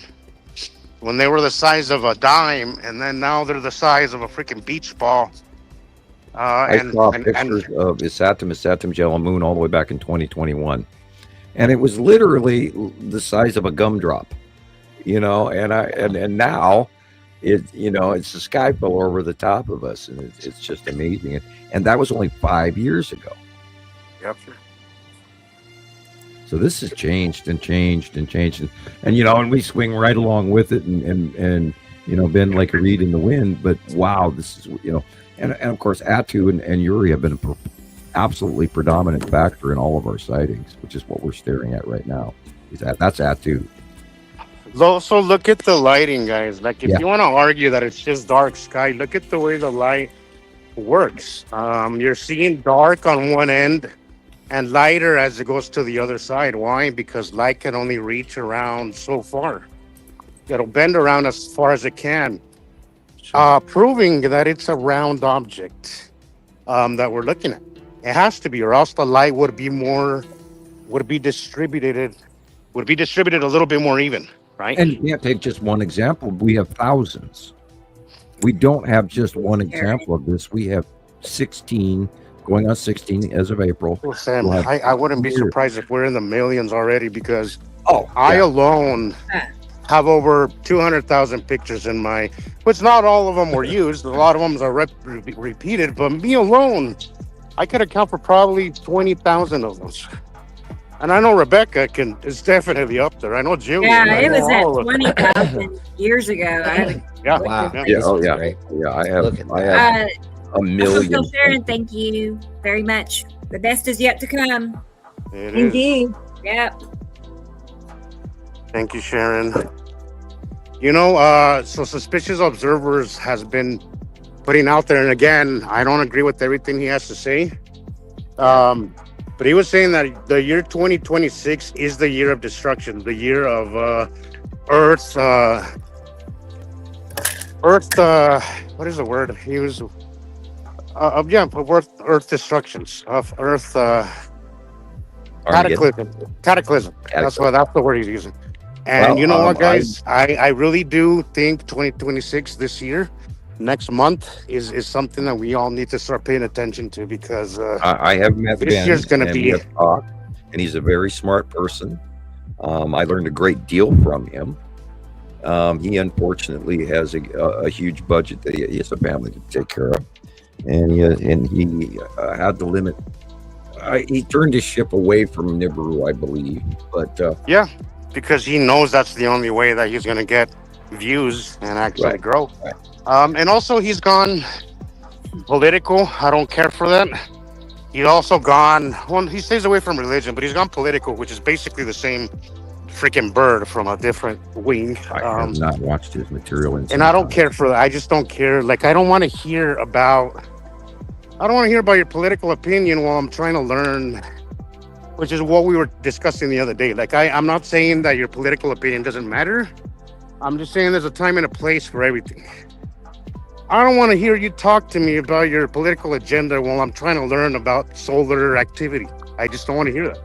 when they were the size of a dime, and then now they're the size of a freaking beach ball. I saw pictures of Isatum Yellow Moon all the way back in 2021, and it was literally the size of a gumdrop, and now it's the sky fell over the top of us, and it's just amazing. And that was only 5 years ago. Yep. So this has changed and we swing right along with it and bend like a reed in the wind. But wow, this is and of course Atu and Yuri have been an absolutely predominant factor in all of our sightings, which is what we're staring at right now. That's Atu. Also, look at the lighting, guys. Like if you want to argue that it's just dark sky, look at the way the light works. You're seeing dark on one end and lighter as it goes to the other side. Why? Because light can only reach around so far. It'll bend around as far as it can, proving that it's a round object that we're looking at. It has to be, or else the light would be distributed a little bit more even, right? And you can't take just one example. We have thousands. We don't have just one example of this. We have 16. Going on 16 as of April. Well, Sam, I wouldn't be surprised if we're in the millions already, because I alone have over 200,000 pictures in my, which not all of them were used. A lot of them are repeated, but me alone, I could account for probably 20,000 of those. And I know Rebecca is definitely up there. I know Julie. Yeah, it was at 20,000 years ago. Wow. Yeah, I have a million. Uncle Sharon, thank you very much. The best is yet to come. Indeed. Yep. Thank you, Sharon. So Suspicious Observers has been putting out there, and again, I don't agree with everything he has to say. But he was saying that the year 2026 is the year of destruction, the year of Earth. What is the word he was? Earth destructions of Earth cataclysm. That's the word he's using. And you know what, guys? I really do think 2026, this year, next month, is something that we all need to start paying attention to, because I have met this year's going to be. And he's a very smart person. I learned a great deal from him. He unfortunately has a huge budget that he has a family to take care of. And he had the limit. He turned his ship away from Nibiru, I believe. But because he knows that's the only way that he's going to get views and actually grow. Right. And also, he's gone political. I don't care for that. He's also gone. Well, he stays away from religion, but he's gone political, which is basically the same freaking bird from a different wing. I have not watched his material, and I don't care for that. I just don't care. Like, I don't want to hear about your political opinion while I'm trying to learn, which is what we were discussing the other day. Like, I'm not saying that your political opinion doesn't matter. I'm just saying there's a time and a place for everything. I don't want to hear you talk to me about your political agenda while I'm trying to learn about solar activity. I just don't want to hear that.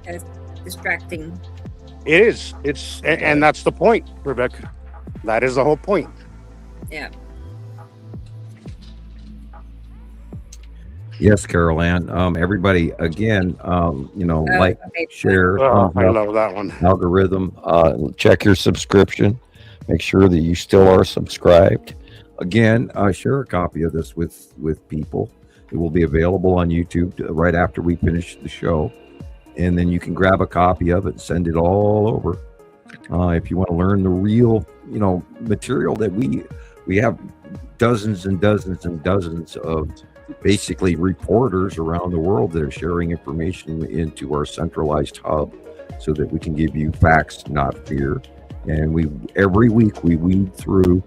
It's distracting. It is. And that's the point, Rebecca. That is the whole point. Yeah. Yes, Carol Ann. Everybody, again, like, share, Oh, thumbs I up, love that one. algorithm. Check your subscription. Make sure that you still are subscribed. Again, share a copy of this with people. It will be available on YouTube right after we finish the show, and then you can grab a copy of it and send it all over. If you want to learn the real, material that we have dozens and dozens and dozens of basically reporters around the world that are sharing information into our centralized hub so that we can give you facts, not fear. And every week we weed through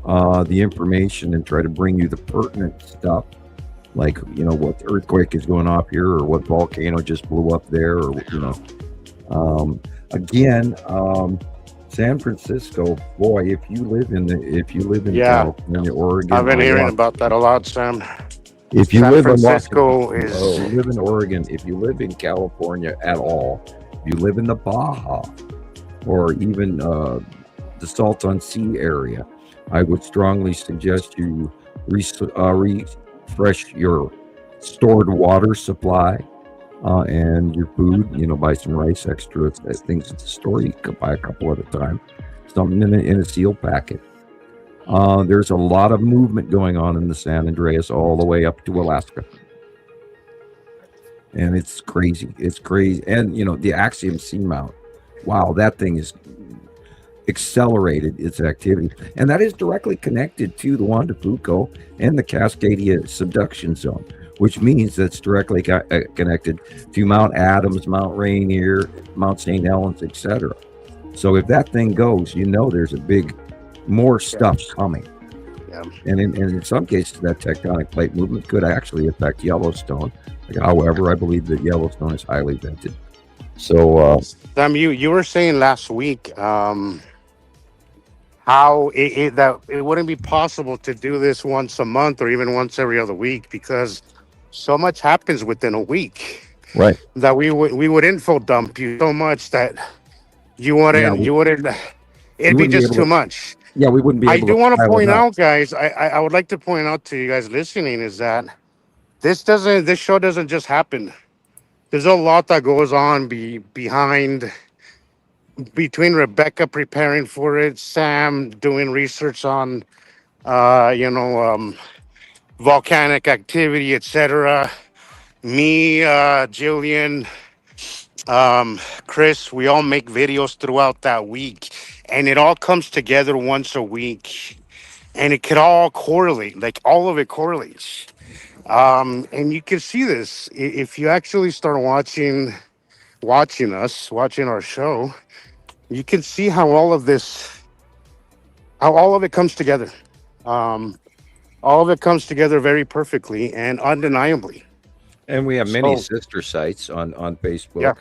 the information and try to bring you the pertinent stuff, like what earthquake is going off here, or what volcano just blew up there, or again, San Francisco, boy, if you live in California, Oregon, I've been hearing about that a lot, Sam. if you San live Francisco in is. if you live in Oregon, if you live in California at all, if you live in the Baja or even the Salton Sea area, I would strongly suggest you refresh your stored water supply and your food. Buy some rice, extra things at the store. You can buy a couple at a time. Something in a seal packet. There's a lot of movement going on in the San Andreas all the way up to Alaska. And it's crazy. It's crazy. And, the Axiom Seamount. Wow, that thing is accelerated its activity. And that is directly connected to the Juan de Fuco and the Cascadia subduction zone, which means that's directly connected to Mount Adams, Mount Rainier, Mount St. Helens, etc. So if that thing goes, there's more stuff coming. Yeah. And in some cases, that tectonic plate movement could actually affect Yellowstone. However, I believe that Yellowstone is highly vented. So, Sam, you were saying last week how that it wouldn't be possible to do this once a month or even once every other week because so much happens within a week. Right. That we would info dump you so much that you wouldn't. It'd be just too much. Yeah, we wouldn't be able I do want to pile point it up. out, guys. I would like to point out to you guys listening is that this show doesn't just happen. There's a lot that goes on between Rebecca preparing for it, Sam doing research on, volcanic activity, etc. Me, Gillian, Chris, we all make videos throughout that week, and it all comes together once a week, and it could all correlate, like all of it correlates. And you can see this if you actually start watching our show. You can see how all of it comes together. All of it comes together very perfectly and undeniably. And we have many sister sites on Facebook. Yeah.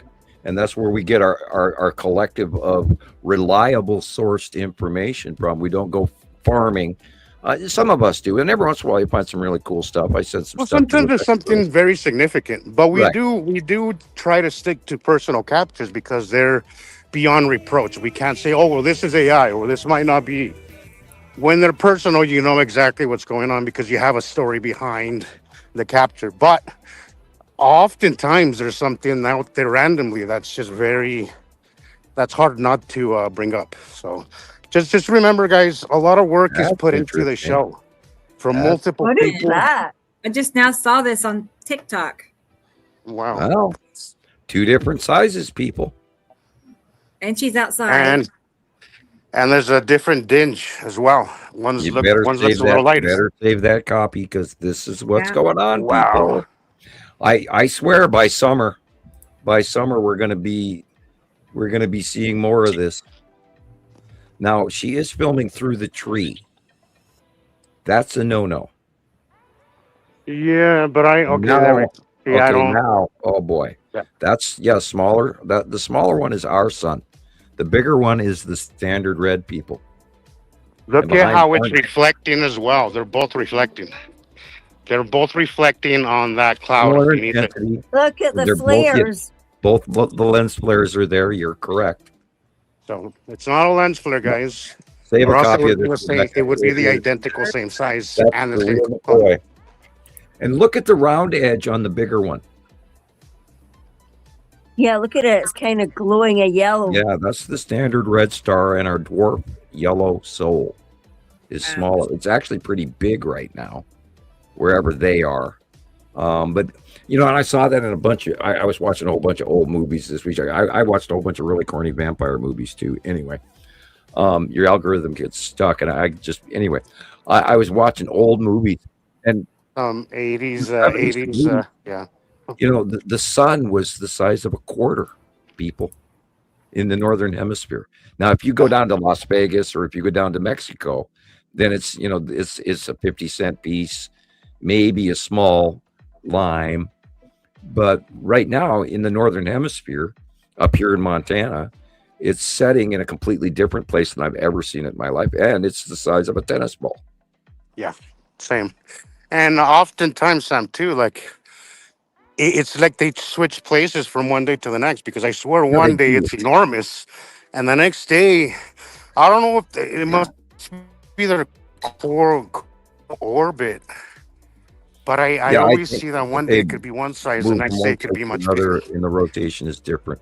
And that's where we get our collective of reliable sourced information from. We don't go farming. Some of us do, and every once in a while you find some really cool stuff. I said some stuff. Sometimes there's something very significant, but we do try to stick to personal captures because they're beyond reproach. We can't say, oh, well, this is AI or this might not be. When they're personal, you know exactly what's going on because you have a story behind the capture. But oftentimes there's something out there randomly that's just that's hard not to bring up. So just remember, guys, a lot of work is put into the show from multiple people. What is that? I just now saw this on TikTok. Wow. Well, 2 different sizes, people. And she's outside. And there's a different dinge as well. One's looks a little lighter. Better save that copy because this is what's going on. Wow. People. I swear by summer we're gonna be seeing more of this. Now she is filming through the tree. That's a no-no. Yeah, but I don't. Now, oh boy, Yeah. that's smaller. The smaller one is our sun. The bigger one is the standard red people. Look at how it's reflecting as well. They're both reflecting. They're both reflecting on that cloud. Look at the flares. Both the lens flares are there. You're correct. So it's not a lens flare, guys. Save Or a else copy of it this. would be the identical same size That's and the the same real component. McCoy. And look at the round edge on the bigger one. Yeah, look at it. It's kind of glowing a yellow. Yeah, that's the standard red star, and our dwarf yellow soul is smaller. It's actually pretty big right now, wherever they are. But and I saw that in a bunch of. I was watching a whole bunch of old movies this week. I watched a whole bunch of really corny vampire movies too. Anyway, your algorithm gets stuck, and I was watching old movies and 80s, yeah. The sun was the size of a quarter, people, in the northern hemisphere. Now, if you go down to Las Vegas or if you go down to Mexico, then it's a 50-cent piece, maybe a small lime. But right now in the northern hemisphere, up here in Montana, it's setting in a completely different place than I've ever seen it in my life, and it's the size of a tennis ball. Yeah, same. And oftentimes, Sam, too, like it's like they switch places from one day to the next, because I swear one day it's enormous, and the next day, I don't know if it must be their core orbit. But I always see that one day it could be one size, the next day it could be much bigger. And the rotation is different.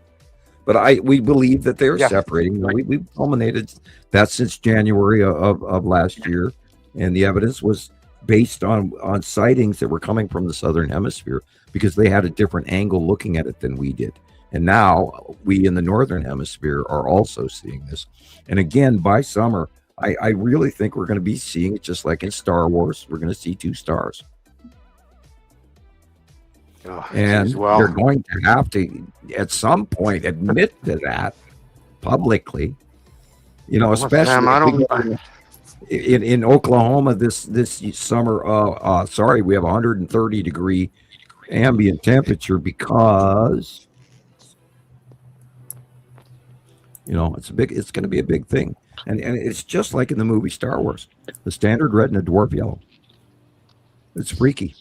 But we believe that they're separating. We've culminated that since January of last year, and the evidence was based on sightings that were coming from the southern hemisphere, because they had a different angle looking at it than we did. And now we in the northern hemisphere are also seeing this. And again, by summer, I really think we're going to be seeing it just like in Star Wars. We're going to see two stars. And they're going to have to, at some point, admit to that publicly. Especially in Oklahoma this summer. We have 130-degree ambient temperature because it's going to be a big thing, and it's just like in the movie Star Wars, the standard red and the dwarf yellow. It's freaky.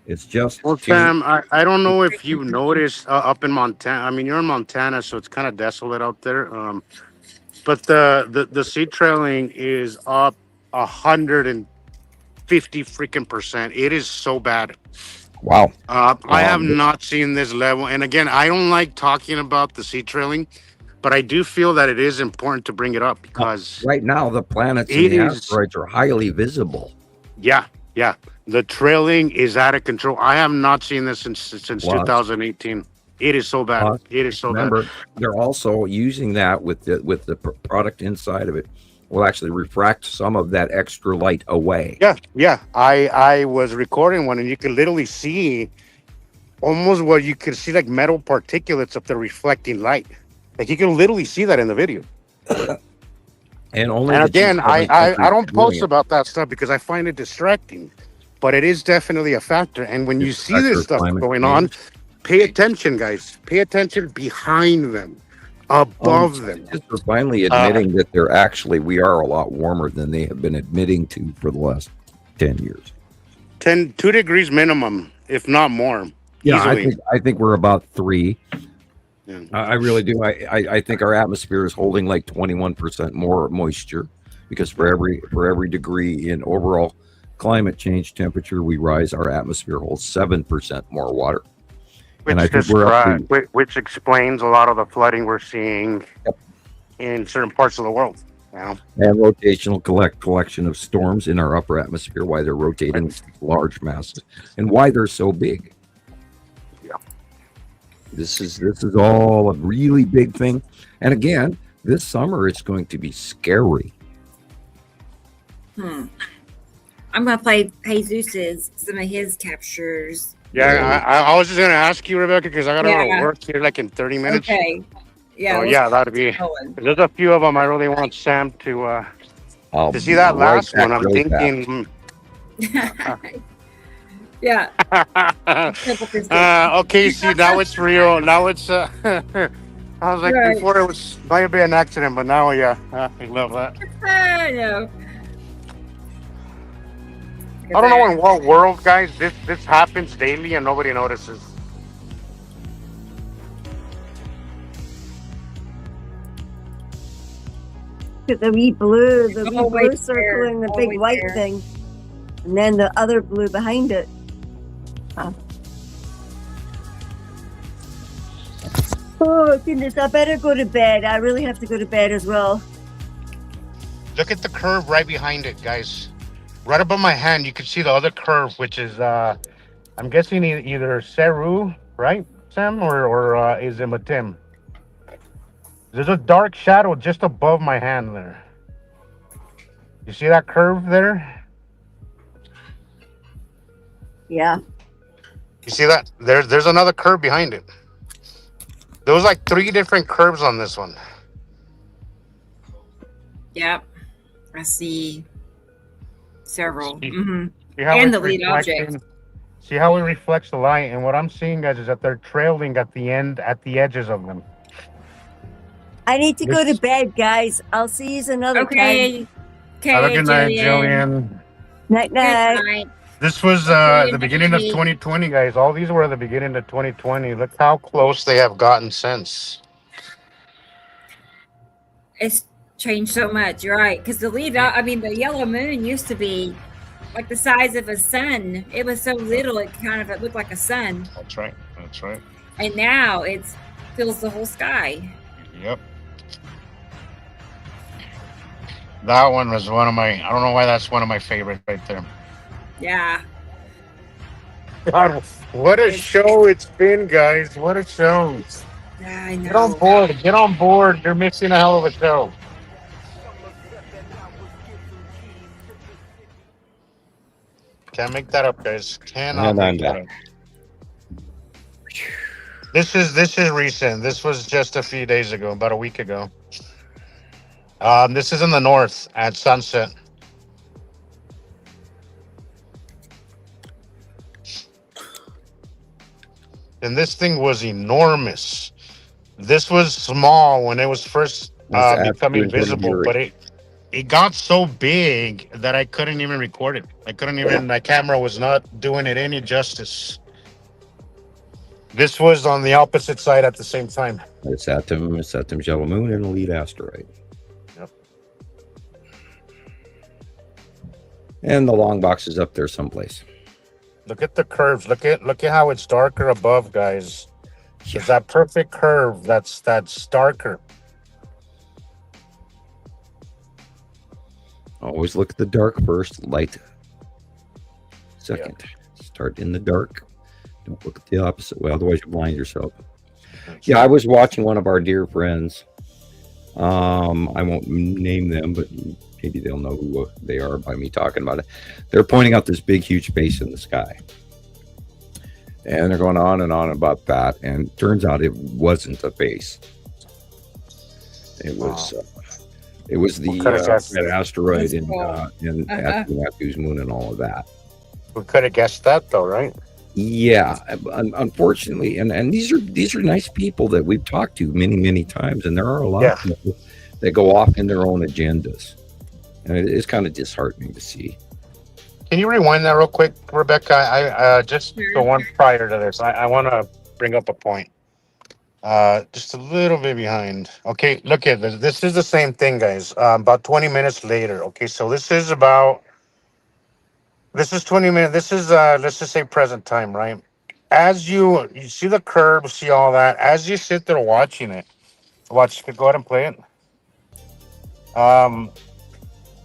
It's just Sam, I don't know if you noticed up in Montana. I mean, you're in Montana, so it's kind of desolate out there. But the seed trailing is up 150 freaking percent. It is so bad. Wow. I have not seen this level. And again, I don't like talking about the seed trailing, but I do feel that it is important to bring it up, because right now the planets and the asteroids are highly visible. Yeah. The trailing is out of control. I have not seen this since 2018. It is so bad. It is so bad. Remember, they're also using that with the product inside of it. Will actually refract some of that extra light away. Yeah. I was recording one, and you could literally see almost what you could see, like metal particulates up there reflecting light. Like you can literally see that in the video. And again, I don't post about that stuff because I find it distracting, but it is definitely a factor. And when you see this stuff going on, pay attention, guys. Pay attention behind them, above them. We're finally admitting that we are a lot warmer than they have been admitting to for the last 10 years. 2 degrees minimum, if not more. Yeah, I think we're about 3. Yeah. I really do. I think our atmosphere is holding like 21% more moisture, because for every degree in overall climate change temperature we rise, our atmosphere holds 7% more water. Which explains a lot of the flooding we're seeing in certain parts of the world. And rotational collection of storms in our upper atmosphere, why they're rotating large masses and why they're so big. This is all a really big thing. And again, this summer it's going to be scary. I'm going to play Jesus' some of his captures. Yeah, I was just going to ask you, Rebecca, because I got to go to work here like in 30 minutes. Okay. Yeah. So that'd be. There's a few of them I really want Sam to see that last one. I'm thinking. Yeah. Okay, see, now it's real. Now it's I was like, before it might have been an accident, but now I love that. I know. I don't know in what world, guys, this happens daily and nobody notices. Look at the wee blue circle and the big white thing. and then the other blue behind it. Huh. Oh goodness, I better go to bed. I really have to go to bed as well. Look at the curve right behind it, guys. Right above my hand, you can see the other curve, which is, I'm guessing either Saru, right, Sam, or is it Matim? There's a dark shadow just above my hand there. You see that curve there? Yeah. You see that? There's another curve behind it. There was like 3 different curves on this one. Yep. I see several. See, Mm-hmm. see how And it's the lead reflecting? object. See how it reflects the light, and what I'm seeing, guys, is that they're trailing at the edges of them. I need to go to bed, guys. I'll see you another time. Have a good night, Jillian. Jillian. Night, Good night. night. This was Okay, the beginning of next week. 2020, guys. All these were the beginning of 2020. Look how close they have gotten since. It's changed so much. You're right. Because the yellow moon used to be like the size of a sun. It was so little, it looked like a sun. That's right. That's right. And now it fills the whole sky. Yep. That one was one of my, I don't know why that's one of my favorites right there. Yeah. God, what a show it's been, guys. What a show. Yeah, I know. Get on board. Get on board. You're missing a hell of a show. Can't make that up, guys. Cannot make that up. This is recent. This was just a few days ago, about a week ago. This is in the north at sunset. And this thing was enormous. This was small when it was first becoming visible, but it got so big that I couldn't even record it. My camera was not doing it any justice. This was on the opposite side at the same time. It's Saturn, yellow moon, and a lead asteroid. Yep. And the long box is up there someplace. Look at the curves. Look at how it's darker above, guys. Yeah. It's that perfect curve that's darker. Always look at the dark first, light second. Yeah. Start in the dark. Don't look at the opposite way, otherwise you blind yourself. Yeah, I was watching one of our dear friends. I won't name them, but maybe they'll know who they are by me talking about it. They're pointing out this big, huge space in the sky. And they're going on and on about that. And it turns out it wasn't a base. It was the asteroid in Matthew's moon and all of that. We could have guessed that, though, right? Yeah, unfortunately, and these are nice people that we've talked to many times, and there are a lot of people that go off in their own agendas, and it is kind of disheartening to see. Can you rewind that real quick, Rebecca? I just the one prior to this, I want to bring up a point. Just a little bit behind. Okay, look at this. This is the same thing, guys. About 20 minutes later. Okay, so this is 20 minutes. This is let's just say present time, right? As you see the curve, see all that. As you sit there watching it, go ahead and play it.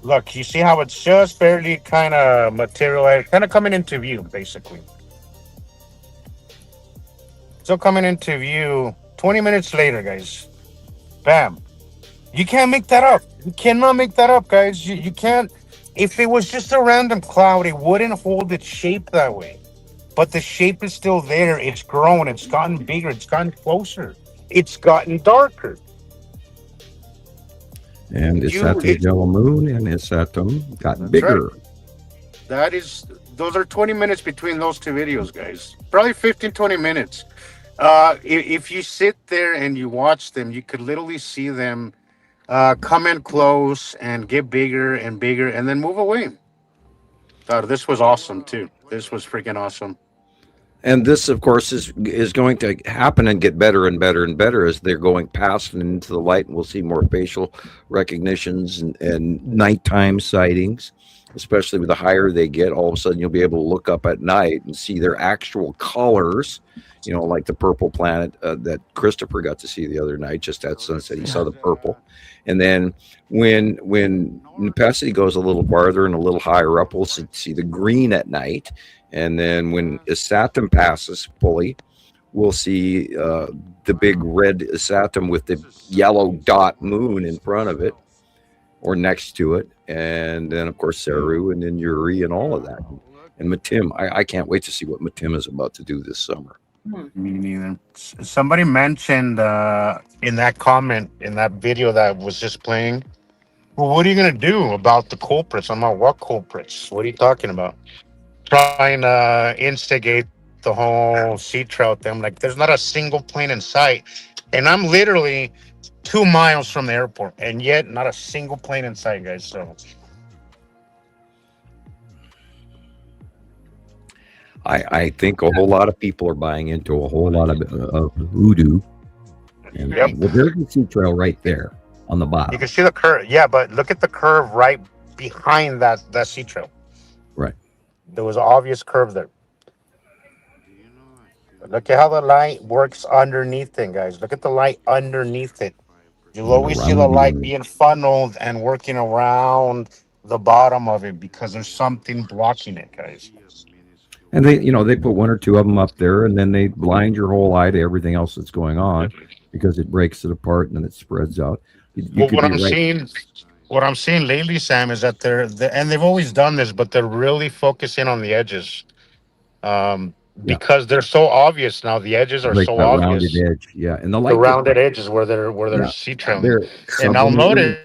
Look, you see how it's just barely kind of materialized, kind of coming into view, basically. So coming into view 20 minutes later, guys. Bam. You can't make that up. You cannot make that up, guys. You can't. If it was just a random cloud, it wouldn't hold its shape that way. But the shape is still there. It's grown. It's gotten bigger. It's gotten closer. It's gotten darker. And it's at the yellow moon, and it's at got bigger. Right. Those are 20 minutes between those two videos, guys. Probably 15, 20 minutes. If you sit there and you watch them, you could literally see them come in close and get bigger and bigger and then move away. This was awesome, too. This was freaking awesome. And this, of course, is going to happen and get better and better and better as they're going past and into the light. And we'll see more facial recognitions and nighttime sightings especially with the higher they get. All of a sudden, you'll be able to look up at night and see their actual colors. Like the purple planet that Christopher got to see the other night, just at sunset. He saw the purple. And then when Nepacity goes a little farther and a little higher up, we'll see the green at night. And then when Isatum passes fully, we'll see the big red Isatum with the yellow dot moon in front of it or next to it. And then, of course, Saru and then Uri and all of that. And Matim, I can't wait to see what Matim is about to do this summer. Me neither. Somebody mentioned in that comment in that video that was just playing, well, what are you going to do about the culprits? I'm like, what culprits? What are you talking about? Trying to instigate the whole sea trout thing. I'm like, there's not a single plane in sight. And I'm literally 2 miles from the airport, and yet not a single plane in sight, guys. So I think a whole lot of people are buying into a whole lot of hoodoo. And well, there's the sea trail right there on the bottom. you can see the curve. Yeah, but look at the curve right behind that sea trail. Right. There was an obvious curve there. Look at how the light works underneath it, guys. Look at the light underneath it. You'll always see the light being funneled and working around the bottom of it because there's something blocking it, guys. And they put one or two of them up there, and then they blind your whole eye to everything else that's going on because it breaks it apart and then it spreads out. What I'm seeing lately, Sam, is that and they've always done this, but they're really focusing on the edges. Because they're so obvious now. The edges are so obvious. Rounded edge, yeah, and the rounded edges where they're sea trailing. And I'll notice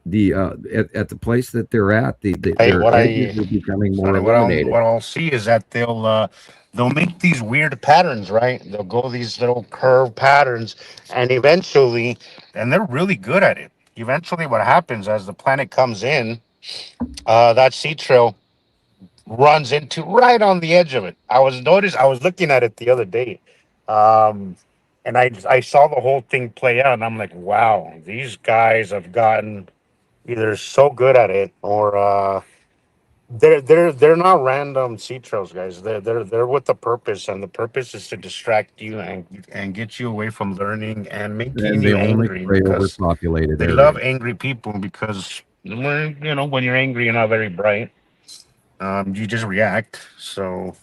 at the place that they're at, their edges are becoming more illuminated. What I'll see is that they'll make these weird patterns, right? They'll go these little curved patterns, and eventually, and they're really good at it. Eventually, what happens as the planet comes in, that sea trail runs into right on the edge of it. I was looking at it the other day, and I saw the whole thing play out, and I'm like, wow, these guys have gotten either so good at it or they're not random sea trails, guys. They're with a purpose, and the purpose is to distract you and get you away from learning and making you angry. Overpopulated. They love angry people because when you're angry, you're not very bright. You just react. So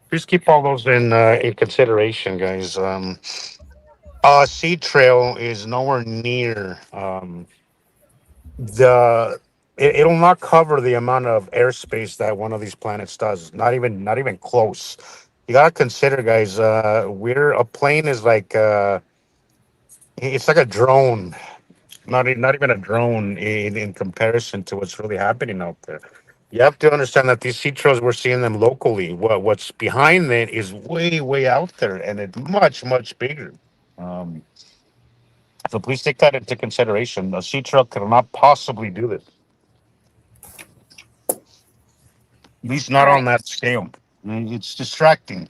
please keep all those in consideration, guys. Sea trail is nowhere near it'll not cover the amount of airspace that one of these planets does. Not even close. You gotta consider, guys. A plane is like it's like a drone. Not even a drone in comparison to what's really happening out there. You have to understand that these sea trails, we're seeing them locally. What's behind it is way out there, and it's much bigger. So please take that into consideration. A sea trail cannot possibly do this. At least not on that scale. It's distracting.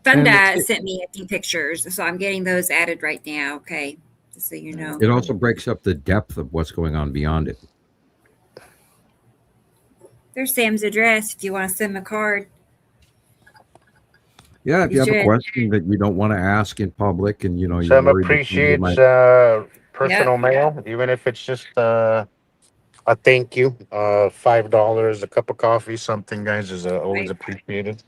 Funda sent me a few pictures, so I'm getting those added right now. Okay, just so you know. It also breaks up the depth of what's going on beyond it. There's Sam's address if you want to send him a card. Yeah, if you have a question that you don't want to ask in public, and Sam appreciates personal mail, even if it's just a thank you, $5, a cup of coffee, something, guys, is always appreciated.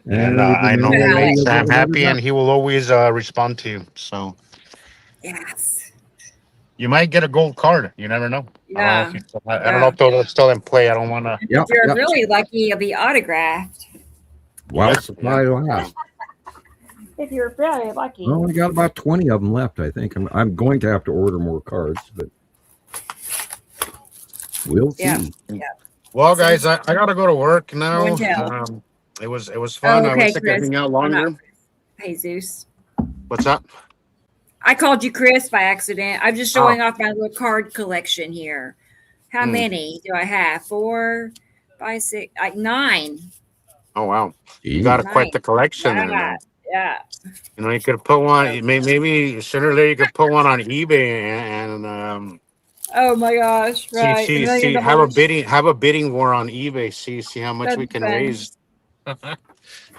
And I know it makes Sam happy, and he will always respond to you. So yes. You might get a gold card. You never know. Yeah. I don't know if those are still in play. I don't want to. If you're really lucky, you'll be autographed. Wow, supply last. If you're really lucky. Well, we got about 20 of them left, I think. I'm going to have to order more cards, but we'll see. Yeah. Well, guys, I got to go to work now. It was fun. Oh, okay, I wish I could hang out longer. Jesus. What's up? I called you Chris by accident. I'm just showing off my little card collection here. How many do I have? 4, 5, 6, 9. Oh, wow. You got quite the collection there. Yeah. You could put one, maybe sooner or later you could put one on eBay and Oh my gosh! Right, $1 million. Have a bidding war on eBay. See how much That's we can fun. raise.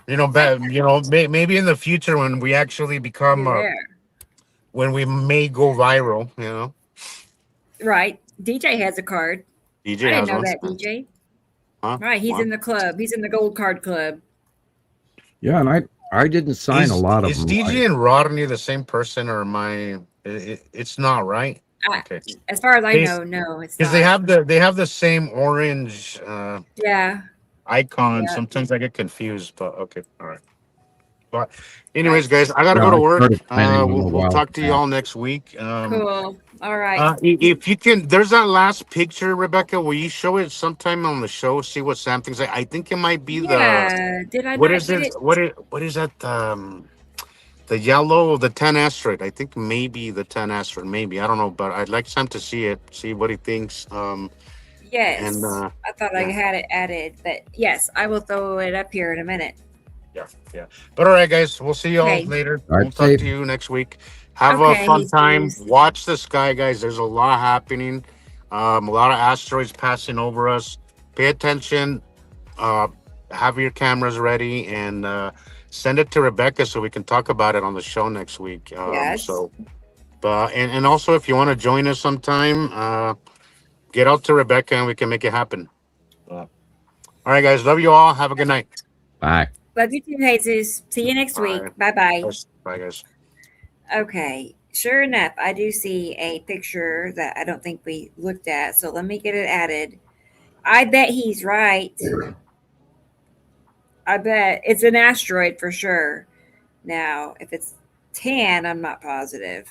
Maybe in the future when we actually become There. when we may go viral. Right. DJ has a card. DJ I didn't has know one. that, DJ. Huh? Right, he's What? in the club. He's in the gold card club. Yeah, and I didn't sign a lot of Is them. DJ and Rodney the same person, or am I? It's not, right? Okay. As far as I know, no, it's Because not. they have the same orange Yeah. icon. Yeah. Sometimes I get confused, but okay, all right. But anyways, guys, I gotta go to I work. started signing them a We'll while talk to back. y'all next week. Cool. All right. If you can, there's that last picture, Rebecca. Will you show it sometime on the show? See what Sam thinks. I think it might be Yeah. Did I what not is get it? it? What is that? The 10 asteroid. I think maybe the 10 asteroid. Maybe I don't know, but I'd like Sam to see it. See what he thinks. Yes. And I thought I had it added, but yes, I will throw it up here in a minute. Yeah. But all right, guys, we'll see y'all Okay. later. All right, We'll talk safe. to you next week. Have Okay, a fun Jesus. time. Watch the sky, guys. There's a lot happening. A lot of asteroids passing over us. Pay attention. Have your cameras ready and send it to Rebecca so we can talk about it on the show next week. Yes. So, and also if you want to join us sometime, get out to Rebecca and we can make it happen. All right, guys. Love you all. Have a good night. Bye. Love you too, Jesus. See you next week. Bye-bye. Bye, guys. Okay. Sure enough, I do see a picture that I don't think we looked at. So let me get it added. I bet he's right. I bet it's an asteroid for sure. Now, if it's 10, I'm not positive.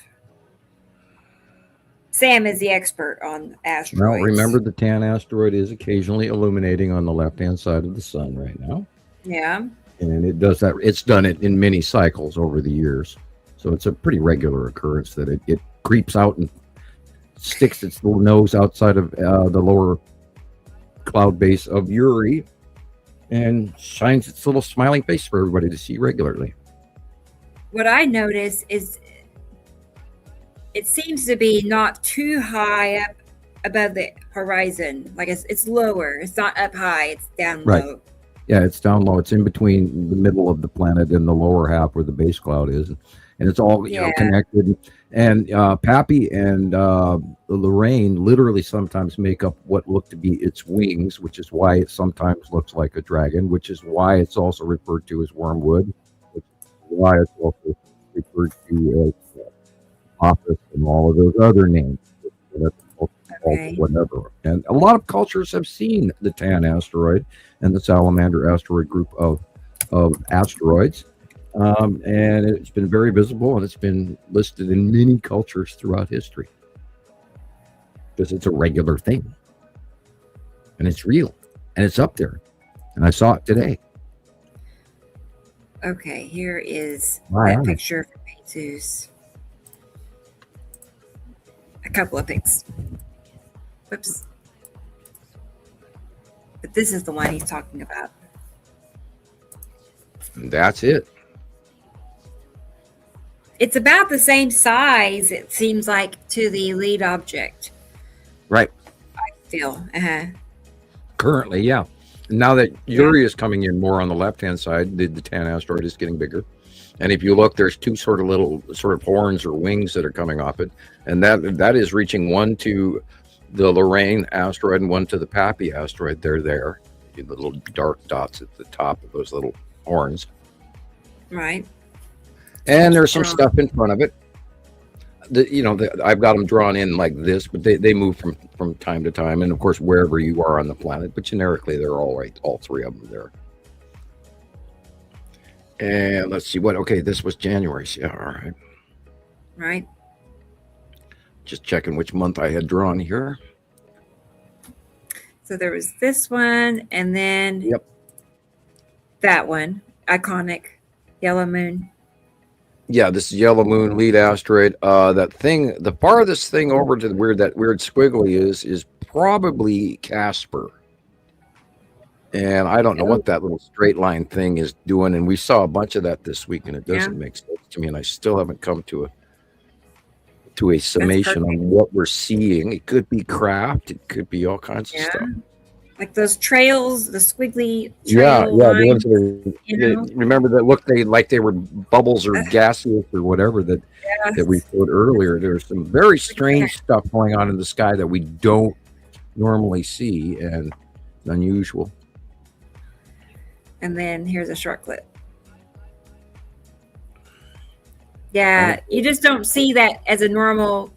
Sam is the expert on asteroids. Well, remember the tan asteroid is occasionally illuminating on the left-hand side of the sun right now. Yeah. And it does that. It's done it in many cycles over the years. So it's a pretty regular occurrence that it creeps out and sticks its little nose outside of the lower cloud base of Uri and shines its little smiling face for everybody to see regularly. What I notice is it seems to be not too high up above the horizon. Like it's lower. It's not up high. It's down low. Yeah, it's down low. It's in between the middle of the planet and the lower half where the base cloud is. And it's all connected. And Pappy and Lorraine literally sometimes make up what look to be its wings, which is why it sometimes looks like a dragon, which is why it's also referred to as wormwood, which is why it's also referred to as office and all of those other names. Whatever. And a lot of cultures have seen the Tan asteroid and the Salamander asteroid group of asteroids. And it's been very visible, and it's been listed in many cultures throughout history because it's a regular thing, and it's real, and it's up there, and I saw it today. Okay, here is Wow. that picture from Jesus. A couple of pics. Whoops. But this is the one he's talking about. And that's it. It's about the same size, it seems like, to the lead object. Right. I feel. Currently, yeah. Now that Uri is coming in more on the left-hand side, the Tan asteroid is getting bigger. And if you look, there's two sort of horns or wings that are coming off it. And that is reaching one to the Lorraine asteroid and one to the Pappy asteroid. They're there. The little dark dots at the top of those little horns. Right. And there's some stuff in front of it. I've got them drawn in like this, but they move from time to time. And of course, wherever you are on the planet, but generically, they're all right. All three of them there. And let's see this was January. Yeah, all right. Right. Just checking which month I had drawn here. So there was this one, and then that one, iconic yellow moon. Yeah, this is Yellow Moon lead asteroid. That thing, the farthest thing over to where that weird squiggly is probably Casper. And I don't know what that little straight line thing is doing. And we saw a bunch of that this week, and it doesn't make sense to me. And I still haven't come to to a summation on what we're seeing. It could be craft. It could be all kinds of stuff. Like those trails, the squiggly Yeah, trail yeah. lines, Remember that look? They were bubbles or gaseous or whatever that we showed earlier. There's some very strange stuff going on in the sky that we don't normally see and unusual. And then here's a short clip. Yeah, you just don't see that as a normal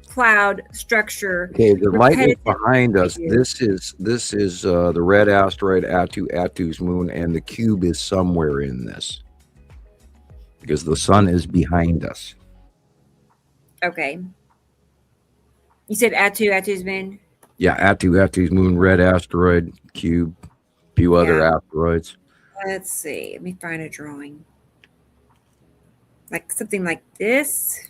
cloud structure. Okay, the lightning behind us. This is the red asteroid Attu's moon, and the cube is somewhere in this because the sun is behind us. Okay. You said Attu's moon? Yeah, Attu's moon, red asteroid, cube, few other asteroids. Let's see. Let me find a drawing. Like something like this.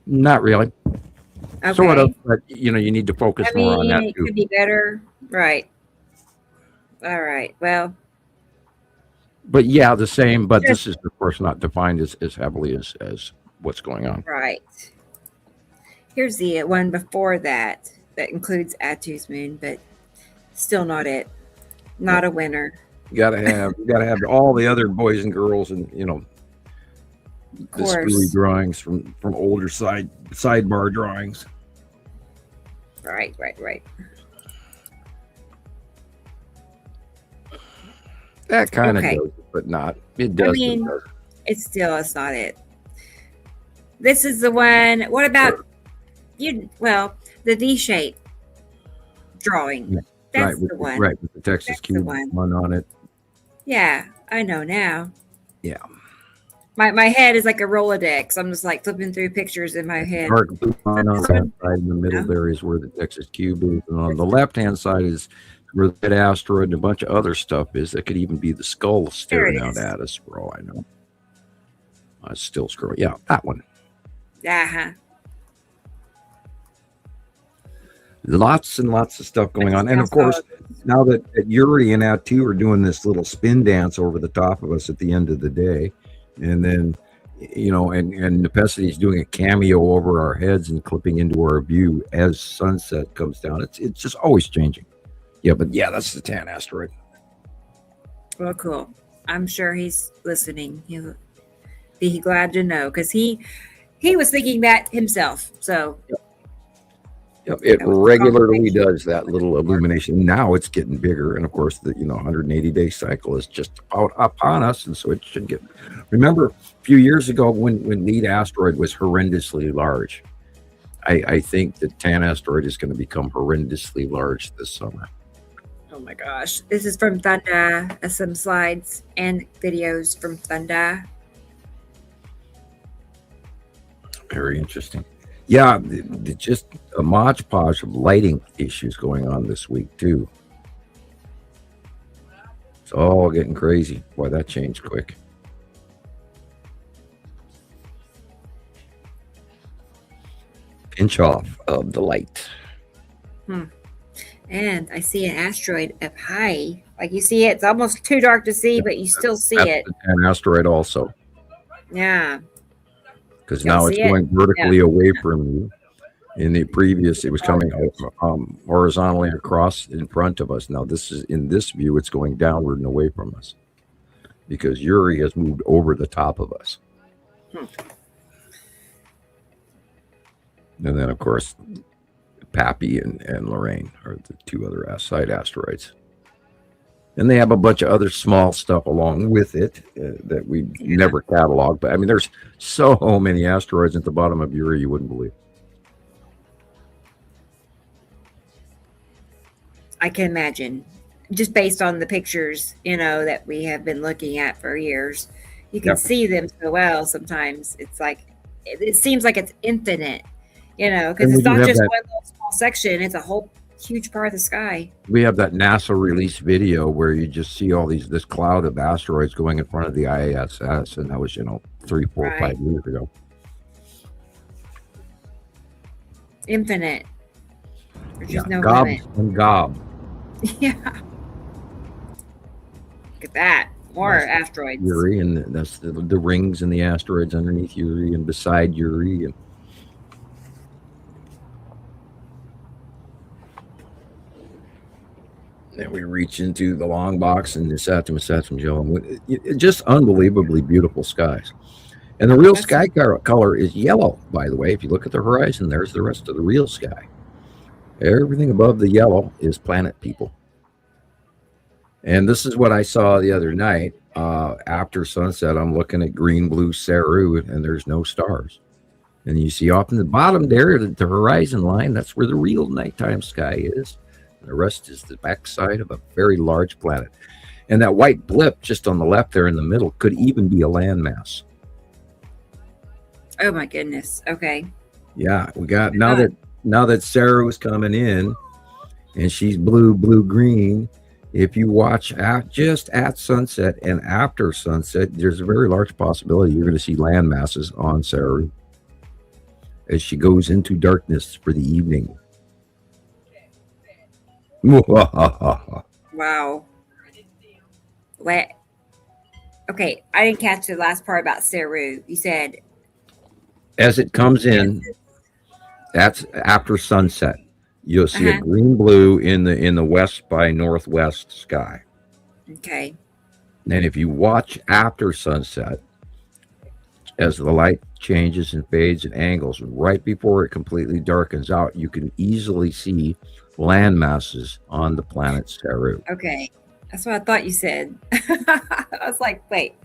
Not really. Okay. Sort of, but you need to focus more on that it too. could be better. Right. All right. Well. But yeah, the same. But this is, of course, not defined as heavily as what's going on. Right. Here's the one before that includes Attu's moon, but still not it. Not a winner. You gotta have all the other boys and girls, and the screwy drawings from older sidebar drawings. Right. That kind of does, but not. It does. It's not it. This is the one. What about you? Well, the V shape drawing. That's the one. Right, with the Texas cube one on it. Yeah, I know now. Yeah. My head is like a Rolodex. I'm just like flipping through pictures in my head. Dark blue line on that side in the middle there is where the Texas cube is. And on the left-hand side is where that asteroid and a bunch of other stuff is. That could even be the skull staring out at us for all I know. I still scroll. Yeah, that one. Uh-huh. Lots and lots of stuff going on. And of course, now that Yuri and Attu are doing this little spin dance over the top of us at the end of the day, and then, and Necessity is doing a cameo over our heads and clipping into our view as sunset comes down. It's just always changing. Yeah, but yeah, that's the Tan asteroid. Well, cool. I'm sure he's listening. He'll be glad to know because he was thinking that himself. So. Yep, it regularly does that little illumination. Now it's getting bigger, and of course, the 180-day cycle is just out upon us, and so it should get. Remember, a few years ago when Lead asteroid was horrendously large, I think the Tan asteroid is going to become horrendously large this summer. Oh my gosh! This is from Thunder. Some slides and videos from Thunder. Very interesting. Yeah, just a modge podge of lighting issues going on this week, too. It's all getting crazy. Boy, that changed quick. Pinch off of the light. And I see an asteroid up high. Like you see it. It's almost too dark to see, but you still see it. An asteroid also. Yeah. Because now it's going vertically away from you. In the previous, it was coming horizontally across in front of us. Now this is in this view, it's going downward and away from us because Yuri has moved over the top of us. And then, of course, Pappy and Lorraine are the two other side asteroids. And they have a bunch of other small stuff along with it that we never cataloged. But I mean, there's so many asteroids at the bottom of Yuri, you wouldn't believe. I can imagine, just based on the pictures, that we have been looking at for years. You can see them so well sometimes. It's like, it seems like it's infinite, because it's not just one little small section. It's a whole huge part of the sky. We have that NASA release video where you just see all this cloud of asteroids going in front of the ISS, and that was 3, 4, 5 years ago. Infinite. There's just no gobs limit. and gob. Yeah. Look at that. More asteroids. Uri, and that's the rings and the asteroids underneath Uri and beside Uri. And then we reach into the long box and the Saturn Saturn just unbelievably beautiful skies. And the real sky color is yellow, by the way. If you look at the horizon, there's the rest of the real sky. Everything above the yellow is planet people. And this is what I saw the other night. After sunset, I'm looking at green, blue Saru, and there's no stars. And you see off in the bottom there, the horizon line, that's where the real nighttime sky is. The rest is the backside of a very large planet. And that white blip just on the left there in the middle could even be a landmass. Oh my goodness. Okay. Yeah, we got now that Sarah was coming in and she's blue, green. If you watch just at sunset and after sunset, there's a very large possibility you're going to see land masses on Sarah as she goes into darkness for the evening. Wow. What? Okay, I didn't catch the last part about Saru. You said as it comes in, that's after sunset. You'll see a green blue in the west by northwest sky. Okay. And if you watch after sunset, as the light changes and fades and angles, right before it completely darkens out, you can easily see land masses on the planet Saru. Okay. That's what I thought you said. I was like, wait,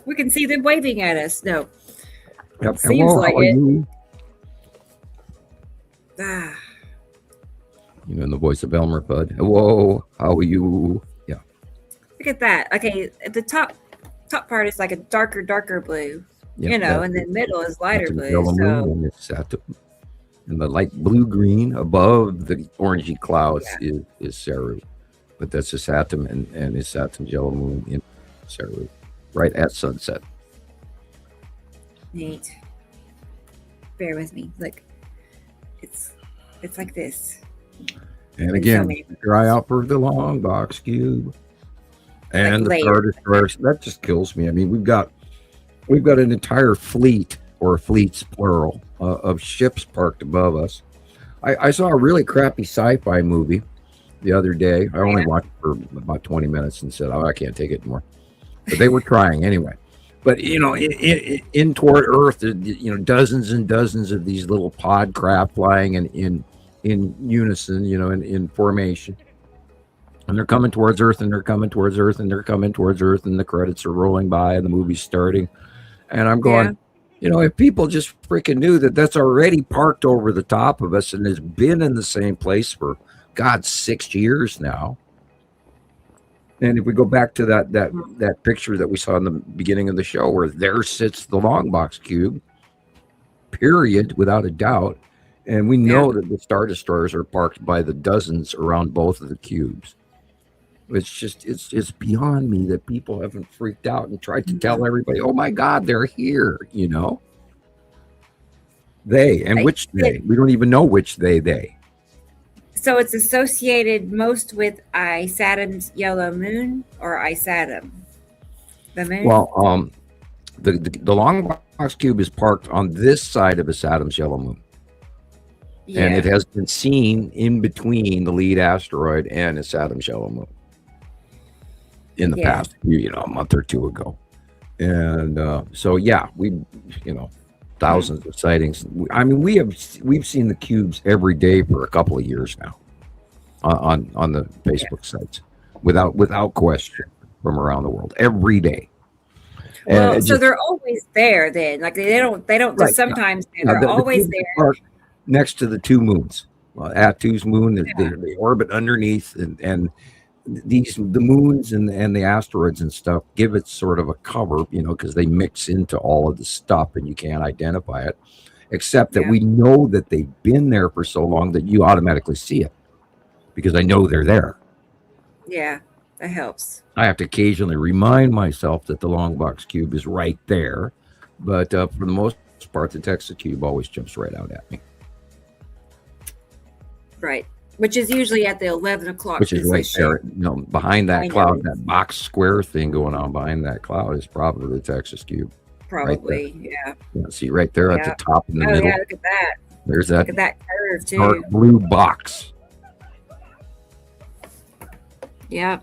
we can see them waving at us. No. Yep. Seems Hello, like how are it. you? Ah. You know, in the voice of Elmer Fudd. Hello, how are you? Yeah. Look at that. Okay, the top part is like a darker blue, Yep, and then middle is lighter that's a blue. yellow So moon, and it's Saturn. And the light blue-green above the orangey clouds is Saru. But that's a Saturn, and it's Saturn's yellow moon in Saru, right at sunset. neat. Bear with me. Look, it's like this. And In again, so many dry out for the long box cube. And Like the Star Destroyers, that just kills me. I mean, we've got an entire fleet, or fleets plural, of ships parked above us. I saw a really crappy sci-fi movie the other day. I only watched it for about 20 minutes and said, "Oh, I can't take it anymore." But they were trying anyway. But in toward Earth, dozens and dozens of these little pod craft flying in unison, in formation. And they're coming towards Earth, and they're coming towards Earth, and they're coming towards Earth, and the credits are rolling by, and the movie's starting. And I'm going, if people just freaking knew that that's already parked over the top of us and has been in the same place for, God, 6 years now. And if we go back to that picture that we saw in the beginning of the show, where there sits the long box cube, period, without a doubt. And we know that the Star Destroyers are parked by the dozens around both of the cubes. It's beyond me that people haven't freaked out and tried to tell everybody, "Oh my God, they're here," They, and which they? We don't even know which they. So it's associated most with Saturn's yellow moon, or Saturn, the moon. Well, the long box cube is parked on this side of Saturn's yellow moon. Yeah. And it has been seen in between the lead asteroid and Saturn's yellow moon in the past, a month or two ago. And we, thousands of sightings. I mean, we've seen the cubes every day for a couple of years now on the Facebook sites, without question, from around the world every day. Well, so they're always there then. Like they don't just sometimes they're always there. Next to the two moons, Atu's moon, they orbit underneath, and the moons and the asteroids and stuff give it sort of a cover, because they mix into all of the stuff and you can't identify it, except that we know that they've been there for so long that you automatically see it, because I know they're there. Yeah, that helps. I have to occasionally remind myself that the long box cube is right there, but for the most part, the Texas cube always jumps right out at me. Right. which is usually at the 11 o'clock. which is right position. there, behind I that know. cloud, that box square thing going on behind that cloud is probably the Texas cube. Probably, Right yeah. see right there at the top in the Oh, middle. yeah, look at that. There's that Look at that curve, too. dark blue box. Yeah.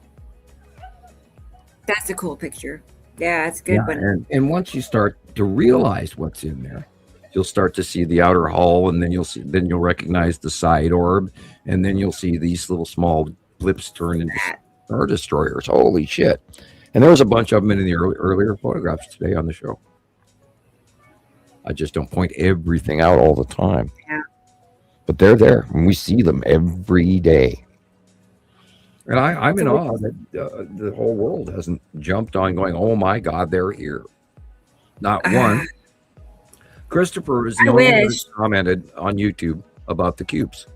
That's a cool picture. Yeah, it's a good one. And once you start to realize what's in there, you'll start to see the outer hull, and then you'll recognize the side orb, and then you'll see these little small blips turn into star destroyers. Holy shit. And there was a bunch of them in the earlier photographs today on the show. I just don't point everything out all the time. Yeah. But they're there, and we see them every day. And I'm in awe that the whole world hasn't jumped on going, oh my God, they're here. Not one. Christopher is the only one who commented on YouTube about the cubes.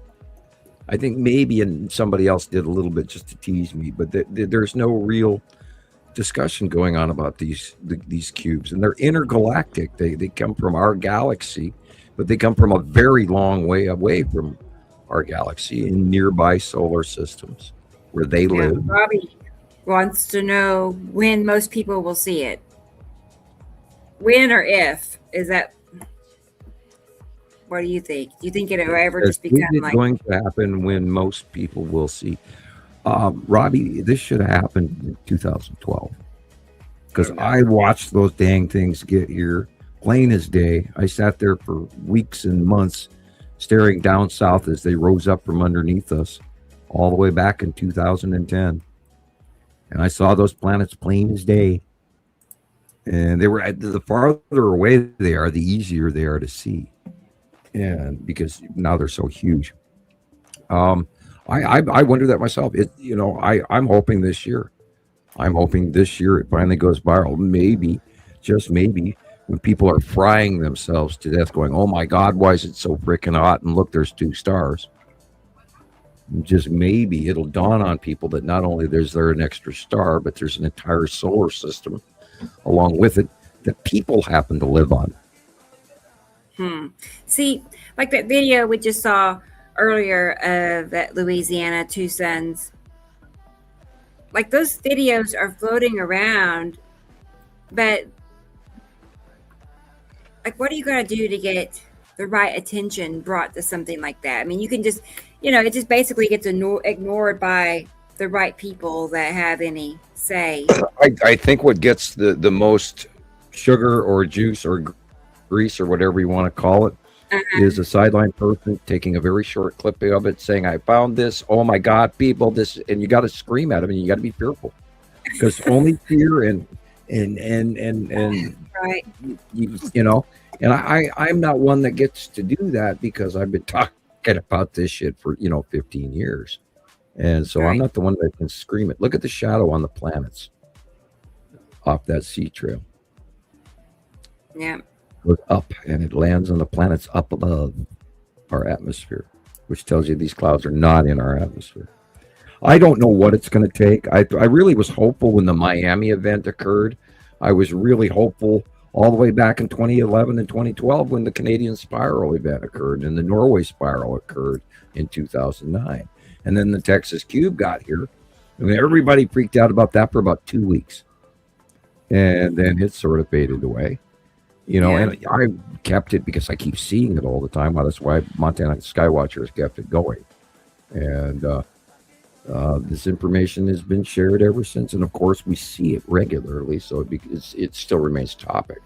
I think maybe somebody else did a little bit just to tease me, but there's no real discussion going on about these cubes. And they're intergalactic. They come from our galaxy, but they come from a very long way away from our galaxy in nearby solar systems where they live. Robbie wants to know when most people will see it. When or if? Is that... What do you think? Do you think it'll ever just become like... It's going to happen when most people will see. Robbie, this should have happened in 2012. Because I watched those dang things get here plain as day. I sat there for weeks and months staring down south as they rose up from underneath us all the way back in 2010. And I saw those planets plain as day. And they were, the farther away they are, the easier they are to see. And because now they're so huge. I wonder that myself. I'm hoping this year. It finally goes viral. Maybe, just maybe, when people are frying themselves to death going, oh my God, why is it so freaking hot? And look, there's 2 stars. Just maybe it'll dawn on people that not only there's an extra star, but there's an entire solar system along with it that people happen to live on. See, like that video we just saw earlier of that Louisiana 2 suns. Like those videos are floating around, but like, what are you going to do to get the right attention brought to something like that? I mean, you can just, it just basically gets ignored by the right people that have any say. I think what gets the most sugar or juice or grease or whatever you want to call it is a sideline person taking a very short clip of it saying, I found this, oh my God, people, this, and you got to scream at them and you got to be fearful because only fear and right. And I'm not one that gets to do that because I've been talking about this shit for 15 years, and so I'm not the one that can scream it. Look at the shadow on the planets off that sea trail. Yeah, goes up and it lands on the planets up above our atmosphere, which tells you these clouds are not in our atmosphere. I don't know what it's going to take. I really was hopeful when the Miami event occurred. I was really hopeful all the way back in 2011 and 2012 when the Canadian spiral event occurred and the Norway spiral occurred in 2009. And then the Texas Cube got here. I mean, everybody freaked out about that for about 2 weeks. And then it sort of faded away. And I kept it because I keep seeing it all the time. Well, that's why Montana Skywatcher has kept it going. And this information has been shared ever since. And of course, we see it regularly. So it still remains topic.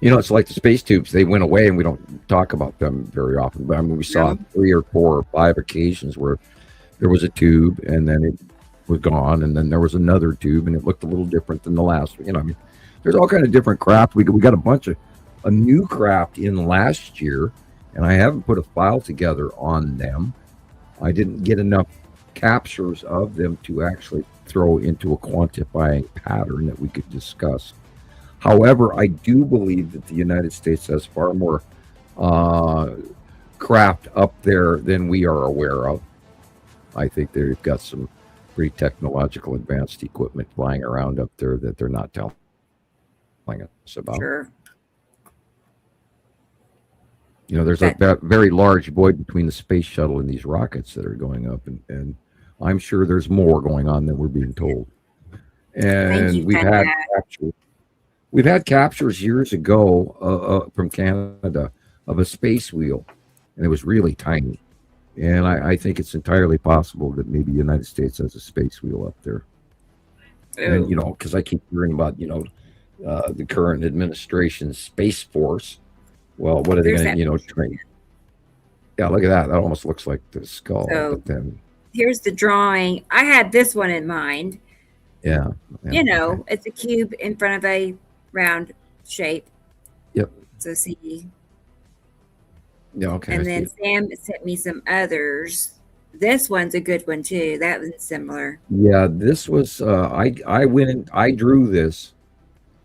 It's like the space tubes. They went away and we don't talk about them very often. But I mean, we saw 3 or 4 or 5 occasions where there was a tube and then it was gone. And then there was another tube and it looked a little different than the last one. I mean, there's all kind of different craft. We got a bunch of a new craft in last year, and I haven't put a file together on them. I didn't get enough captures of them to actually throw into a quantifying pattern that we could discuss. However, I do believe that the United States has far more craft up there than we are aware of. I think they've got some pretty technological advanced equipment flying around up there that they're not telling us about. Sure. You know, there's That that very large void between the space shuttle and these rockets that are going up, and I'm sure there's more going on than we're being told. thank you And for that. we've had captures years ago from Canada of a space wheel, and it was really tiny. And I think it's entirely possible that maybe the United States has a space wheel up there. And, you Oh, know, because I keep hearing about, the current administration's Space Force. Well, what are they there's going to, that. train? Yeah, look at that. That almost looks like the skull. So But then, here's the drawing. I had this one in mind. yeah. You Okay. know, it's a cube in front of a round shape. Yep. So see, Yeah, okay. I and see then it. Sam sent me some others. This one's a good one too. That one's similar. Yeah, this was, I went and I drew this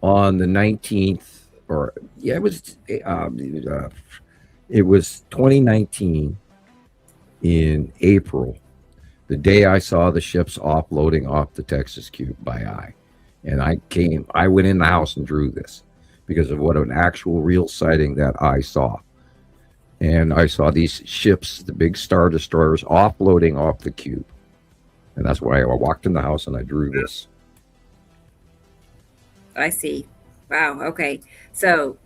on the 19th, or, yeah, it was 2019 in April, the day I saw the ships offloading off the Texas Cube by eye. And I went in the house and drew this because of what an actual real sighting that I saw. And I saw these ships, the big Star Destroyers, offloading off the Cube. And that's why I walked in the house and I drew this. I see. Wow. Okay. So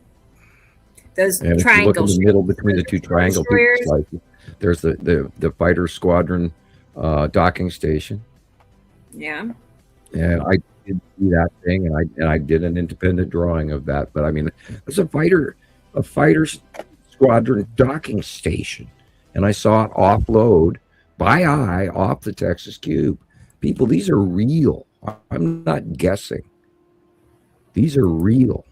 those And if you look triangle in the shapes, middle between the those two are triangle destroyers. slices, there's the fighter squadron docking station. Yeah. And I did see that thing, and I did an independent drawing of that. But I mean, it's a fighter squadron docking station, and I saw it offload by eye off the Texas Cube. People, these are real. I'm not guessing. These are real.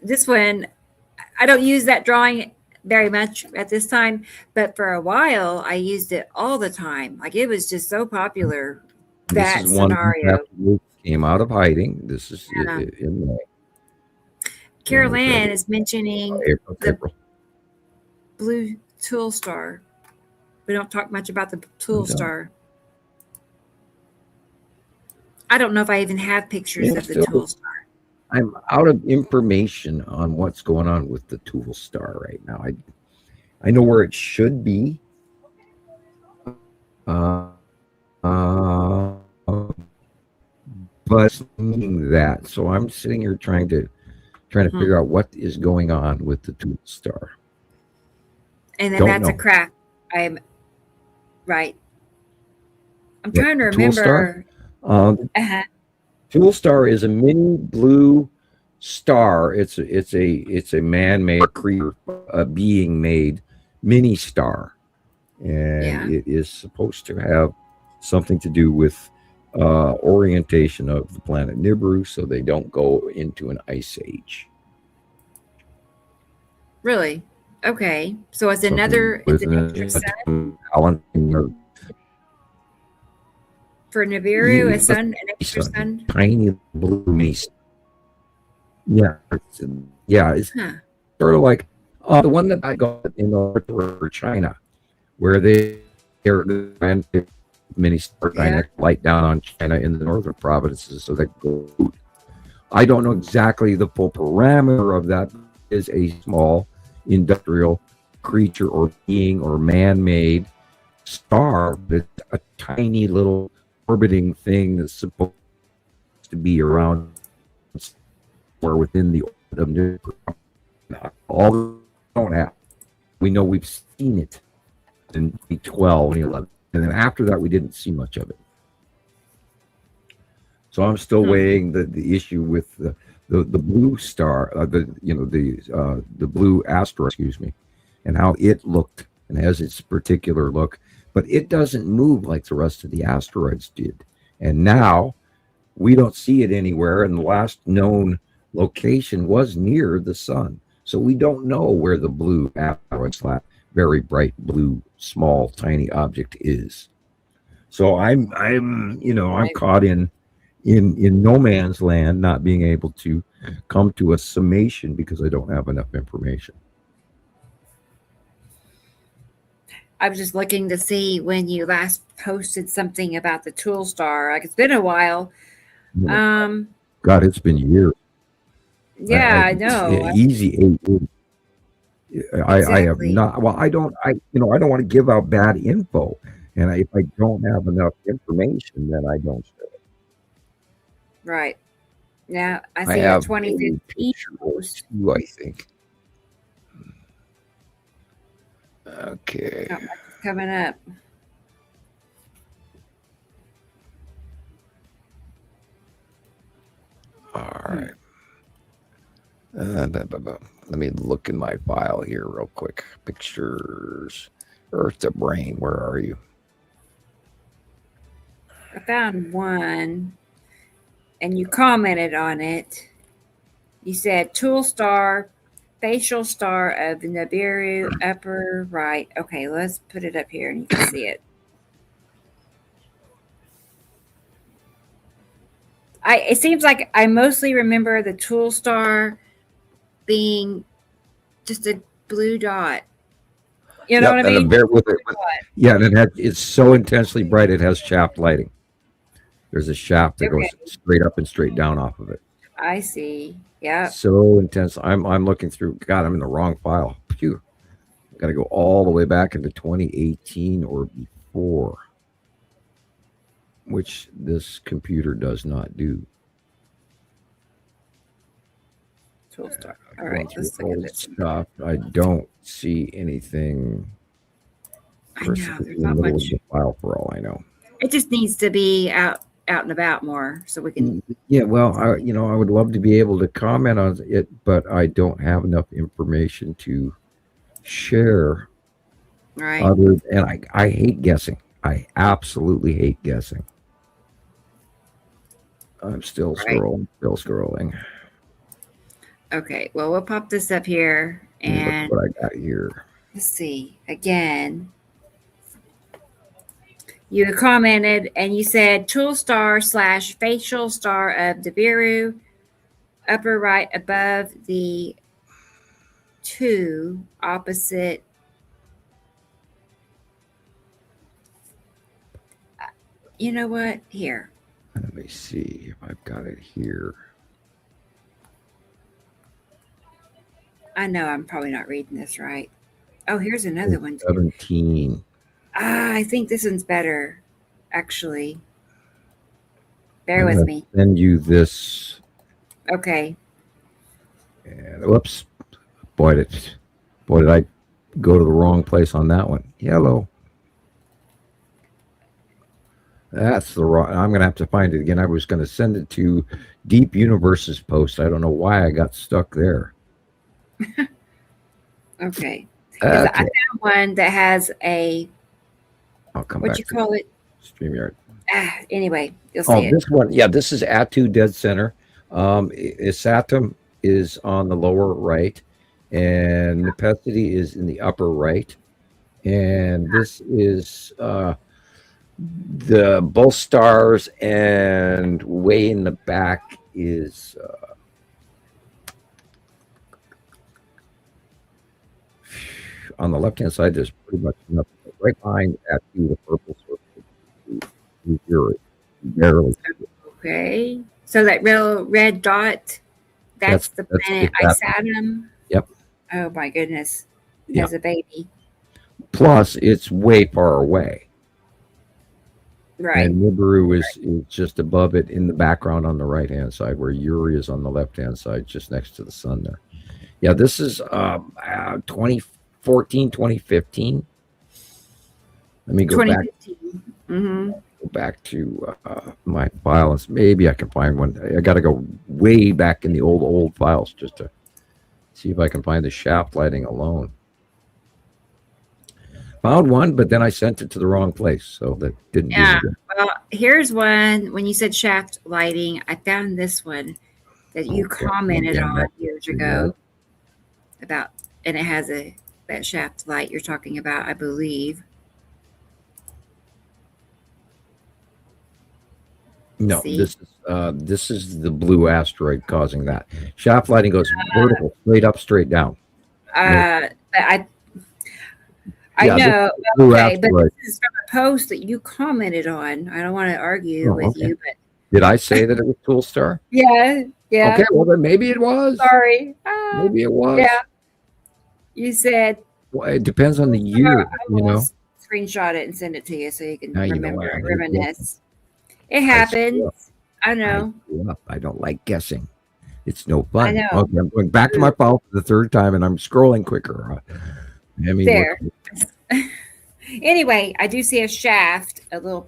This one, I don't use that drawing very much at this time, but for a while I used it all the time. Like it was just so popular. This That is one scenario. after we came out of hiding. This is Yeah. in May. Carol And, Ann is mentioning the April. blue tool star. We don't talk much about the tool star. I don't know if I even have pictures Yeah, of the still, tool star. I'm out of information on what's going on with the Tool Star right now. I know where it should be. But that, so I'm sitting here trying to figure out what is going on with the Tool Star. And then Don't that's a know. craft. I'm right. I'm What, trying to Tool Star? remember. Uh-huh. Tool Star is a mini blue star. It's a man-made creature, a being-made mini star, and Yeah. it is supposed to have something to do with orientation of the planet Nibiru, so they don't go into an ice age. Really? Okay. So it's Something another. with It's an extra sun balancing of for Nibiru. A sun, an extra sun, sun. tiny blue mini. Yeah, it's Huh. sort of like the one that I got in North China, where they're mini star Yeah. light down on China in the northern provinces, so they go. I don't know exactly the full parameter of that. It is a small industrial creature or being or man-made star, but it's a tiny little orbiting thing that's supposed to be around or within the orbit of Nibiru. All we don't have. We know we've seen it in 2012 and 2011, and then after that we didn't see much of it. So I'm still weighing the issue with the blue star, the blue asteroid, excuse me, and how it looked and has its particular look, but it doesn't move like the rest of the asteroids did. And now we don't see it anywhere, and the last known location was near the sun. So we don't know where the blue asteroid / very bright blue, small, tiny object is. So I'm caught in no man's land, not being able to come to a summation because I don't have enough information. I was just looking to see when you last posted something about the tool star. Like it's been a while. God, it's been years. Yeah, I know. Easy 8 weeks. I have Exactly. not. Well, I don't. I don't want to give out bad info, and if I don't have enough information, then I don't share it. Right. Now I I see a have a 2015 picture or post. two, I think. Okay. Not much is coming up. All right. Let me look in my file here real quick. Pictures. Earth to Brain. Where are you? I found one, and you commented on it. You said tool star, facial star of the Nibiru, upper right. Okay, let's put it up here and you can see it. It seems like I mostly remember the tool star being just a blue dot. You know what I And mean? yeah, and it's so intensely bright it has shaft lighting. There's a shaft that goes straight up and straight down off of it. I see. Yeah. So intense. I'm looking through. God, I'm in the wrong file. Phew. Got to go all the way back into 2018 or before, which this computer does not do. Tool star. All right, let's look at this stuff. I don't see anything. I know, there's in the not middle much. of the file for all I know. It just needs to be out and about more so we can. Yeah, well, I would love to be able to comment on it, but I don't have enough information to share. Right. And I hate guessing. I absolutely hate guessing. I'm still scrolling. Okay, well, we'll pop this up here and look what I got here. Let's see. Again, you commented and you said tool star / facial star of Nibiru, upper right above the 2 opposite. You know what? Here. Let me see if I've got it here. I know I'm probably not reading this right. Oh, here's another one. 17. I think this one's better, actually. Bear with me. Send you this. Okay. And whoops. Boy, did I go to the wrong place on that one. Yellow. That's the wrong. I'm going to have to find it again. I was going to send it to Deep Universes post. I don't know why I got stuck there. Okay. I found one that has a. I'll come what back. You call it? StreamYard. Anyway, you'll see it. This one. Yeah, this is Atu Dead Center. Isatum is on the lower right, and Nepenthe is in the upper right, and this is the both stars, and way in the back is on the left hand side. There's pretty much nothing. Right behind Atu, the purple circle. Barely. Okay. So that real red dot, that's the planet Isatum. Yep. Oh my goodness. Yep. As a baby. Plus, it's way far away. Right. And Nibiru is just above it in the background on the right hand side, where Uri is on the left hand side, just next to the sun there. Yeah, this is 2014, 2015. Let me go back. Mm-hmm. Go back to my files. Maybe I can find one. I got to go way back in the old files just to see if I can find the shaft lighting alone. Found one, but then I sent it to the wrong place, so that didn't. Yeah. Well, here's one. When you said shaft lighting, I found this one that you commented on years ago about, and it has that shaft light you're talking about, I believe. No, this is the blue asteroid causing that. Shaft lighting goes vertical, straight up, straight down. I know. Blue Okay, but asteroid. this is from a post that you commented on. I don't want to argue with you, but Did I say that it was Toolstar? Yeah. Yeah. Okay, well then maybe it was. Sorry. Maybe it was. Yeah. You said. Well, it depends on the year, you know. Screenshot it and send it to you so you can Now you know remember what and I reminisce. It happens. I know. I don't like guessing. It's no fun. I know. Okay, I'm going back to my file for the third time, and I'm scrolling quicker. There. Anyway, I do see a shaft, a little,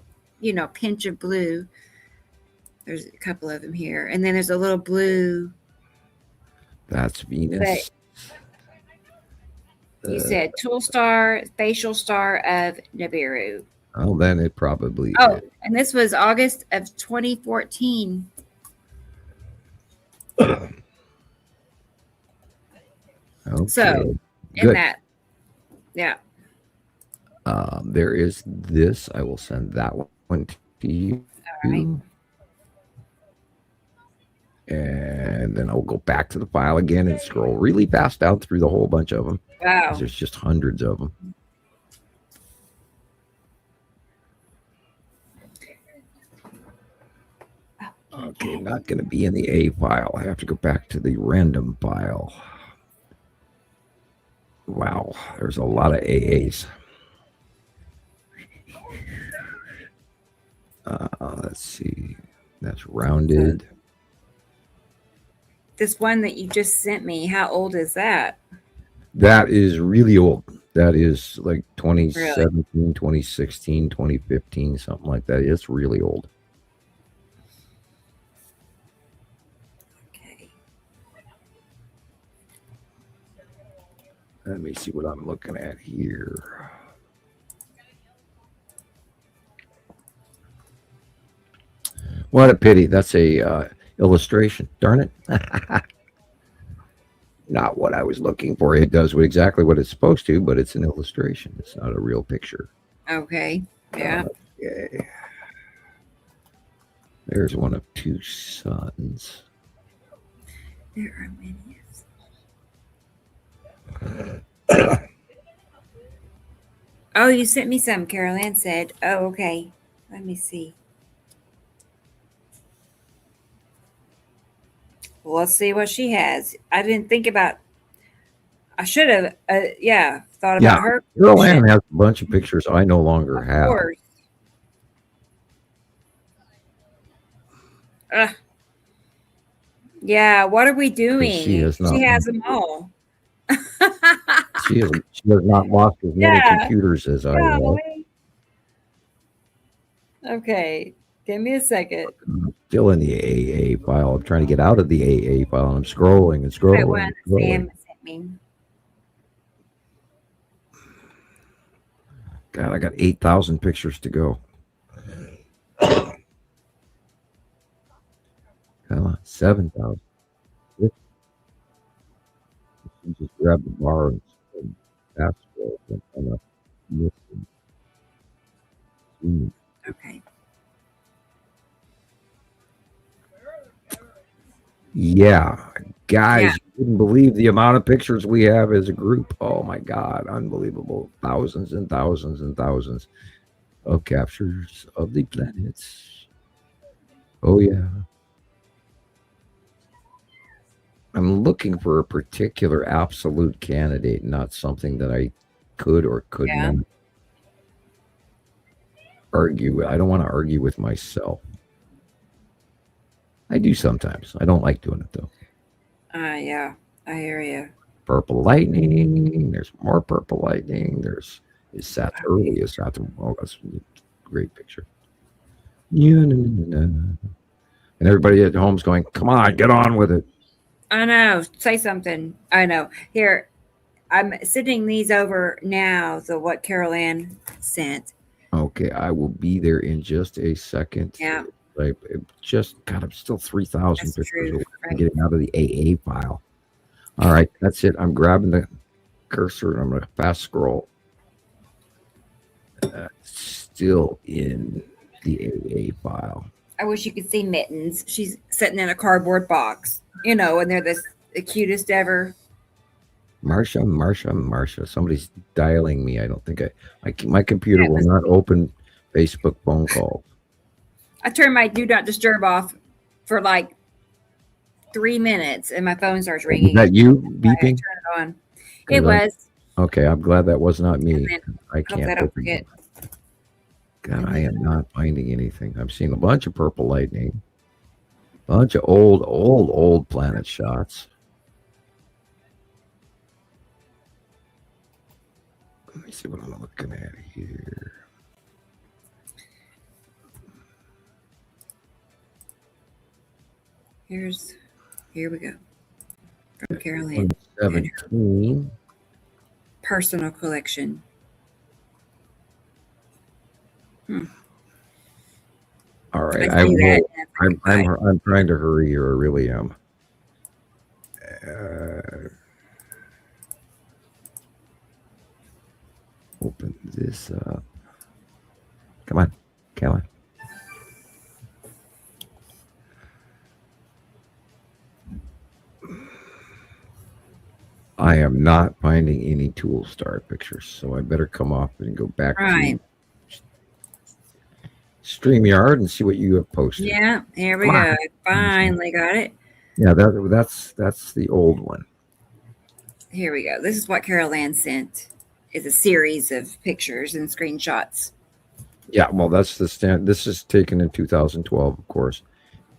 pinch of blue. There's a couple of them here, and then there's a little blue. That's Venus. You said tool star, facial star of Nibiru. Oh, then it probably. Oh, and this was August of 2014. Okay. So, good. that, yeah. There is this. I will send that one to you. All right. And then I'll go back to the file again and scroll really fast down through the whole bunch of them. Wow. There's just hundreds of them. Okay, not going to be in the A file. I have to go back to the random file. Wow, there's a lot of AAs. Let's see. That's rounded. This one that you just sent me, how old is that? That is really old. That is like 2017, really? 2016, 2015, something like that. It's really old. Okay. Let me see what I'm looking at here. What a pity. That's a illustration. Darn it. Not what I was looking for. It does exactly what it's supposed to, but it's an illustration. It's not a real picture. Okay. Yeah. Okay. There's one of two suns. There are many. Oh, you sent me some, Carol Ann said. Oh, okay. Let me see. Well, let's see what she has. I didn't think about. I should have. Thought about her. Carol Ann has a bunch of pictures I no longer have. Of course. Yeah. What are we doing? She has them all. She has not lost as many computers as I have. Okay. Give me a second. I'm still in the AA file. I'm trying to get out of the AA file. And I'm scrolling and scrolling. That one Sam sent me. God, I got 8,000 pictures to go. Come on, 7,000. Just grab the bar and fast scroll. Okay. Yeah, guys, you wouldn't believe the amount of pictures we have as a group. Oh my God, unbelievable. Thousands and thousands and thousands of captures of the planets. Oh yeah. I'm looking for a particular absolute candidate, not something that I could or could not argue with. I don't want to argue with myself. I do sometimes. I don't like doing it though. Yeah, I hear you. Purple lightning. There's more purple lightning. There's early Saturn. Oh, that's a great picture. Yeah, and everybody at home's going, "Come on, get on with it." I know. Say something. I know. Here, I'm sending these over now. So what Carol Ann sent. Okay, I will be there in just a second. Yeah. I'm still 3,000 pictures away from getting out of the AA file. All right, that's it. I'm grabbing the cursor and I'm going to fast scroll. Still in the AA file. I wish you could see Mittens. She's sitting in a cardboard box, and they're the cutest ever. Marsha. Somebody's dialing me. I don't think my computer will not open Facebook phone calls. I turned my do not disturb off for like 3 minutes, and my phone starts ringing. Is that you beeping? I turn it on. It was. Okay, I'm glad that was not me. I can't. Hope I don't forget. God, I am not finding anything. I've seen a bunch of purple lightning, a bunch of old planet shots. Let me see what I'm looking at here. Here we go. From Caroline. 17. Personal collection. All right, I'm trying to hurry here. I really am. Open this up. Come on. I am not finding any Tool Star pictures, so I better come off and go back to StreamYard and see what you have posted. Yeah, here we go. I finally got it. Yeah, that's the old one. Here we go. This is what Carol Ann sent. It's a series of pictures and screenshots. Yeah, well, that's the stand. This is taken in 2012, of course,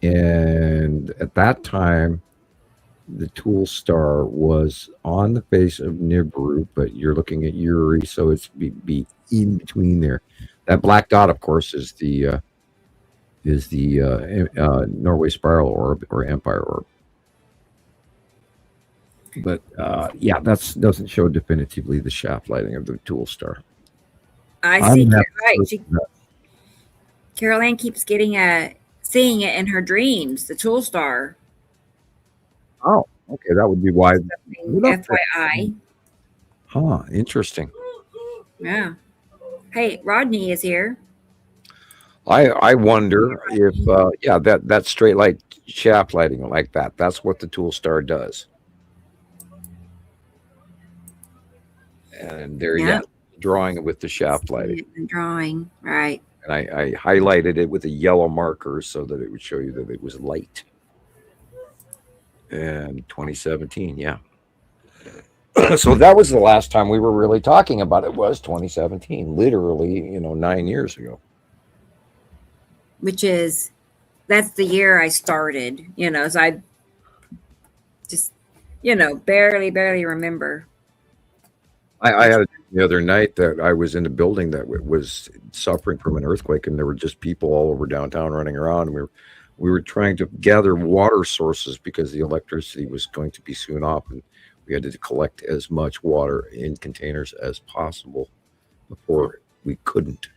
and at that time, the Tool Star was on the face of Nibiru, but you're looking at Uri, so it's be in between there. That black dot, of course, is the Norway Spiral Orb or Empire Orb. But yeah, that doesn't show definitively the shaft lighting of the Tool Star. I see. Right. Carol Ann keeps seeing it in her dreams, the Tool Star. Oh, okay. That would be why. FYI. Huh. Interesting. Yeah. Hey, Rodney is here. I wonder if that straight light shaft lighting like that. That's what the Tool Star does. And there, drawing it with the shaft lighting. Drawing, right. And I highlighted it with a yellow marker so that it would show you that it was light. And 2017, yeah. So that was the last time we were really talking about it, was 2017, literally, 9 years ago. That's the year I started, so I just, barely remember. I had the other night that I was in a building that was suffering from an earthquake, and there were just people all over downtown running around. And we were trying to gather water sources because the electricity was going to be soon off, and we had to collect as much water in containers as possible before we couldn't.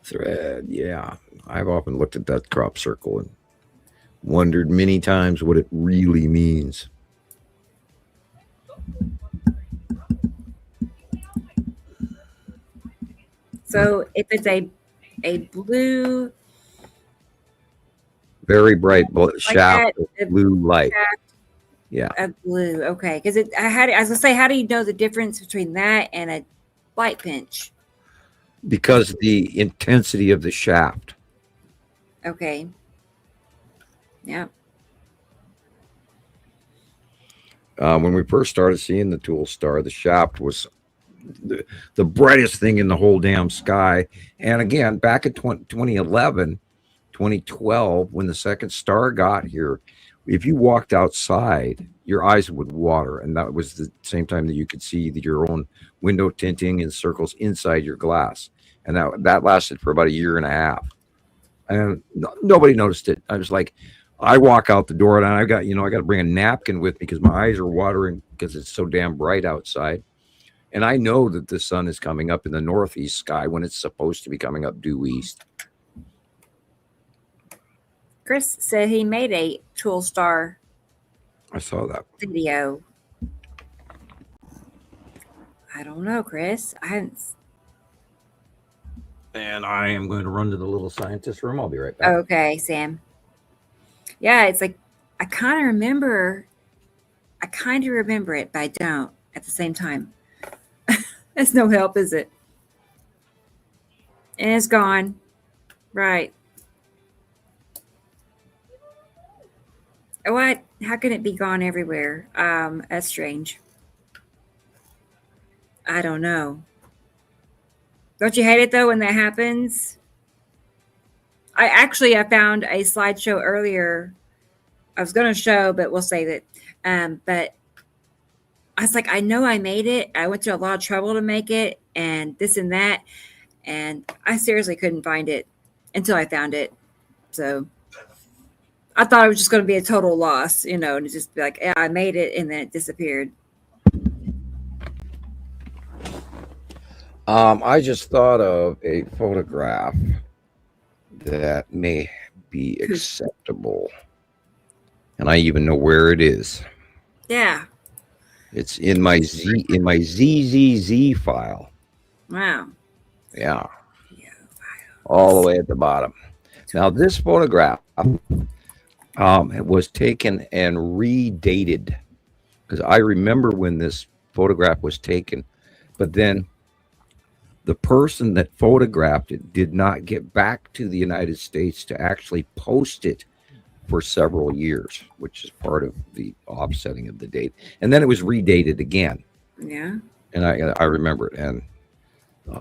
Thread, yeah. I've often looked at that crop circle and wondered many times what it really means. So if it's a blue, very bright shaft of blue light. Yeah. A blue, okay. Because I was gonna say, how do you know the difference between that and a light pinch? Because the intensity of the shaft. Okay. Yeah. When we first started seeing the Tool Star, the shaft was the brightest thing in the whole damn sky. And again, back in 2011, 2012, when the second star got here, if you walked outside, your eyes would water. And that was the same time that you could see your own window tinting and circles inside your glass. And that lasted for about a year and a half. And nobody noticed it. I was like, I walk out the door and I got to bring a napkin with me because my eyes are watering because it's so damn bright outside. And I know that the sun is coming up in the northeast sky when it's supposed to be coming up due east. Chris said he made a Tool Star. I saw that video. I don't know, Chris. I hadn't. And I am going to run to the little scientist room. I'll be right back. Okay, Sam. Yeah, it's like I kind of remember it, but I don't at the same time. That's no help, is it? And it's gone. Right. What? How can it be gone everywhere? That's strange. I don't know. Don't you hate it though when that happens? I found a slideshow earlier. I was going to show, but we'll save it. But I was like, I know I made it. I went to a lot of trouble to make it, and this and that, and I seriously couldn't find it until I found it. So I thought it was just going to be a total loss, and just be like, yeah, I made it, and then it disappeared. I just thought of a photograph that may be acceptable, and I even know where it is. Yeah. It's in my ZZZ file. Wow. Yeah. All the way at the bottom. Now this photograph was taken and redated, because I remember when this photograph was taken, but then the person that photographed it did not get back to the United States to actually post it for several years, which is part of the offsetting of the date. And then it was redated again. Yeah. And I remember it. And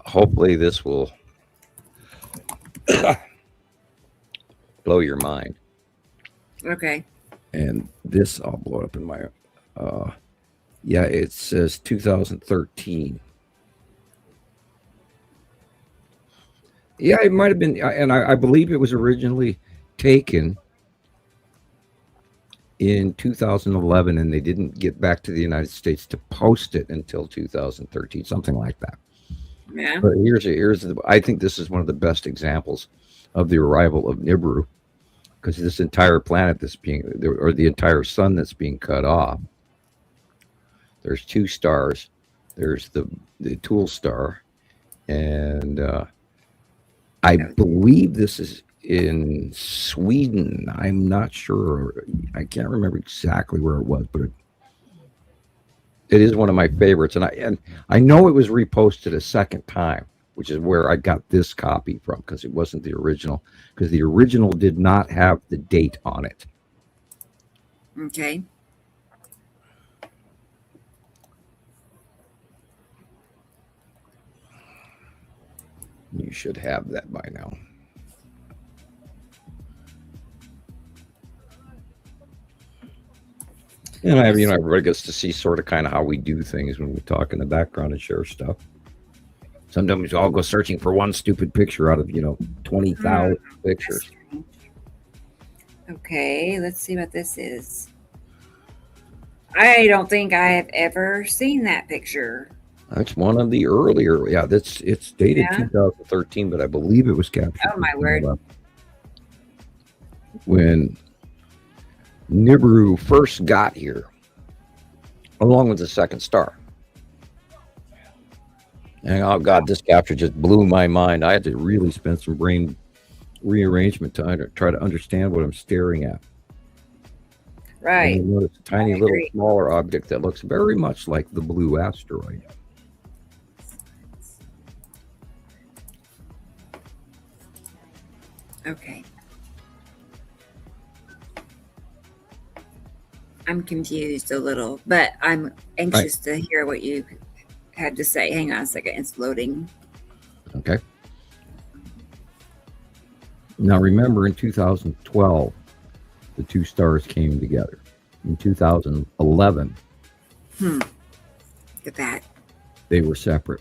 hopefully this will blow your mind. Okay. And this, I'll blow it up in my, yeah, it says 2013. Yeah, it might have been, and I believe it was originally taken in 2011, and they didn't get back to the United States to post it until 2013, something like that. Yeah. But I think this is one of the best examples of the arrival of Nibiru, because this entire planet the entire sun that's being cut off. There's two stars. There's the Tool star, and I believe this is in Sweden. I'm not sure. I can't remember exactly where it was, but it is one of my favorites. And I know it was reposted a second time, which is where I got this copy from, because it wasn't the original, because the original did not have the date on it. Okay. You should have that by now. And everybody gets to see sort of kind of how we do things when we talk in the background and share stuff. Sometimes we all go searching for one stupid picture out of 20,000 pictures. Okay, let's see what this is. I don't think I have ever seen that picture. That's one of the earlier. Yeah, it's dated 2013, but I believe it was captured. Oh my word! When Nibiru first got here, along with the second star. And oh God, this capture just blew my mind. I had to really spend some brain rearrangement to try to understand what I'm staring at. Right. And you notice a tiny little smaller object that looks very much like the blue asteroid. Okay. I'm confused a little, but I'm anxious to hear what you had to say. Hang on a second. It's loading. Okay. Now remember, in 2012, the two stars came together. In 2011, look at that. They were separate.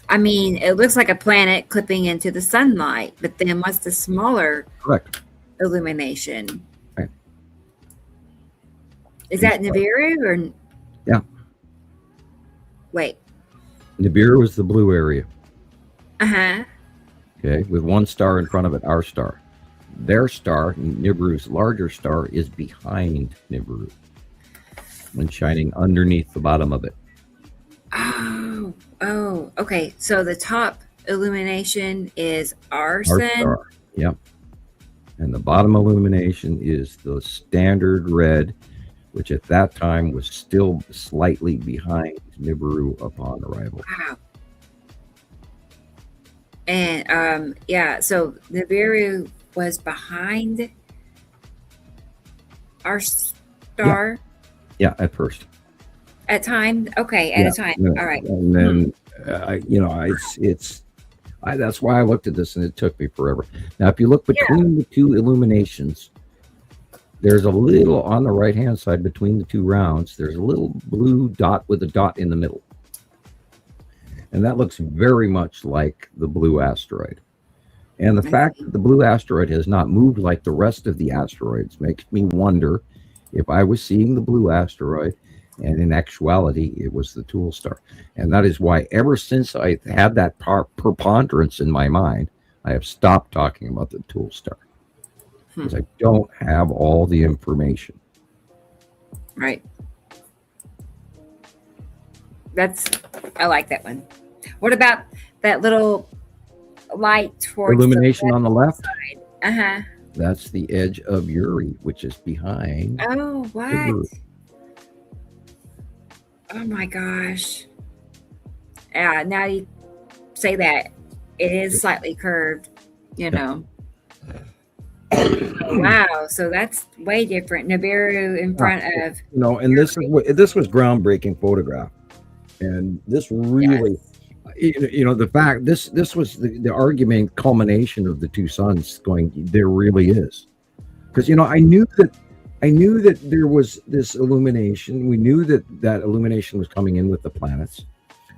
I mean, it looks like a planet clipping into the sunlight, but then what's the smaller illumination? Right. Is that Nibiru or? Yeah. Wait. Nibiru is the blue area. Uh-huh. Okay, with one star in front of it, our star. Their star, Nibiru's larger star, is behind Nibiru and shining underneath the bottom of it. Oh, okay. So the top illumination is our sun? Star. Yep. And the bottom illumination is the standard red which at that time was still slightly behind Nibiru upon arrival. Wow. And so Nibiru was behind our star. Yeah, at first. At time, okay, at a time. Yeah. All right. And then that's why I looked at this, and it took me forever. Now, if you look between the two illuminations, there's a little on the right-hand side between the two rounds. There's a little blue dot with a dot in the middle, and that looks very much like the blue asteroid. And the fact that the blue asteroid has not moved like the rest of the asteroids makes me wonder if I was seeing the blue asteroid, and in actuality, it was the Tool Star. And that is why ever since I had that preponderance in my mind, I have stopped talking about the Tool Star. Because I don't have all the information. Right. I like that one. What about that little light towards illumination on the left? Side? That's the edge of Uri, which is behind. Oh, what? Nibiru. Oh my gosh. Yeah, now you say that. It is slightly curved, you know. Wow, so that's way different. Nibiru in front of and this was groundbreaking photograph, and this really, the fact this was the argument culmination of the two suns going. There really is, because I knew that there was this illumination. We knew that illumination was coming in with the planets,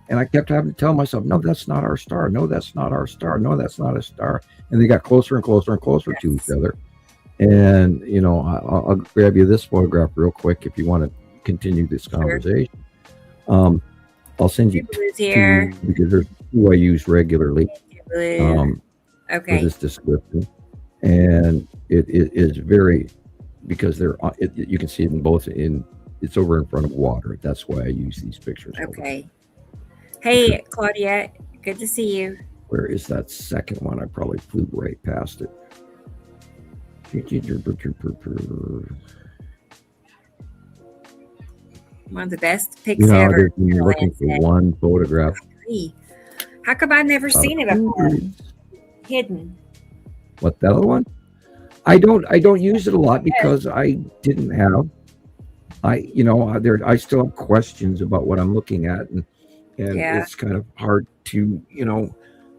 and I kept having to tell myself, no, that's not our star. No, that's not our star. No, that's not a star. And they got closer and closer and closer to each other. And, I'll grab you this photograph real quick if you want to continue this conversation. I'll send you here two, because there's two I use regularly okay. for this description. And it is very, because you can see it in both, it's over in front of water. That's why I use these pictures. Okay. Hey, Claudia, good to see you. Where is that second one? I probably flew right past it. One of the best pics ever. You're looking for one photograph. How come I've never seen it before? Hidden. What, that other one? I don't use it a lot because I didn't have. I still have questions about what I'm looking at, and it's kind of hard to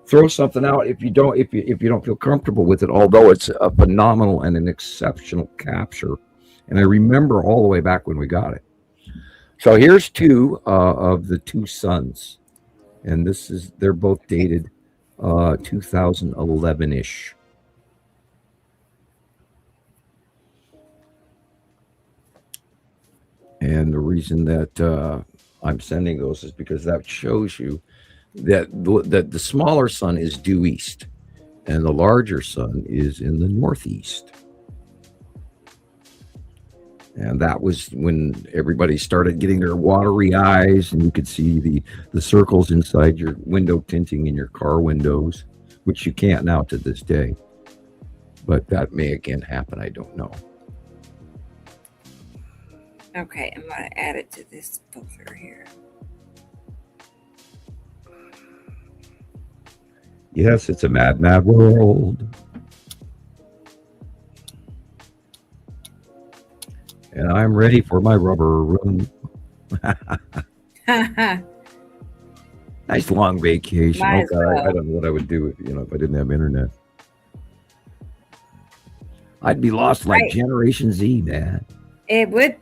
throw something out if you don't feel comfortable with it, although it's a phenomenal and an exceptional capture. And I remember all the way back when we got it. So here's two of the two suns, and they're both dated 2011-ish. And the reason that I'm sending those is because that shows you that the smaller sun is due east, and the larger sun is in the northeast. And that was when everybody started getting their watery eyes, and you could see the circles inside your window tinting in your car windows, which you can't now to this day. But that may again happen, I don't know. Okay, I'm going to add it to this filter here. Yes, it's a mad, mad world. And I'm ready for my rubber room. Nice long vacation. I don't know what I would do if I didn't have internet. I'd be lost like Generation Z, man. It would.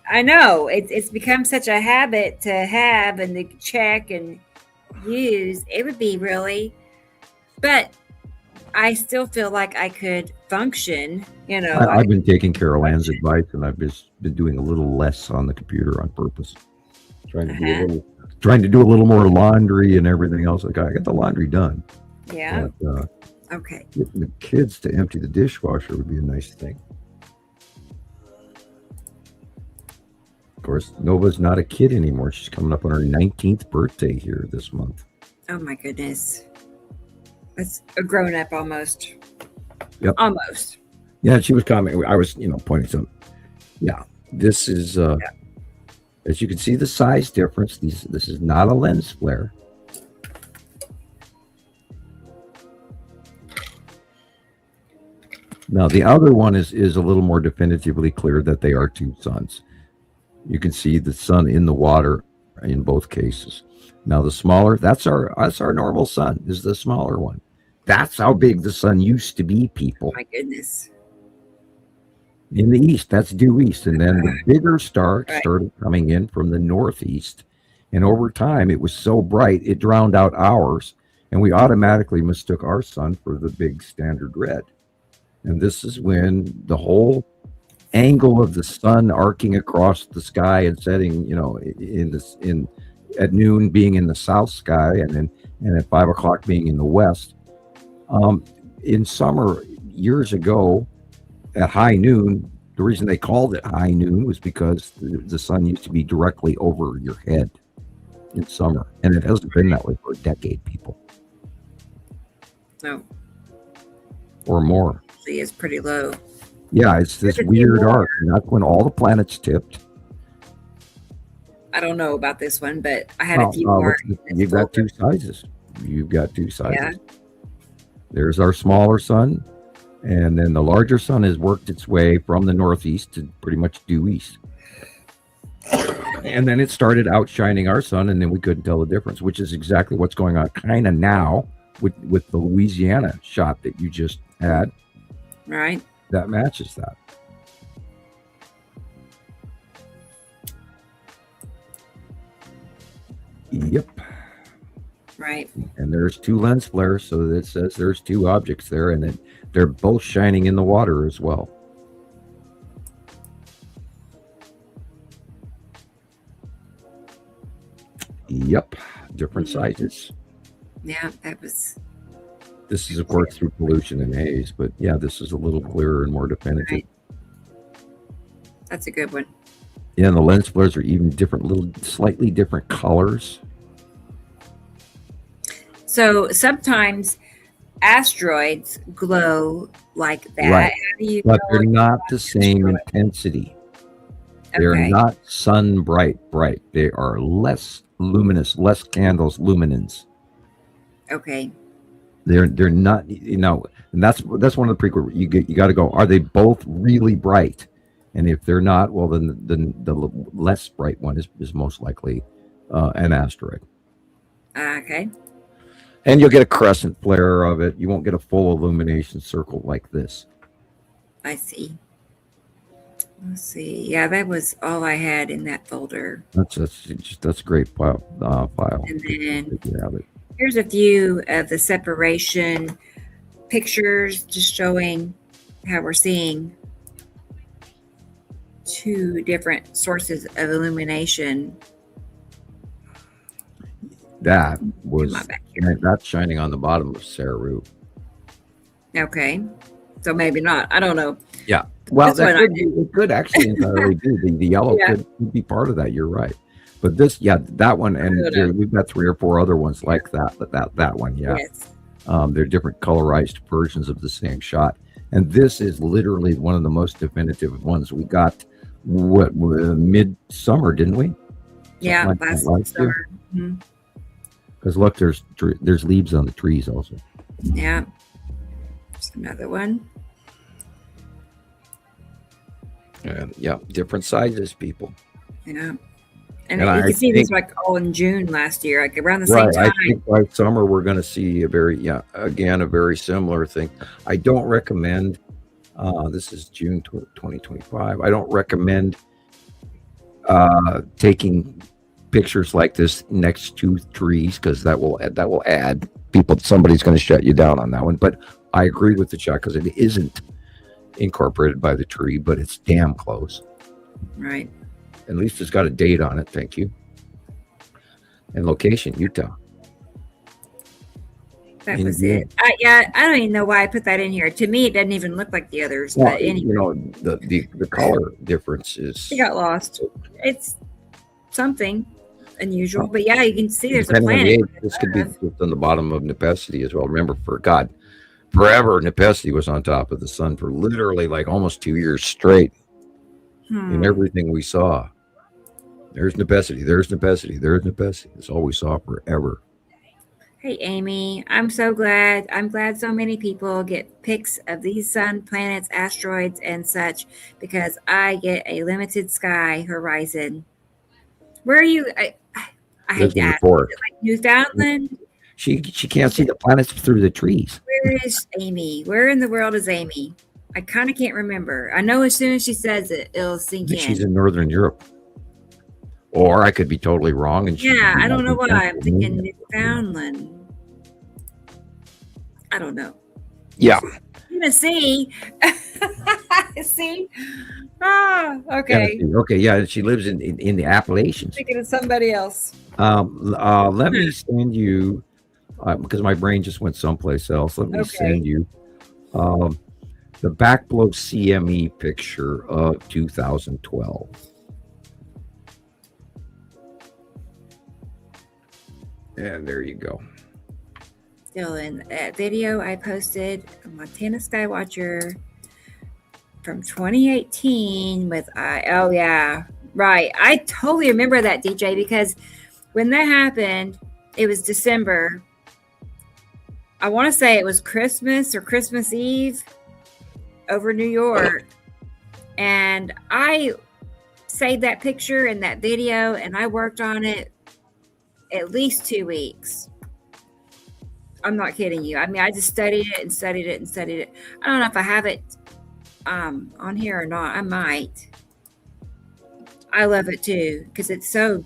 I know. It's become such a habit to have and to check and use. It would be really. But I still feel like I could function, I've been taking Carol Ann's advice, and I've just been doing a little less on the computer on purpose. Trying to do a little more laundry and everything else. Like I got the laundry done. Yeah. But, okay. Getting the kids to empty the dishwasher would be a nice thing. Of course, Nova's not a kid anymore. She's coming up on her 19th birthday here this month. Oh my goodness. It's a grown up almost. Yep. Almost. Yeah, she was commenting. I was, pointing some. Yeah. This is, as you can see, the size difference. This is not a lens flare. Now, the other one is a little more definitively clear that they are two suns. You can see the sun in the water in both cases. Now, the smaller, that's our normal sun, is the smaller one. That's how big the sun used to be, people. My goodness. In the east, that's due east. And then the bigger star started coming in from the northeast. And over time, it was so bright, it drowned out ours. And we automatically mistook our sun for the big standard red. And this is when the whole angle of the sun arcing across the sky and setting, at noon being in the south sky, and at 5 o'clock being in the west. In summer, years ago, at high noon, the reason they called it high noon was because the sun used to be directly over your head in summer, and it hasn't been that way for a decade, people. No. Or more. Is pretty low. Yeah, it's this weird arc, and that's when all the planets tipped. I don't know about this one, but I had a few more. You've got two sizes. Yeah. There's our smaller sun, and then the larger sun has worked its way from the northeast to pretty much due east. And then it started outshining our sun, and then we couldn't tell the difference, which is exactly what's going on kind of now with the Louisiana shot that you just had. Right. That matches that. Yep. Right. And there's two lens flares, so that says there's two objects there, and then they're both shining in the water as well. Yep. Different sizes. Yeah, that was... This is, of course, through pollution and haze, but yeah, this is a little clearer and more definitive. Right. That's a good one. Yeah, and the lens flares are even different, little slightly different colors. So sometimes asteroids glow like that. Right. But they're not the same asteroid? intensity. They're not sun bright. They are less luminous, less candles, luminance. Okay. They're not, and that's one of the prequel. You got to go. Are they both really bright? And if they're not, well, then the less bright one is most likely an asteroid. Okay. And you'll get a crescent flare of it. You won't get a full illumination circle like this. I see. Let's see. Yeah, that was all I had in that folder. That's a great file. And then here's a few of the separation pictures, just showing how we're seeing two different sources of illumination. That was that's shining on the bottom of Saru. Okay, so maybe not. I don't know. Yeah. Well, it could actually entirely be the yellow could be part of that. You're right. But this, that one, and we've got 3 or 4 other ones like that. But that one, Yes. They're different colorized versions of the same shot, and this is literally one of the most definitive ones. We got midsummer, didn't we? Yeah, last summer. Because look, there's leaves on the trees also. Yeah. There's another one. And different sizes, people. Yeah. And you can see these like all in June last year, like around the same time. I think by summer we're going to see a very similar thing. I don't recommend, this is June 2025. I don't recommend taking pictures like this next to trees, because that will add people. Somebody's going to shut you down on that one. But I agree with the shot because it isn't incorporated by the tree, but it's damn close. Right. At least it's got a date on it. Thank you. And location, Utah. That was it. I don't even know why I put that in here. To me, it doesn't even look like the others. Well, but anyway, the color difference is. It got lost. It's something unusual, but yeah, you can see there's a Depending on planet. the age, this could be just on the bottom of Nepenthe as well. Remember, forever Nepenthe was on top of the sun for literally like almost 2 years straight. in everything we saw. There's necessity. There's necessity. There's necessity. It's all we saw forever. Hey, Amy, I'm so glad. I'm glad so many people get pics of these sun, planets, asteroids, and such because I get a limited sky horizon. Where are you? I hate Lives in the that. Is forest. it like Newfoundland? She can't see the planets through the trees. Where is Amy? Where in the world is Amy? I kind of can't remember. I know as soon as she says it, it'll I sink think in. she's in Northern Europe. Or I could be totally wrong. And Yeah, I don't know why. I'm thinking Newfoundland. I don't know. Yeah. Tennessee. See? Ah, okay. Okay, yeah, she lives in the Appalachians. Thinking of somebody else. Let me send you, because my brain just went someplace else. Let me send you the backblow CME picture of 2012. And there you go. Still in that video I posted Montana Skywatcher from 2018 with oh yeah, right. I totally remember that, DJ, because when that happened, it was December. I want to say it was Christmas or Christmas Eve over New York. And I saved that picture and that video and I worked on it at least 2 weeks. I'm not kidding you. I mean, I just studied it and studied it and studied it. I don't know if I have it on here or not. I might. I love it too because it's so,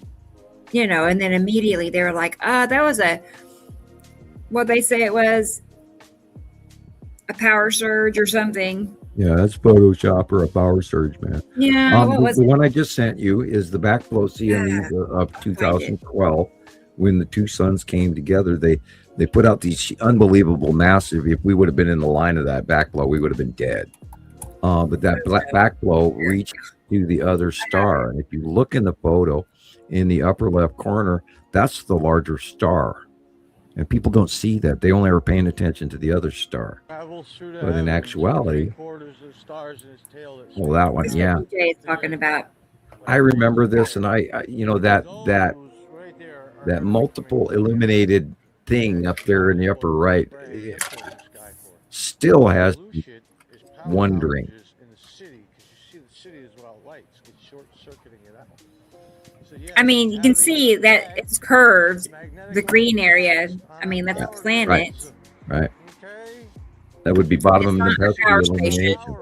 and then immediately they were like, that was what they say it was, a power surge or something. Yeah, that's Photoshop or a power surge, man. Yeah, what was the it? one I just sent you is the backblow CME of 2012. When the two suns came together, they put out these unbelievable massive. If we would have been in the line of that backblow, we would have been dead. But that backblow reached to the other star. And if you look in the photo in the upper left corner, that's the larger star. And people don't see that. They only are paying attention to the other star. But in actuality, well, that one, yeah. DJ is talking about. I remember this, and I that multiple illuminated thing up there in the upper right still has me wondering. I mean, you can see that it's curved, the green area. I mean, that's a planet. Right. That would be bottom of It's the not a power station. illumination.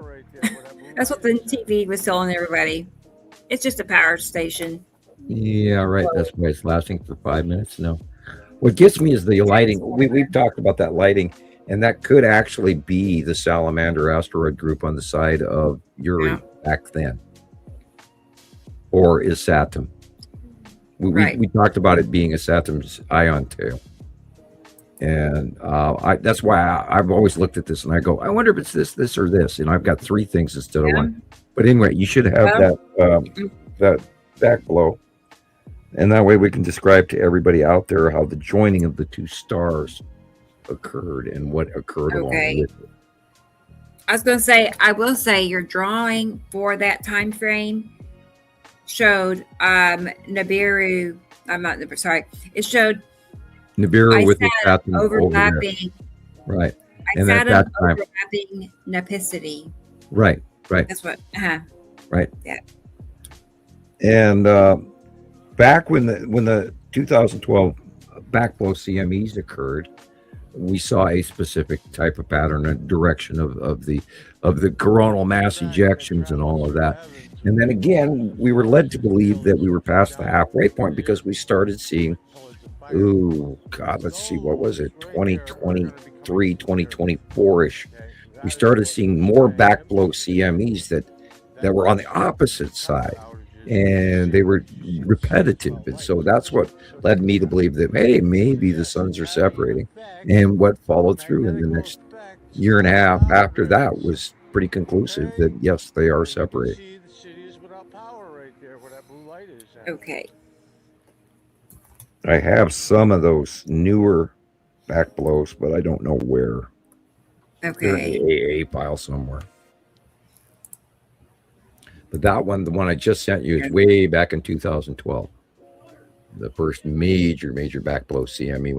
That's what the TV was telling everybody. It's just a power station. Yeah, right. That's why it's lasting for 5 minutes. No. What gets me is the lighting. We've talked about that lighting, and that could actually be the Salamander asteroid group on the side of Uri back then. Or is Saturn. We talked about it being a Saturn's ion tail. And that's why I've always looked at this and I go, I wonder if it's this, or this. And I've got three things instead of one. But anyway, you should have that backblow. And that way we can describe to everybody out there how the joining of the two stars occurred and what occurred along with it. I was going to say, I will say your drawing for that time frame showed Nibiru. I'm not sorry. It showed Nibiru with the Saturn overlapping. Right. And at that time, overlapping Nepicity. Right. That's what. Right. Yeah. And back when the 2012 backblow CMEs occurred, we saw a specific type of pattern and direction of the coronal mass ejections and all of that. And then again, we were led to believe that we were past the halfway point because we started seeing, let's see, what was it, 2023, 2024-ish. We started seeing more backblow CMEs that were on the opposite side. And they were repetitive. And so that's what led me to believe that, hey, maybe the suns are separating. And what followed through in the next year and a half after that was pretty conclusive that, yes, they are separating. Okay. I have some of those newer backblows, but I don't know where. Okay. They're in the AA pile somewhere. But that one, the one I just sent you, is way back in 2012. The first major backblow CME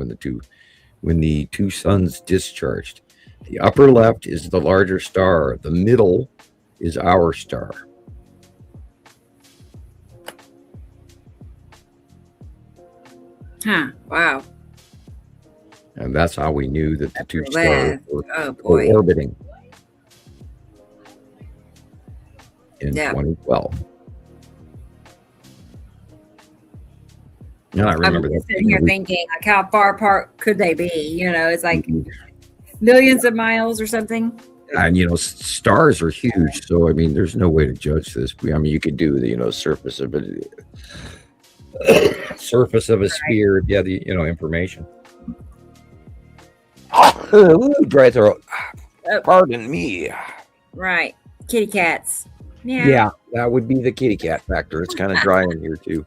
when the two suns discharged. The upper left is the larger star. The middle is our star. Huh. Wow. And that's how we knew that the two stars were boy. orbiting in 2012. And I remember that. Sitting here thinking, like, how far apart could they be? You know, it's like millions of miles or something. And stars are huge, so I mean, there's no way to judge this. I mean, you could do the surface of it, surface of a sphere. Yeah, the information. Ooh, dry throat. Pardon me. Right, kitty cats. Yeah, that would be the kitty cat factor. It's kind of dry in here too.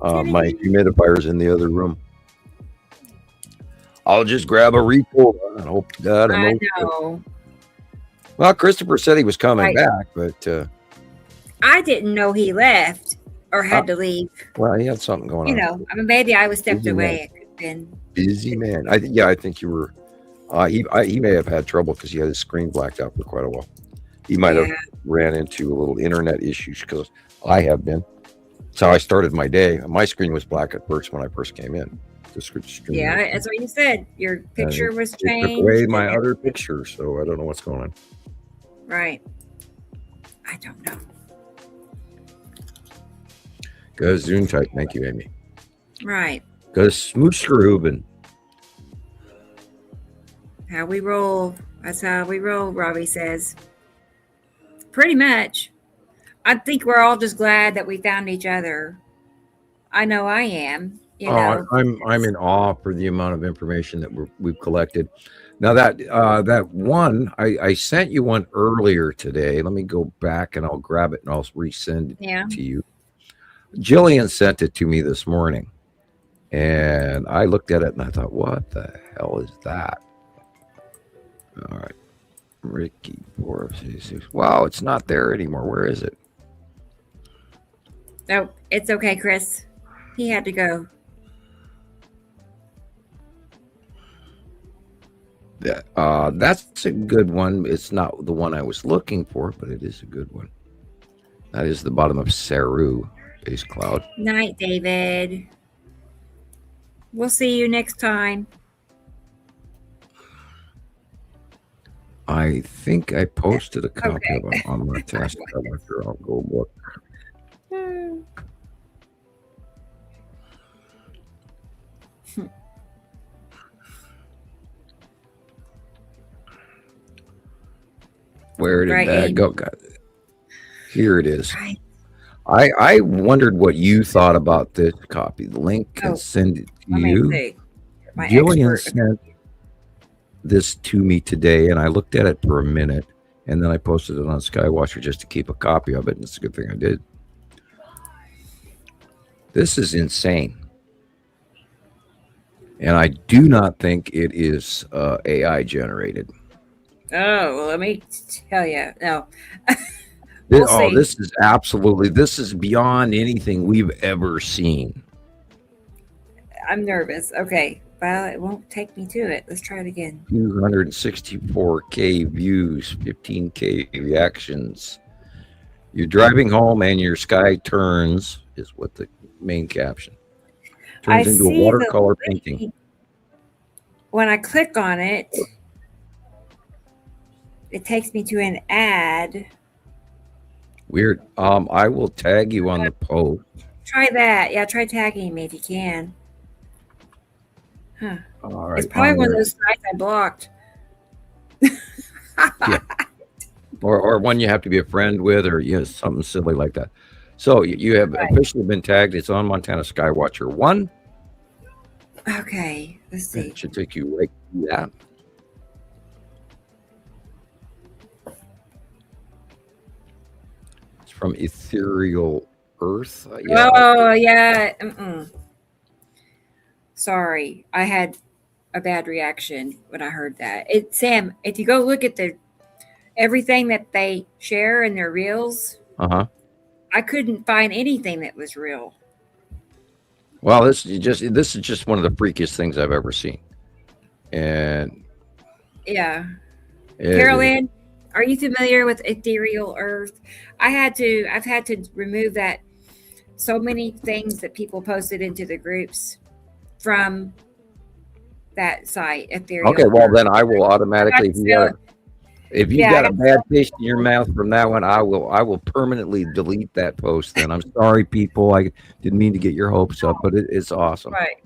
My humidifier's in the other room. I'll just grab a refill and hope to God I'm okay. Know. Well, Christopher said he was coming back, but I didn't know he left or had to leave. Well, he had something going on. I mean, maybe I was stepped Busy away. man. It could have been Busy man. I think you were. He may have had trouble because he had his screen blacked out for quite a while. He might have ran into a little internet issues because I have been. That's how I started my day. My screen was black at first when I first came in. That's what you said. Your picture was changed. Took away my other picture, so I don't know what's going on. Right. I don't know. Goes Zoom tight. Thank you, Amy. Right. Goes Smooster Ruben. How we roll. That's how we roll, Robbie says. Pretty much. I think we're all just glad that we found each other. I know I am. I'm in awe for the amount of information that we've collected. Now that one I sent you one earlier today. Let me go back and I'll grab it and I'll resend it to you. Gillian sent it to me this morning, and I looked at it and I thought, "What the hell is that?" All right, Ricky Boris. Wow, it's not there anymore. Where is it? No, it's okay, Chris. He had to go. That's a good one. It's not the one I was looking for, but it is a good one. That is the bottom of Saru base cloud. Night, David. We'll see you next time. I think I posted a copy of it on my task. I'll go look. Where did that go? Here it is. I wondered what you thought about this copy. The link and send it to you. Gillian sent this to me today, and I looked at it for a minute, and then I posted it on Skywatcher just to keep a copy of it, and it's a good thing I did. This is insane. And I do not think it is AI generated. Oh, well, let me tell you. No. This is beyond anything we've ever seen. I'm nervous. Okay. Well, it won't take me to it. Let's try it again. 264K views, 15K reactions. You're driving home and your sky turns, is what the main caption. Turns into a watercolor painting. When I click on it, it takes me to an ad. Weird. I will tag you on the post. Try that. Yeah, try tagging me if you can. Huh. All right. It's probably one of those sites I blocked. Yeah. Or one you have to be a friend with, or something silly like that. So you have officially been tagged. It's on Montana Skywatcher 1. Okay, let's see. It should take you right to that. It's from Ethereal Earth. Oh, yeah. Sorry, I had a bad reaction when I heard that. Sam, if you go look at everything that they share in their reels, I couldn't find anything that was real. Well, this is just one of the freakiest things I've ever seen. And Yeah. it- Carolyn, are you familiar with ethereal Earth? I've had to remove that so many things that people posted into the groups from that site, ethereal. okay, well Earth. then I will automatically. If you've Yeah, got I a bad taste in your mouth from that one, I will permanently delete that post. Then I'm sorry, people. I didn't mean to get your hopes up, but it's awesome. Right.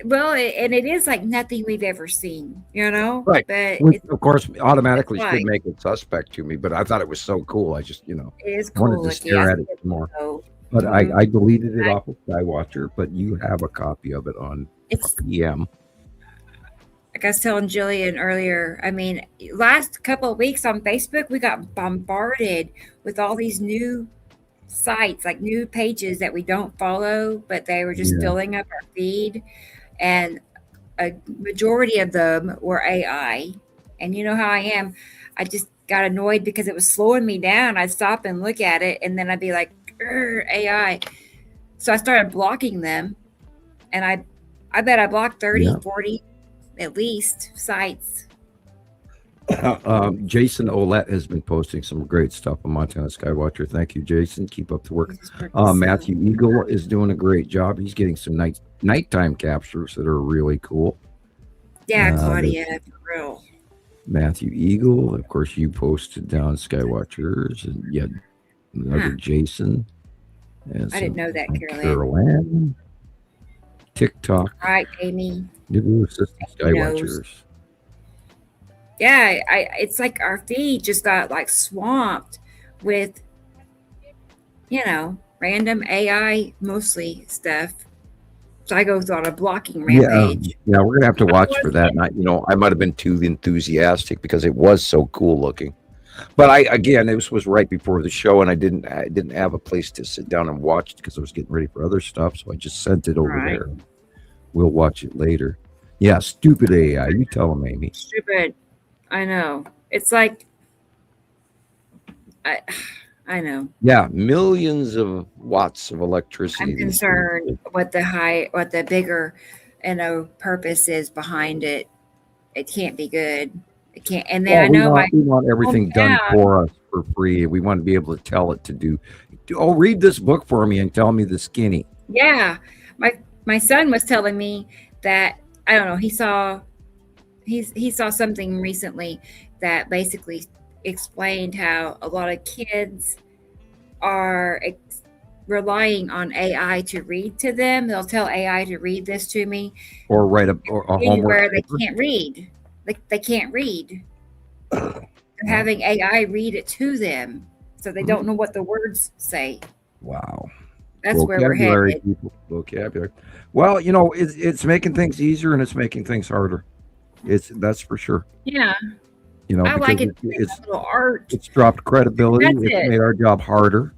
Well, and it is like nothing we've ever seen, Right. But Which, of course, automatically it's should like- make it suspect to me. But I thought it was so cool. I just, it is wanted cool to looking. stare I at it think more. so. But Mhm. I deleted it off of Skywatcher. But you have a copy of it on It's PM. like I was telling Gillian earlier. I mean, last couple of weeks on Facebook, we got bombarded with all these new sites, like new pages that we don't follow, but they were just Yeah. filling up our feed. And a majority of them were AI. And you know how I am. I just got annoyed because it was slowing me down. I'd stop and look at it, and then I'd be like, AI. So I started blocking them. And I bet I blocked 30, Yeah. 40 at least sites. Jason Olette has been posting some great stuff on Montana Skywatcher. Thank you, Jason. Keep up the work. Matthew Eagle is doing a great job. He's getting some nighttime captures that are really cool. Yeah, Claudia, for real. Matthew Eagle, of course, you posted down Skywatchers, and yet another Jason. And I didn't know that, Carolyn. Carolyn. TikTok. Right, Amy. Nibiru Assistant He knows. Skywatchers. Yeah, it's like our feed just got like swamped with, random AI mostly stuff. So I go on a blocking rampage. Yeah, we're gonna have to watch for that. And I might have been too enthusiastic because it was so cool looking. But this was right before the show, and I didn't have a place to sit down and watch it because I was getting ready for other stuff. So I just sent it over there. We'll watch it later. Yeah, stupid AI. You tell them, Amy. Stupid. I know. It's like I know. Yeah, millions of watts of electricity. I'm concerned what the bigger, purpose is behind it. It can't be good. It can't. And then I know we want everything done for us for free. We want to be able to tell it to do. Oh, read this book for me and tell me the skinny. Yeah, my son was telling me that I don't know. He saw something recently that basically explained how a lot of kids are relying on AI to read to them. They'll tell AI to read this to me, or write a homework where they paper. can't read. They can't read. They're having AI read it to them, so they don't know what the words say. Wow. That's where we're headed. Vocabulary. Well, it's making things easier and it's making things harder. That's for sure. Yeah. I Because like it. It's a little art. It's dropped credibility. That's It's it. made our job harder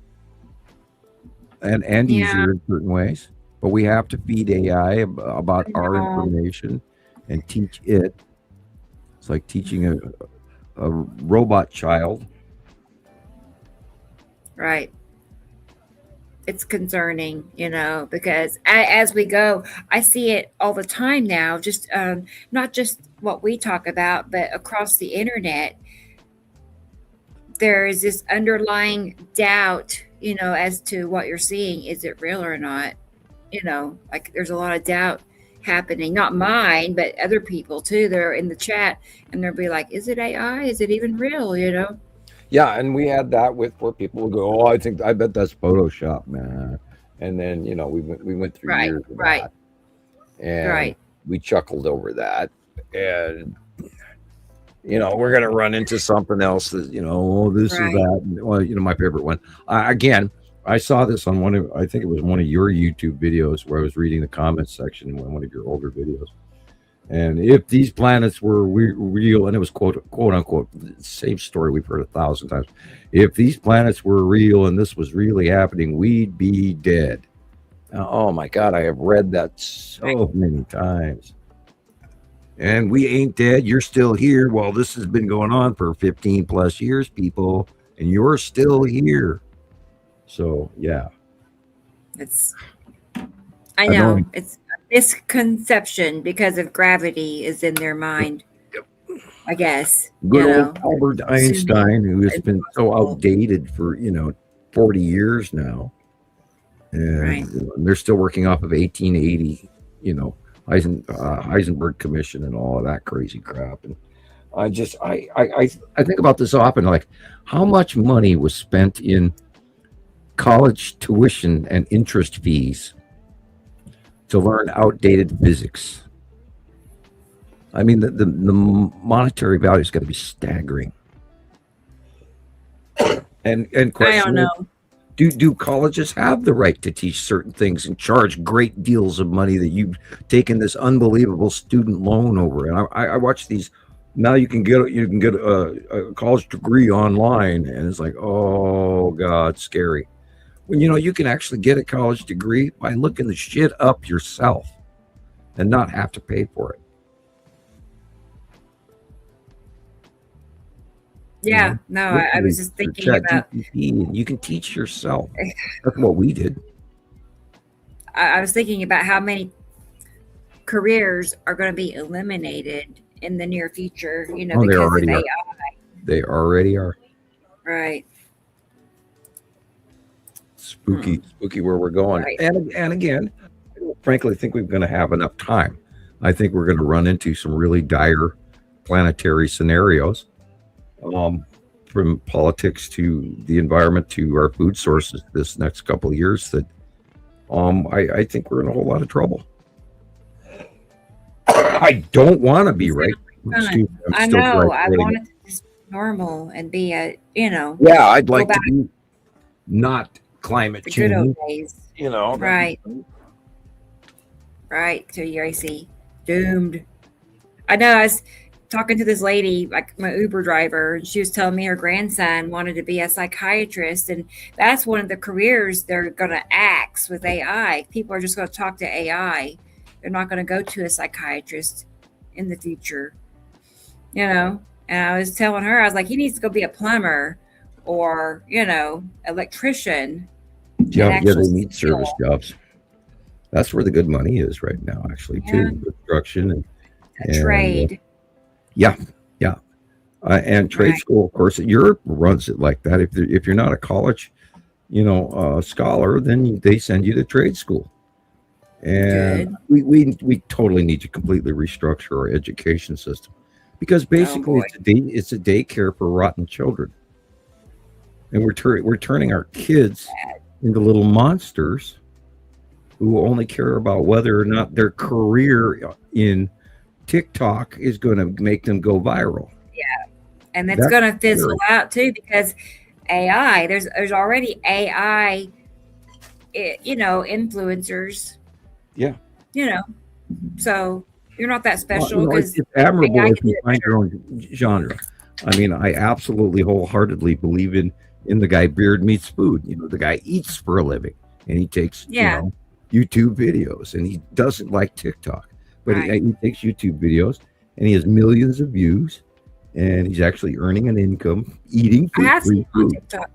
and Yeah. easier in certain ways. But we have to feed AI about our know. information and teach it. It's like teaching a robot child. Right. It's concerning, because as we go, I see it all the time now, just not just what we talk about, but across the internet. There is this underlying doubt, as to what you're seeing. Is it real or not? Like there's a lot of doubt happening, not mine, but other people too. They're in the chat and they'll be like, is it AI? Is it even real? Yeah, and we had that where people would go, I bet that's Photoshop, man. And then, we went through years of that. And we chuckled over that. And, we're going to run into something else that, this or that. And, well, my favorite one. Again, I saw this on I think it was one of your YouTube videos where I was reading the comments section in one of your older videos. And if these planets were real, and it was quote unquote, same story we've heard 1,000 times. If these planets were real and this was really happening, we'd be dead. Oh my God, I have read that so many times. And we ain't dead. You're still here. Well, this has been going on for 15 plus years, people. and you're still here. So yeah, I know it's a misconception because of gravity is in their mind. I guess. Good old Albert Einstein, who has been so outdated for 40 years now, and they're still working off of 1880, Heisenberg Commission and all of that crazy crap. And I think about this often, like how much money was spent in college tuition and interest fees to learn outdated physics. I mean, the monetary value is going to be staggering. And question, I don't know. Do colleges have the right to teach certain things and charge great deals of money that you've taken this unbelievable student loan over? And I watch these. Now you can get a college degree online, and it's like, oh God, scary. When you can actually get a college degree by looking the shit up yourself and not have to pay for it. Yeah, I was just thinking about GPT, you can teach yourself. That's what we did. I was thinking about how many careers are going to be eliminated in the near future, because of AI. They already are. Right. Spooky where we're going. Right. And again, I don't frankly think we're going to have enough time. I think we're going to run into some really dire planetary scenarios. From politics to the environment to our food sources this next couple of years that I think we're in a whole lot of trouble. I don't want to be right. I know. I want it to just be normal and be Yeah, I'd like to be not climate change. Good old days. Right. Right. So you're doomed. I know. I was talking to this lady, like my Uber driver, and she was telling me her grandson wanted to be a psychiatrist, and that's one of the careers they're going to axe with AI. People are just going to talk to AI. They're not going to go to a psychiatrist in the future, And I was telling her, I was like, he needs to go be a plumber or, electrician. Yeah, they need service jobs. That's where the good money is right now, actually, too. Construction and trade. Yeah. And trade school, of course, Europe runs it like that. If you're not a college, scholar, then they send you to trade school. And we totally need to completely restructure our education system because basically it's a daycare for rotten children, and we're turning our kids into little monsters who only care about whether or not their career in TikTok is going to make them go viral. Yeah, and that's going to fizzle out too because AI. There's already AI, influencers. Yeah. So you're not that special because it's admirable if you find your own genre. I mean, I absolutely wholeheartedly believe in the guy Beard Meets Food. The guy eats for a living and he takes YouTube videos and he doesn't like TikTok. But he takes YouTube videos and he has millions of views and he's actually earning an income eating free food. On TikTok.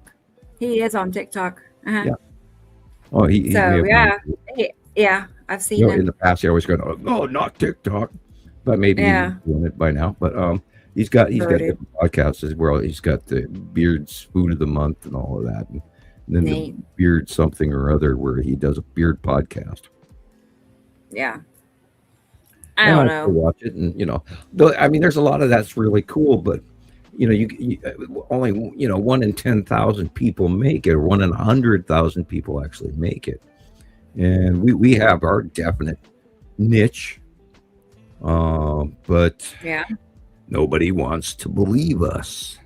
He is on TikTok. Uh-huh. Yeah. Oh, yeah. I've seen him. In the past, he always go, "Oh, not TikTok," but maybe he's doing it by now. But he's got different podcasts as well. He's got the Beard's Food of the Month and all of that, and then the Beard something or other where he does a beard podcast. Yeah. I don't know. Watch it, and I mean, there's a lot of that's really cool, but you only 1 in 10,000 people make it, or 1 in 100,000 people actually make it, and we have our definite niche, but nobody wants to believe us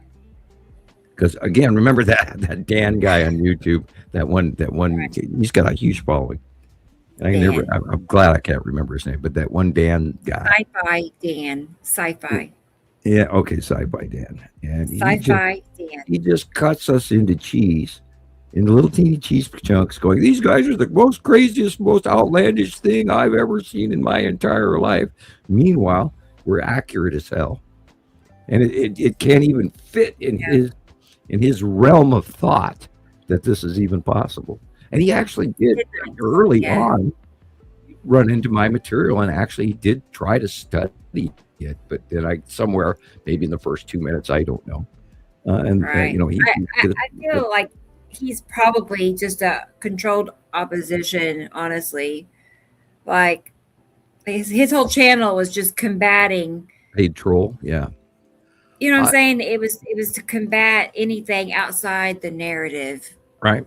because again, remember that Dan guy on YouTube, that one, he's got a huge following. I'm glad I can't remember his name, but that one Dan guy. Sci-fi Dan. Sci-fi. Yeah, okay, Sci-fi Dan. And Sci-fi Dan. He just cuts us into cheese, into little teeny cheese chunks, going, these guys are the most craziest, most outlandish thing I've ever seen in my entire life. Meanwhile, we're accurate as hell. And it can't even fit in in his realm of thought that this is even possible. And he actually did early on run into my material, and actually did try to study it, but then I somewhere maybe in the first 2 minutes, I don't know. Right. You know, I feel like he's probably just a controlled opposition, honestly. Like his whole channel was just combating. paid troll, yeah. You know what I'm saying? It was to combat anything outside the narrative. Right.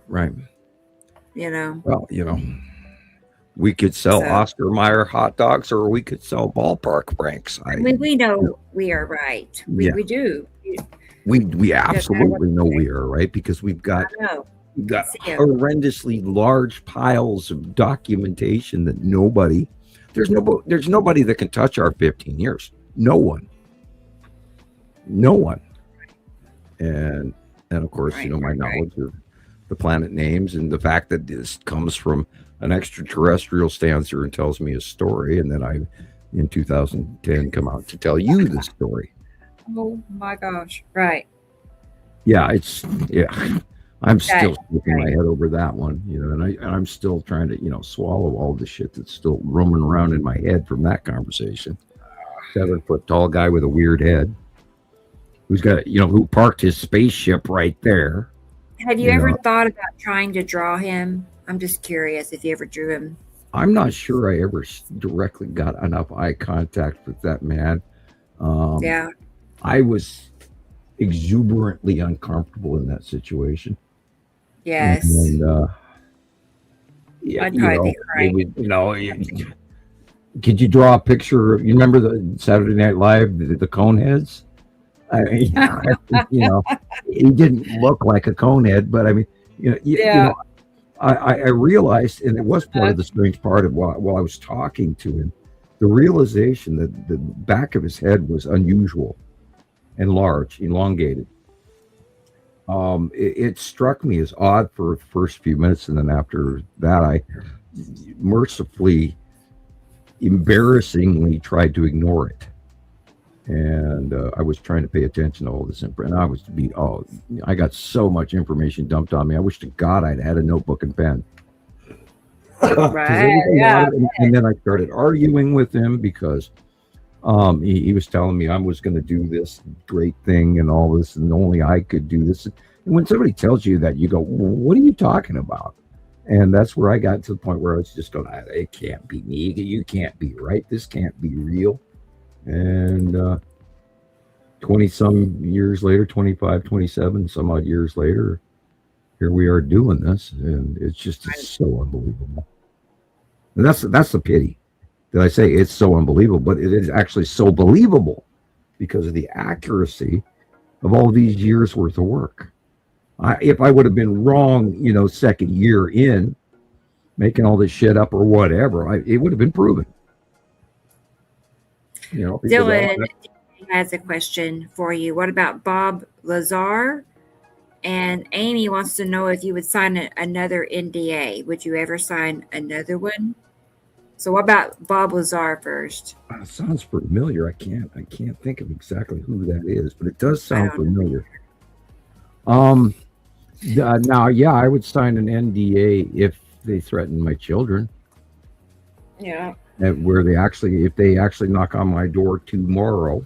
You know. Well, you know, we could sell Oscar Mayer hot dogs, or we could sell ballpark pranks. I mean, we know we are right. We do. We absolutely know we are right, because we've got horrendously large piles of documentation that there's nobody that can touch our 15 years. No one. And of course, you know, my knowledge of the planet names, and the fact that this comes from an extraterrestrial stands here and tells me a story, and then I, in 2010, come out to tell you the story. Oh my gosh! Right. Yeah, I'm still shaking my head over that one, you know, and I'm still trying to, you know, swallow all the shit that's still roaming around in my head from that conversation. 7-foot tall guy with a weird head, who parked his spaceship right there. Have you ever thought about trying to draw him? I'm just curious if you ever drew him. I'm not sure I ever directly got enough eye contact with that man. I was exuberantly uncomfortable in that situation. Yes. And I'd probably be crying. Could you draw a picture? You remember the Saturday Night Live, the Coneheads? He didn't look like a conehead, but I mean, I realized, and it was part of the strange part of while I was talking to him, the realization that the back of his head was unusual and large, elongated. It struck me as odd for the first few minutes, and then after that, I mercifully, embarrassingly tried to ignore it. And I was trying to pay attention to all this info, and I got so much information dumped on me. I wish to God I'd had a notebook and pen. Right. Yeah. And then I started arguing with him because he was telling me I was going to do this great thing and all this, and only I could do this. And when somebody tells you that, you go, "What are you talking about?" And that's where I got to the point where I was just going, "It can't be me. You can't be right. This can't be real." And 20 some years later, 25, 27 some odd years later, here we are doing this, and it's just so unbelievable. And that's the pity that I say it's so unbelievable, but it is actually so believable because of the accuracy of all these years worth of work. If I would have been wrong, second year in, making all this shit up or whatever, it would have been proven. Dylan has a question for you. What about Bob Lazar? And Amy wants to know if you would sign another NDA. Would you ever sign another one? So what about Bob Lazar first? It sounds familiar. I can't think of exactly who that is, but it does sound familiar. I would sign an NDA if they threaten my children. Yeah. Where if they actually knock on my door tomorrow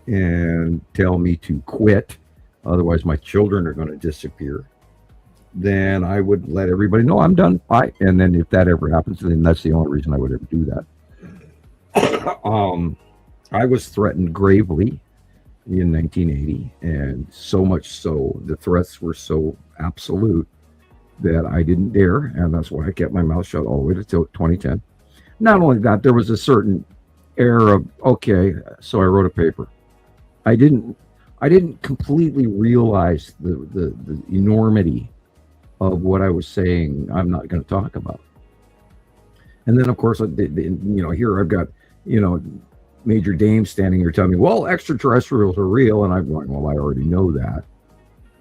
and tell me to quit, otherwise my children are going to disappear, then I would let everybody know I'm done. Bye. And then if that ever happens, then that's the only reason I would ever do that. I was threatened gravely in 1980, and so much so the threats were so absolute that I didn't dare, and that's why I kept my mouth shut all the way to 2010. Not only that, there was a certain air of, okay, so I wrote a paper. I didn't completely realize the enormity of what I was saying I'm not going to talk about. And then, of course, here I've got, Major Dame standing here telling me, well, extraterrestrials are real. And I'm going, well, I already know that.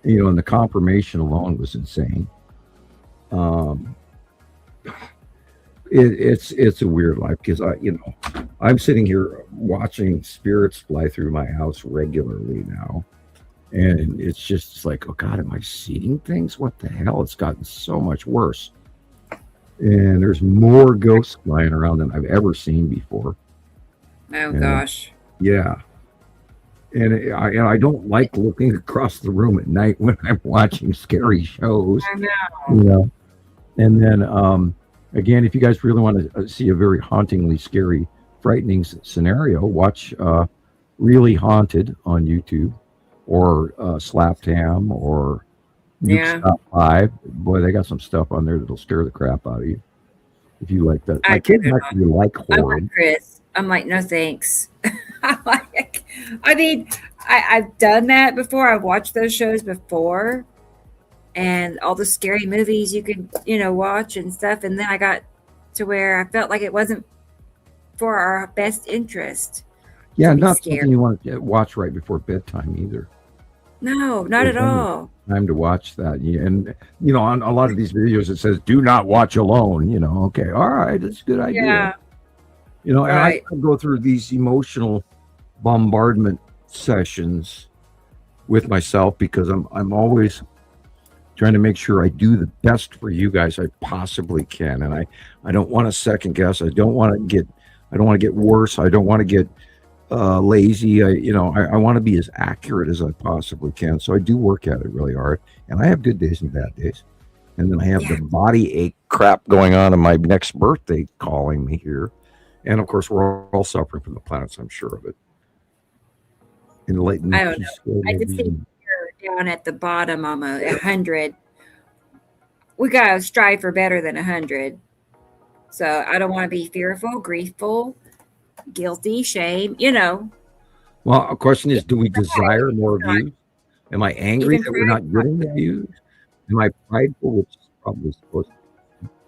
And the confirmation alone was insane. It's a weird life because I'm sitting here watching spirits fly through my house regularly now, And it's just like, oh God, am I seeing things? What the hell? It's gotten so much worse. And there's more ghosts flying around than I've ever seen before. Oh gosh. Yeah. And I don't like looking across the room at night when I'm watching scary shows. I know. You know. And then again, if you guys really want to see a very hauntingly scary, frightening scenario, watch Really Haunted on YouTube, or Slapped Ham, or Nuke Stop 5. Boy, they got some stuff on there that'll scare the crap out of you if you like that. My kids actually like horror. I'm like Chris. I'm like, no thanks. I mean, I've done that before. I've watched those shows before, and all the scary movies you could, watch and stuff. And then I got to where I felt like it wasn't for our best interest. Yeah, not something you want to watch right before bedtime either. No, not at all. Time to watch that. And, on a lot of these videos, it says, do not watch alone. Okay, all right, that's a good idea. Yeah. And I go through these emotional bombardment sessions with myself because I'm always trying to make sure I do the best for you guys I possibly can. And I don't want to second guess. I don't want to get worse. I don't want to get lazy. I want to be as accurate as I possibly can. So I do work at it really hard, and I have good days and bad days. And then I have the body ache crap going on my next birthday calling me here. And of course, we're all suffering from the planets. I'm sure of it. Enlightenment. I don't know. I just think you're down at the bottom on 100. We got to strive for better than 100. So I don't want to be fearful, griefful, guilty, shame, Well, a question is, do we desire more views? Am I angry that we're not getting the views? Am I prideful, which is probably supposed to?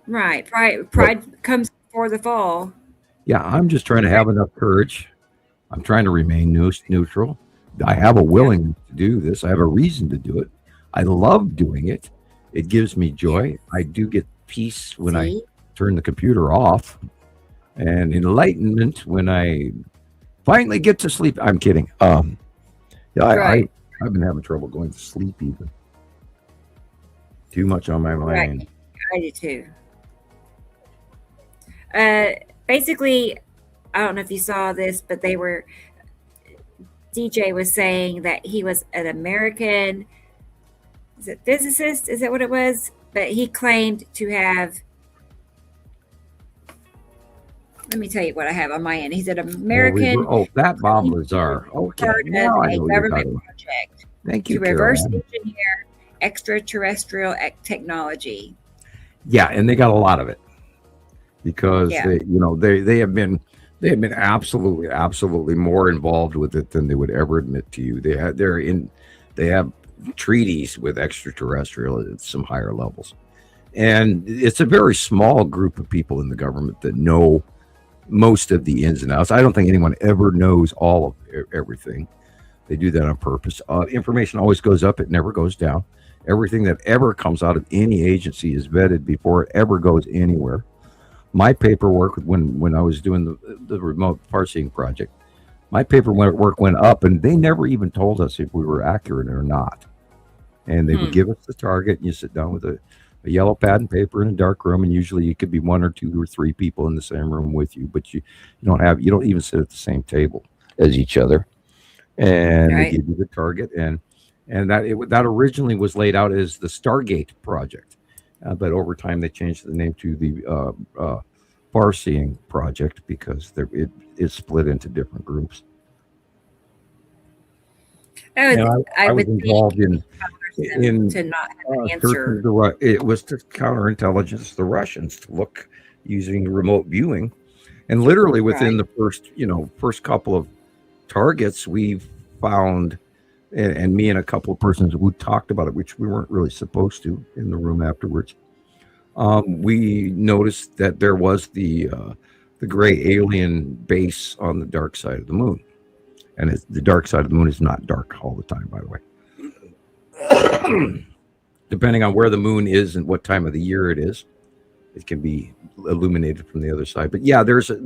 Right. Pride comes before the fall. Yeah, I'm just trying to have enough courage. I'm trying to remain neutral. I have a willingness to do this. I have a reason to do it. I love doing it. It gives me joy. I do get peace when I turn the computer off, and enlightenment when I finally get to sleep. I'm kidding. I've been having trouble going to sleep even. Too much on my mind. I do too. Basically, I don't know if you saw this, but DJ was saying that he was an American, is it physicist? Is that what it was? But he claimed to have, let me tell you what I have on my end. He's an American. That Bob Lazar. Okay. Now I know a government project. Thank you, to reverse engineer extraterrestrial technology. Yeah, and they got a lot of it because they have been absolutely more involved with it than they would ever admit to you. They have treaties with extraterrestrial at some higher levels, and it's a very small group of people in the government that know most of the ins and outs. I don't think anyone ever knows all of everything. They do that on purpose. Information always goes up; it never goes down. Everything that ever comes out of any agency is vetted before it ever goes anywhere. My paperwork, when I was doing the remote parsing project, my paperwork went up, and they never even told us if we were accurate or not. And they would give us the target, and you sit down with a yellow pad and paper in a dark room, and usually you could be 1 or 2 or 3 people in the same room with you, but you don't even sit at the same table as each other. And they give you the target, and that originally was laid out as the Stargate project. But over time, they changed the name to the Farseeing Project because it is split into different groups. I was involved in to not have an answer. It was to counterintelligence the Russians to look using remote viewing, and literally within the first couple of targets, we found. And me and a couple of persons who talked about it, which we weren't really supposed to in the room afterwards. We noticed that there was the gray alien base on the dark side of the moon. And the dark side of the moon is not dark all the time, by the way. Depending on where the moon is and what time of the year it is, it can be illuminated from the other side. But yeah, there's a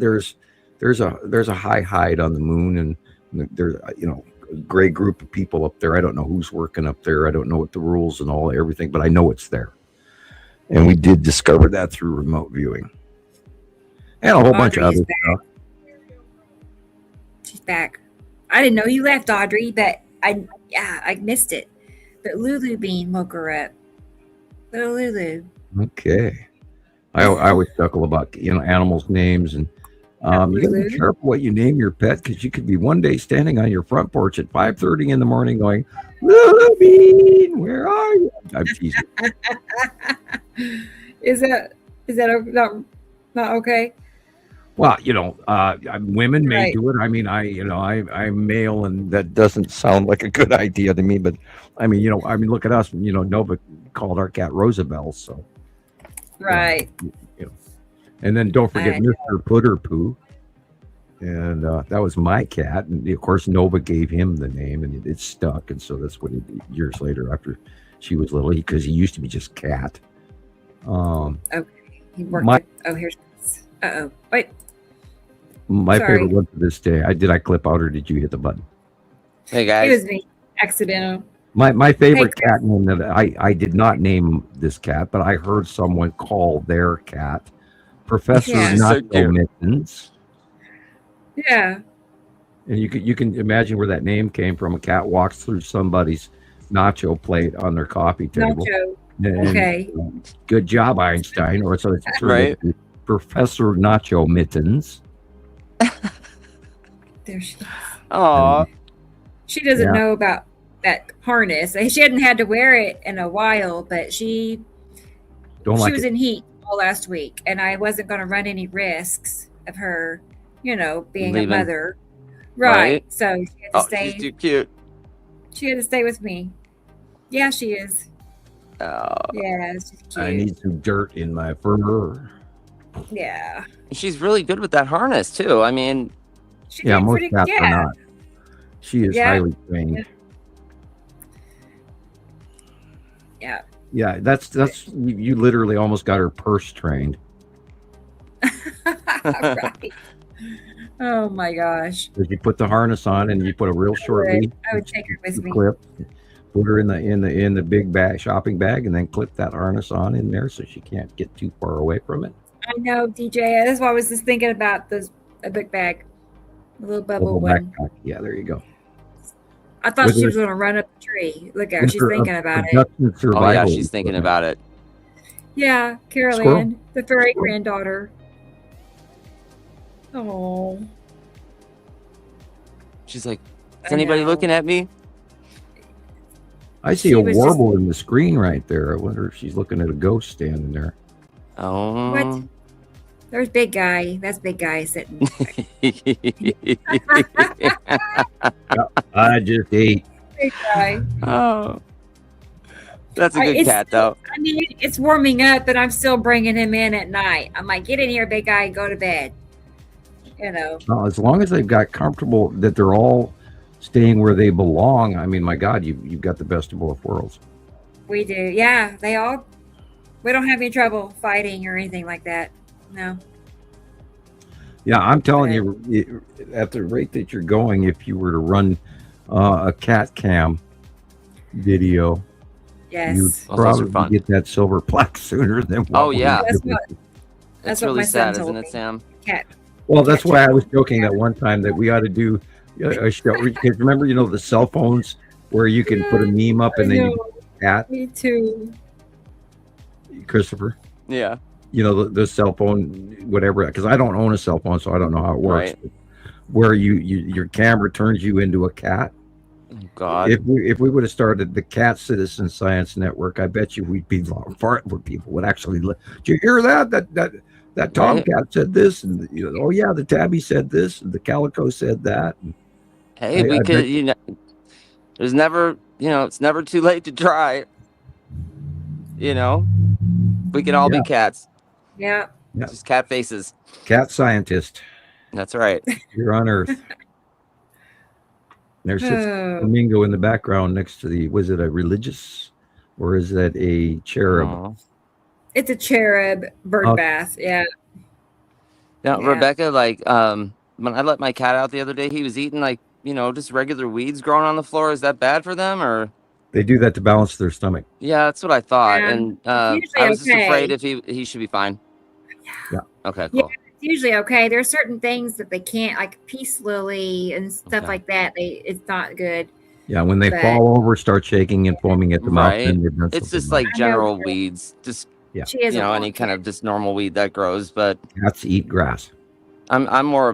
high hide on the moon, and there's great group of people up there. I don't know who's working up there. I don't know what the rules and everything, but I know it's there. And we did discover that through remote viewing. And a whole bunch of other stuff. She's back. I didn't know you left, Audrey, but I missed it. But Lulu Bean woke her up. Little Lulu. Okay. I always chuckle about animals' names, and you got to be careful what you name your pet, because you could be one day standing on your front porch at 5:30 in the morning going, Lulu Bean, where are you? I'm teasing. Is that not okay? Well, women may do it. I mean, I'm male, and that doesn't sound like a good idea to me. But look at us. Nova called our cat Rosabelle, so right. And then don't forget Mr. Putterpoo, and that was my cat, and of course Nova gave him the name, and it stuck, and so that's what he did years later after she was little, because he used to be just Cat. Okay, he worked. Here's. Wait. My favorite one to this day. Did I clip out, or did you hit the button? Hey guys. It was me. Accidental. My favorite cat name that I did not name this cat, but I heard someone call their cat Professor Nacho Mittens. Yeah. And you can imagine where that name came from. A cat walks through somebody's nacho plate on their coffee table. Nacho. And, okay. Good job, Einstein. Or so it's right. Professor Nacho Mittens. There she is. Aww. She doesn't know about that harness. She hadn't had to wear it in a while, but she was in heat all last week, and I wasn't going to run any risks of her, being leaving. A mother. Right. So she had to stay. She's too cute. She had to stay with me. Yeah, she is. Oh. Yeah, she's cute. I need some dirt in my fur. Yeah. She's really good with that harness too. I mean, most cats are not. She is highly trained. Yeah. Yeah, that's you literally almost got her purse trained. Right. Oh my gosh. Because you put the harness on and you put a real short lead. I would take her with me. Clip, put her in the big bag, shopping bag, and then clip that harness on in there so she can't get too far away from it. I know, DJ. That's why I was just thinking about a book bag, a little bubble one. Backpack. Yeah, there you go. I thought she was going to run up the tree. Look at her. She's thinking about it. Oh yeah, she's thinking about it. Yeah, Carol Ann, the furry granddaughter. Oh. She's like, is anybody looking at me? I see a warble in the screen right there. I wonder if she's looking at a ghost standing there. Oh. What? There's Big Guy. That's Big Guy sitting. I just ate. Big Guy. Oh. That's a good cat, though. I mean, it's warming up, but I'm still bringing him in at night. I'm like, get in here, Big Guy, and go to bed. Well, as long as they've got comfortable, that they're all staying where they belong. I mean, my God, you've got the best of both worlds. We do. Yeah, we don't have any trouble fighting or anything like that. No. Yeah, I'm telling you, at the rate that you're going, if you were to run a cat cam video, you'd probably get that silver plaque sooner than. Oh yeah, that's really what sad, isn't it, Sam? Cat. Well, that's why I was joking that one time that we ought to do a show. Because remember, the cell phones where you can put a meme up and then you cat. Me too. Christopher. Yeah. The cell phone, whatever. Because I don't own a cell phone, so I don't know how it works. Right. Where your camera turns you into a cat. Oh, God. If we would have started the Cat Citizen Science Network, I bet you we'd be far where people would actually. Did you hear that? That Tomcat said this, and oh yeah, the Tabby said this, and the Calico said that. Hey, we could, there's never, it's never too late to try. We can all be cats. Yeah. Just cat faces. Cat scientist. That's right. You're on Earth. There's a flamingo in the background next to was it a religious, or is that a cherub? Aww. It's a cherub bird bath. Yeah. Now, Rebecca, when I let my cat out the other day, he was eating just regular weeds growing on the floor, is that bad for them, or? They do that to balance their stomach. Yeah, that's what I thought, and it's I usually was just afraid okay. if he should be fine. Yeah. Okay, Yeah, cool. it's usually okay. There's certain things that they can't, like peace lily and stuff Okay. like that. It's not good. Yeah, when they But- fall over, start shaking and foaming at the mouth, Right. then they've done It's something just wrong. like general weeds, just Yeah. She is a any kind of just normal weed that grows. But Cats eat grass. I'm more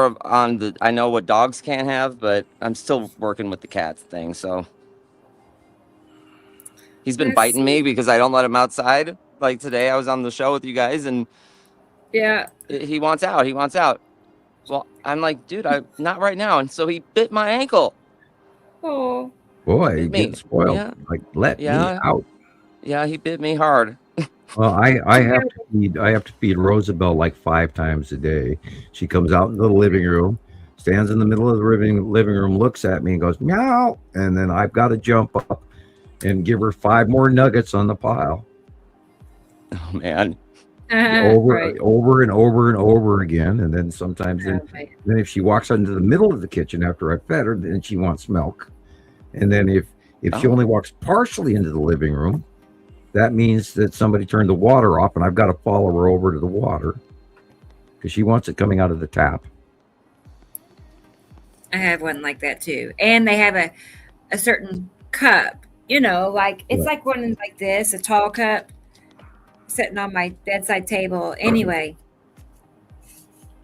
of on the. I know what dogs can't have, but I'm still working with the cats thing. So he's been Let's biting me see. because I don't let him outside. Like today, I was on the show with you guys, and Yeah. he wants out. He wants out. Well, I'm like, dude, I'm not right now. And so he bit my ankle. Oh. Boy, Bit you me. get spoiled. Yeah. Like, let me Yeah. out. Yeah, he bit me hard. Well, I have to feed Rosabelle like 5 times a day. She comes out into the living room, stands in the middle of the living room, looks at me and goes, meow. And then I've got to jump up and give her 5 more nuggets on the pile. Oh man. over Right. over and over and over again. And then sometimes Right. then if she walks out into the middle of the kitchen after I've fed her, then she wants milk. And then if she only walks partially into the living room, that means that somebody turned the water off and I've got to follow her over to the water because she wants it coming out of the tap. I have one like that too. And they have a certain cup, like it's like one like this, a tall cup sitting on my bedside table. Anyway,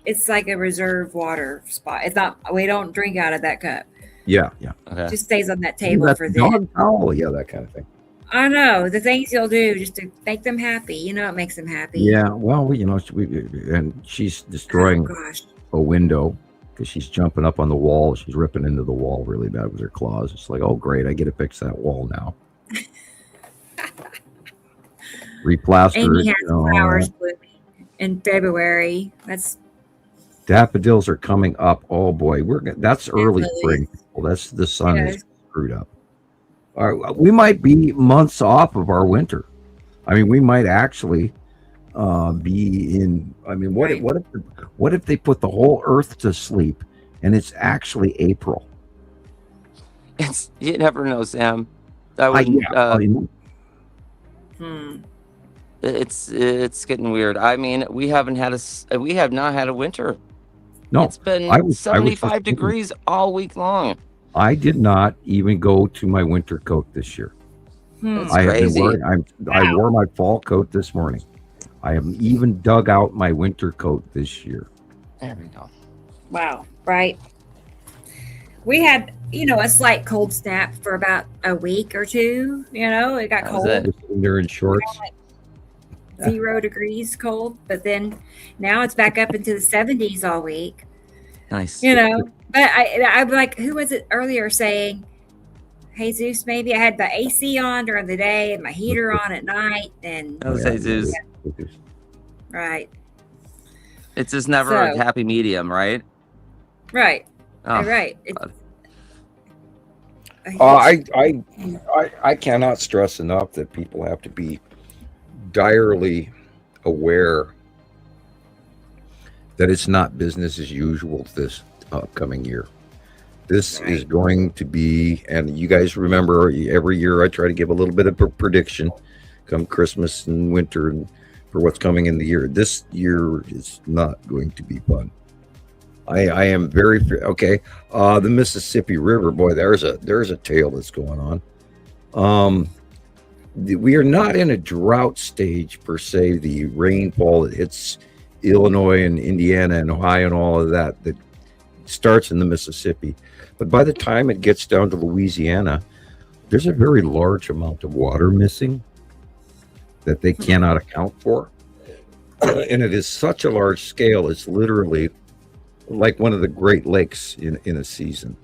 it's like a reserve water spot. It's not, we don't drink out of that cup. Yeah. Okay. It just stays on that table That's for dog them. towel, that kind of thing. I know the things you'll do just to make them happy. It makes them happy. Yeah, well, and she's destroying a window because she's jumping up on the wall. She's ripping into the wall really bad with her claws. It's like, oh, great, I get to fix that wall now. Replaster Amy it. has flowers blooming in February. Daffodils are coming up. Oh boy, that's early spring. Well, that's the sun is screwed up. We might be months off of our winter. I mean, we might actually be in. I mean, what if they put the whole Earth to sleep and it's actually April? You never know, Sam. That would. It's getting weird. I mean, we have not had a winter. No, it's been 75 degrees all week long. I did not even go to my winter coat this year. That's I crazy. I wore my fall coat this morning. I have even dug out my winter coat this year. There we go. Wow. Right. We had, a slight cold snap for about a week or two. It got cold. They're in shorts. 0 degrees cold, but then now it's back up into the 70s all week. Nice. But I'm like, who was it earlier saying, Jesus, maybe I had the AC on during the day and my heater on at night. And That was Jesus. Right. It's just never a happy medium, right? Right. Oh, right. I cannot stress enough that people have to be direly aware that it's not business as usual this upcoming year. This is going to be, and you guys remember every year I try to give a little bit of a prediction come Christmas and winter and for what's coming in the year. This year is not going to be fun. I am very okay. The Mississippi River, boy, there's a tale that's going on. We are not in a drought stage per se. The rainfall that hits Illinois and Indiana and Ohio and all of that starts in the Mississippi. But by the time it gets down to Louisiana, there's a very large amount of water missing that they cannot account for. And it is such a large scale, it's literally like one of the Great Lakes in a season.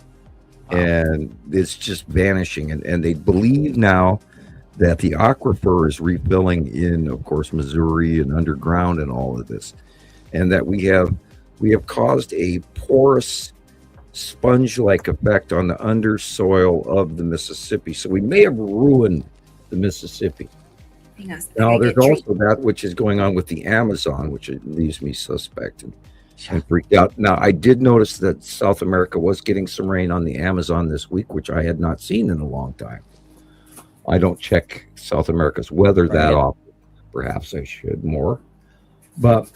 And it's just vanishing. And they believe now that the aquifer is refilling in, of course, Missouri and underground and all of this. And that we have caused a porous sponge-like effect on the undersoil of the Mississippi. So we may have ruined the Mississippi. Now, there's also that which is going on with the Amazon, which leaves me suspect. and freaked out. Now, I did notice that South America was getting some rain on the Amazon this week, which I had not seen in a long time. I don't check South America's weather that often. Perhaps I should more. But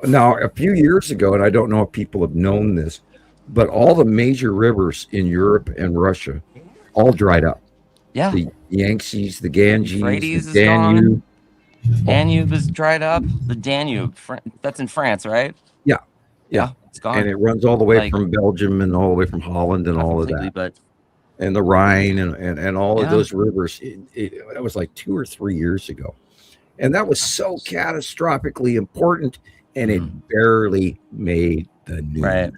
now, a few years ago, and I don't know if people have known this, but all the major rivers in Europe and Russia all dried up. Yeah. The Yangtze, the Ganges, Euphrates the is gone. Danube. Danube is dried up. The Danube, that's in France, right? Yeah, it's gone. And it runs all the way from Belgium and all the way from Holland and all of that. But and the Rhine and all of those rivers. That was like 2 or 3 years ago. And that was so catastrophically important, and it barely made the news.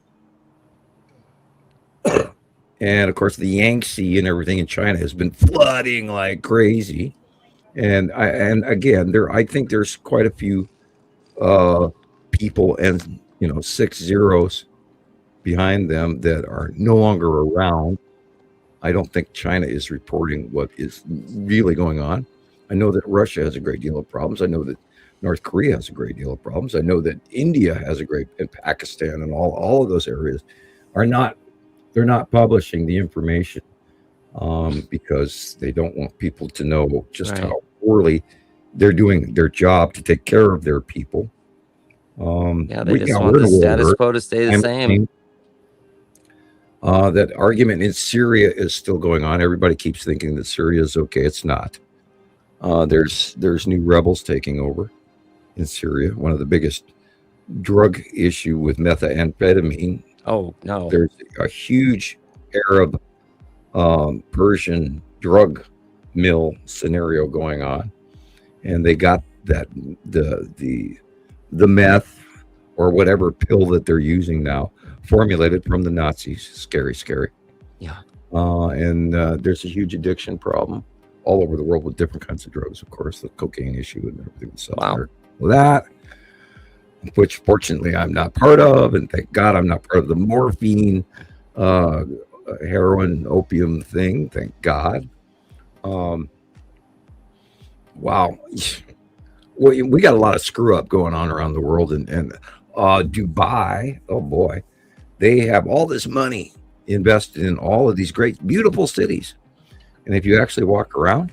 Right. And of course, the Yangtze and everything in China has been flooding like crazy. And again, I think there's quite a few people and 6 zeros behind them that are no longer around. I don't think China is reporting what is really going on. I know that Russia has a great deal of problems. I know that North Korea has a great deal of problems. I know that India has and Pakistan and all of those areas they're not publishing the information because they don't want people to know just how poorly they're doing their job to take care of their people. They just want the status quo to stay the same. That argument in Syria is still going on. Everybody keeps thinking that Syria is okay. It's not. There's new rebels taking over in Syria. One of the biggest drug issue with methamphetamine. Oh no! There's a huge Arab Persian drug mill scenario going on, and they got that the meth or whatever pill that they're using now formulated from the Nazis. Scary. Yeah. And there's a huge addiction problem all over the world with different kinds of drugs, of course, the cocaine issue and everything. So that, which fortunately I'm not part of, and thank God I'm not part of the morphine, heroin, opium thing. Thank God. Wow. Well, we got a lot of screw up going on around the world, and Dubai, oh boy, they have all this money invested in all of these great, beautiful cities. And if you actually walk around,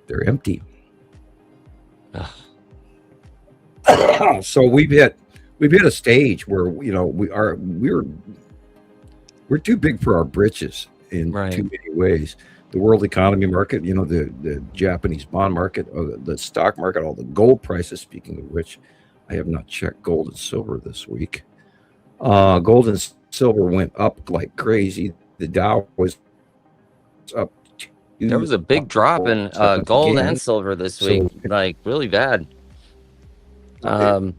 they're empty. So we've hit a stage where we're too big for our britches in too many ways. The world economy market, the Japanese bond market, or the stock market, all the gold prices. Speaking of which, I have not checked gold and silver this week. Gold and silver went up like crazy. The Dow was up. There was a big drop in gold and silver this week, like really bad. Yeah.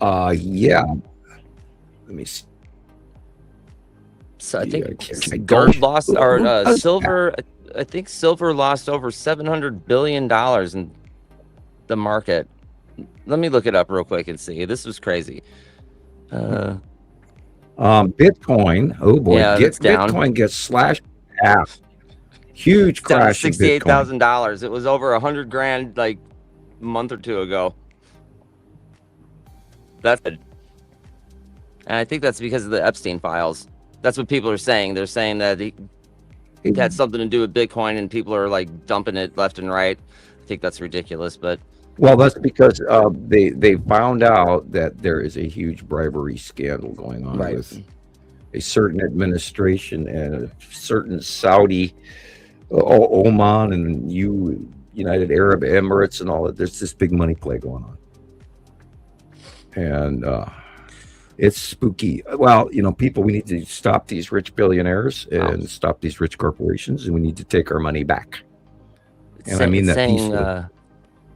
Let me see. So I think gold lost, or silver. I think silver lost over $700 billion in the market. Let me look it up real quick and see. This was crazy. Bitcoin. Oh boy, yeah, Bitcoin gets slashed in half. Huge crash. $68,000. It was over $100,000 like a month or two ago. That's it. And I think that's because of the Epstein files. That's what people are saying. They're saying that it had something to do with Bitcoin, and people are like dumping it left and right. I think that's ridiculous, but well, that's because they found out that there is a huge bribery scandal going on with a certain administration and a certain Saudi, Oman, and United Arab Emirates, and all that. There's this big money play going on, and it's spooky. Well, people, we need to stop these rich billionaires and stop these rich corporations, and we need to take our money back. And I mean that peacefully.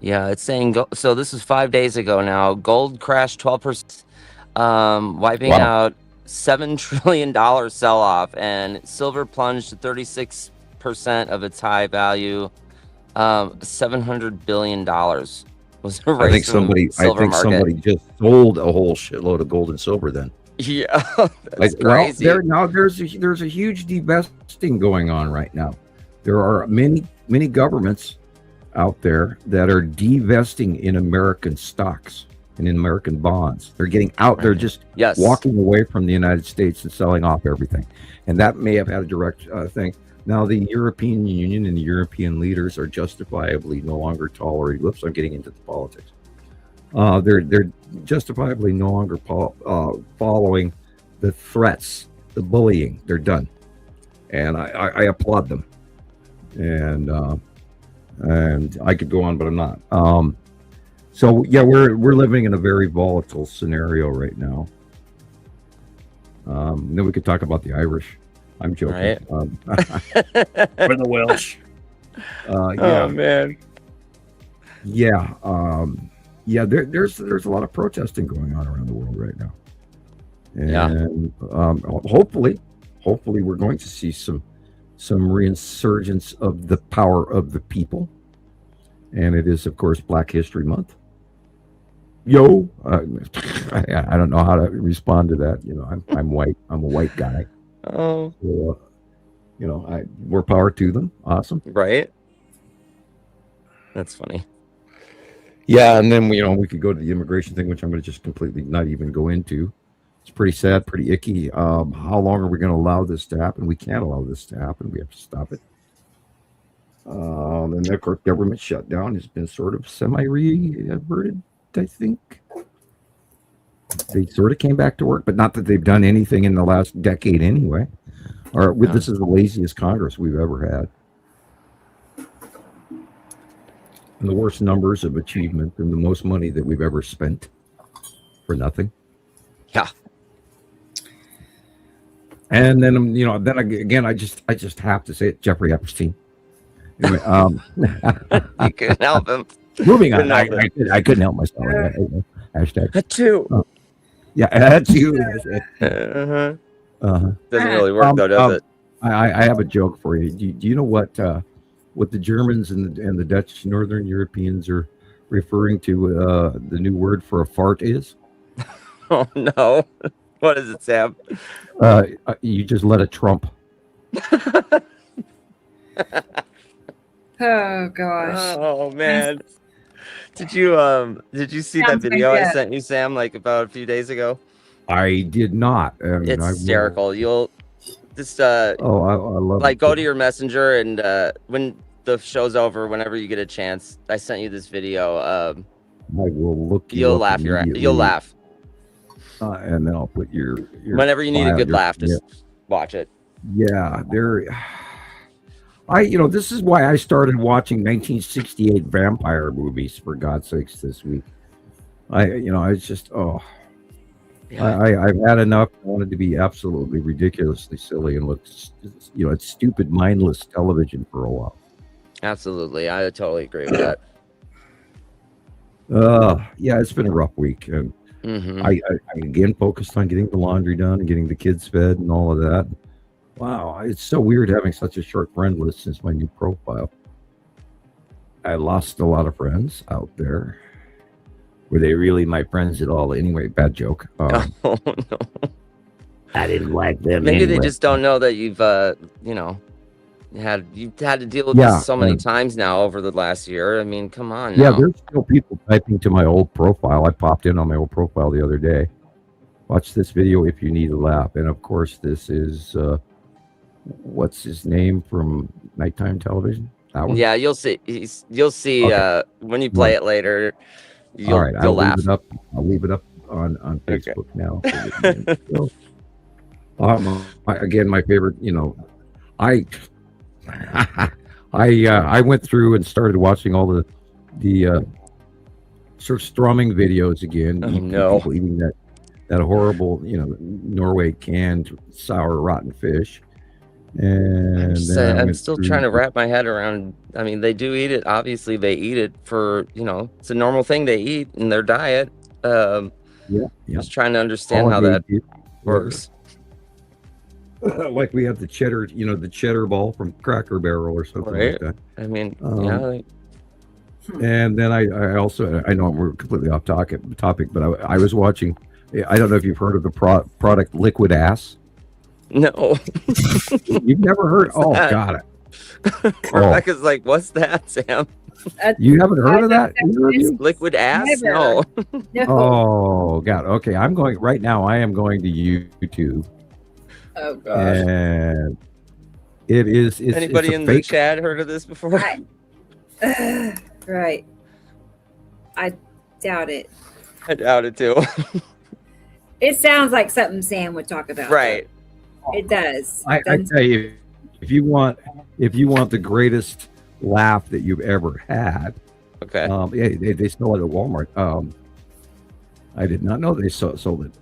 Yeah, it's saying so. This is 5 days ago now. Gold crashed 12%, wiping out $7 trillion sell-off, and silver plunged to 36% of its high value. $700 billion was the race. I think somebody just sold a whole shitload of gold and silver. Then yeah, that's crazy. There's a huge divesting going on right now. There are many governments out there that are divesting in American stocks. and in American bonds. They're getting out. They're just Yes. walking away from the United States and selling off everything. And that may have had a direct thing. Now, the European Union and the European leaders are justifiably no longer tolerating. Whoops, I'm getting into the politics. They're justifiably no longer following the threats, the bullying. They're done, and I applaud them. And I could go on, but I'm not. So yeah, we're living in a very volatile scenario right now. Then we could talk about the Irish. I'm joking. Right. Or the Welsh. Yeah. Oh man. Yeah. There's a lot of protesting going on around the world right now, and hopefully we're going to see some reinsurgence of the power of the people, and it is of course Black History Month. Yo, I don't know how to respond to that. You know, I'm white. I'm a white guy. Oh, So, more power to them. Awesome. right. That's funny. Yeah, and then we could go to the immigration thing, which I'm going to just completely not even go into. It's pretty sad, pretty icky. How long are we going to allow this to happen? We can't allow this to happen. We have to stop it. And of course, government shutdown has been sort of semi-reverted, I think. They sort of came back to work, but not that they've done anything in the last decade anyway. This is the laziest Congress we've ever had. And the worst numbers of achievement and the most money that we've ever spent for nothing. Yeah. And then, then again, I just have to say it, Jeffrey Epstein. Anyway, You couldn't help him. moving on. Couldn't help it. I couldn't help myself. Hashtag. That too. Yeah, that's you. Uh-huh. Uh-huh. Doesn't really work though, does it? I have a joke for you. Do you know what the Germans and the Dutch Northern Europeans are referring to the new word for a fart is? Oh no. What is it, Sam? You just let it trump. Oh gosh. Oh man. Did you see that Sounds video like I that. sent you, Sam, like about a few days ago? I did not. It's hysterical. You'll just I love like it. go to your messenger and when the show's over, whenever you get a chance, I sent you this video. I will look. You'll laugh you'll laugh. And then I'll put your Whenever you need a file, good your- laugh, just watch it. Yeah, this is why I started watching 1968 vampire movies, for God's sakes, this week. I've had enough. I wanted to be absolutely ridiculously silly and look, it's stupid, mindless television for a while. Absolutely. I totally agree with that. Yeah, it's been a rough week. And Mm-hmm. I again focused on getting the laundry done and getting the kids fed and all of that. Wow, it's so weird having such a short friend list since my new profile. I lost a lot of friends out there. Were they really my friends at all? Anyway, bad joke. Oh no. I didn't like them. Maybe anyway. they just don't know that you've you've had to deal with Yeah, this so many times now over the last year. I mean, come on. Yeah, now. there's still people typing to my old profile. I popped in on my old profile the other day. Watch this video if you need a laugh. And of course, this is what's his name from nighttime television? That one? Yeah, you'll see. You'll see Okay. when you play it later. You'll, All right, you'll laugh. I'll leave it up on Facebook now. So, again, my favorite. I went through and started watching all the sort of strumming videos again. Oh, no. People eating that horrible, Norway canned sour rotten fish. And then I I'm went still through- trying to wrap my head around. I mean, they do eat it. Obviously, they eat it for it's a normal thing they eat in their diet. Yeah. Just trying to understand how Holiday that dip. works. Like we have the cheddar, the cheddar ball from Cracker Barrel or something Right. like that. I mean, And then I also, I know we're completely off topic, but I was watching, I don't know if you've heard of the product Liquid Ass. no. You've never heard? Oh, that? got it. Rebecca's like, what's that, Sam? You haven't heard of that? Either of you? Liquid ass? Never. No. No. Oh God. Okay, I'm going right now. I am going to YouTube, Oh gosh. and it's Anybody it's a in the fake. chat heard of this before? Right. I doubt it. I doubt it too. It sounds like something Sam would talk about. Right. It does. I tell you, if you want the greatest laugh that you've ever had, Okay. yeah, they sell it at Walmart. I did not know they sold it.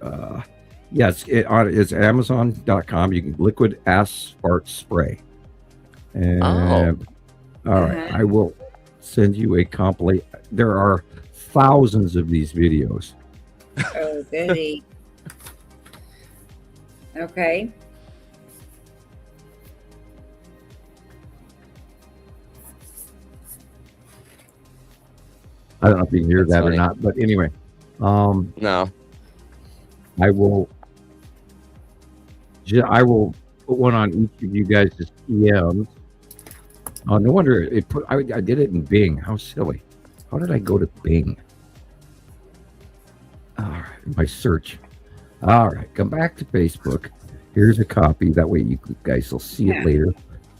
Yes, it's Amazon.com. You can liquid ass fart spray. And all right, I will send you a compilation. There are thousands of these videos. Oh, goody. Okay. I don't know if you can hear That's that funny. or not, but anyway, No. I will put one on each of you guys' PMs. Oh, no wonder it put. I did it in Bing. How silly! How did I go to Bing? All right, my search. All right, come back to Facebook. Here's a copy. That way you guys will see it later.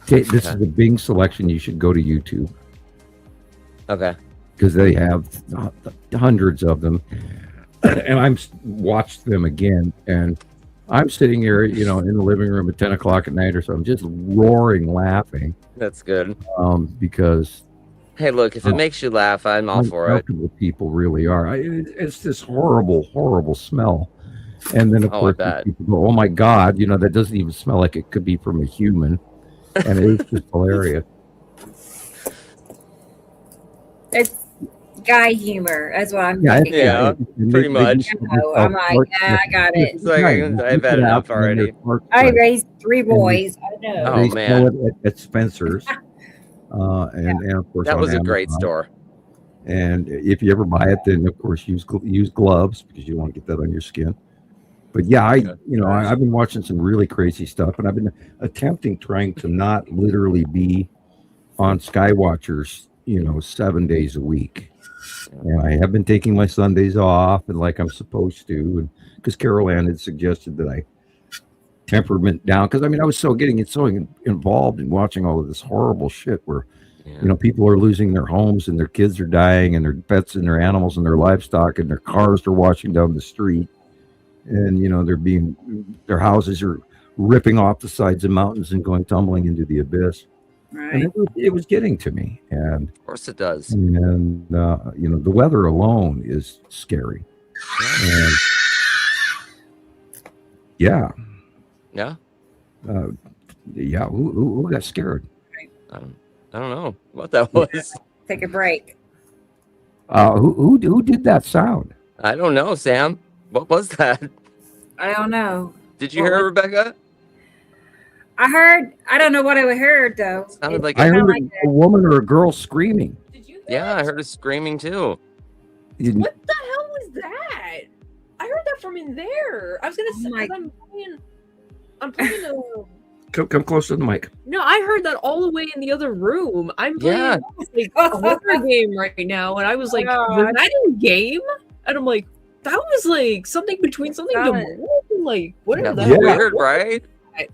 Okay, this is the Bing selection. You should go to YouTube Okay. because they have hundreds of them. And I'm watched them again, and I'm sitting here, in the living room at 10 o'clock at night or so. I'm just roaring laughing That's good. because Hey, look, if it makes you laugh, I'm all for it. uncomfortable people really are. It's this horrible, horrible smell. And then, of Oh, I course, bet. people go, "Oh my God, that doesn't even smell like it could be from a human," and it is just hilarious. It's guy humor. That's what I'm Yeah, thinking. Yeah, pretty much. I'm like, yeah, I got it. It's like, I've had enough already. I raised 3 boys. I know. Oh, They man. sell it at Spencer's, and of course That on was a great Amazon. store. And if you ever buy it, then of course use gloves because you don't want to get that on your skin. But yeah, I've been watching some really crazy stuff, and I've been trying to not literally be on Skywatchers, 7 days a week. And I have been taking my Sundays off, and like I'm supposed to, and because Carol Ann had suggested that I temperament down, because I was getting so involved in watching all of this horrible shit where people are losing their homes and their kids are dying and their pets and their animals and their livestock and their cars are washing down the street, and their houses are ripping off the sides of mountains and going tumbling into the abyss. Right. And it was getting to me, and Of course it does. the weather alone is scary. And yeah, Yeah. who got scared? I don't know what that was. Take a break. Who did that sound? I don't know, Sam. What was that? I don't know. Did you hear it, Rebecca? I don't know what I heard though. Sounded like I heard like a woman or a girl screaming. Yeah, I heard it screaming too. What the hell was that? I heard that from in there. I was gonna say, 'cause I'm playing a. Come close to the mic. No, I heard that all the way in the other room. I'm Yeah. playing a horror game right now, and I was like, "Was that in game?" And I'm like, "That was like something between something demonic. Like, what is That that?" was weird, right?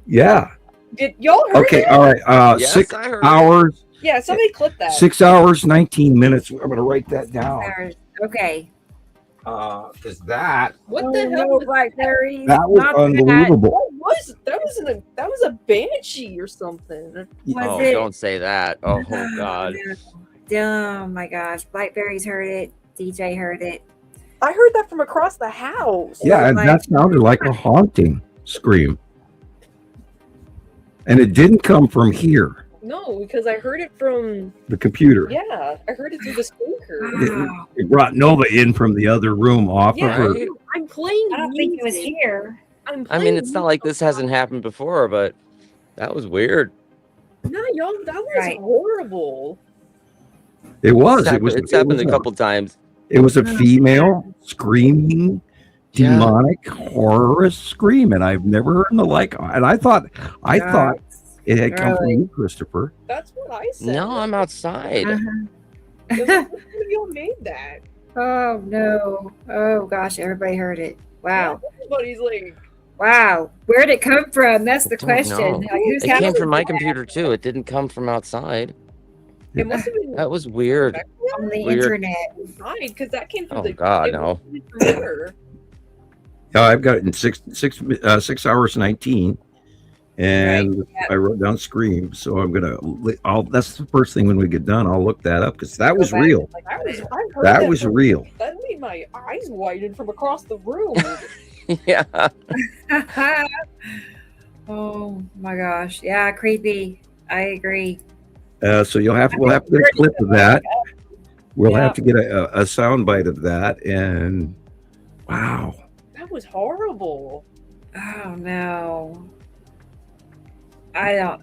Yeah. Did y'all heard Okay. it? All right. Yes, 6 I heard it. hours. Yeah, somebody clip that. 6 hours, 19 minutes. I'm gonna write that down. Okay. Because that What the hell was Blackberries. that was Not unbelievable. that was a banshee or something. Oh, it? don't say that. Oh, God. Oh my gosh. Blackberries heard it. DJ heard it. I heard that from across the house. Yeah, and that sounded like a haunting scream. And it didn't come from here, No, because I heard it from the computer. yeah, I heard it through the speaker. It brought Nova in from the other room off Yeah, of her. Right? I'm playing. I don't think it was music. here. I'm I mean, it's not like this hasn't happened before, but that was weird. No, y'all, that was Right. horrible. It was. It's happened a couple times. It was a female screaming, demonic, horrorous scream, and I've never heard the like. And I thought it had come from you, Christopher. That's what I said. No, I'm outside. It was like, what of y'all made that? Oh no! Oh gosh, everybody heard it. Wow! Yeah, everybody's like, wow! Where'd it come from? That's the Don't question. know. Like, whose It house came is from my that? computer too. It didn't come from outside. it must have been That was weird. On the Weird. internet. because that came from Oh the. God, it no. wasn't from here. I've got it in 6 hours 19, and Right, yep. I wrote down Scream. So I'm gonna. That's the first thing when we get done. I'll look that up because that was back real. Like I heard That was from- real. That made my eyes widen from across the room. Yeah. Oh my gosh! Yeah, creepy. I agree. So we'll have to get a clip of that. We'll Yeah. have to get a sound bite of that. And wow, That was horrible. Oh no! I don't.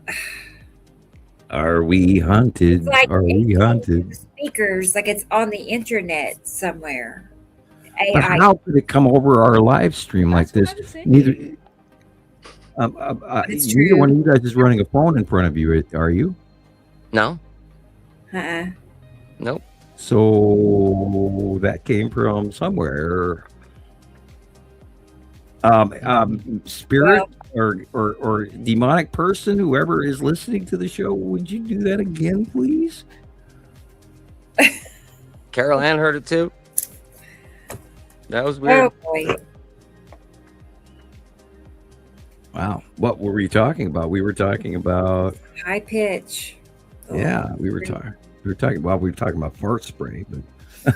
are we hunted? It's like Are we hunted? speakers, like it's on the internet somewhere. But AI. how could it come over our live stream like this? Neither. It's Neither true. one of you guys is running a phone in front of you, are you? No. Uh-uh. Nope. So that came from somewhere. Spirit or demonic person, whoever is listening to the show, would you do that again, please? Carol Ann heard it too. That was weird. Oh boy! Wow. What were we talking about? We were talking about High pitch. yeah, we were talking about fart spray, but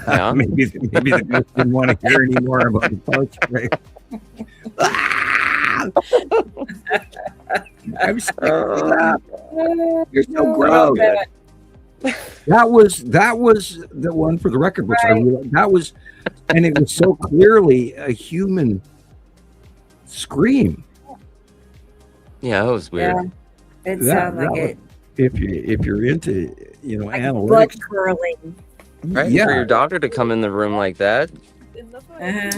Yeah. maybe the ghost didn't want to hear any more about the fart spray. I'm sorry. You're so gross. That was the one for the record books. I realized that was, and it was so clearly a human scream. Yeah, that was weird. Yeah, it sounded like it. If you're into Like analytics, blood curling. Right? Yeah. For your doctor to come in the room like that. Uh-huh.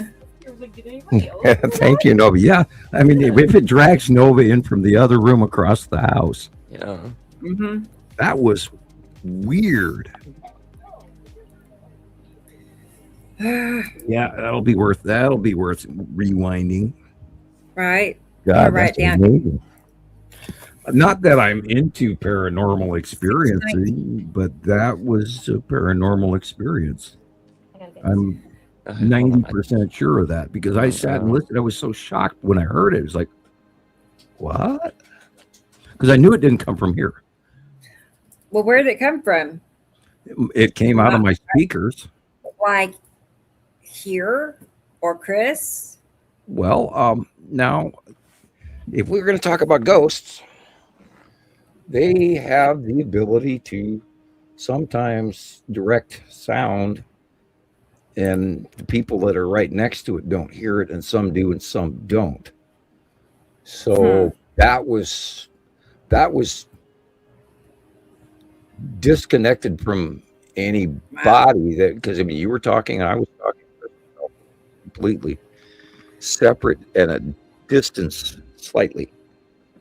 Thank you, Nova. Yeah, I mean, if it drags Nova in from the other room across the house, Yeah. Mm-hmm. that was weird. Yeah, that'll be worth rewinding. Right. God, Write that's down. amazing. Not that I'm into paranormal experiencing, but that was a paranormal experience. I'm 90% sure of that because I sat and listened. I was so shocked when I heard it. It was like, what? Because I knew it didn't come from here. Well, where did it come from? It came out of my speakers. Like here or Chris? Well, now, if we're going to talk about ghosts, they have the ability to sometimes direct sound, and the people that are right next to it don't hear it, and some do and some don't. So that was disconnected from anybody that, because I mean, you were talking and I was talking completely separate and a distance slightly,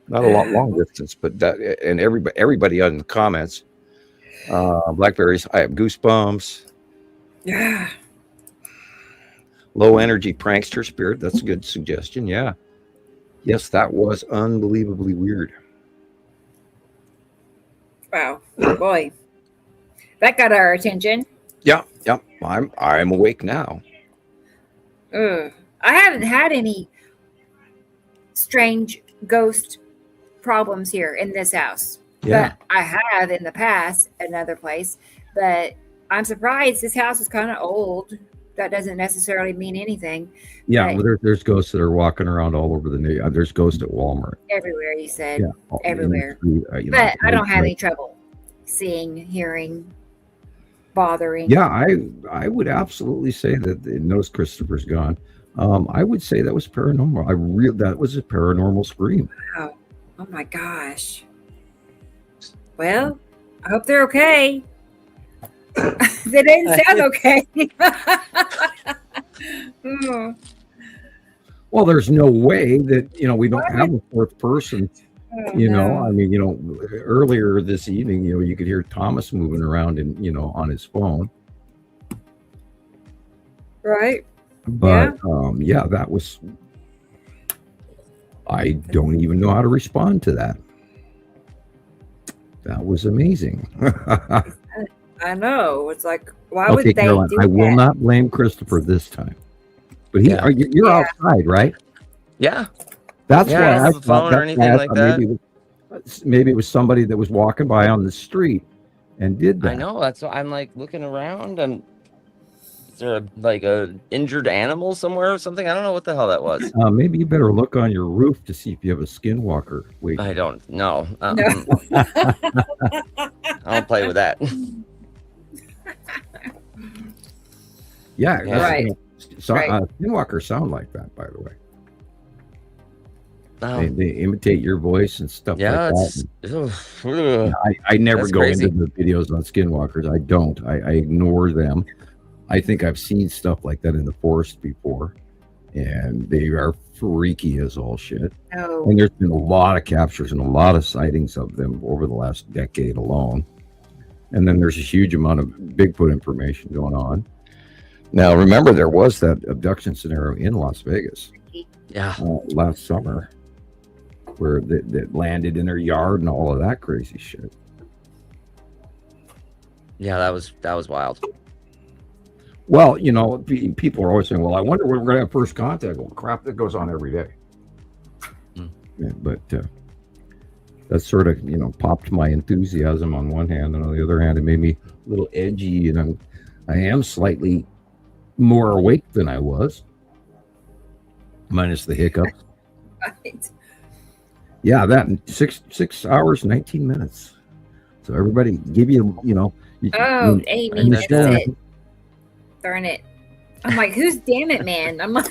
not a long distance, but that, and everybody on the comments, Blackberries, I have goosebumps. Yeah. Low energy prankster spirit. That's a good suggestion. Yeah. Yes, that was unbelievably weird. Wow. Boy. That got our attention. Yeah. I'm awake now. Ugh. I haven't had any strange ghost problems here in this house. Yeah. But I have in the past another place. But I'm surprised this house is kind of old. That doesn't necessarily mean anything. Yeah. But Well, there's ghosts that are walking around all over the neighborhood. There's ghosts at Walmart. everywhere, you said. Yeah. Everywhere. You know, But I don't have any trouble seeing, hearing, bothering. Yeah, I would absolutely say that in those Christopher's gone. I would say that was paranormal. That was a paranormal scream. Wow. Oh my gosh. Well, I hope they're okay. They didn't sound okay. Well, there's no way that we don't have a fourth person Oh, You know, no. I mean, earlier this evening, you could hear Thomas moving around and, on his phone. Right. But yeah, that was, I don't even know how to respond to that. That was amazing. I know. It's like, why would Okay, they Caroline, do I will that? not blame Christopher this time. But Yeah. you're Yeah. outside, right? Yeah. That's Yeah, I why don't I have a phone thought, or anything like that. maybe it was somebody that was walking by on the street and did that. I know. That's why I'm like looking around, and is there a injured animal somewhere or something? I don't know what the hell that was. Maybe you better look on your roof to see if you have a skinwalker. Wait, I don't know. No. I don't play with that. Yeah, Yeah. Right. skinwalkers sound like that, by the way. Oh, They imitate your voice and stuff yeah, like it's that. I never That's go crazy. into the videos on skinwalkers. I don't. I ignore them. I think I've seen stuff like that in the forest before, and they are freaky as all shit. Oh. And there's been a lot of captures and a lot of sightings of them over the last decade alone. And then there's a huge amount of Bigfoot information going on. Now, remember, there was that abduction scenario in Las Vegas yeah. last summer, where that landed in their yard and all of that crazy shit. Yeah, that was wild. Well, people are always saying, well, I wonder when we're going to have first contact. Well, crap, that goes on every day. Yeah, but that sort of, popped my enthusiasm on one hand, and on the other hand, it made me a little edgy, and I am slightly more awake than I was, minus the hiccups. Right. Yeah, that in 6 hours, 19 minutes. So everybody give you, Oh, Amy, that's it. Darn it. I'm like, who's damn it, man? I'm like,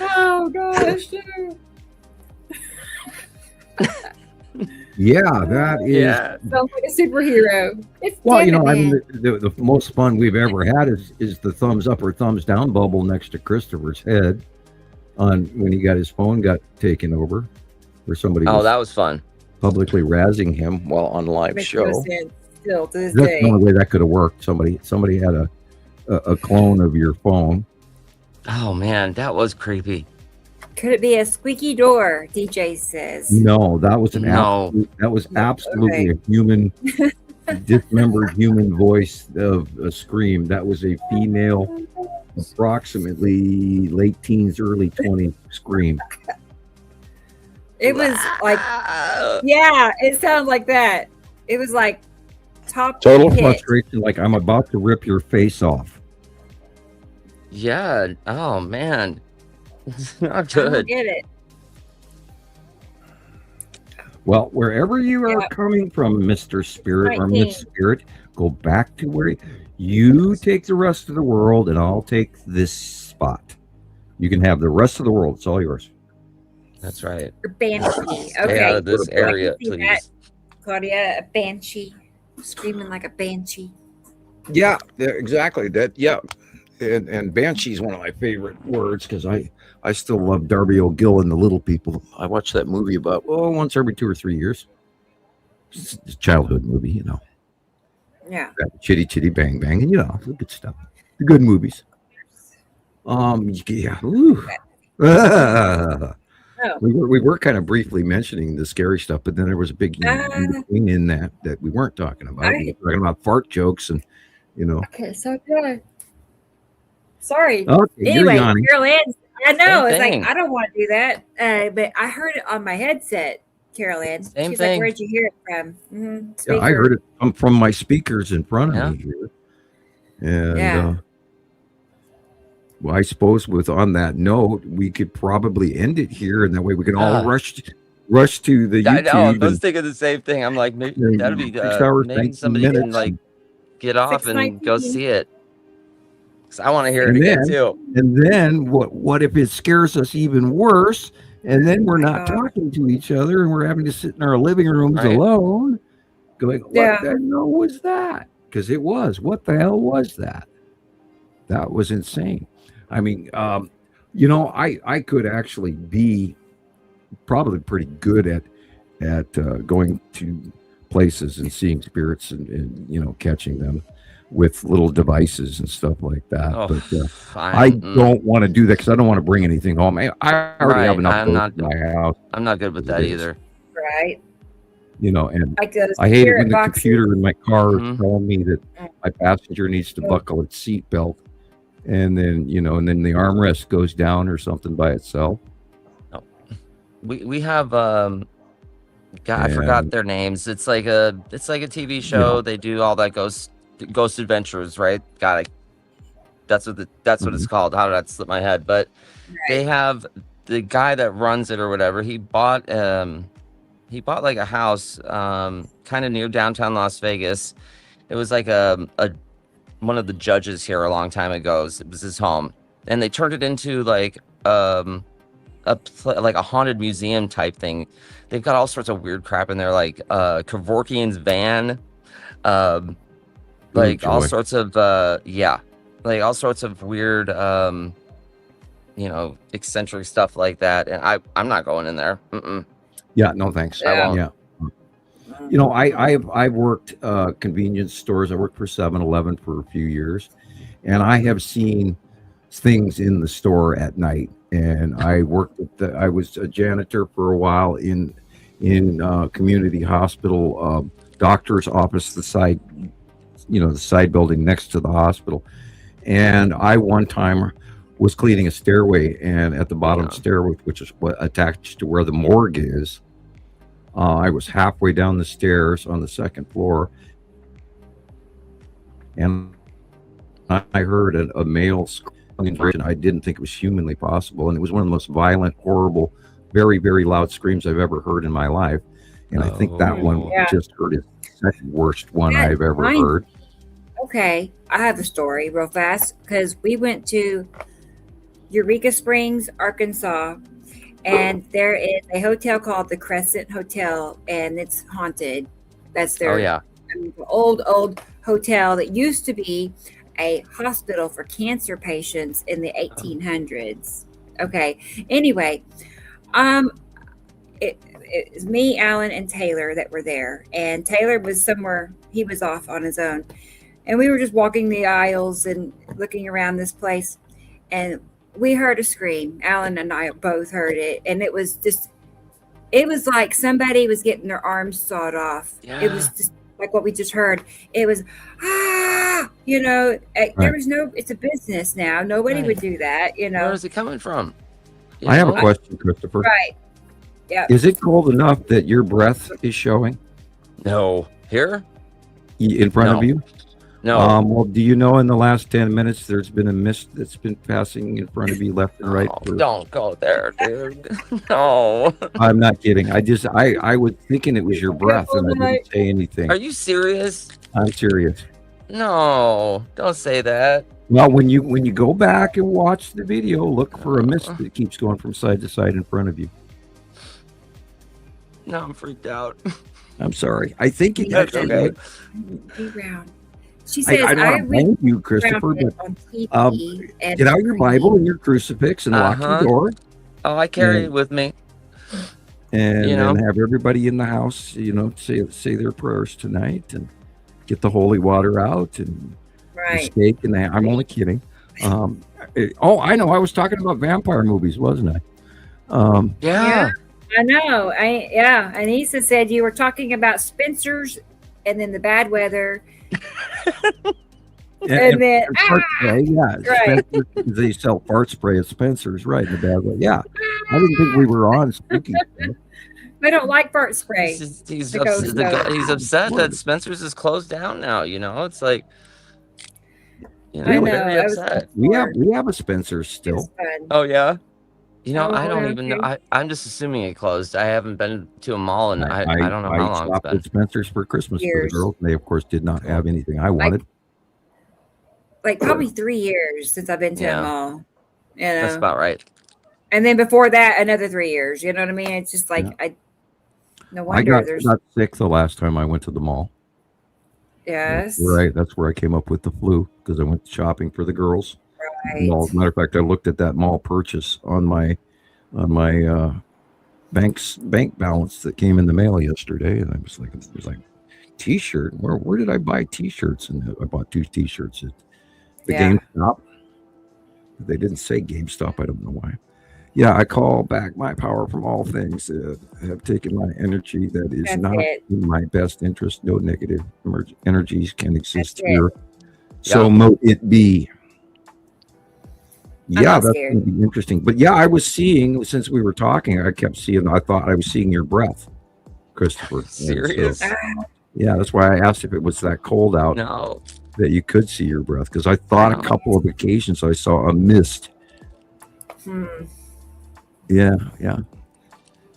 oh, gosh. Yeah, that is. Yeah. Sounds like a superhero. It's Well, damn it, I mean, man. the most fun we've ever had is the thumbs up or thumbs down bubble next to Christopher's head on when he got his phone got taken over, where somebody Oh, was that was fun. publicly razzing him while on live Makes show. no sense still to this That's day. the only way that could have worked. Somebody had a clone of your phone. Oh man, that was creepy. Could it be a squeaky door? DJ says. No, that was No. absolutely a human, dismembered human voice of a scream. That was a female, approximately late teens, early 20s scream. It was like, yeah, it sounded like that. It was like top Total pitch. frustration, like I'm about to rip your face off. Yeah. Oh man, it's not I don't good. get it. Well, wherever you are Yep. coming from, Mr. Spirit or 19. Miss Spirit, go back to where you take the rest of the world and I'll take this spot. You can have the rest of the world. It's all yours. That's right. Or banshee. Stay Okay. out of this I can area, see please. that, Claudia, a banshee. Screaming like a banshee. Yeah, exactly. That, yeah. And banshee is one of my favorite words because I still love Darby O'Gill and the Little People. I watch that movie about once every 2 or 3 years. It's a childhood movie, Yeah. That Chitty Chitty Bang Bang, and the good stuff, the good movies. Yeah. Ooh. Oh. We were kind of briefly mentioning the scary stuff, but then there was a big in between in that we weren't talking about. We were talking about fart jokes and Okay, so good. Sorry. Okay, you're Anyway, yawning. Carol Ann, I know. Same It's thing. like, I don't want to do that. But I heard it on my headset, Carol Ann. Same She's thing. like, where'd you hear it from? Mm-hmm. Yeah, I heard it come from my speakers in front of Yeah. me here. And Yeah. well, I suppose on that note, we could probably end it here, and that way we can all rush to the I know. I YouTube. was thinking the same thing. I'm like, maybe Yeah, that'd be 6 hours, maybe 19 somebody can minutes. like get off and go 6:19. see it. 'Cause I want to hear it And again then- too. And then what if it scares us even worse? And then we're not God. talking to each other, and we're having to sit in our living rooms Right. alone, going, "What Yeah. the hell was that?" Because it was. What the hell was that? That was insane. I mean, I could actually be probably pretty good at going to places and seeing spirits and catching them with little devices and stuff like that. Oh, But I don't want to do that because I don't want to bring anything home. I already have enough I'm not, in my house. I'm not good with that either. Right. And Like those I hate it spirit when the boxes. computer in my car is telling me that my passenger needs to buckle its seatbelt, and then the armrest goes down or something by itself. We have I forgot their names. It's like a TV show. They do all that ghost adventures, right? That's what it's called. How did that slip my head? But they have the guy that runs it or whatever. He bought like a house kind of near downtown Las Vegas. It was like a one of the judges here a long time ago. It was his home, and they turned it into like a haunted museum type thing. They've got all sorts of weird crap in there, like Kevorkian's van, like all sorts of like all sorts of weird eccentric stuff like that. And I'm not going in there. Yeah, no thanks. I won't. Yeah. I've worked convenience stores. I worked for 7-Eleven for a few years, and I have seen things in the store at night. And I worked I was a janitor for a while in community hospital, doctor's office, the side building next to the hospital. And I one time was cleaning a stairway, and at the bottom stairway, which is attached to where the morgue is, I was halfway down the stairs on the second floor, and I heard a male scream. I didn't think it was humanly possible, and it was one of the most violent, horrible, very, very loud screams I've ever heard in my life. And I think that one just heard is the second worst one I've ever heard. Okay, I have a story real fast because we went to Eureka Springs, Arkansas, and there is a hotel called the Crescent Hotel, and it's haunted. That's their old hotel that used to be a hospital for cancer patients in the 1800s. Okay. Anyway, it was me, Alan, and Taylor that were there, and Taylor was somewhere. He was off on his own, and we were just walking the aisles and looking around this place, and we heard a scream. Alan and I both heard it, and it was like somebody was getting their arms sawed off. Yeah. It was just like what we just heard. It was, there was no, it's a business now. Nobody would do that, Where is it coming from? I have a question, Christopher. Right. Yeah. Is it cold enough that your breath is showing? No. Here? In front of you? No. Well, do you know in the last 10 minutes there's been a mist that's been passing in front of you left and right? Don't go there, dude. No. I'm not kidding. I was thinking it was your breath, and I didn't say anything. Are you serious? I'm serious. No, don't say that. Well, when you go back and watch the video, look for a mist that keeps going from side to side in front of you. No, I'm freaked out. I'm sorry. I think it That's okay. Around. She says, I don't want to blame you, Christopher, but get out your Bible and your crucifix and lock the door. Oh, I carry it with me. And then have everybody in the house, say their prayers tonight and get the holy water out and the steak. And I'm only kidding. I know. I was talking about vampire movies, wasn't I? Yeah. I know. Anissa said you were talking about Spencer's and then the bad weather. and then fart spray, Spencer, they sell fart spray at Spencer's, right? In the bad way. Yeah. I didn't think we were on spooky stuff. They don't like fart spray. He's upset that Spencer's is closed down now. It's like, I know. very upset. We have a Spencer's still. Oh yeah. I don't even know. I'm just assuming it closed. I haven't been to a mall, and I don't know how long it's stopped been. at Spencer's for Christmas for the girls. They, of course, did not have anything I wanted. Like probably 3 years since I've been to a mall. That's about right. And then before that, another 3 years. You know what I mean? It's just like no wonder I got sick the last time I went to the mall. Yes. Right. That's where I came up with the flu because I went shopping for the girls. Right. As a matter of fact, I looked at that mall purchase on my bank balance that came in the mail yesterday, and I was like, it was like T-shirt. Where did I buy T-shirts? And I bought 2 T-shirts at the GameStop. They didn't say GameStop. I don't know why. Yeah, I call back my power from all things that have taken my energy that is That's not it. in my best interest. No negative energies can exist That's here. it. So mote it be. I'm Yeah, not that's scared. going to be interesting. But yeah, I was seeing, since we were talking, I kept seeing, I thought I was seeing your breath, Christopher. And Serious? so, yeah, that's why I asked if it was that cold out No. that you could see your breath. Because I thought a couple of occasions I saw a mist. Yeah.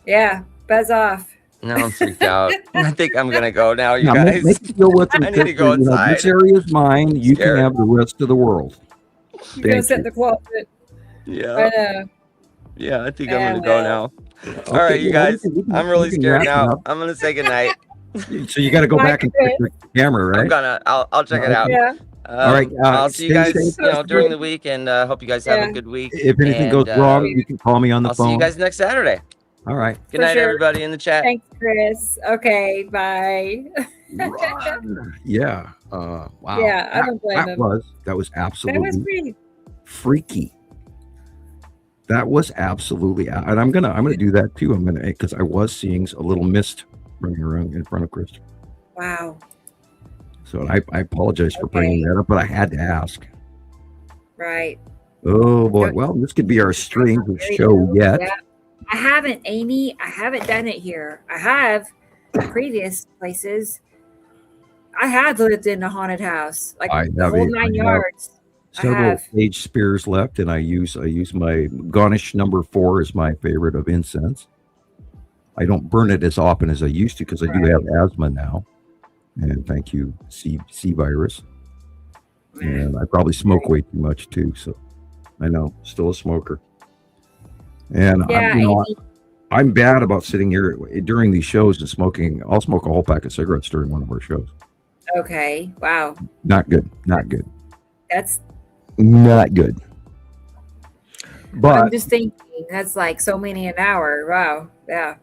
Yeah, buzz off. Now I'm freaked out. I think I'm gonna go now, you Now, guys. make me go with them, I need to go Christopher. inside. This area is mine. You can Scared. have the rest of the world. You go Thank sit you. in the closet. Yeah. I know. Yeah, I think I'm Yeah, gonna go well. now. Okay, All right, you well, we guys. can- I'm we really can scared wrap it now. up. I'm gonna say goodnight. So you got to go Bye, back and check Chris. the camera, right? I'll check it out. Yeah. All right. I'll see you Stay guys, safe. during the week, and hope you guys have Yeah. a good week. If anything and, goes wrong, you can call me on the I'll phone. see you guys next Saturday. All right. Good For night, sure. everybody in the chat. Thanks, Chris. Okay, bye. Yeah. Wow. Yeah, I don't blame that him. was That was absolutely pretty. freaky. That was absolutely, and I'm gonna do that too. Because I was seeing a little mist running around in front of Christopher. Wow. So I apologize for bringing that up, but I had to ask. Right. Oh boy. Well, this could be our strangest show yet. Yeah. I haven't, Amy. I haven't done it here. I have in previous places. I have lived in a haunted house, like I the have whole a- 9 I have yards. I Several have. sage spears left, and I use my Ganesh number 4 is my favorite of incense. I don't burn it as often as I used to because I do have asthma now. And thank you, C virus. And I probably smoke way too much too. So I know, still a smoker. And Yeah, I'm bad about sitting here during these shows and smoking. I'll smoke a whole pack of cigarettes during one of our shows. Okay. Wow. Not good. Not good. That's. Not good. But I'm just thinking that's like so many an hour. Wow. Yeah.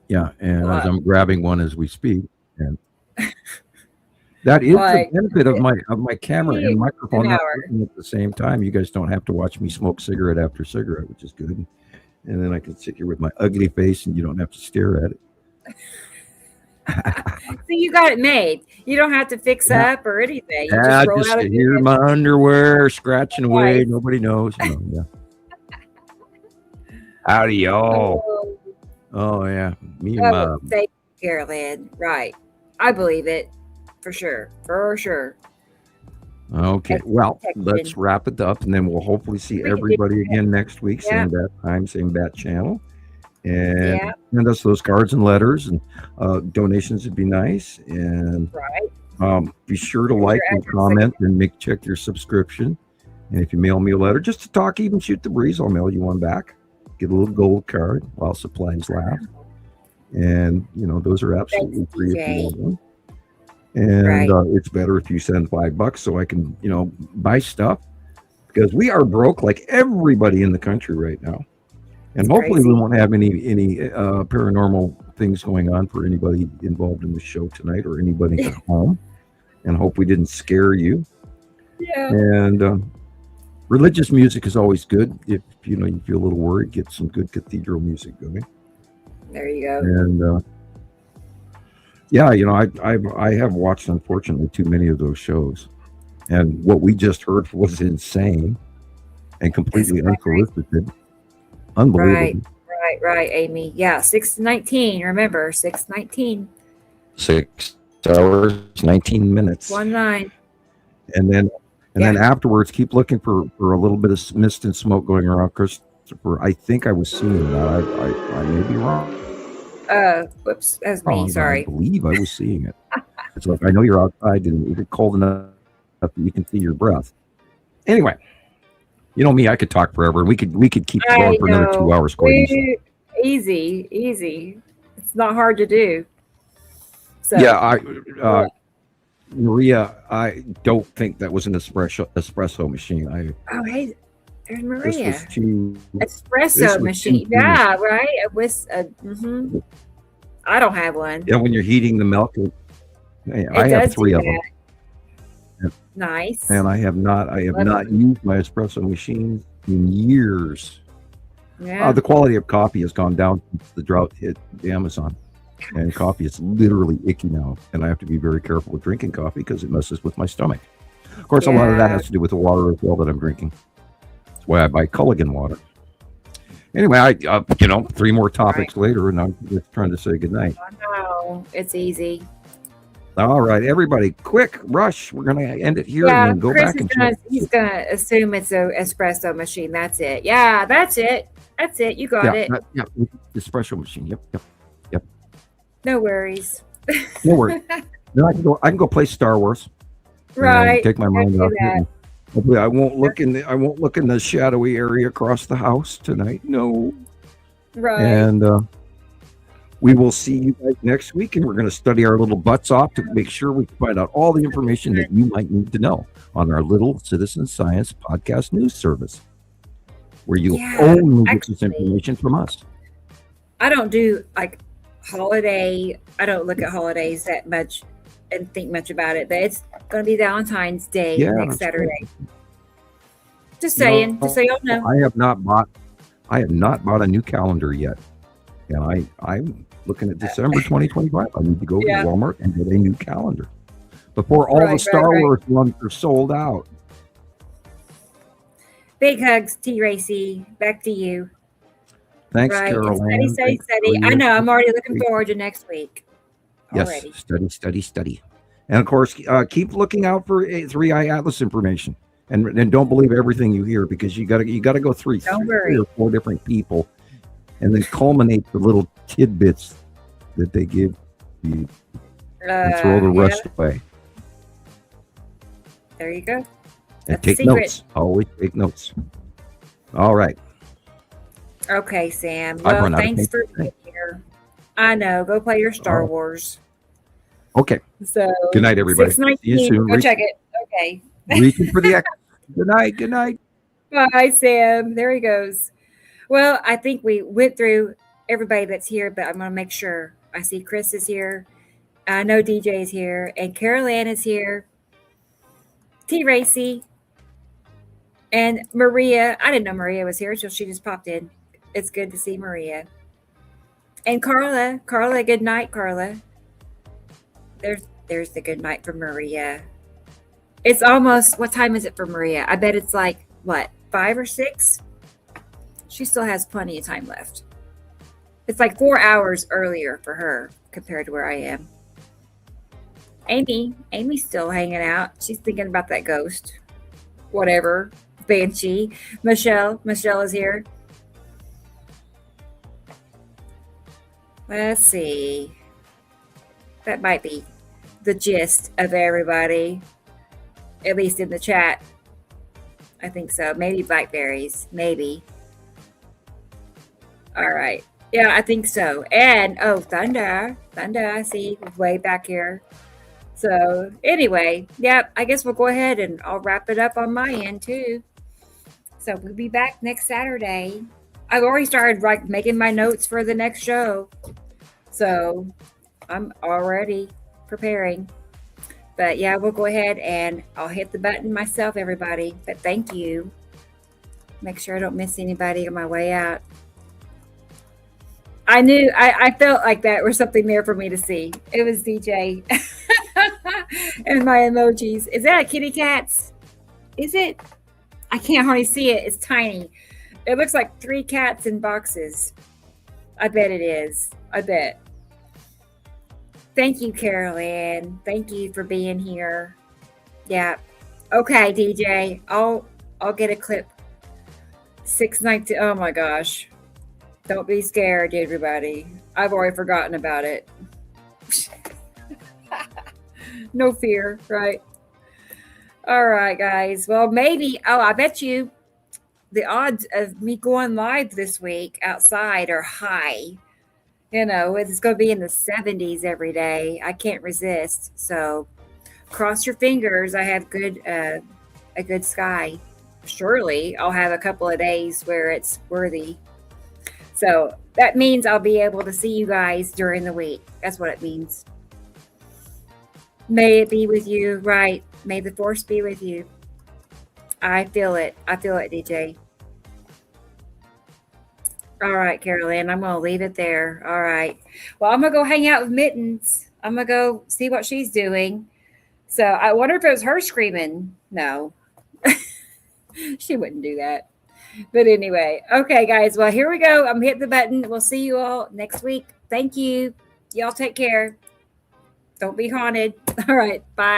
yeah. And Wow. as I'm grabbing one as we speak, and that is Like, the benefit of my camera and microphone an not hour. working at the same time. You guys don't have to watch me smoke cigarette after cigarette, which is good. And then I can sit here with my ugly face, and you don't have to stare at it. So you got it made. You don't have to fix Yeah. up or anything. You Yeah, just roll just out of here in it. my underwear, scratching away. Right. Nobody knows. Yeah. Howdy, y'all. Oh yeah, me and my. Thank you, Carolyn. Right. I believe it. For sure. For sure. Okay, well, protection. let's wrap it up, and then we'll hopefully see We can do everybody again next week, Yeah. same bat time, same bat channel. And Yeah. send us those cards and letters, and donations would be nice. And Right. be sure to like and comment and check your subscription. And if you mail me a letter, just to talk, even shoot the breeze, I'll mail you one back. Get a little gold card while supplies last. And those are absolutely free if you DJ. want one. And Right. it's better if you send $5 so I can buy stuff, because we are broke like everybody in the country right now. And It's hopefully we crazy. won't have any paranormal things going on for anybody involved in the show tonight or anybody at home. And hope we didn't scare you. Yeah. And religious music is always good. If you feel a little worried, get some good cathedral music going. There you go. And yeah, I have watched, unfortunately, too many of those shows. And what we just heard was insane and completely unsolicited. Unbelievable. Right, Amy. Yeah, 6:19. Remember, 6:19. 6 hours, 19 minutes. 19. And then afterwards, keep looking for a little bit of mist and smoke going around Christopher. I think I was seeing that. I may be wrong. Whoops, that's Oh, me. Sorry. I believe I was seeing it. It's like, I know you're outside and it's cold enough that you can see your breath. Anyway, you know me, I could talk forever. We could keep going for another 2 hours quite easily. Easy. It's not hard to do. So Yeah, Maria, I don't think that was an espresso machine. Oh, hey, There's This was Maria. too. Espresso machine. Yeah, right. I don't have one. Yeah, when you're heating the milk, I It have does 3 do of them. that. Nice. And I have not used my espresso machine in years. Yeah. The quality of coffee has gone down since the drought hit Amazon, and coffee is literally icky now. And I have to be very careful with drinking coffee because it messes with my stomach. Of course, a lot of that has to do with the water as well that I'm drinking. That's why I buy Culligan water. Anyway, I 3 more topics later, and I'm just trying to say goodnight. I know. It's easy. All right, everybody, quick rush. We're going to end it here and then go Chris back is and gonna, check. he's going to assume it's an espresso machine. That's it. Yeah, that's it. That's it. You got it. Yeah, espresso machine. Yep. No worries. No worries. Then I can go play Star Wars. Right. Take my mind off it. Hopefully, I won't look in the shadowy area across the house tonight. No. Right. And we will see you guys next week, and we're going to study our little butts off to make sure we can find out all the information that you might need to know on our little Citizen Science podcast news service, where you only get this information from us. I don't do holiday. I don't look at holidays that much and think much about it. But it's going to be Valentine's Day next Saturday. Right. Just saying, just so y'all know. I have not bought a new calendar yet, and I'm looking at December 2025. I need to go to Walmart and get a new calendar before all the Star Wars ones are sold out. Big hugs, T. Racy. Back to you. Thanks, Caroline. Study. I know. I'm already looking forward to next week. Yes, study. And of course, keep looking out for 3i Atlas information, and don't believe everything you hear, because you got to go through 3 or 4 different people, and then culminate the little tidbits that they give you, and throw the rest away. There you go. And take notes. Always take notes. All right. Okay, Sam. Well, thanks for being here. I know. Go play your Star Wars. Okay. So good night, everybody. 6:19. See you soon. Go check it. Okay. Reaching for the X. Good night. Bye, Sam. There he goes. Well, I think we went through everybody that's here, but I'm going to make sure. I see Chris is here. I know DJ is here. And Carol Ann is here. T. Racy. And Maria. I didn't know Maria was here until she just popped in. It's good to see Maria. And Carla. Carla, good night, Carla. There's the good night for Maria. It's almost, what time is it for Maria? I bet it's 5 or 6? She still has plenty of time left. It's 4 hours earlier for her compared to where I am. Amy's still hanging out. She's thinking about that ghost. Whatever. Banshee. Michelle is here. Let's see. That might be the gist of everybody, at least in the chat. I think so. Maybe blackberries. Maybe. All right. Yeah, I think so. And, Thunder, I see, way back here. So, anyway, I guess we'll go ahead and I'll wrap it up on my end, too. So, we'll be back next Saturday. I've already started making my notes for the next show. So, I'm already preparing. But we'll go ahead and I'll hit the button myself, everybody. But thank you. Make sure I don't miss anybody on my way out. I felt like that was something there for me to see. It was DJ and my emojis. Is that a kitty cat's? Is it? I can't hardly see it. It's tiny. It looks like 3 cats in boxes. I bet it is. I bet. Thank you, Carol Ann. Thank you for being here. Yeah. Okay, DJ. I'll get a clip. 6:19. Oh my gosh. Don't be scared, everybody. I've already forgotten about it. No fear, right? All right, guys. Well, maybe. I bet you the odds of me going live this week outside are high. It's going to be in the 70s every day. I can't resist. So cross your fingers. I have a good sky. surely I'll have a couple of days where it's worthy. So that means I'll be able to see you guys during the week. That's what it means. May it be with you, right? May the force be with you. I feel it. I feel it, DJ. All right, Carolyn, I'm going to leave it there. All right. Well, I'm going to go hang out with Mittens. I'm going to go see what she's doing. So I wonder if it was her screaming. No, she wouldn't do that. But anyway, okay, guys. Well, here we go. I'm hitting the button. We'll see you all next week. Thank you. Y'all take care. Don't be haunted. All right. Bye.